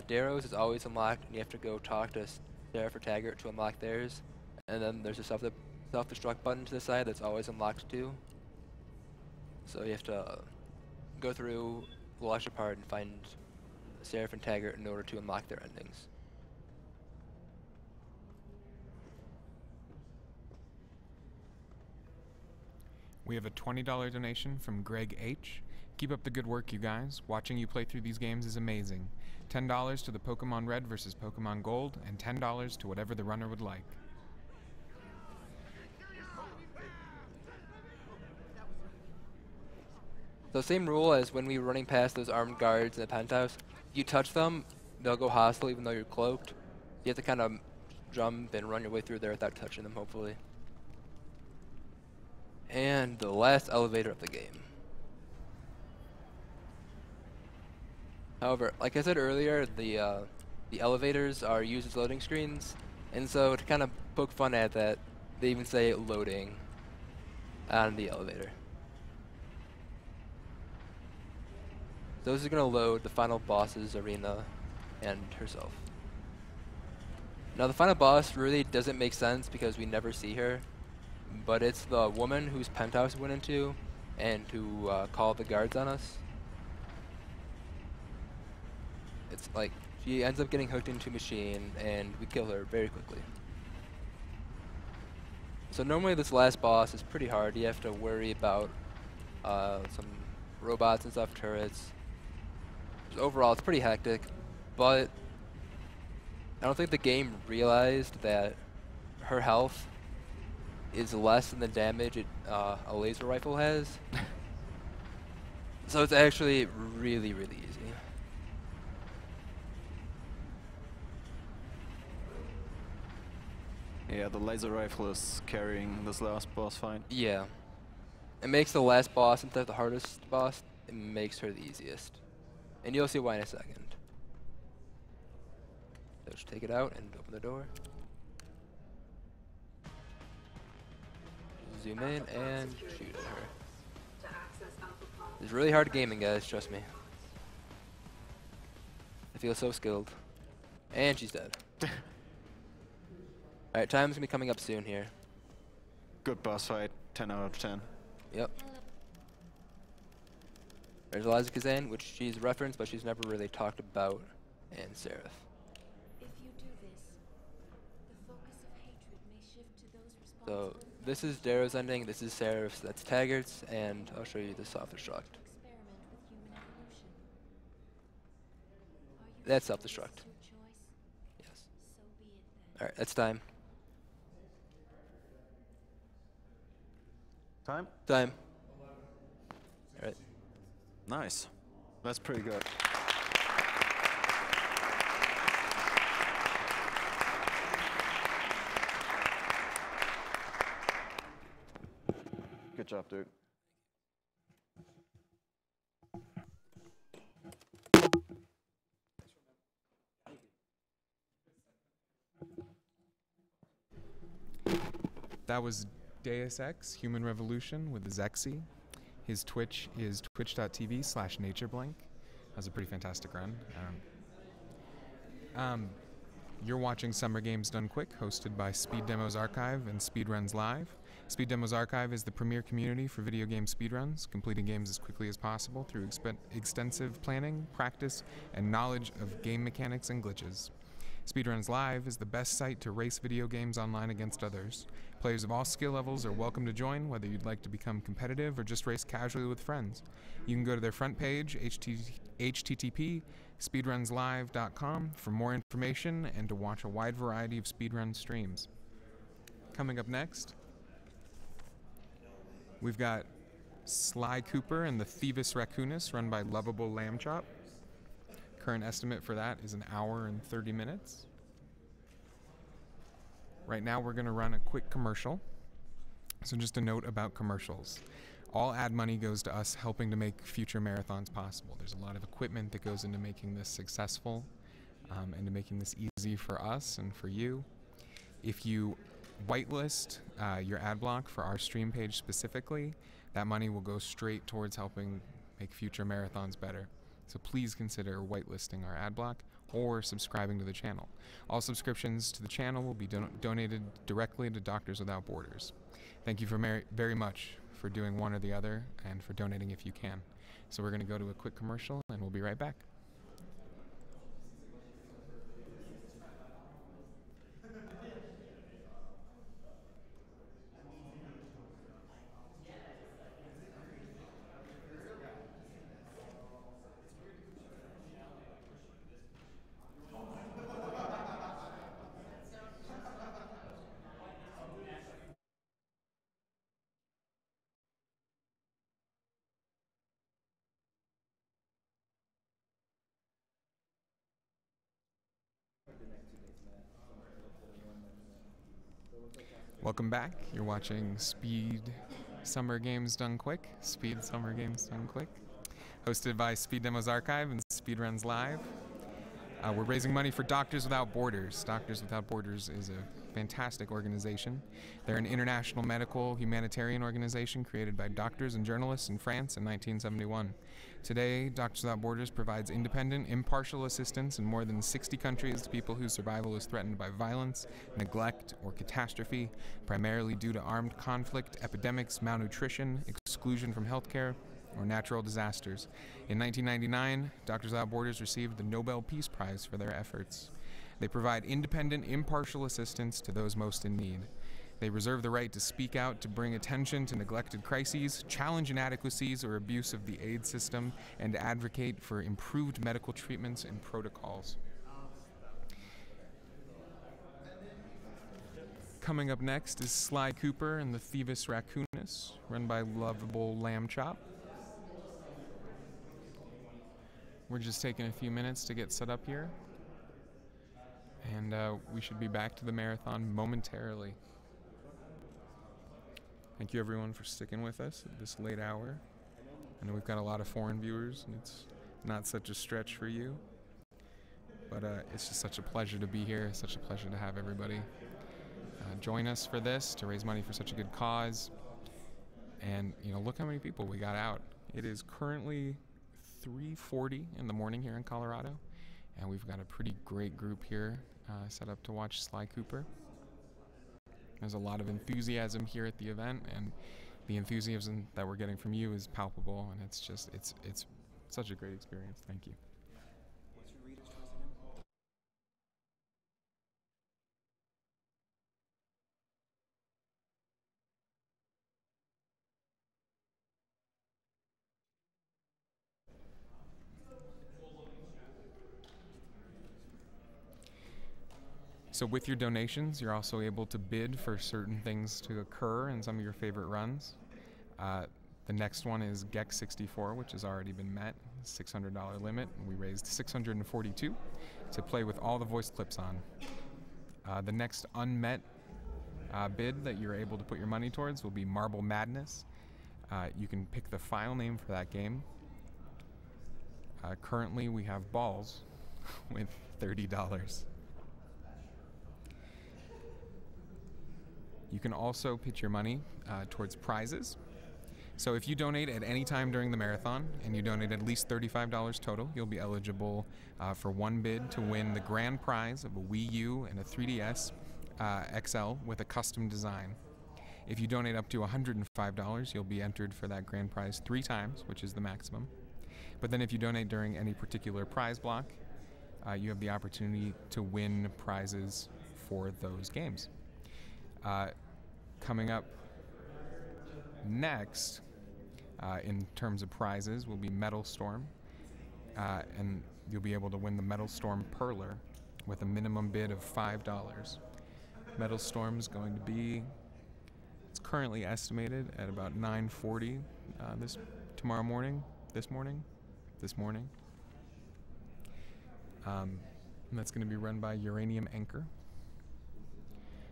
Deus is always unlocked, and you have to go talk to Seraph or Taggart to unlock theirs. And then there's a self-destruct button to the side that's always unlocked too. So you have to go through the lecture part and find Seraph and Taggart in order to unlock their endings. We have a $20 donation from Greg H. Keep up the good work, you guys. Watching you play through these games is amazing. $10 to the Pokemon Red versus Pokemon Gold, and $10 to whatever the runner would like. So same rule as when we were running past those armed guards in the penthouse. You touch them, they'll go hostile even though you're cloaked. You have to kind of jump and run your way through there without touching them, hopefully. And the last elevator of the game. However, like I said earlier, the elevators are used as loading screens, and so to kind of poke fun at that, they even say loading on the elevator. So this is going to load the final boss's arena and herself. Now the final boss really doesn't make sense because we never see her, but it's the woman whose penthouse we went into and who called the guards on us. It's like she ends up getting hooked into a machine and we kill her very quickly. So normally this last boss is pretty hard. You have to worry about some robots and stuff, turrets. Just overall, it's pretty hectic, but I don't think the game realized that her health is less than the damage a laser rifle has. So it's actually really, really easy. Yeah, the laser rifle is carrying this last boss fight. Yeah. It makes the last boss, instead of the hardest boss, it makes her the easiest. And you'll see why in a second. So just take it out and open the door. Zoom in and shoot at her. It's really hard gaming, guys, trust me. I feel so skilled. And she's dead. Alright, time's gonna be coming up soon here. Good boss fight, 10 out of 10. Yep. There's Eliza Kazan, which she's referenced, but she's never really talked about in Seraph. If you do this, the focus of hatred may shift to those So responsible. this is Darrow's ending, this is Seraph's, that's Taggart's, and I'll show you the self-destruct. That's self-destruct. Yes. Alright, that's time. Time? Time. Alright. Nice. That's pretty good. Good job, dude. That was Deus Ex, Human Revolution with Xexi. His Twitch is twitch.tv/natureblink. That was a pretty fantastic run. You're watching Summer Games Done Quick, hosted by Speed Demos Archive and Speedruns Live. Speed Demos Archive is the premier community for video game speedruns, completing games as quickly as possible through extensive planning, practice, and knowledge of game mechanics and glitches. Speedruns Live is the best site to race video games online against others. Players of all skill levels are welcome to join, whether you'd like to become competitive or just race casually with friends. You can go to their front page, http://speedrunslive.com, for more information and to watch a wide variety of speedrun streams. Coming up next, we've got Sly Cooper and the Thievus Raccoonus, run by LovableLambchop. Current estimate for that is 1 hour and 30 minutes. Right now we're going to run a quick commercial. So just a note about commercials. All ad money goes to us helping to make future marathons possible. There's a lot of equipment that goes into making this successful and to making this easy for us and for you. If you whitelist your ad block for our stream page specifically, that money will go straight towards helping make future marathons better. So please consider whitelisting our ad block or subscribing to the channel. All subscriptions to the channel will be donated directly to Doctors Without Borders. Thank you very much for doing one or the other and for donating if you can. So we're going to go to a quick commercial and we'll be right back. Welcome back. You're watching Speed Summer Games Done Quick. Speed Summer Games Done Quick. Hosted by Speed Demos Archive and Speedruns Live. We're raising money for Doctors Without Borders. Doctors Without Borders is a fantastic organization. They're an international medical humanitarian organization created by doctors and journalists in France in 1971. Today, Doctors Without Borders provides independent, impartial assistance in more than 60 countries to people whose survival is threatened by violence, neglect, or catastrophe, primarily due to armed conflict, epidemics, malnutrition, exclusion from healthcare, or natural disasters. In 1999, Doctors Without Borders received the Nobel Peace Prize for their efforts. They provide independent, impartial assistance to those most in need. They reserve the right to speak out to bring attention to neglected crises, challenge inadequacies or abuse of the aid system, and advocate for improved medical treatments and protocols. Coming up next is Sly Cooper and the Thievus Raccoonus, run by LovableLambchop. We're just taking a few minutes to get set up here, and we should be back to the marathon momentarily. Thank you everyone for sticking with us at this late hour. I know we've got a lot of foreign viewers, and it's not such a stretch for you, but it's just such a pleasure to be here, such a pleasure to have everybody join us for this, to raise money for such a good cause. And you know, look how many people we got out. It is currently 3:40 in the morning here in Colorado, and we've got a pretty great group here set up to watch Sly Cooper. There's a lot of enthusiasm here at the event, and the enthusiasm that we're getting from you is palpable, and it's just, it's such a great experience. Thank you. So with your donations, you're also able to bid for certain things to occur in some of your favorite runs. The next one is Xexi, which has already been met, $600 limit. We raised $642 to play with all the voice clips on. The next unmet bid that you're able to put your money towards will be Marble Madness. You can pick the file name for that game. Currently, we have balls with $30. You can also pitch your money towards prizes. So if you donate at any time during the marathon, and you donate at least $35 total, you'll be eligible for one bid to win the grand prize of a Wii U and a 3DS XL with a custom design. If you donate up to $105, you'll be entered for that grand prize 3 times, which is the maximum. But then if you donate during any particular prize block, you have the opportunity to win prizes for those games. Coming up next, in terms of prizes, will be Metal Storm, and you'll be able to win the Metal Storm Perler with a minimum bid of $5. Metal Storm is going to be, it's currently estimated at about 9:40 this morning. And that's going to be run by Uranium Anchor.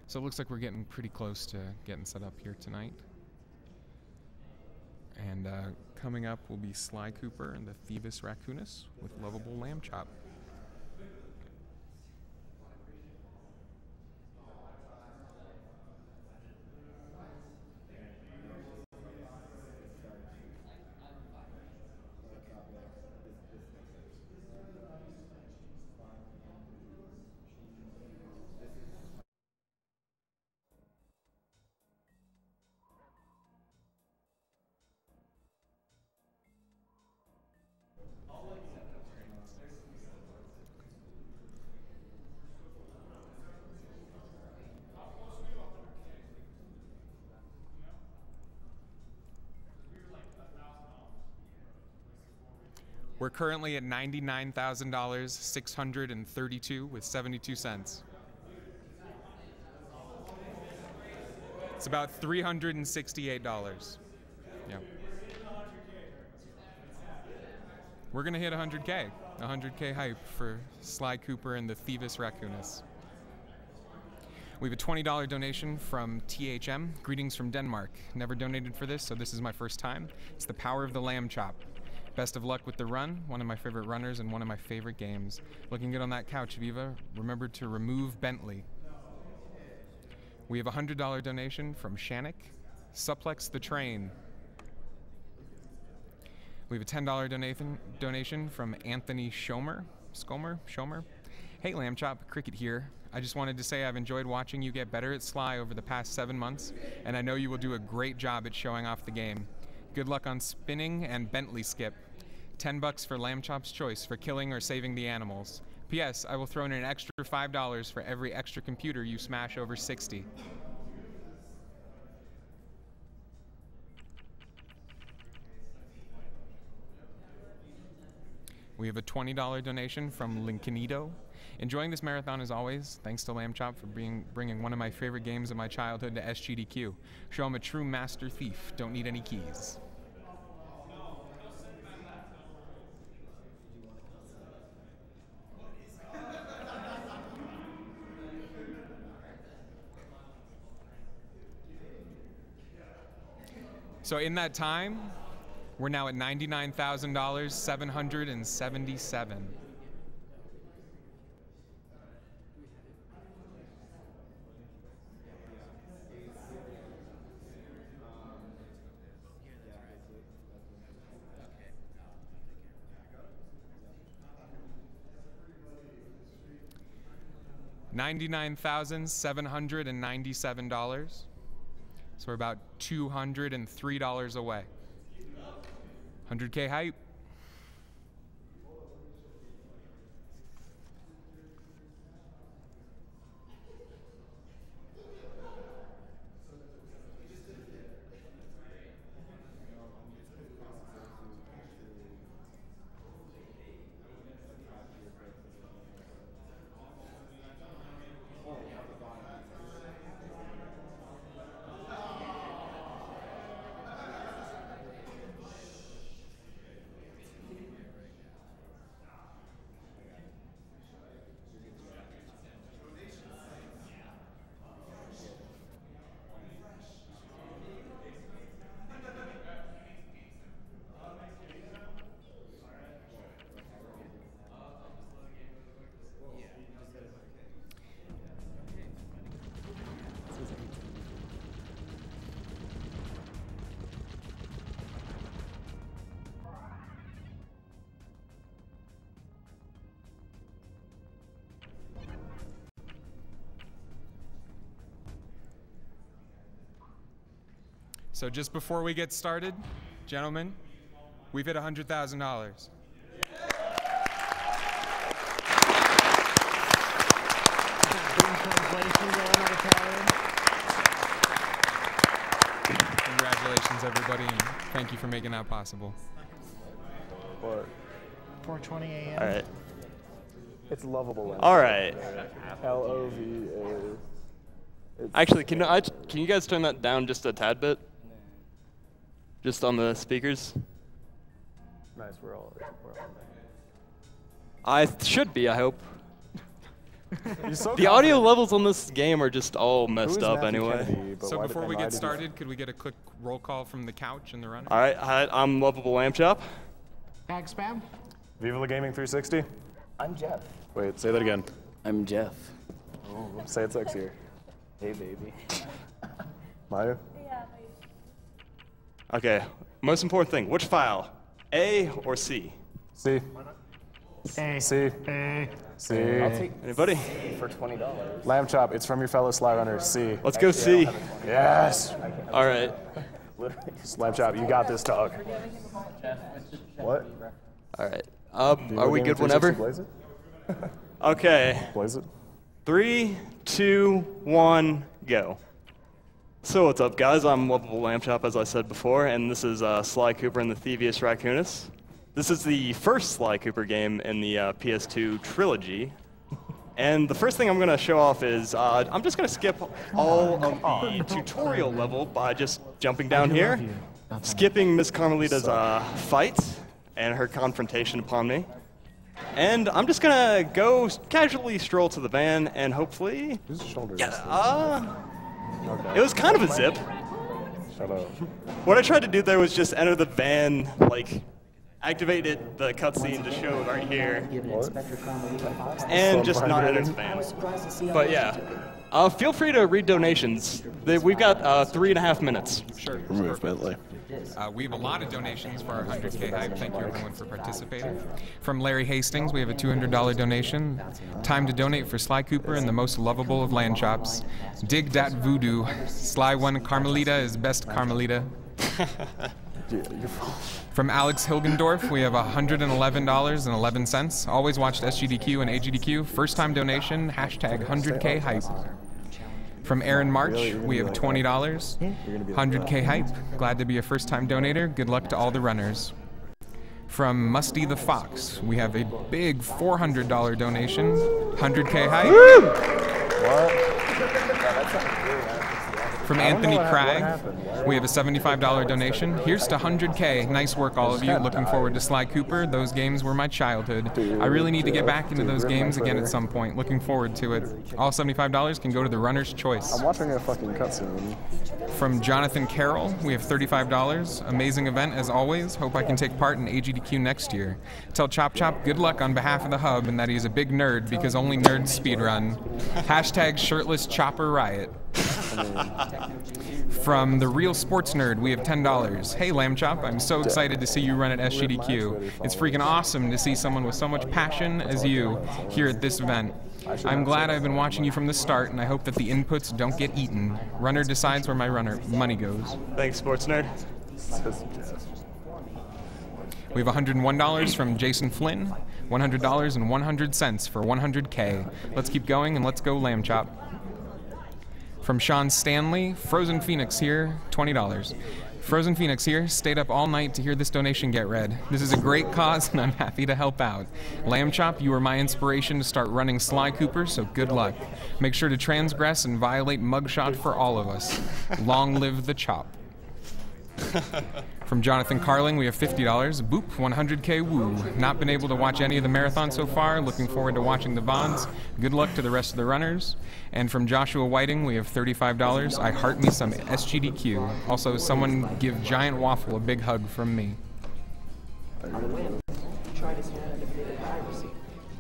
So it looks like we're getting pretty close to getting set up here tonight. And coming up will be Sly Cooper and the Thievus Raccoonus with LovableLambchop. We're currently at $99,632 with 72 cents. It's about $368. Yeah. We're gonna hit 100K. 100K hype for Sly Cooper and the Thievus Raccoonus. We have a $20 donation from THM. Greetings from Denmark. Never donated for this, so this is my first time. It's the power of the lamb chop. Best of luck with the run. One of my favorite runners and one of my favorite games. Looking good on that couch, Viva. Remember to remove Bentley. We have a $100 donation from Shannick. Suplex the train. We have a $10 donation from Anthony Schomer. Hey, Lambchop, Cricket here. I just wanted to say I've enjoyed watching you get better at Sly over the past 7 months, and I know you will do a great job at showing off the game. Good luck on spinning and Bentley skip. $10 for Lambchop's choice for killing or saving the animals. P.S. I will throw in an extra $5 for every extra computer you smash over 60. We have a $20 donation from Lincolnito. Enjoying this marathon as always. Thanks to Lambchop for bringing one of my favorite games of my childhood to Sgdq. Show him a true master thief. Don't need any keys. So in that time, we're now at $99,777. $99,797. So we're about $203 away. 100K hype. So just before we get started, gentlemen, we've hit $100,000. Congratulations, everybody, and thank you for making that possible. What? 4:20 a.m. All right. It's lovable. All right. LOVA. Actually, can you guys turn that down just a tad bit? Just on the speakers. Nice. We're all there. I should be. I hope. So the audio levels on this game are just all messed up anyway. Kennedy, so before we get started, could we get a quick roll call from the couch and the runner? All right. Hi, I'm LovableLambchop. Tag spam. Viva La Gaming 360. I'm Jeff. Wait, say that again. I'm Jeff. Oh, say it sexier. Hey, baby. Maya? Okay. Most important thing. Which file? A or C? C. A. C. A. C. I'll take Anybody? C for $20. Lambchop, it's from your fellow Sly Runner. C. Let's go C. Yes. All right. Lambchop, you got this, dog. What? All right. Are we good whenever? Blaze it? Okay. Blaze it. 3, 2, 1, go. So what's up, guys? I'm LovableLambchop, as I said before, and this is Sly Cooper and the Thievus Raccoonus. This is the first Sly Cooper game in the PS2 trilogy. And the first thing I'm going to show off is I'm just going to skip all of the tutorial level by just jumping down here, skipping Miss Carmelita's fight and her confrontation upon me. And I'm just going to go casually stroll to the van and hopefully... Whose shoulder is it was kind of a zip. Shut up. What I tried to do there was just enter the van, like, activated the cutscene to show right here, and just not enter the van. But yeah, Feel free to read donations. We've got 3.5 minutes. Sure. Remove Bentley. We have a lot of donations for our 100K hype. Thank you everyone for participating. From Larry Hastings, we have a $200 donation. Time to donate for Sly Cooper and the most lovable of land chops. Dig dat voodoo. Sly one Carmelita is best Carmelita. From Alex Hilgendorf, we have $111.11. Always watched Sgdq and AGDQ. First time donation, hashtag 100K hype. From Aaron March, we have $20. 100K hype. Glad to be a first-time donator. Good luck to all the runners. From Musty the Fox, we have a big $400 donation. 100K hype. What? From Anthony Craig, we have a $75 donation. Here's to 100K. Nice work, all of you. Looking forward to Sly Cooper. Those games were my childhood. I really need to get back into those games again at some point. Looking forward to it. All $75 can go to the runner's choice. I'm watching a fucking cutscene. From Jonathan Carroll, we have $35. Amazing event as always. Hope I can take part in AGDQ next year. Tell Chop Chop good luck on behalf of the hub and that he's a big nerd because only nerds speedrun. Hashtag shirtless chopper riot. From the Real Sports Nerd, we have $10. Hey Lambchop, I'm so excited to see you run at Sgdq. It's freaking awesome to see someone with so much passion as you here at this event. I'm glad I've been watching you from the start, and I hope that the inputs don't get eaten. Runner decides where my money goes. Thanks, Sports Nerd. We have $101 from Jason Flynn, $100 and 100 cents for 100K. Let's keep going and let's go Lambchop. From Sean Stanley, Frozen Phoenix here, $20. Frozen Phoenix here, stayed up all night to hear this donation get read. This is a great cause and I'm happy to help out. Lambchop, you were my inspiration to start running Sly Cooper, so good luck. Make sure to transgress and violate mugshot for all of us. Long live the chop. From Jonathan Carling, we have $50. Boop, 100K woo. Not been able to watch any of the marathon so far. Looking forward to watching the VODs. Good luck to the rest of the runners. And from Joshua Whiting, we have $35. I heart me some Sgdq. Also, someone give Giant Waffle a big hug from me. Tried his hand at defeated piracy.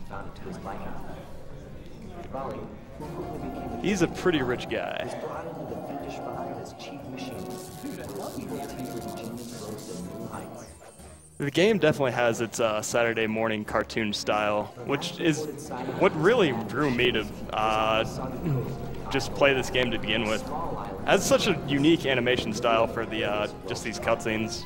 Found it to his liking. Raleigh, who quickly became He's a pretty rich guy. was brought into the fiendish fight as chief machinist. The game definitely has its Saturday morning cartoon style, which is what really drew me to just play this game to begin with. It has such a unique animation style for the just these cutscenes.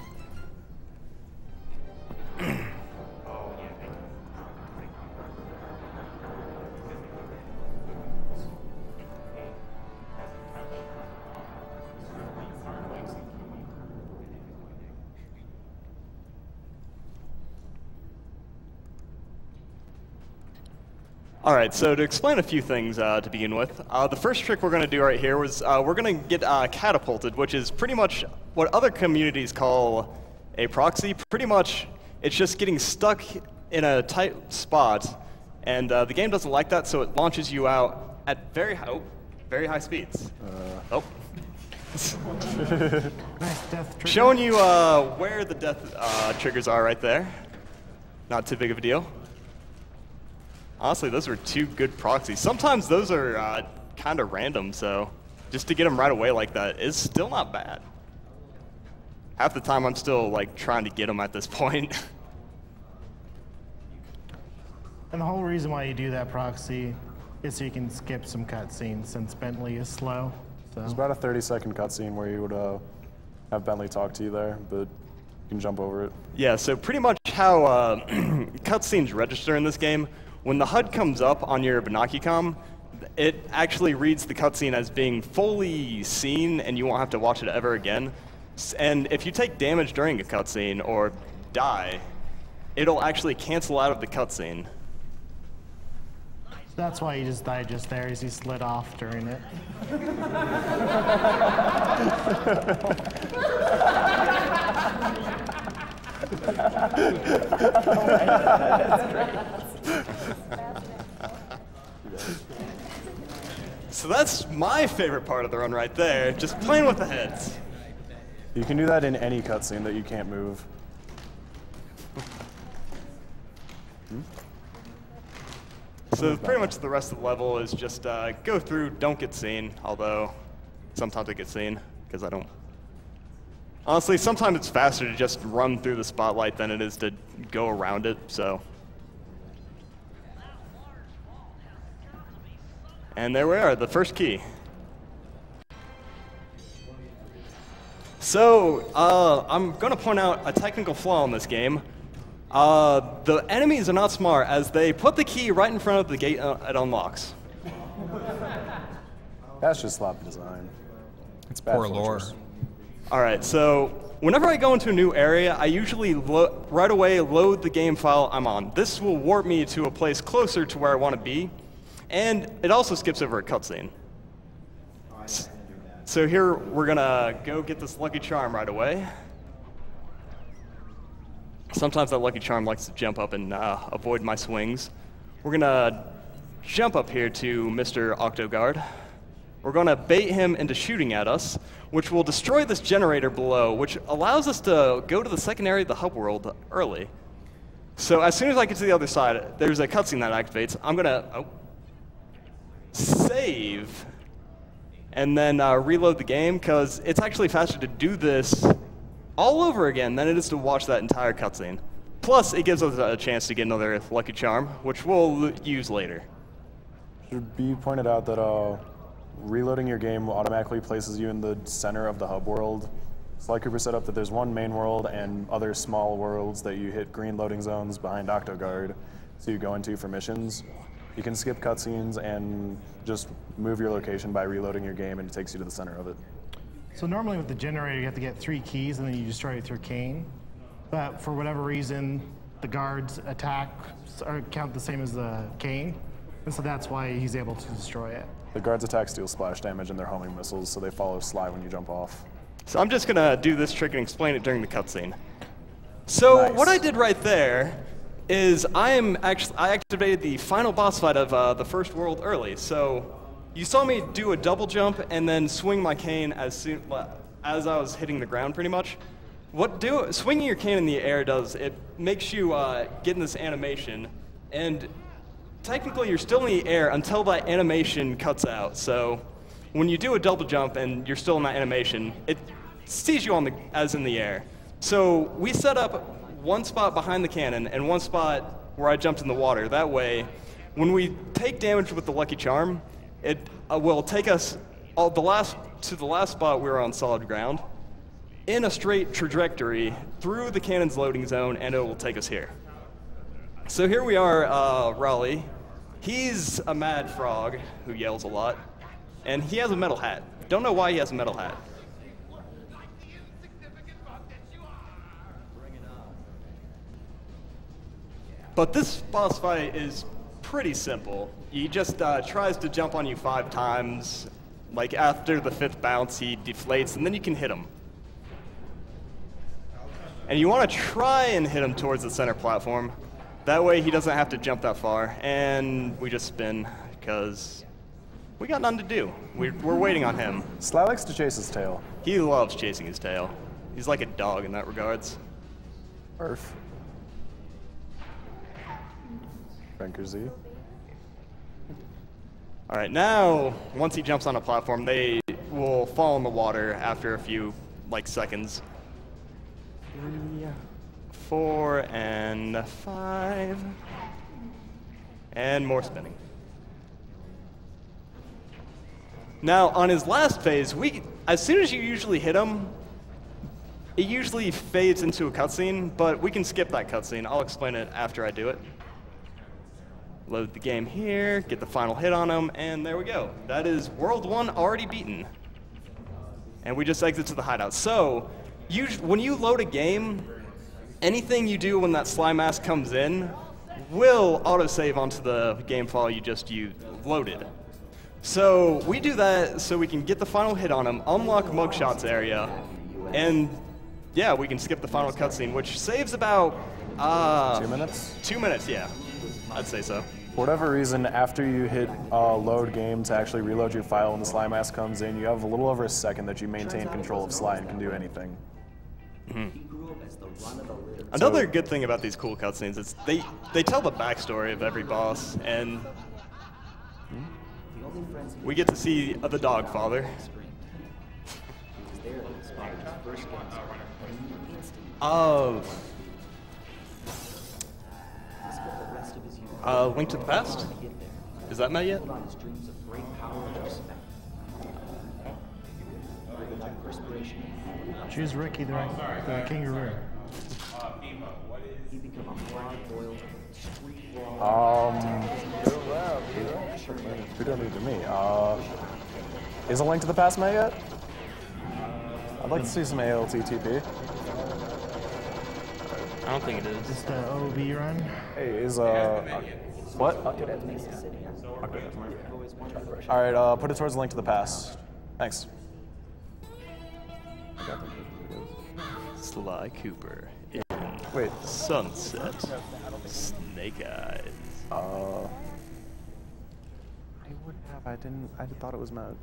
All right, so to explain a few things to begin with, the first trick we're going to do right here was we're going to get catapulted, which is pretty much what other communities call a proxy. Pretty much, it's just getting stuck in a tight spot, and the game doesn't like that, so it launches you out at very high speeds. Showing you where the death triggers are right there. Not too big of a deal. Honestly, those were two good proxies. Sometimes those are kind of random, so just to get them right away like that is still not bad. Half the time I'm still like trying to get them at this point. And the whole reason why you do that proxy is so you can skip some cutscenes since Bentley is slow. So. There's about a 30-second cutscene where you would have Bentley talk to you there, but you can jump over it. Yeah, so pretty much how cutscenes register in this game, when the HUD comes up on your Binocucom, it actually reads the cutscene as being fully seen and you won't have to watch it ever again. And if you take damage during a cutscene or die, it'll actually cancel out of the cutscene. That's why he just died just there, as he slid off during it. So that's my favorite part of the run right there, just playing with the heads. You can do that in any cutscene that you can't move. So So pretty much the rest of the level is just go through, don't get seen, although sometimes I get seen, because I don't. Honestly, sometimes it's faster to just run through the spotlight than it is to go around it, so. And there we are, the first key. So, I'm going to point out a technical flaw in this game. The enemies are not smart, as they put the key right in front of the gate it unlocks. That's just sloppy design. It's poor lore. Alright, so whenever I go into a new area, I usually right away load the game file I'm on. This will warp me to a place closer to where I want to be, and it also skips over a cutscene. So here, we're gonna go get this Lucky Charm right away. Sometimes that Lucky Charm likes to jump up and avoid my swings. We're gonna jump up here to Mr. Octogard. We're gonna bait him into shooting at us, which will destroy this generator below, which allows us to go to the second area of the hub world early. So as soon as I get to the other side, there's a cutscene that activates. I'm gonna save and then reload the game, because it's actually faster to do this all over again than it is to watch that entire cutscene. Plus, it gives us a chance to get another Lucky Charm, which we'll use later. Should be pointed out that reloading your game automatically places you in the center of the hub world. Sly Cooper set up that there's one main world and other small worlds that you hit green loading zones behind Octogard to go into for missions. You can skip cutscenes and just move your location by reloading your game, and it takes you to the center of it. So normally with the generator, you have to get 3 keys, and then you destroy it through Kane. But for whatever reason, the guards attack or count the same as the Kane, and so that's why he's able to destroy it. The guards' attacks deal splash damage, and they're homing missiles, so they follow Sly when you jump off. So I'm just gonna do this trick and explain it during the cutscene. So what I did right there is I activated the final boss fight of the first world early. So you saw me do a double jump and then swing my cane as I was hitting the ground, pretty much. Swinging your cane in the air does, it makes you get in this animation, and technically you're still in the air until that animation cuts out. So when you do a double jump and you're still in that animation, it sees you as in the air. So we set up one spot behind the cannon and one spot where I jumped in the water. That way, when we take damage with the Lucky Charm, it will take us to the last spot we were on solid ground in a straight trajectory through the cannon's loading zone, and it will take us here. So here we are, Raleigh. He's a mad frog who yells a lot, and he has a metal hat. Don't know why he has a metal hat. But this boss fight is pretty simple. He just tries to jump on you 5 times. Like after the 5th bounce, he deflates, and then you can hit him. And you want to try and hit him towards the center platform. That way he doesn't have to jump that far. And we just spin, because we got nothing to do. We're waiting on him. Sly likes to chase his tail. He loves chasing his tail. He's like a dog in that regards. Earth. Banker Z. Alright, now, once he jumps on a platform, they will fall in the water after a few, seconds. 3, 4, and 5. And more spinning. Now, on his last phase, as soon as you usually hit him, it usually fades into a cutscene, but we can skip that cutscene. I'll explain it after I do it. Load the game here, get the final hit on him, and there we go. That is World 1 already beaten. And we just exit to the hideout. So, when you load a game, anything you do when that Sly mask comes in will autosave onto the game file you just loaded. So, we do that so we can get the final hit on him, unlock Mugshots area, and yeah, we can skip the final cutscene, which saves about 2 minutes? 2 minutes, yeah. I'd say so. For whatever reason, after you hit load game to actually reload your file when the Sly mask comes in, you have a little over a second that you maintain control of Sly and can do anything. Another good thing about these cool cutscenes is they tell the backstory of every boss, and we get to see the dog father. Link to the Past? Is that met yet? Choose Ricky, the kangaroo. Who donated to me? Is a Link to the Past met yet? I'd like to see some ALTTP. I don't think it is. Just the OB run. Hey, is what? All right, put it towards the Link to the Past. Thanks. Sly Cooper in Wait. Sunset. Snake Eyes. I would have. I thought it was Matt.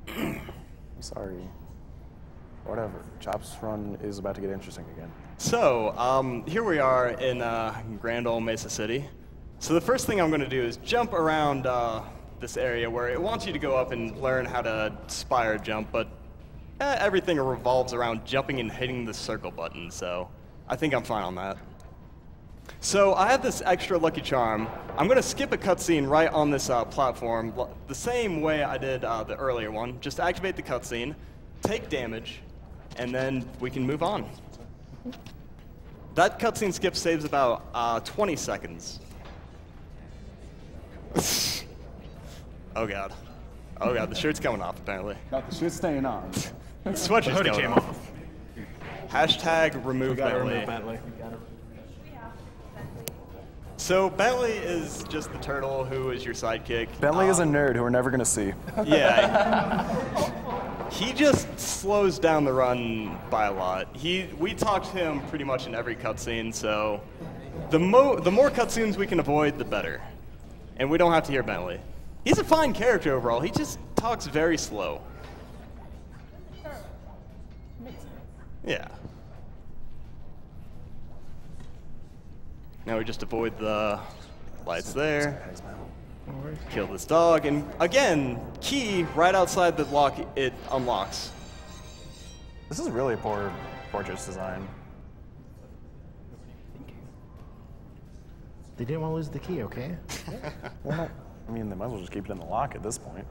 I'm sorry. Whatever. Chop's run is about to get interesting again. So, here we are in Grand Ole Mesa City. So the first thing I'm going to do is jump around this area where it wants you to go up and learn how to spire jump, but everything revolves around jumping and hitting the circle button, so I think I'm fine on that. So I have this extra lucky charm. I'm going to skip a cutscene right on this platform, the same way I did the earlier one. Just activate the cutscene, take damage, and then we can move on. That cutscene skip saves about 20 seconds. Oh god. Oh god, the shirt's coming off apparently. Got the shit staying on. The sweatshirt's coming off. Hashtag remove Bentley. So Bentley is just the turtle who is your sidekick. Bentley is a nerd who we're never gonna see. Yeah. He just slows down the run by a lot. We talk to him pretty much in every cutscene, so the more cutscenes we can avoid, the better. And we don't have to hear Bentley. He's a fine character overall. He just talks very slow. Yeah. Now we just avoid the lights there. Kill this dog, and again, key right outside the lock, it unlocks. This is really poor fortress design. They didn't want to lose the key, okay? Well, I mean, they might as well just keep it in the lock at this point.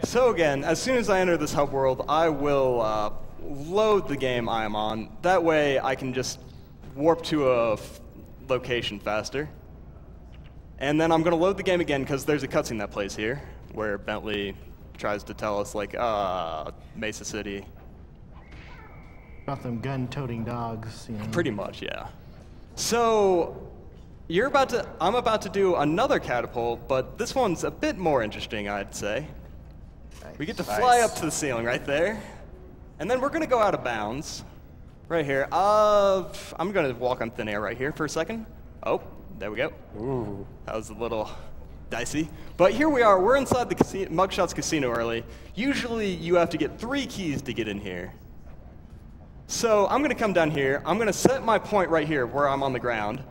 So again, as soon as I enter this hub world, I will load the game I am on. That way I can just warp to a location faster. And then I'm going to load the game again because there's a cutscene that plays here where Bentley tries to tell us, like, Mesa City. About them gun-toting dogs, you know. Pretty much, yeah. So I'm about to do another catapult, but this one's a bit more interesting, I'd say. We get to fly up to the ceiling right there. And then we're going to go out of bounds. Right here. I'm going to walk on thin air right here for a second. Oh, there we go. Ooh. That was a little dicey. But here we are. We're inside the Mugshot's casino early. Usually you have to get 3 keys to get in here. So I'm going to come down here. I'm going to set my point right here where I'm on the ground.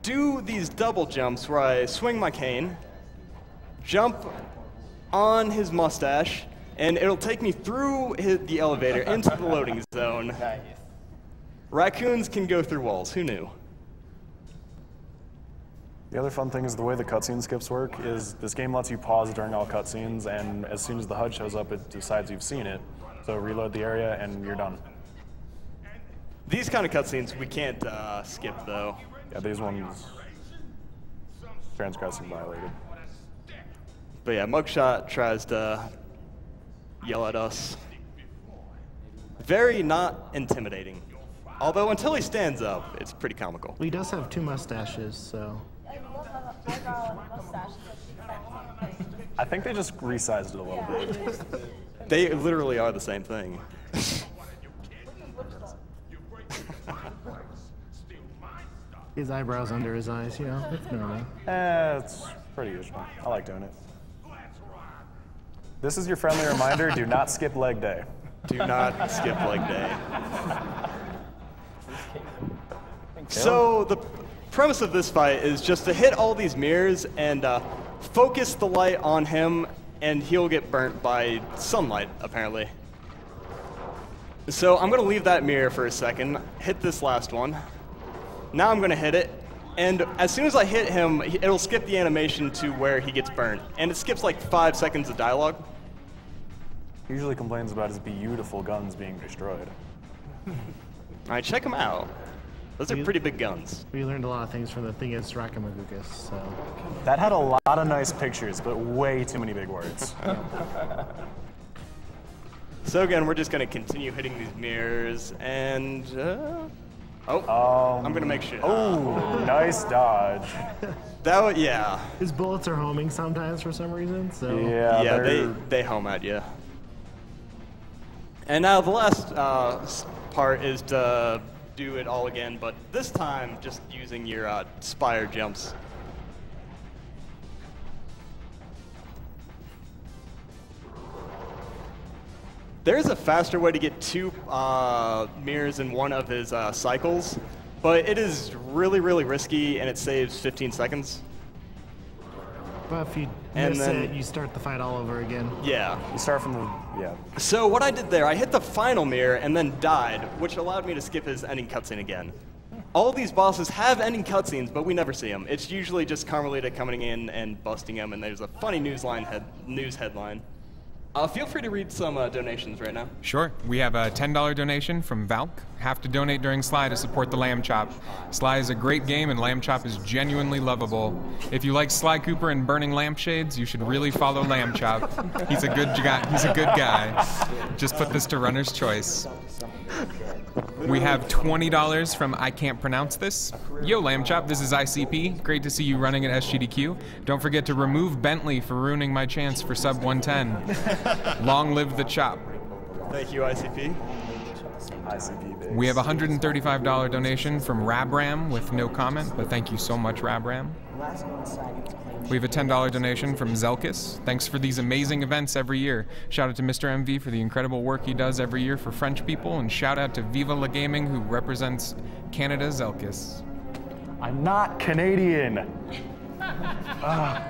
Do these double jumps where I swing my cane, jump on his mustache, and it'll take me through the elevator into the loading zone. Nice. Raccoons can go through walls. Who knew? The other fun thing is the way the cutscene skips work is this game lets you pause during all cutscenes, and as soon as the HUD shows up, it decides you've seen it. So reload the area, and you're done. These kind of cutscenes we can't skip, though. Yeah, these ones transgressing violated. But yeah, Mugshot tries to yell at us. Very not intimidating. Although until he stands up, it's pretty comical. Well, he does have 2 mustaches, so. I think they just resized it a little bit. They literally are the same thing. His eyebrows under his eyes, you know, it's normal. It's pretty usual. I like doing it. This is your friendly reminder, do not skip leg day. Do not skip leg day. So premise of this fight is just to hit all these mirrors and focus the light on him, and he'll get burnt by sunlight, apparently. So I'm going to leave that mirror for a second, hit this last one. Now I'm going to hit it, and as soon as I hit him, it'll skip the animation to where he gets burnt, and it skips like 5 seconds of dialogue. He usually complains about his beautiful guns being destroyed. All right, check them out. Those are pretty big guns. We learned a lot of things from the Thingus Raccoonus, so. That had a lot of nice pictures, but way too many big words. So again, we're just going to continue hitting these mirrors, and I'm going to make sure. Oh, nice dodge. That was, yeah. His bullets are homing sometimes for some reason, so. Yeah, they home at you. And now the last part is to do it all again, but this time just using your spire jumps. There's a faster way to get 2 mirrors in one of his cycles, but it is really, really risky, and it saves 15 seconds. But if you miss it, you start the fight all over again. Yeah. You start from the, So what I did there, I hit the final mirror and then died, which allowed me to skip his ending cutscene again. All these bosses have ending cutscenes, but we never see them. It's usually just Carmelita coming in and busting them, and there's a funny news headline. Feel free to read some donations right now. Sure. We have a $10 donation from Valk. Have to donate during Sly to support the Lamb Chop. Sly is a great game, and Lamb Chop is genuinely lovable. If you like Sly Cooper and burning lampshades, you should really follow Lamb Chop. He's a good guy. Just put this to runner's choice. We have $20 from I Can't Pronounce This. Yo, Lamb Chop, this is ICP. Great to see you running at Sgdq. Don't forget to remove Bentley for ruining my chance for sub 110. Long live the chop. Thank you, ICP. We have a $135 donation from Rabram with no comment, but thank you so much, Rabram. We have a $10 donation from Zelkis. Thanks for these amazing events every year. Shout out to Mr. MV for the incredible work he does every year for French people, and shout out to Viva La Gaming, who represents Canada Zelkis. I'm not Canadian. I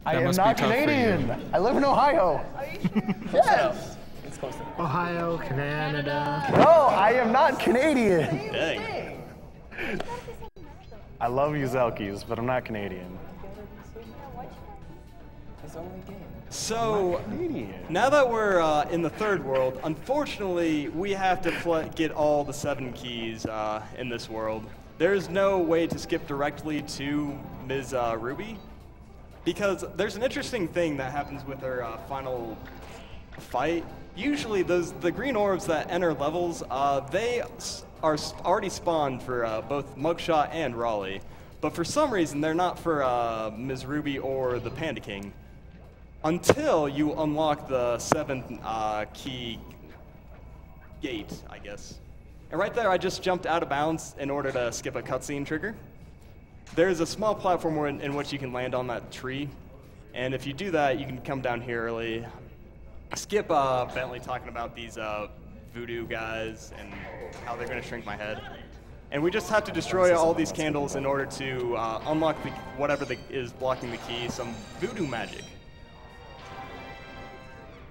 am not Canadian. I live in Ohio. Yes. Ohio, Canada. No, I am not Canadian. Dang. I love you, Zelkis, but I'm not Canadian. So, now that we're in the third world, unfortunately, we have to get all the 7 keys in this world. There's no way to skip directly to Ms. Ruby, because there's an interesting thing that happens with her final fight. Usually, the green orbs that enter levels, they are already spawned for both Mugshot and Raleigh, but for some reason, they're not for Ms. Ruby or the Panda King, until you unlock the 7th key gate, I guess. And right there, I just jumped out of bounds in order to skip a cutscene trigger. There's a small platform in which you can land on that tree, and if you do that, you can come down here early. Skip Bentley talking about these voodoo guys and how they're going to shrink my head. And we just have to destroy all these candles in order to unlock whatever is blocking the key, some voodoo magic.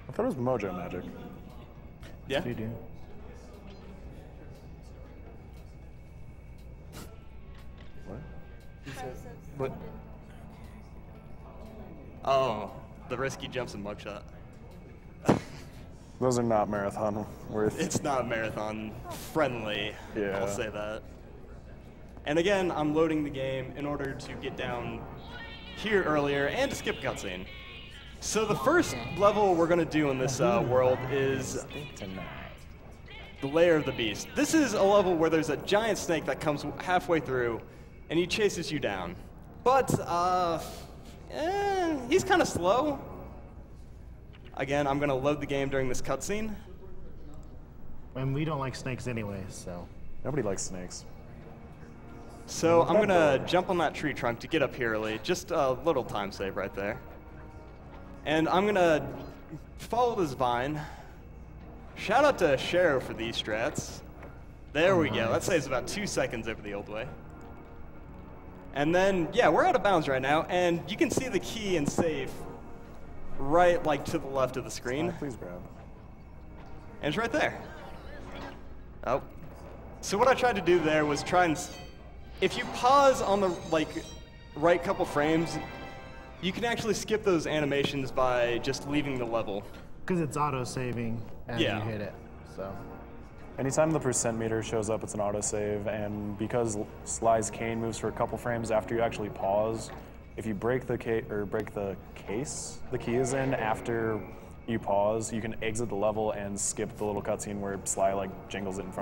I thought it was mojo magic. Yeah? What? Oh, the risky jumps and mugshot. Those are not marathon worth. It's not marathon friendly, Yeah. I'll say that. And again, I'm loading the game in order to get down here earlier and to skip cutscene. So the first level we're going to do in this world is the Lair of the Beast. This is a level where there's a giant snake that comes halfway through, and he chases you down. But, he's kind of slow. Again, I'm going to load the game during this cutscene. And we don't like snakes anyway, so. Nobody likes snakes. So I'm going to jump on that tree trunk to get up here early. Just a little time save right there. And I'm going to follow this vine. Shout out to Shero for these strats. There we go. That saves about 2 seconds over the old way. And then, yeah, we're out of bounds right now, and you can see the key and safe right, like, to the left of the screen. Please grab. And it's right there. Oh. So what I tried to do there was try and... If you pause on the, like, right couple frames, you can actually skip those animations by just leaving the level. Because it's auto-saving and Yeah. you hit it, so. Anytime the percent meter shows up, it's an autosave, and because Sly's cane moves for a couple frames after you actually pause, if you break the case the key is in after you pause, you can exit the level and skip the little cutscene where Sly like jingles it in front